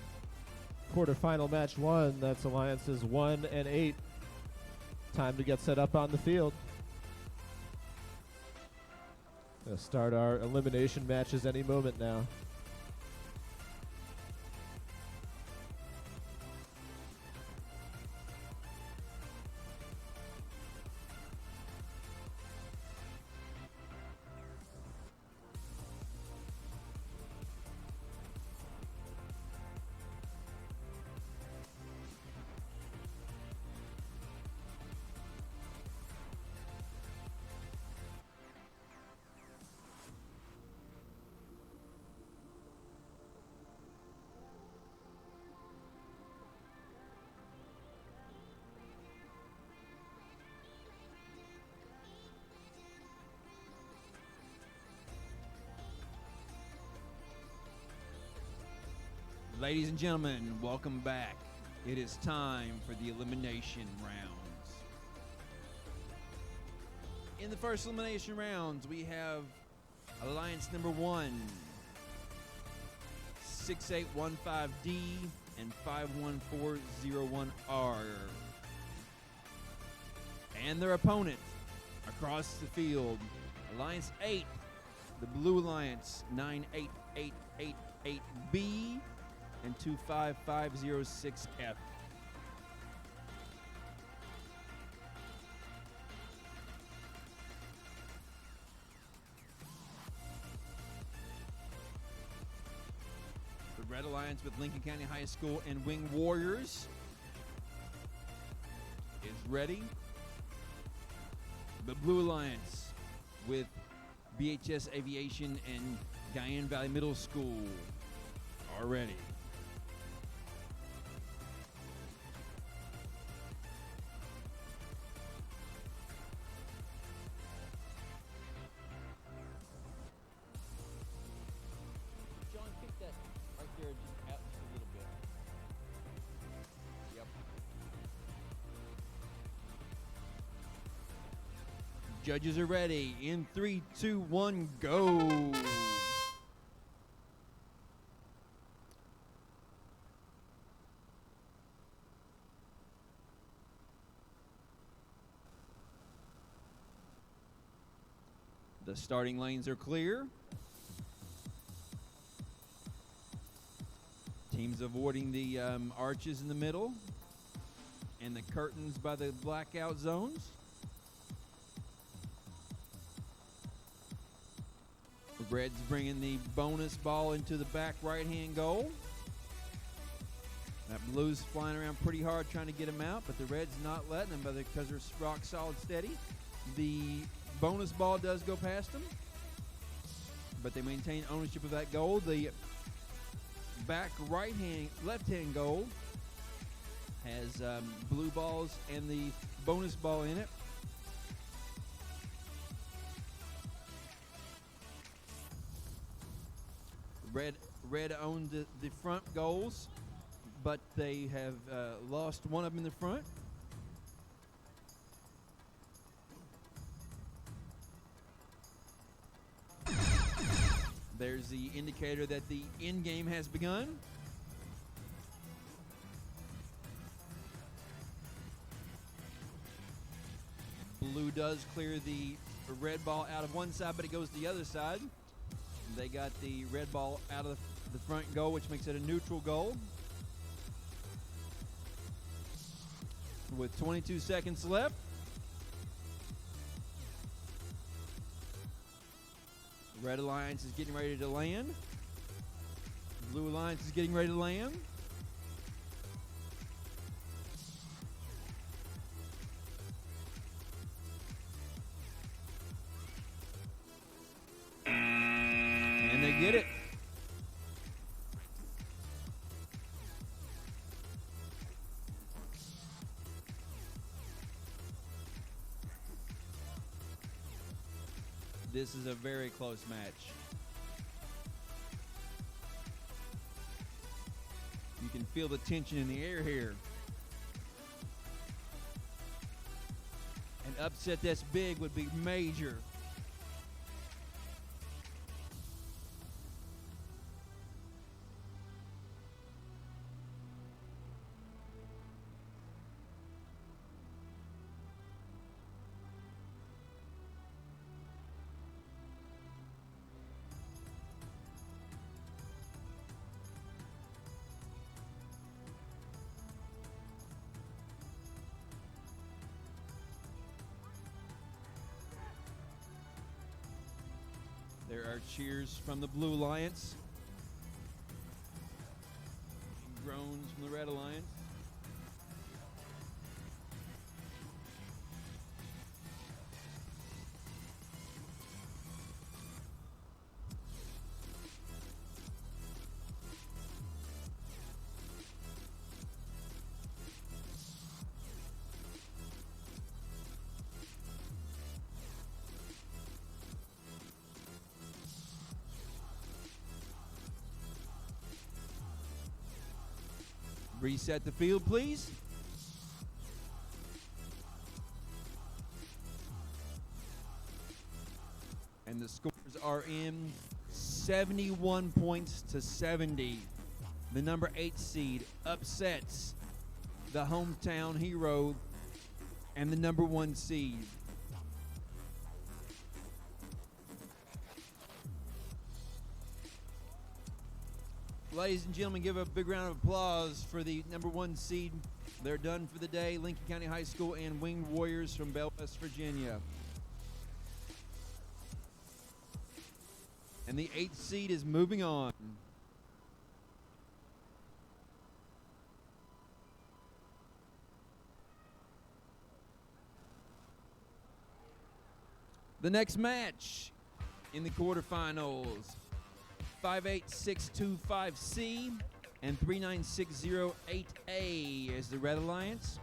quarterfinal match 1, that's alliances 1 and 8. Time to get set up on the field. Gonna start our elimination matches any moment now. Ladies and gentlemen, welcome back. It is time for the elimination rounds. In the first elimination rounds, we have Alliance number 1, 6815D and 51401R. And their opponent across the field, Alliance 8, the Blue Alliance 98888B and 25506F. The Red Alliance with Lincoln County High School and Wing Warriors is ready. The Blue Alliance with BHS Aviation and Guyan Valley Middle School are ready. John, kick that right there just out just a little bit. Yep. Judges are ready. In 3, 2, 1, go. The starting lanes are clear. Teams avoiding the arches in the middle and the curtains by the blackout zones. Red's bringing the bonus ball into the back right-hand goal. That blue's flying around pretty hard trying to get him out, but the red's not letting him because they're rock solid steady. The bonus ball does go past them, but they maintain ownership of that goal. The back left-hand goal has blue balls and the bonus ball in it. Red owned the front goals, but they have lost one of them in the front. There's the indicator that the end game has begun. Blue does clear the red ball out of one side, but it goes to the other side. They got the red ball out of the front goal, which makes it a neutral goal. With 22 seconds left. Red Alliance is getting ready to land. Blue Alliance is getting ready to land. And they get it. This is a very close match. You can feel the tension in the air here. An upset that's big would be major. our cheers from the Blue Alliance. And groans from the Red Alliance. Reset the field, please. And the scores are in 71 points to 70. The number 8 seed upsets the hometown hero and the number 1 seed. Ladies and gentlemen, give a big round of applause for the number 1 seed. They're done for the day. Lincoln County High School and Winged Warriors from Bell, West Virginia. And the 8th seed is moving on. The next match in the quarterfinals. 58625C and 39608A is the Red Alliance.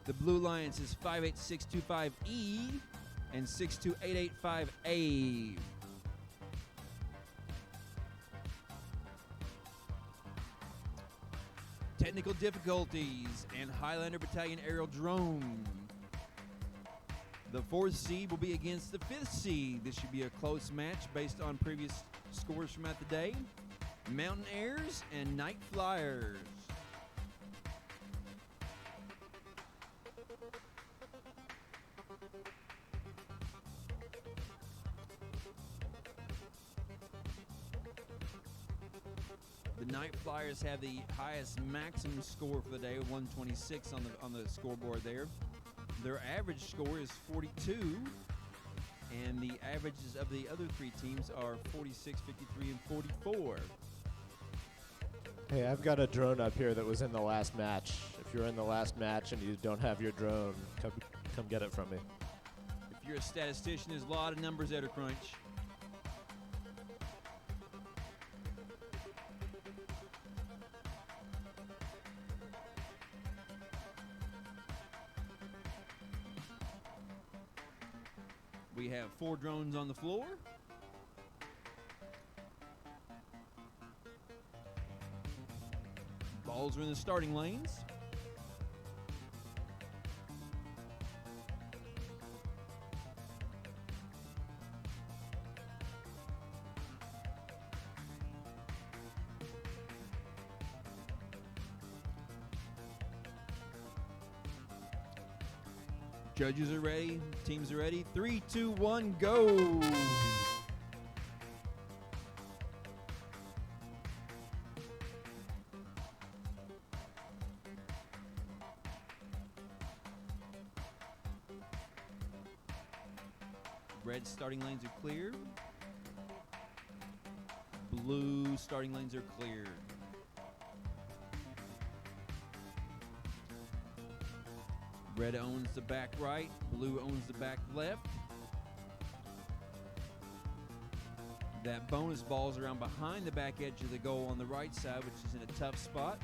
The Blue Alliance is 58625E and 62885A. Technical difficulties and Highlander Battalion aerial drone. The 4th seed will be against the 5th seed. This should be a close match based on previous scores from out the day. Mountain Airs and Night Flyers. The Night Flyers have the highest maximum score for the day, 126 on the scoreboard there. Their average score is 42, and the averages of the other 3 teams are 46, 53, and 44. Hey, I've got a drone up here that was in the last match. If you're in the last match and you don't have your drone, come get it from me. If you're a statistician, there's a lot of numbers at a crunch. We have 4 drones on the floor. Balls are in the starting lanes. Judges are ready. Teams are ready. 3, 2, 1, go. Red starting lanes are clear. Blue starting lanes are cleared. Red owns the back right, blue owns the back left. That bonus ball's around behind the back edge of the goal on the right side, which is in a tough spot.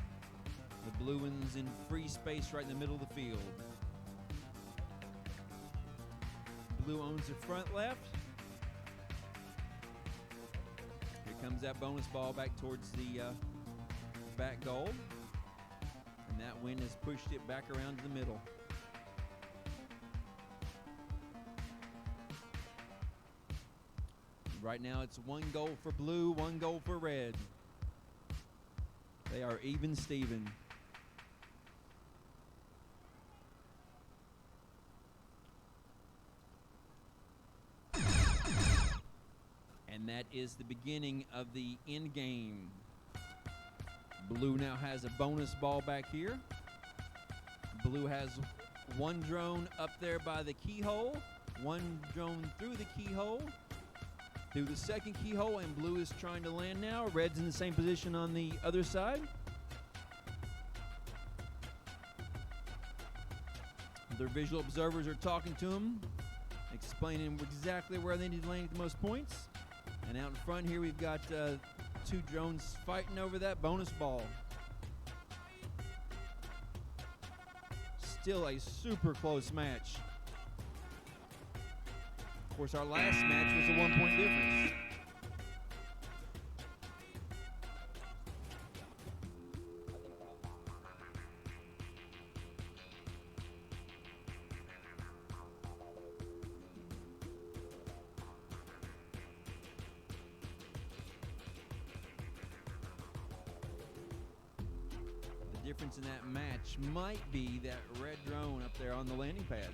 The blue one's in free space right in the middle of the field. Blue owns the front left. Here comes that bonus ball back towards the back goal. And that wind has pushed it back around to the middle. Right now it's 1 goal for blue, 1 goal for red. They are even Steven. And that is the beginning of the end game. Blue now has a bonus ball back here. Blue has 1 drone up there by the keyhole, 1 drone through the keyhole, through the second keyhole, and blue is trying to land now. Red's in the same position on the other side. Their visual observers are talking to him, explaining exactly where they need to land the most points. And out in front here, we've got two drones fighting over that bonus ball. Still a super close match. Of course, our last match was a 1-point difference. The difference in that match might be that red drone up there on the landing pad.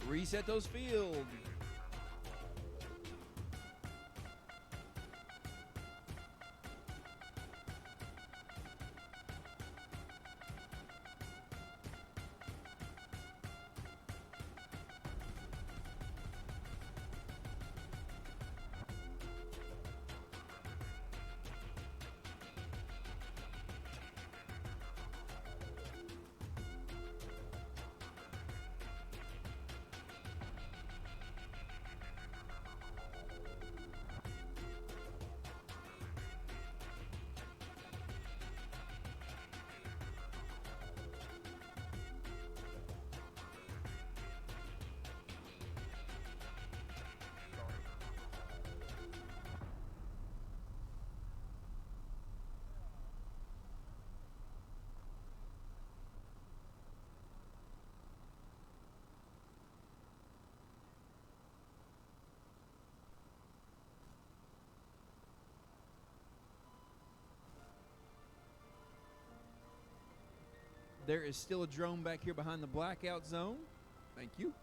Reset those fields. There is still a drone back here behind the blackout zone. Thank you.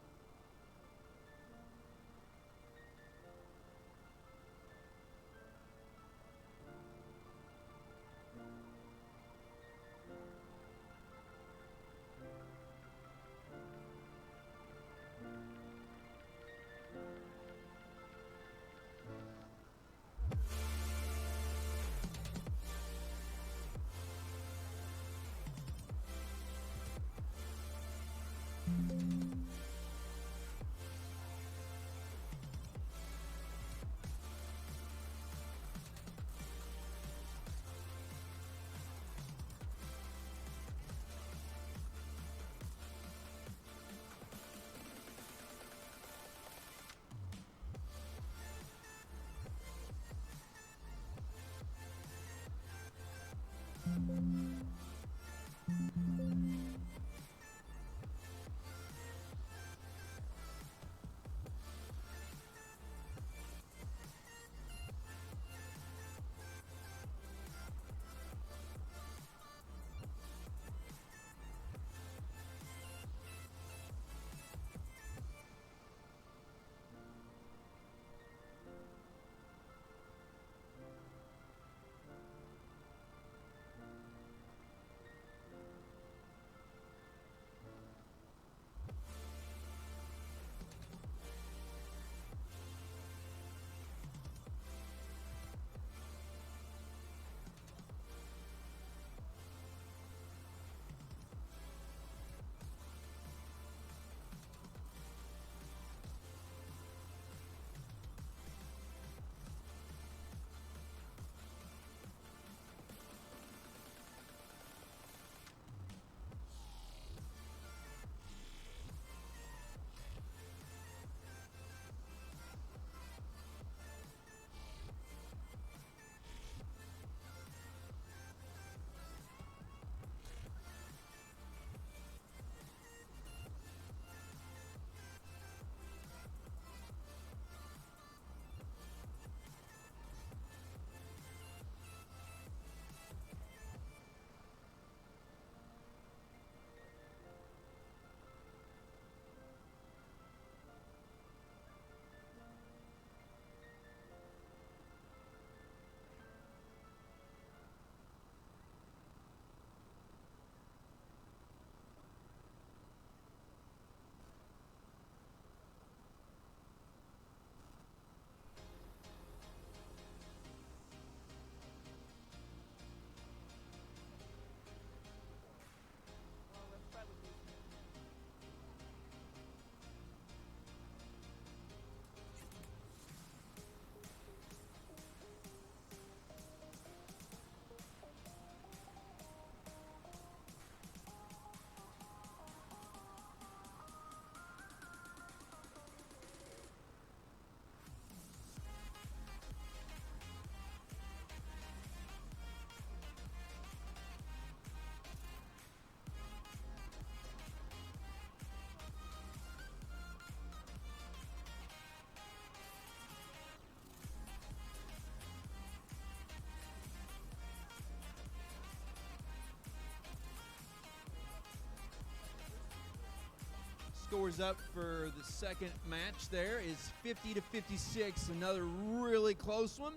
scores up for the second match there is 50 to 56, another really close one.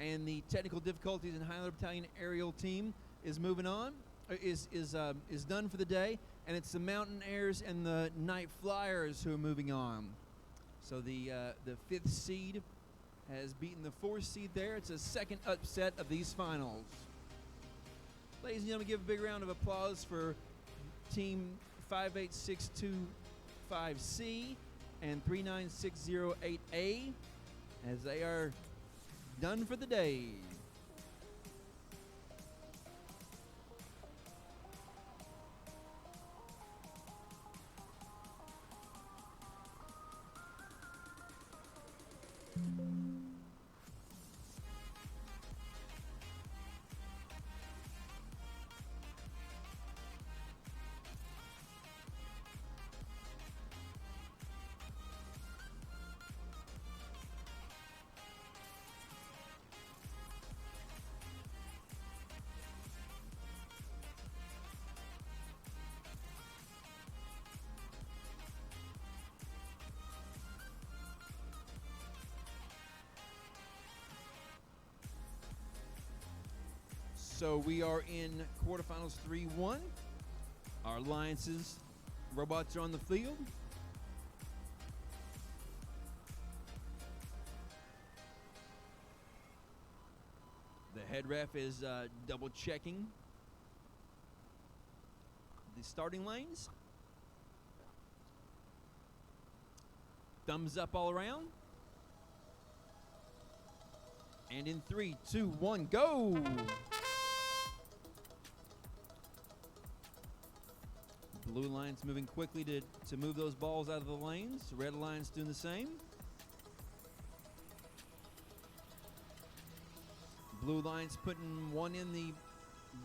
And the technical difficulties in Highlander Battalion aerial team is moving on, is done for the day, and it's the Mountaineers and the Night Flyers who are moving on. So the 5th seed has beaten the 4th seed there. It's a second upset of these finals. Ladies and gentlemen, give a big round of applause for Team 58625C and 39608A as they are done for the day. So we are in quarterfinals 3-1. Our alliances robots are on the field. The head ref is double checking the starting lanes. Thumbs up all around. And in 3, 2, 1, go! Blue Alliance moving quickly to move those balls out of the lanes. Red Alliance doing the same. Blue Alliance putting one in the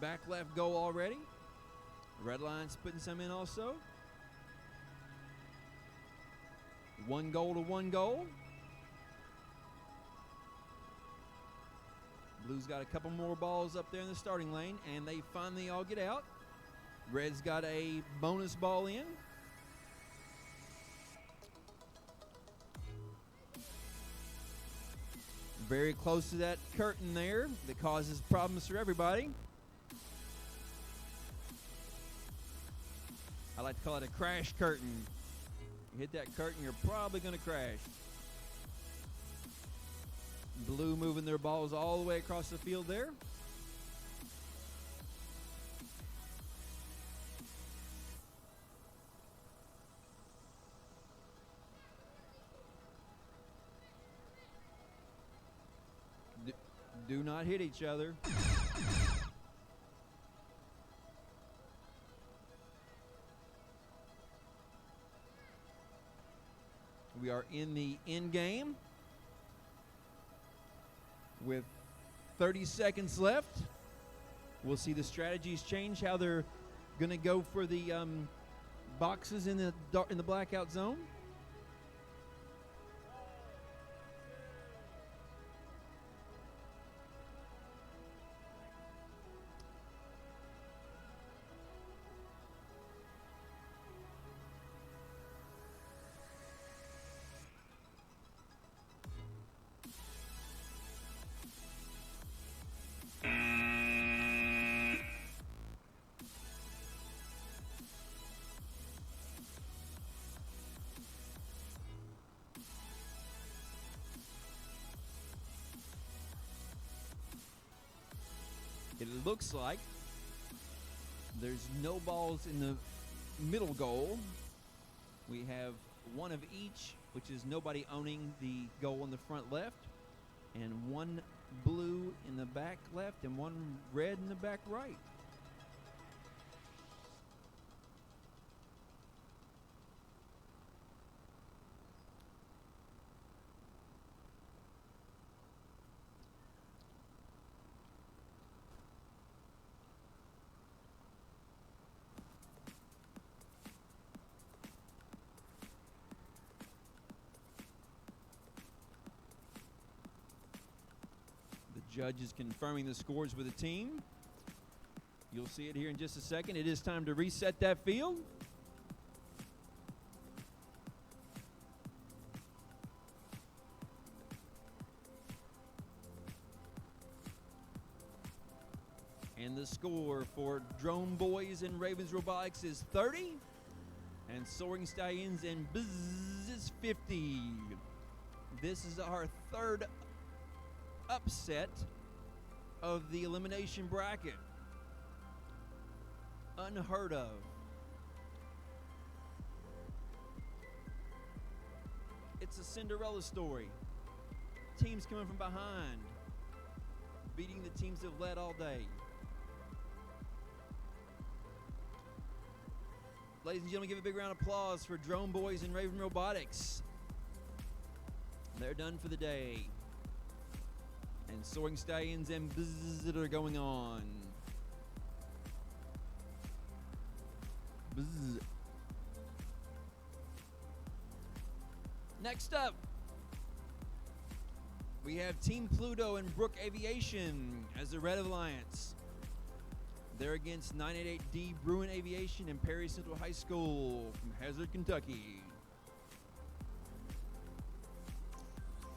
back left goal already. Red Alliance putting some in also. 1 goal to 1 goal. Blue's got a couple more balls up there in the starting lane, and they finally all get out. Red's got a bonus ball in. Very close to that curtain there that causes problems for everybody. I like to call it a crash curtain. You hit that curtain, you're probably going to crash. Blue moving their balls all the way across the field there. Do not hit each other. We are in the end game with 30 seconds left. We'll see the strategies change, how they're going to go for the boxes in the blackout zone. It looks like there's no balls in the middle goal. We have one of each, which is nobody owning the goal in the front left, and one blue in the back left, and one red in the back right. Judge is confirming the scores with the team. You'll see it here in just a second. It is time to reset that field. And the score for Drone Boys and Ravens Robotics is 30. And Soaring Stallions and Buzz is 50. This is our third upset of the elimination bracket. Unheard of. It's a Cinderella story. Teams coming from behind, beating the teams that have led all day. Ladies and gentlemen, give a big round of applause for Drone Boys and Raven Robotics. They're done for the day. And Soaring Stallions and Buzz are going on. Buzz. Next up, we have Team Pluto and Brook Aviation as the Red Alliance. They're against 988D Bruin Aviation and Perry Central High School from Hazard, Kentucky.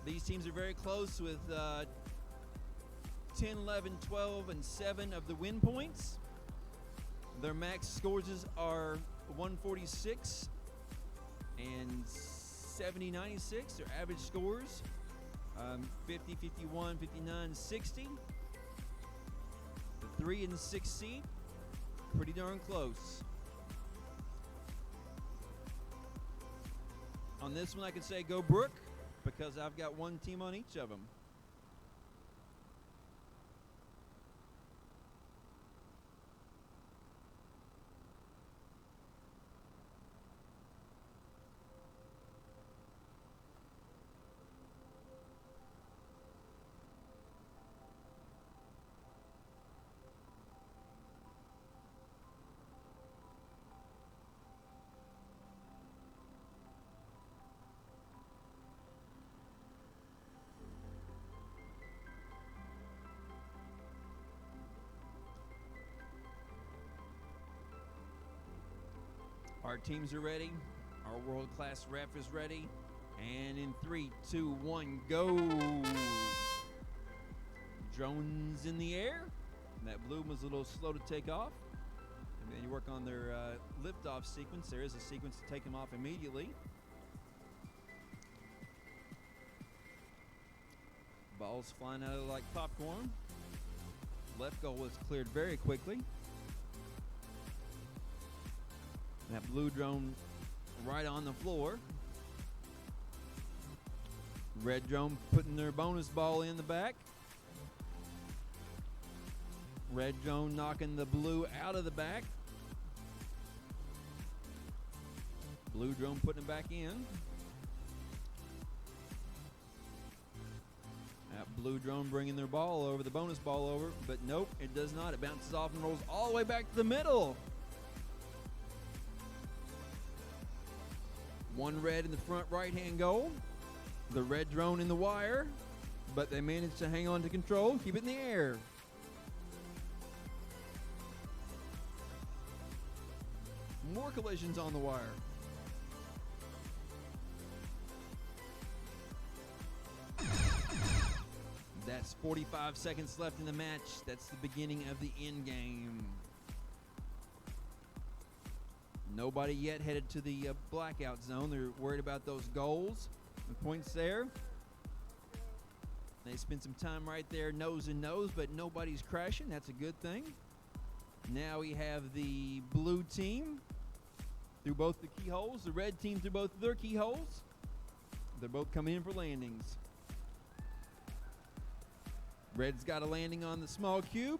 These teams are very close with 10, 11, 12, and 7 of the win points. Their max scores are 146 and 70, 96. Their average scores 50, 51, 59, 60. The 3 and 6 seed, pretty darn close. On this one, I can say go Brook because I've got one team on each of them. Our teams are ready. Our world-class ref is ready. And in 3, 2, 1, go. Drones in the air. And that blue was a little slow to take off. And then you work on their liftoff sequence. There is a sequence to take them off immediately. Balls flying out of like popcorn. Left goal was cleared very quickly. That blue drone right on the floor. Red drone putting their bonus ball in the back. Red drone knocking the blue out of the back. Blue drone putting it back in. That blue drone bringing their ball over, the bonus ball over, but nope, it does not. It bounces off and rolls all the way back to the middle. One red in the front right-hand goal. The red drone in the wire, but they managed to hang on to control, keep it in the air. More collisions on the wire. That's 45 seconds left in the match. That's the beginning of the end game. Nobody yet headed to the blackout zone. They're worried about those goals, the points there. They spent some time right there, nose and nose, but nobody's crashing. That's a good thing. Now we have the blue team through both the keyholes, the red team through both of their keyholes. They're both coming in for landings. Red's got a landing on the small cube.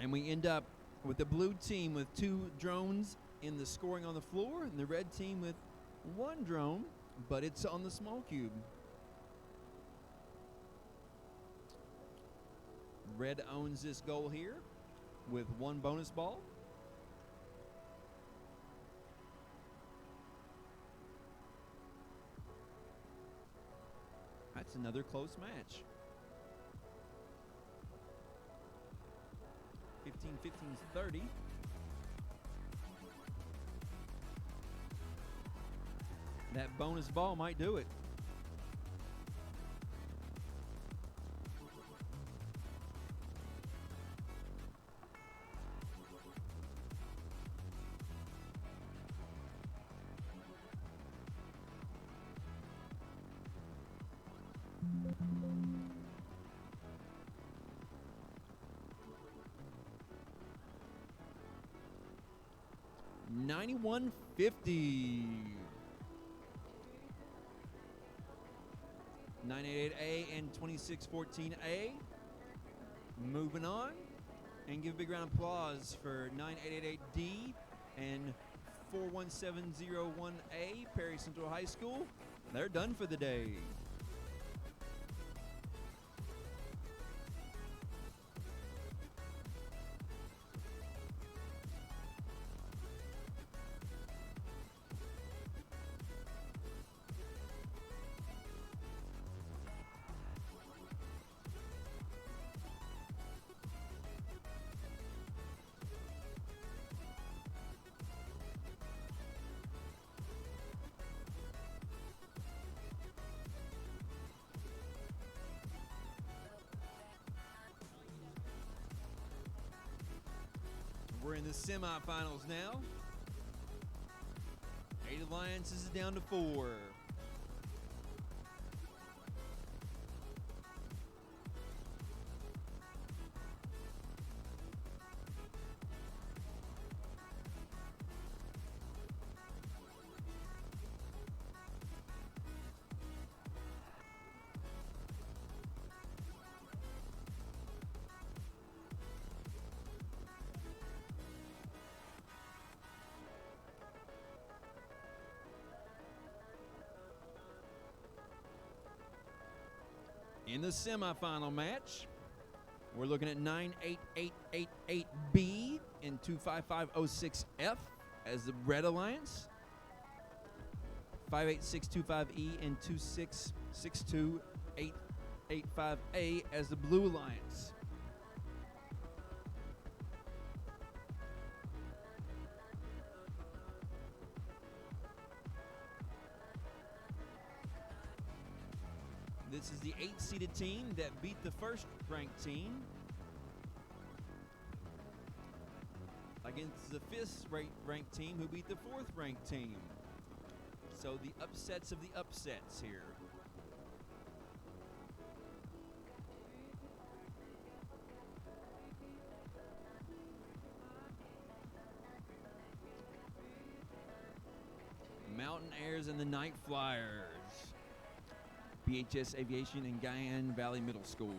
And we end up with the blue team with 2 drones in the scoring on the floor, and the red team with 1 drone, but it's on the small cube. Red owns this goal here with 1 bonus ball. That's another close match. 14, 15, 30. That bonus ball might do it. $91.50. 988A and 2614A. Moving on. And give a big round of applause for 9888D and 41701A, Perry Central High School. They're done for the day. We're in the semifinals now. 8 Alliances is down to 4. In the semifinal match, we're looking at 98888B and 25506F as the Red Alliance, 58625E and 2662885A as the Blue Alliance. This is the 8-seeded team that beat the first-ranked team against the 5th-ranked team who beat the 4th-ranked team. So the upsets of the upsets here. Mountain Airs and the Night Flyers. BHS Aviation and Guyan Valley Middle School.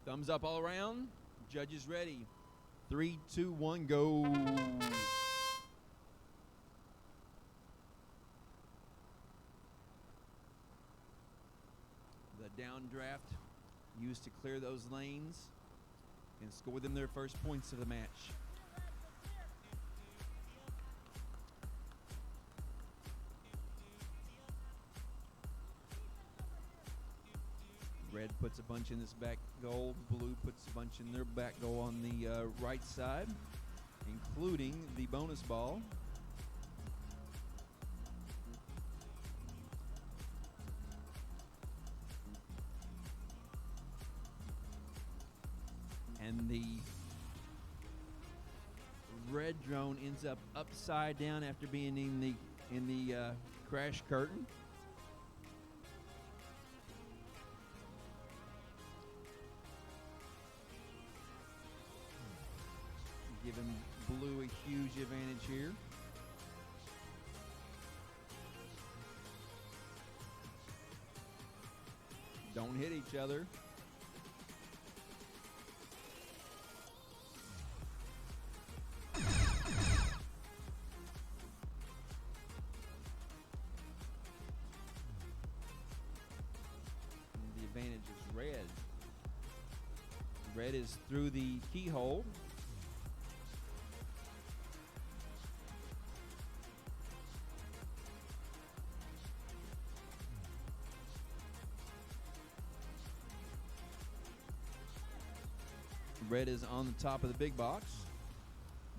Thumbs up all around. Judges ready. 3, 2, 1, go. The downdraft used to clear those lanes and score them their first points of the match. Red puts a bunch in this back goal. Blue puts a bunch in their back goal on the right side, including the bonus ball. And the red drone ends up upside down after being in the crash curtain. Giving blue a huge advantage here. Don't hit each other. The advantage is red. Red is through the keyhole. Red is on the top of the big box.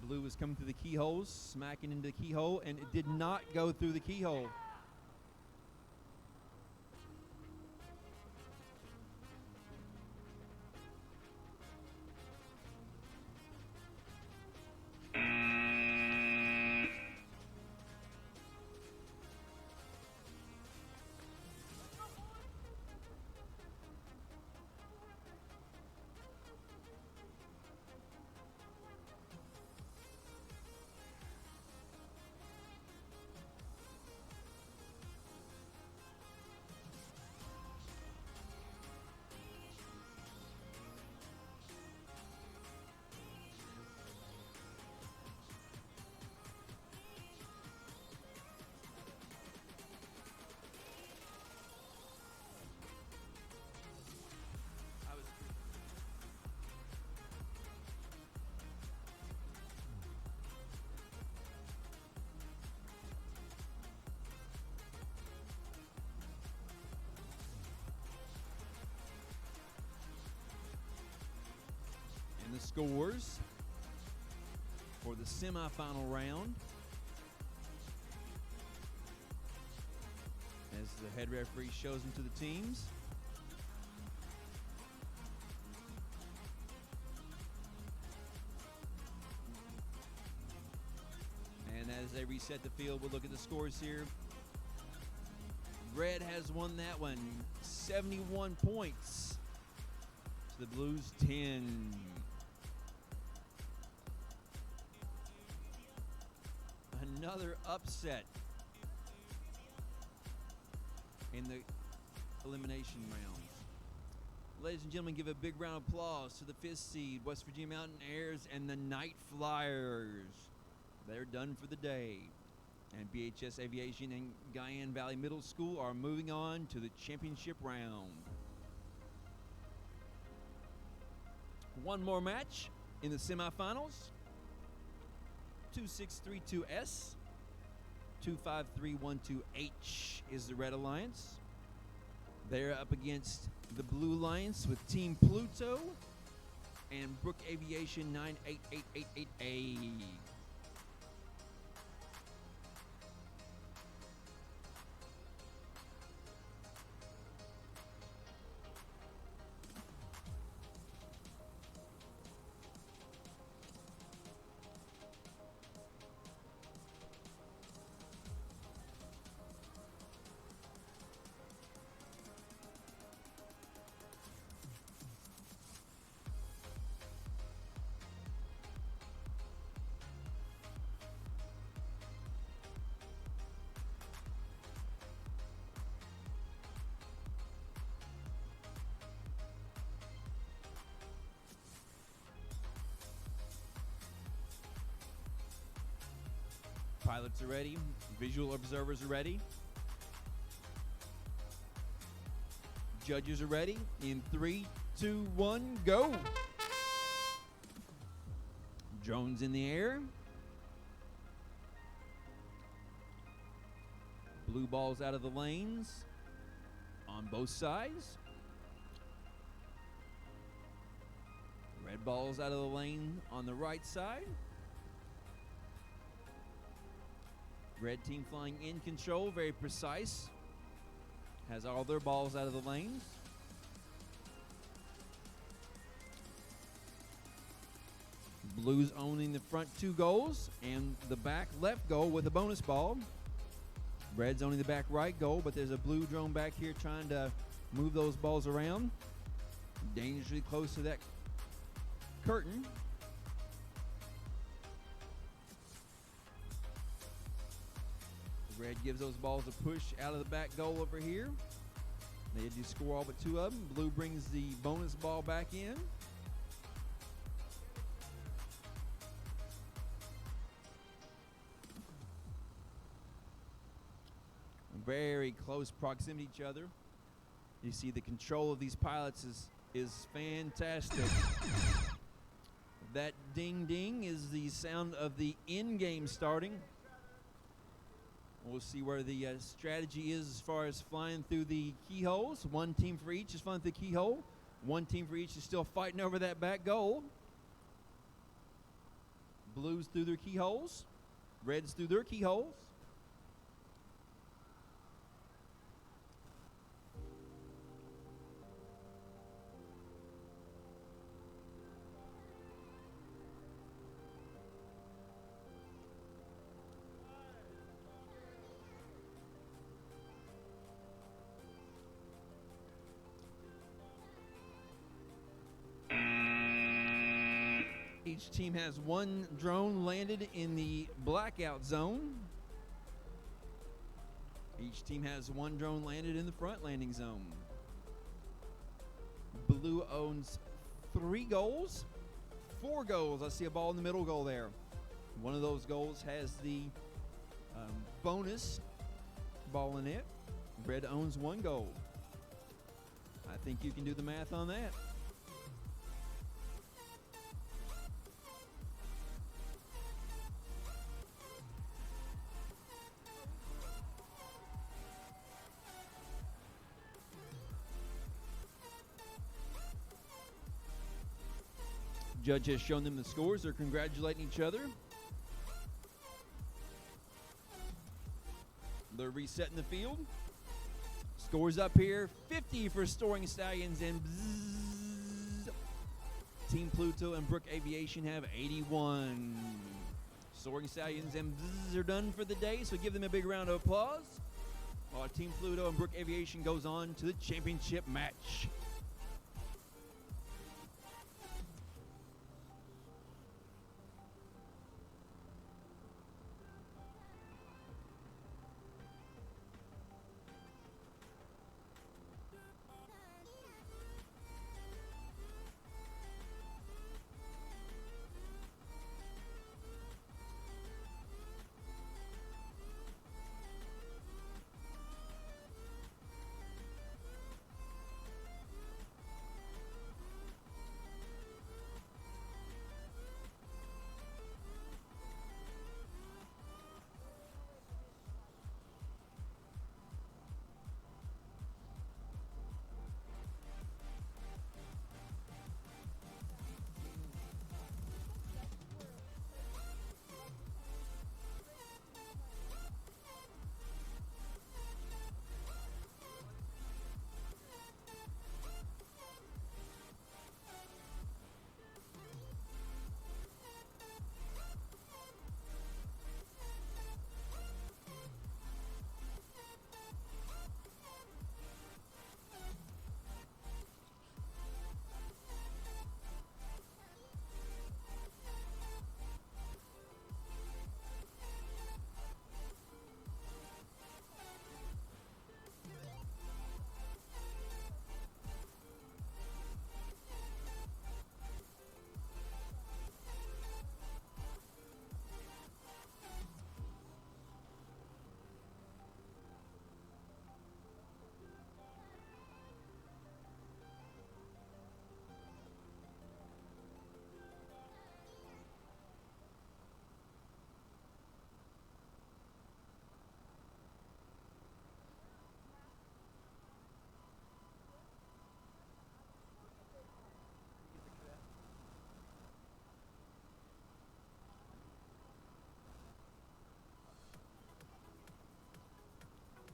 Blue is coming through the keyholes, smacking into the keyhole, and it did not go through the keyhole. And the scores for the semifinal round, as the head referee shows them to the teams. And as they reset the field, we'll look at the scores here. Red has won that one, 71 points to the Blues 10. Another upset in the elimination rounds. Ladies and gentlemen, give a big round of applause to the 5th seed West Virginia Mountaineers and the Night Flyers. They're done for the day. And BHS Aviation and Guyan Valley Middle School are moving on to the championship round. One more match in the semifinals. 2632S, 25312H is the Red Alliance. They're up against the Blue Alliance with Team Pluto and Brook Aviation 98888A. Pilots are ready. Visual observers are ready. Judges are ready. In 3, 2, 1, go. Drones in the air. Blue balls out of the lanes on both sides. Red balls out of the lane on the right side. Red team flying in control, very precise. Has all their balls out of the lanes. Blues owning the front 2 goals and the back left goal with a bonus ball. Red's owning the back right goal, but there's a blue drone back here trying to move those balls around. Dangerously close to that curtain. Red gives those balls a push out of the back goal over here. They do score all but 2 of them. Blue brings the bonus ball back in. Very close proximity to each other. You see the control of these pilots is fantastic. That ding ding is the sound of the end game starting. We'll see where the strategy is as far as flying through the keyholes. 1 team for each is flying through the keyhole. 1 team for each is still fighting over that back goal. Blues through their keyholes. Reds through their keyholes. Each team has 1 drone landed in the blackout zone. Each team has 1 drone landed in the front landing zone. Blue owns 3 goals, 4 goals. I see a ball in the middle goal there. One of those goals has the bonus ball in it. Red owns 1 goal. I think you can do the math on that. Judge has shown them the scores. They're congratulating each other. They're resetting the field. Scores up here. 50 for Soaring Stallions and bzzz. Team Pluto and Brook Aviation have 81. Soaring Stallions and bzzz are done for the day, so give them a big round of applause. While Team Pluto and Brook Aviation goes on to the championship match.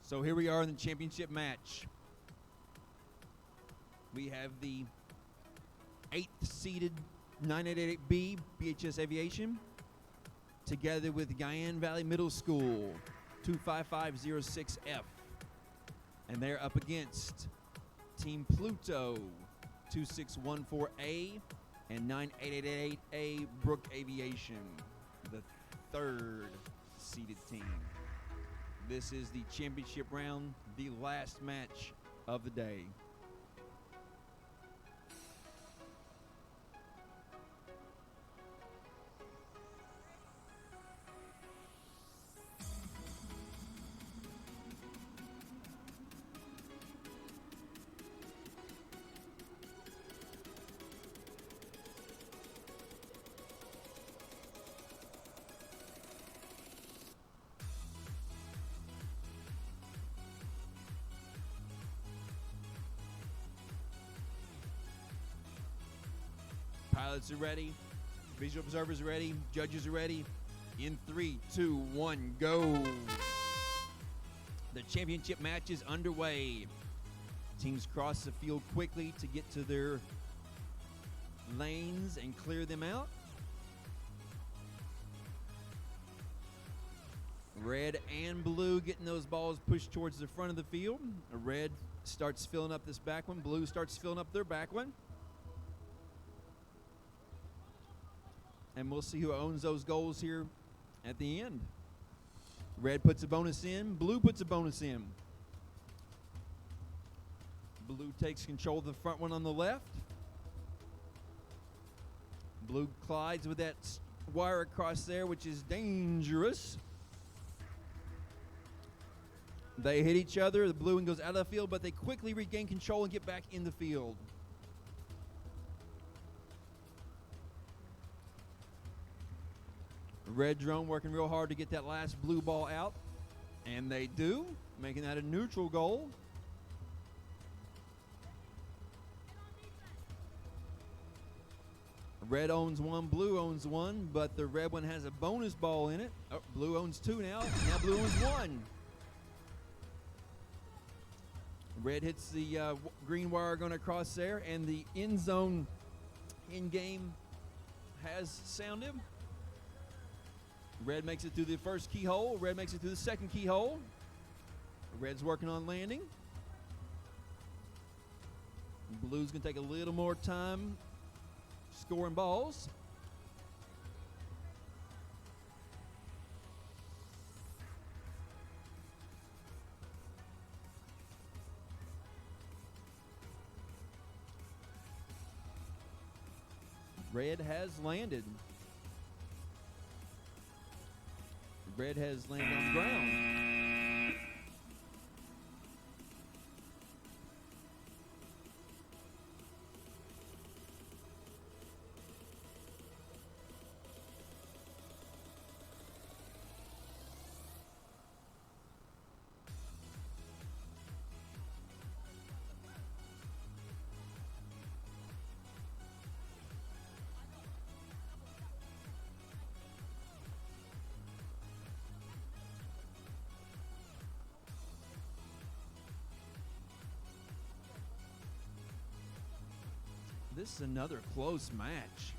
So here we are in the championship match. We have the 8th seeded 9888B BHS Aviation, together with Guyan Valley Middle School, 25506F. And they're up against Team Pluto, 2614A and 9888A Brook Aviation, the third seeded team. This is the championship round, the last match of the day. Pilots are ready. Visual observers are ready. Judges are ready. In 3, 2, 1, go. The championship match is underway. Teams cross the field quickly to get to their lanes and clear them out. Red and blue getting those balls pushed towards the front of the field. Red starts filling up this back one. Blue starts filling up their back one. And we'll see who owns those goals here at the end. Red puts a bonus in. Blue puts a bonus in. Blue takes control of the front one on the left. Blue collides with that wire across there, which is dangerous. They hit each other. The blue one goes out of the field, but they quickly regain control and get back in the field. Red drone working real hard to get that last blue ball out. And they do, making that a neutral goal. Red owns one, blue owns one, but the red one has a bonus ball in it. Oh, blue owns two now. Now blue owns one. Red hits the green wire going across there, and the end zone in game has sounded. Red makes it through the first keyhole. Red makes it through the second keyhole. Red's working on landing. Blue's going to take a little more time scoring balls. Red has landed. Red has landed on the ground. This is another close match.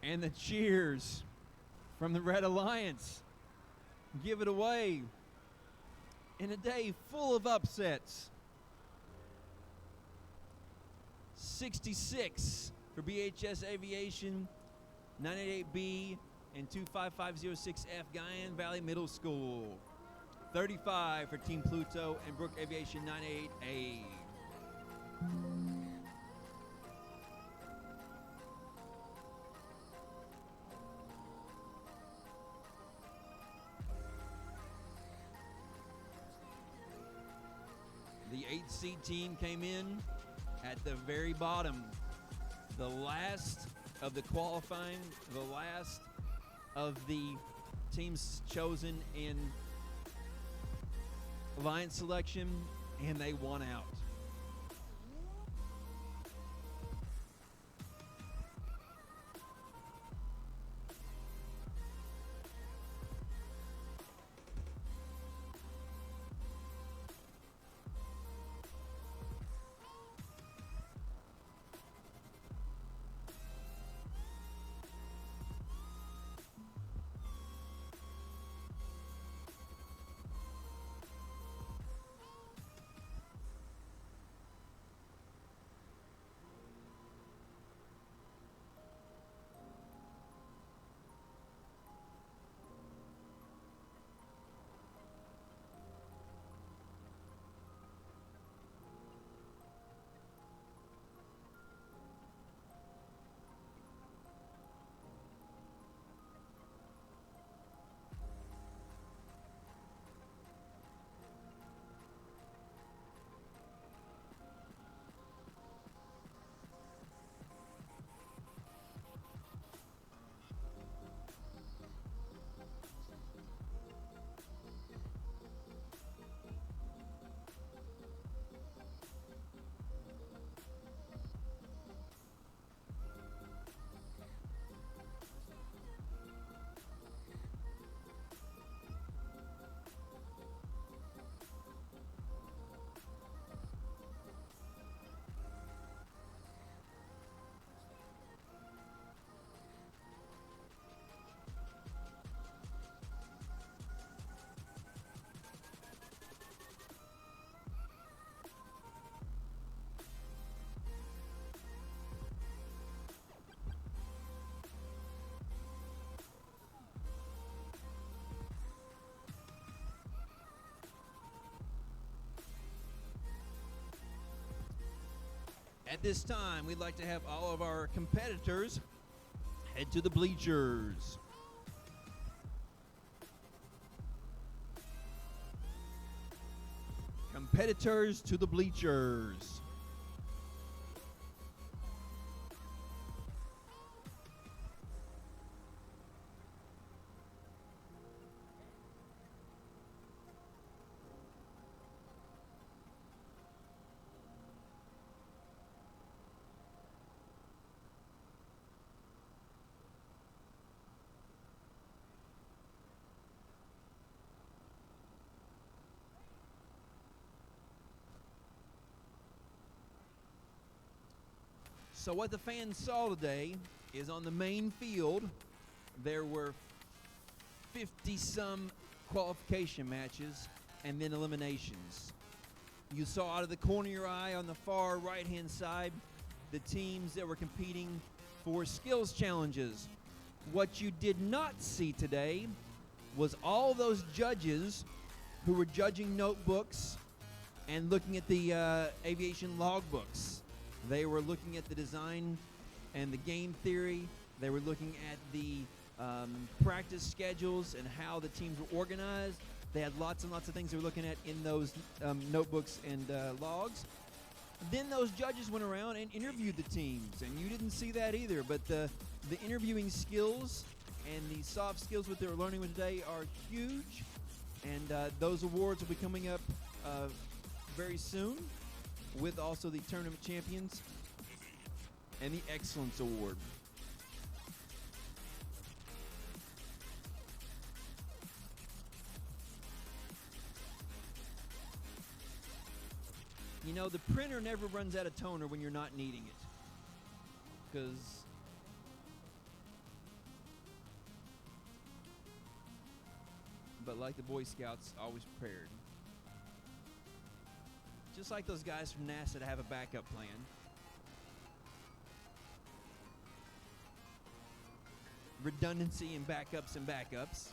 And the cheers from the Red Alliance give it away in a day full of upsets. 66 for BHS Aviation, 988B, and 25506F Guyan Valley Middle School. 35 for Team Pluto and Brook Aviation 98A. The 8th seed team came in at the very bottom. The last of the qualifying, the last of the teams chosen in alliance selection, and they won out. At this time, we'd like to have all of our competitors head to the bleachers. Competitors to the bleachers. So what the fans saw today is on the main field, there were 50-some qualification matches and then eliminations. You saw out of the corner of your eye on the far right-hand side the teams that were competing for skills challenges. What you did not see today was all those judges who were judging notebooks and looking at the aviation logbooks. They were looking at the design and the game theory. They were looking at the practice schedules and how the teams were organized. They had lots and lots of things they were looking at in those notebooks and logs. Then those judges went around and interviewed the teams, and you didn't see that either. But the interviewing skills and the soft skills that they were learning with today are huge, and those awards will be coming up very soon, with also the tournament champions and the Excellence Award. You know, the printer never runs out of toner when you're not needing it. But like the Boy Scouts, always prepared. Just like those guys from NASA that have a backup plan. Redundancy and backups and backups.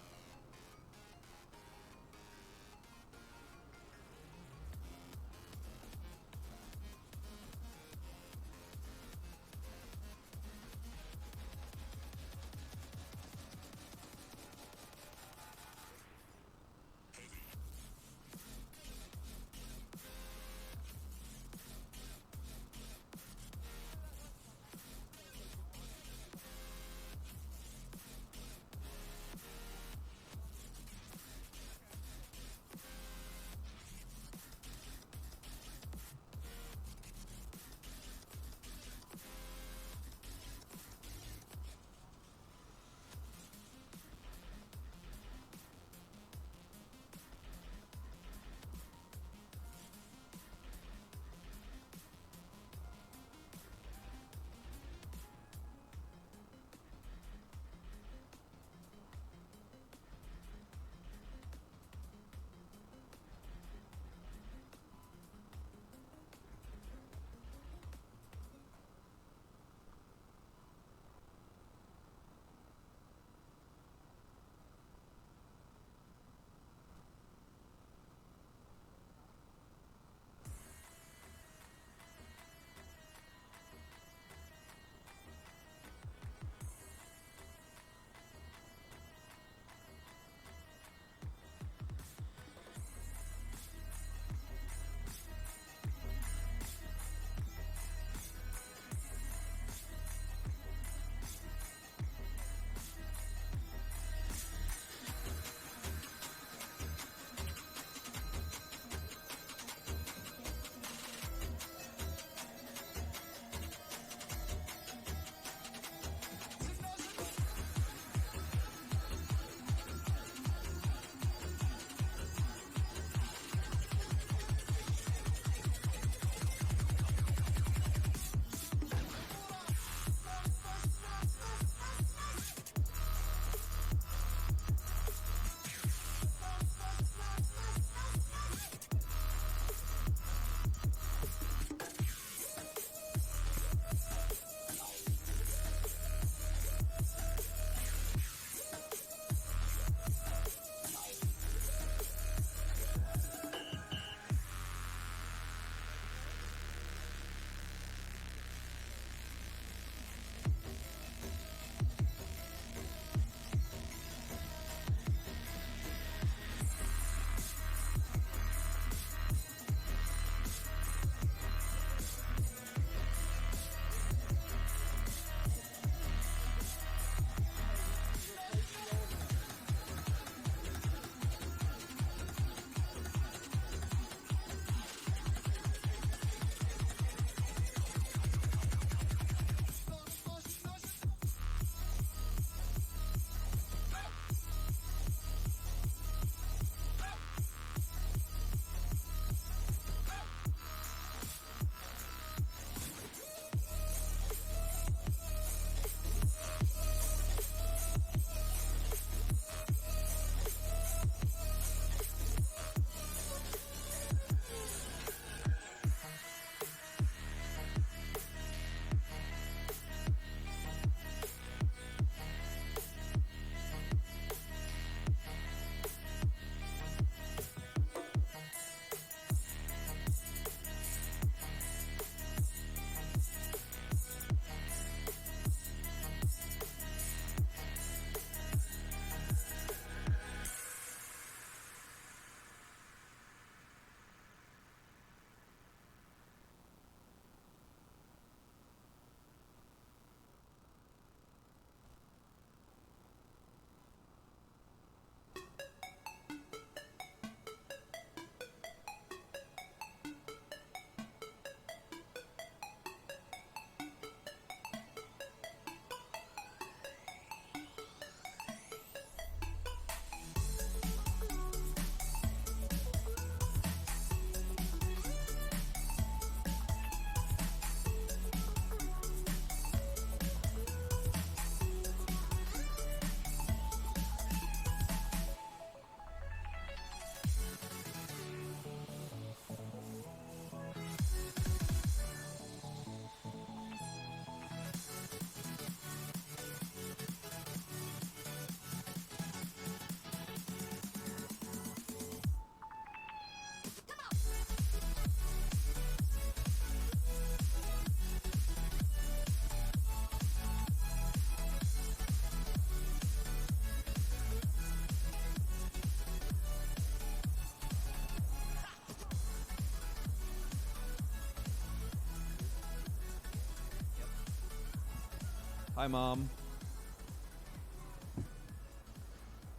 Hi, Mom.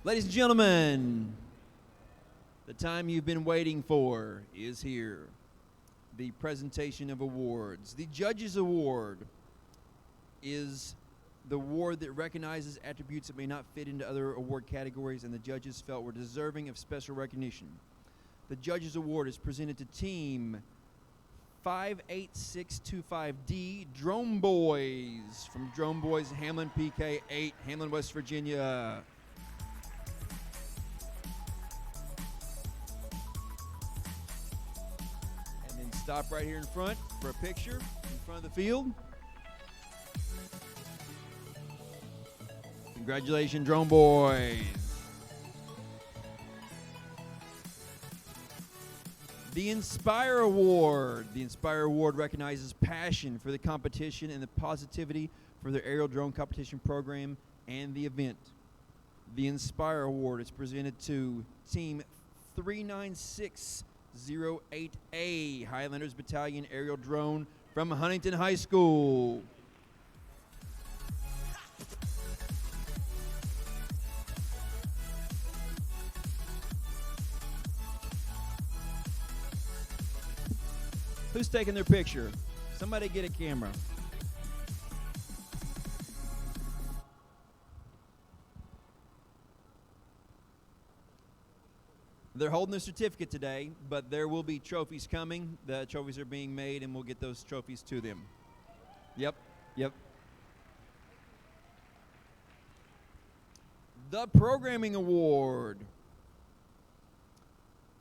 Ladies and gentlemen, the time you've been waiting for is here. The presentation of awards. The Judges Award is the award that recognizes attributes that may not fit into other award categories and the judges felt were deserving of special recognition. The Judges Award is presented to Team 58625D Drone Boys from Drone Boys Hamlin PK 8, Hamlin, West Virginia. And then stop right here in front for a picture in front of the field. Congratulations, Drone Boys. The Inspire Award. The Inspire Award recognizes passion for the competition and the positivity for their aerial drone competition program and the event. The Inspire Award is presented to Team 39608A, Highlanders Battalion Aerial Drone from Huntington High School. Who's taking their picture? Somebody get a camera. They're holding their certificate today, but there will be trophies coming. The trophies are being made, and we'll get those trophies to them. Yep. The Programming Award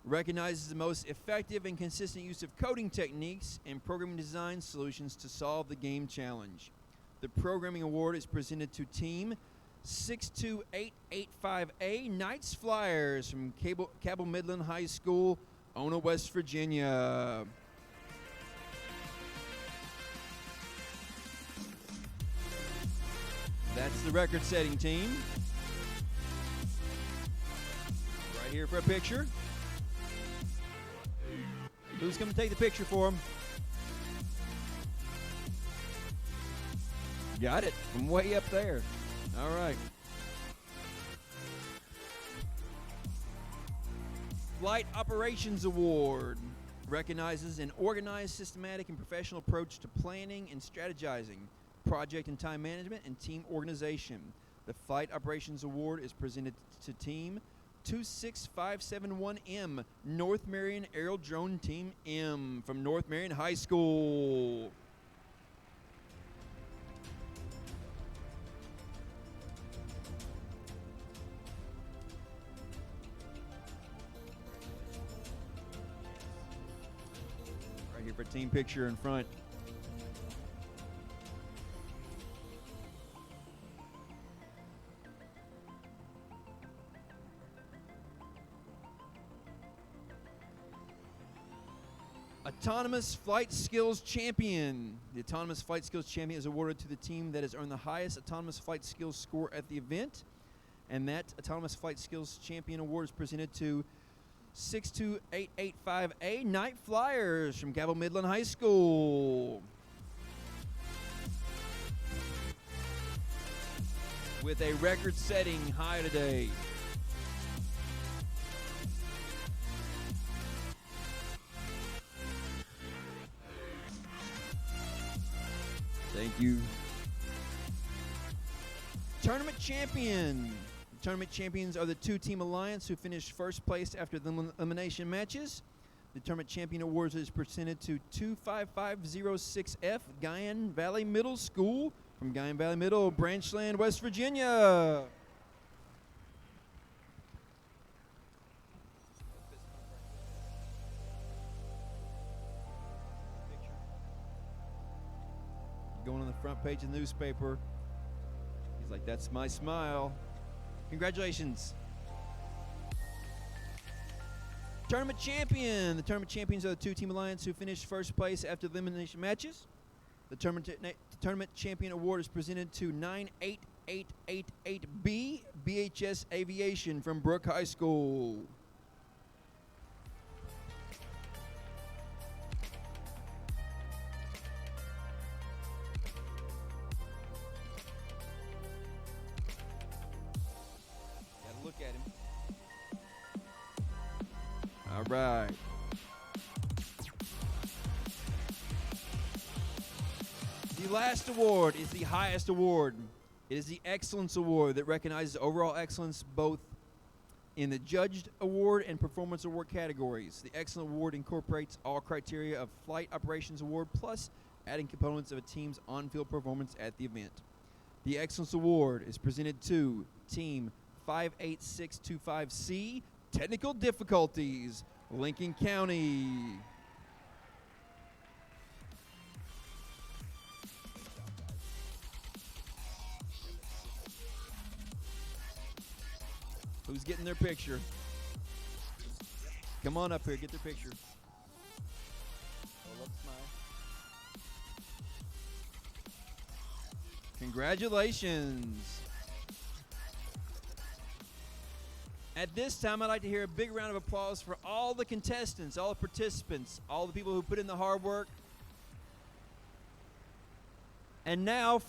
recognizes the most effective and consistent use of coding techniques and programming design solutions to solve the game challenge. The Programming Award is presented to Team 62885A Knights Flyers from Cabell Midland High School, Ona, West Virginia. That's the record-setting team. Right here for a picture. Who's going to take the picture for him? Got it from way up there. All right. Flight Operations Award recognizes an organized, systematic, and professional approach to planning and strategizing, project and time management, and team organization. The Flight Operations Award is presented to Team 26571M, North Marion Aerial Drone Team M from North Marion High School. Right here for team picture in front. Autonomous Flight Skills Champion. The Autonomous Flight Skills Champion is awarded to the team that has earned the highest Autonomous Flight Skills score at the event. And that Autonomous Flight Skills Champion Award is presented to 62885A Night Flyers from Cabell Midland High School. With a record-setting high today. Thank you. Tournament Champion. The Tournament Champions are the two-team alliance who finished first place after the elimination matches. The Tournament Champion Awards is presented to 25506F Guyan Valley Middle School from Guyan Valley Middle, Branchland, West Virginia. Going on the front page of the newspaper. He's like, that's my smile. Congratulations. Tournament Champion. The Tournament Champions are the two-team alliance who finished first place after the elimination matches. The Tournament Champion Award is presented to 98888B BHS Aviation from Brooke High School. right. The last award is the highest award. It is the Excellence Award that recognizes overall excellence both in the Judged Award and Performance Award categories. The Excellent Award incorporates all criteria of Flight Operations Award plus adding components of a team's on-field performance at the event. The Excellence Award is presented to Team 58625C, Technical Difficulties, Lincoln County. Who's getting their picture? Come on up here, get their picture. Hold up, smile. Congratulations. At this time, I'd like to hear a big round of applause for all the contestants, all the participants, all the people who put in the hard work. And now,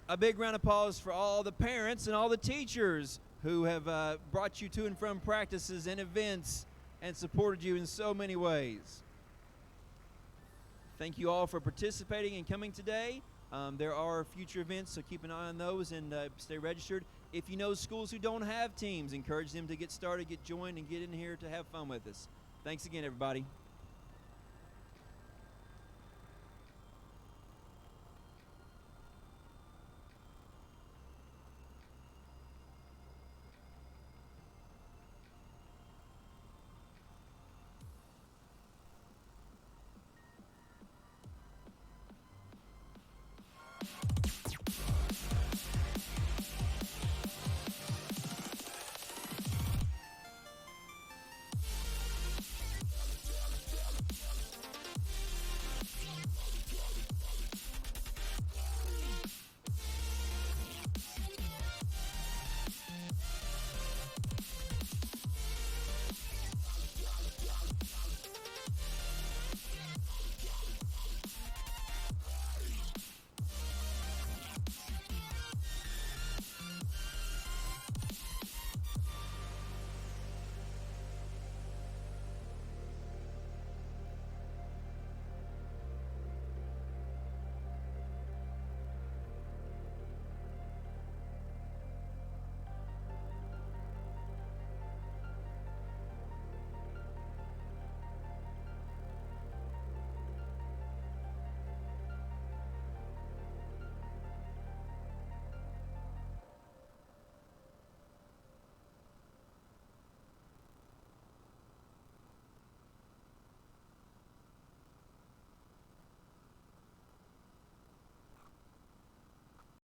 a big round of applause for all the parents and all the teachers who have brought you to and from practices and events and supported you in so many ways. Thank you all for participating and coming today. There are future events, so keep an eye on those and stay registered. If you know schools who don't have teams, encourage them to get started, get joined, and get in here to have fun with us. Thanks again, everybody.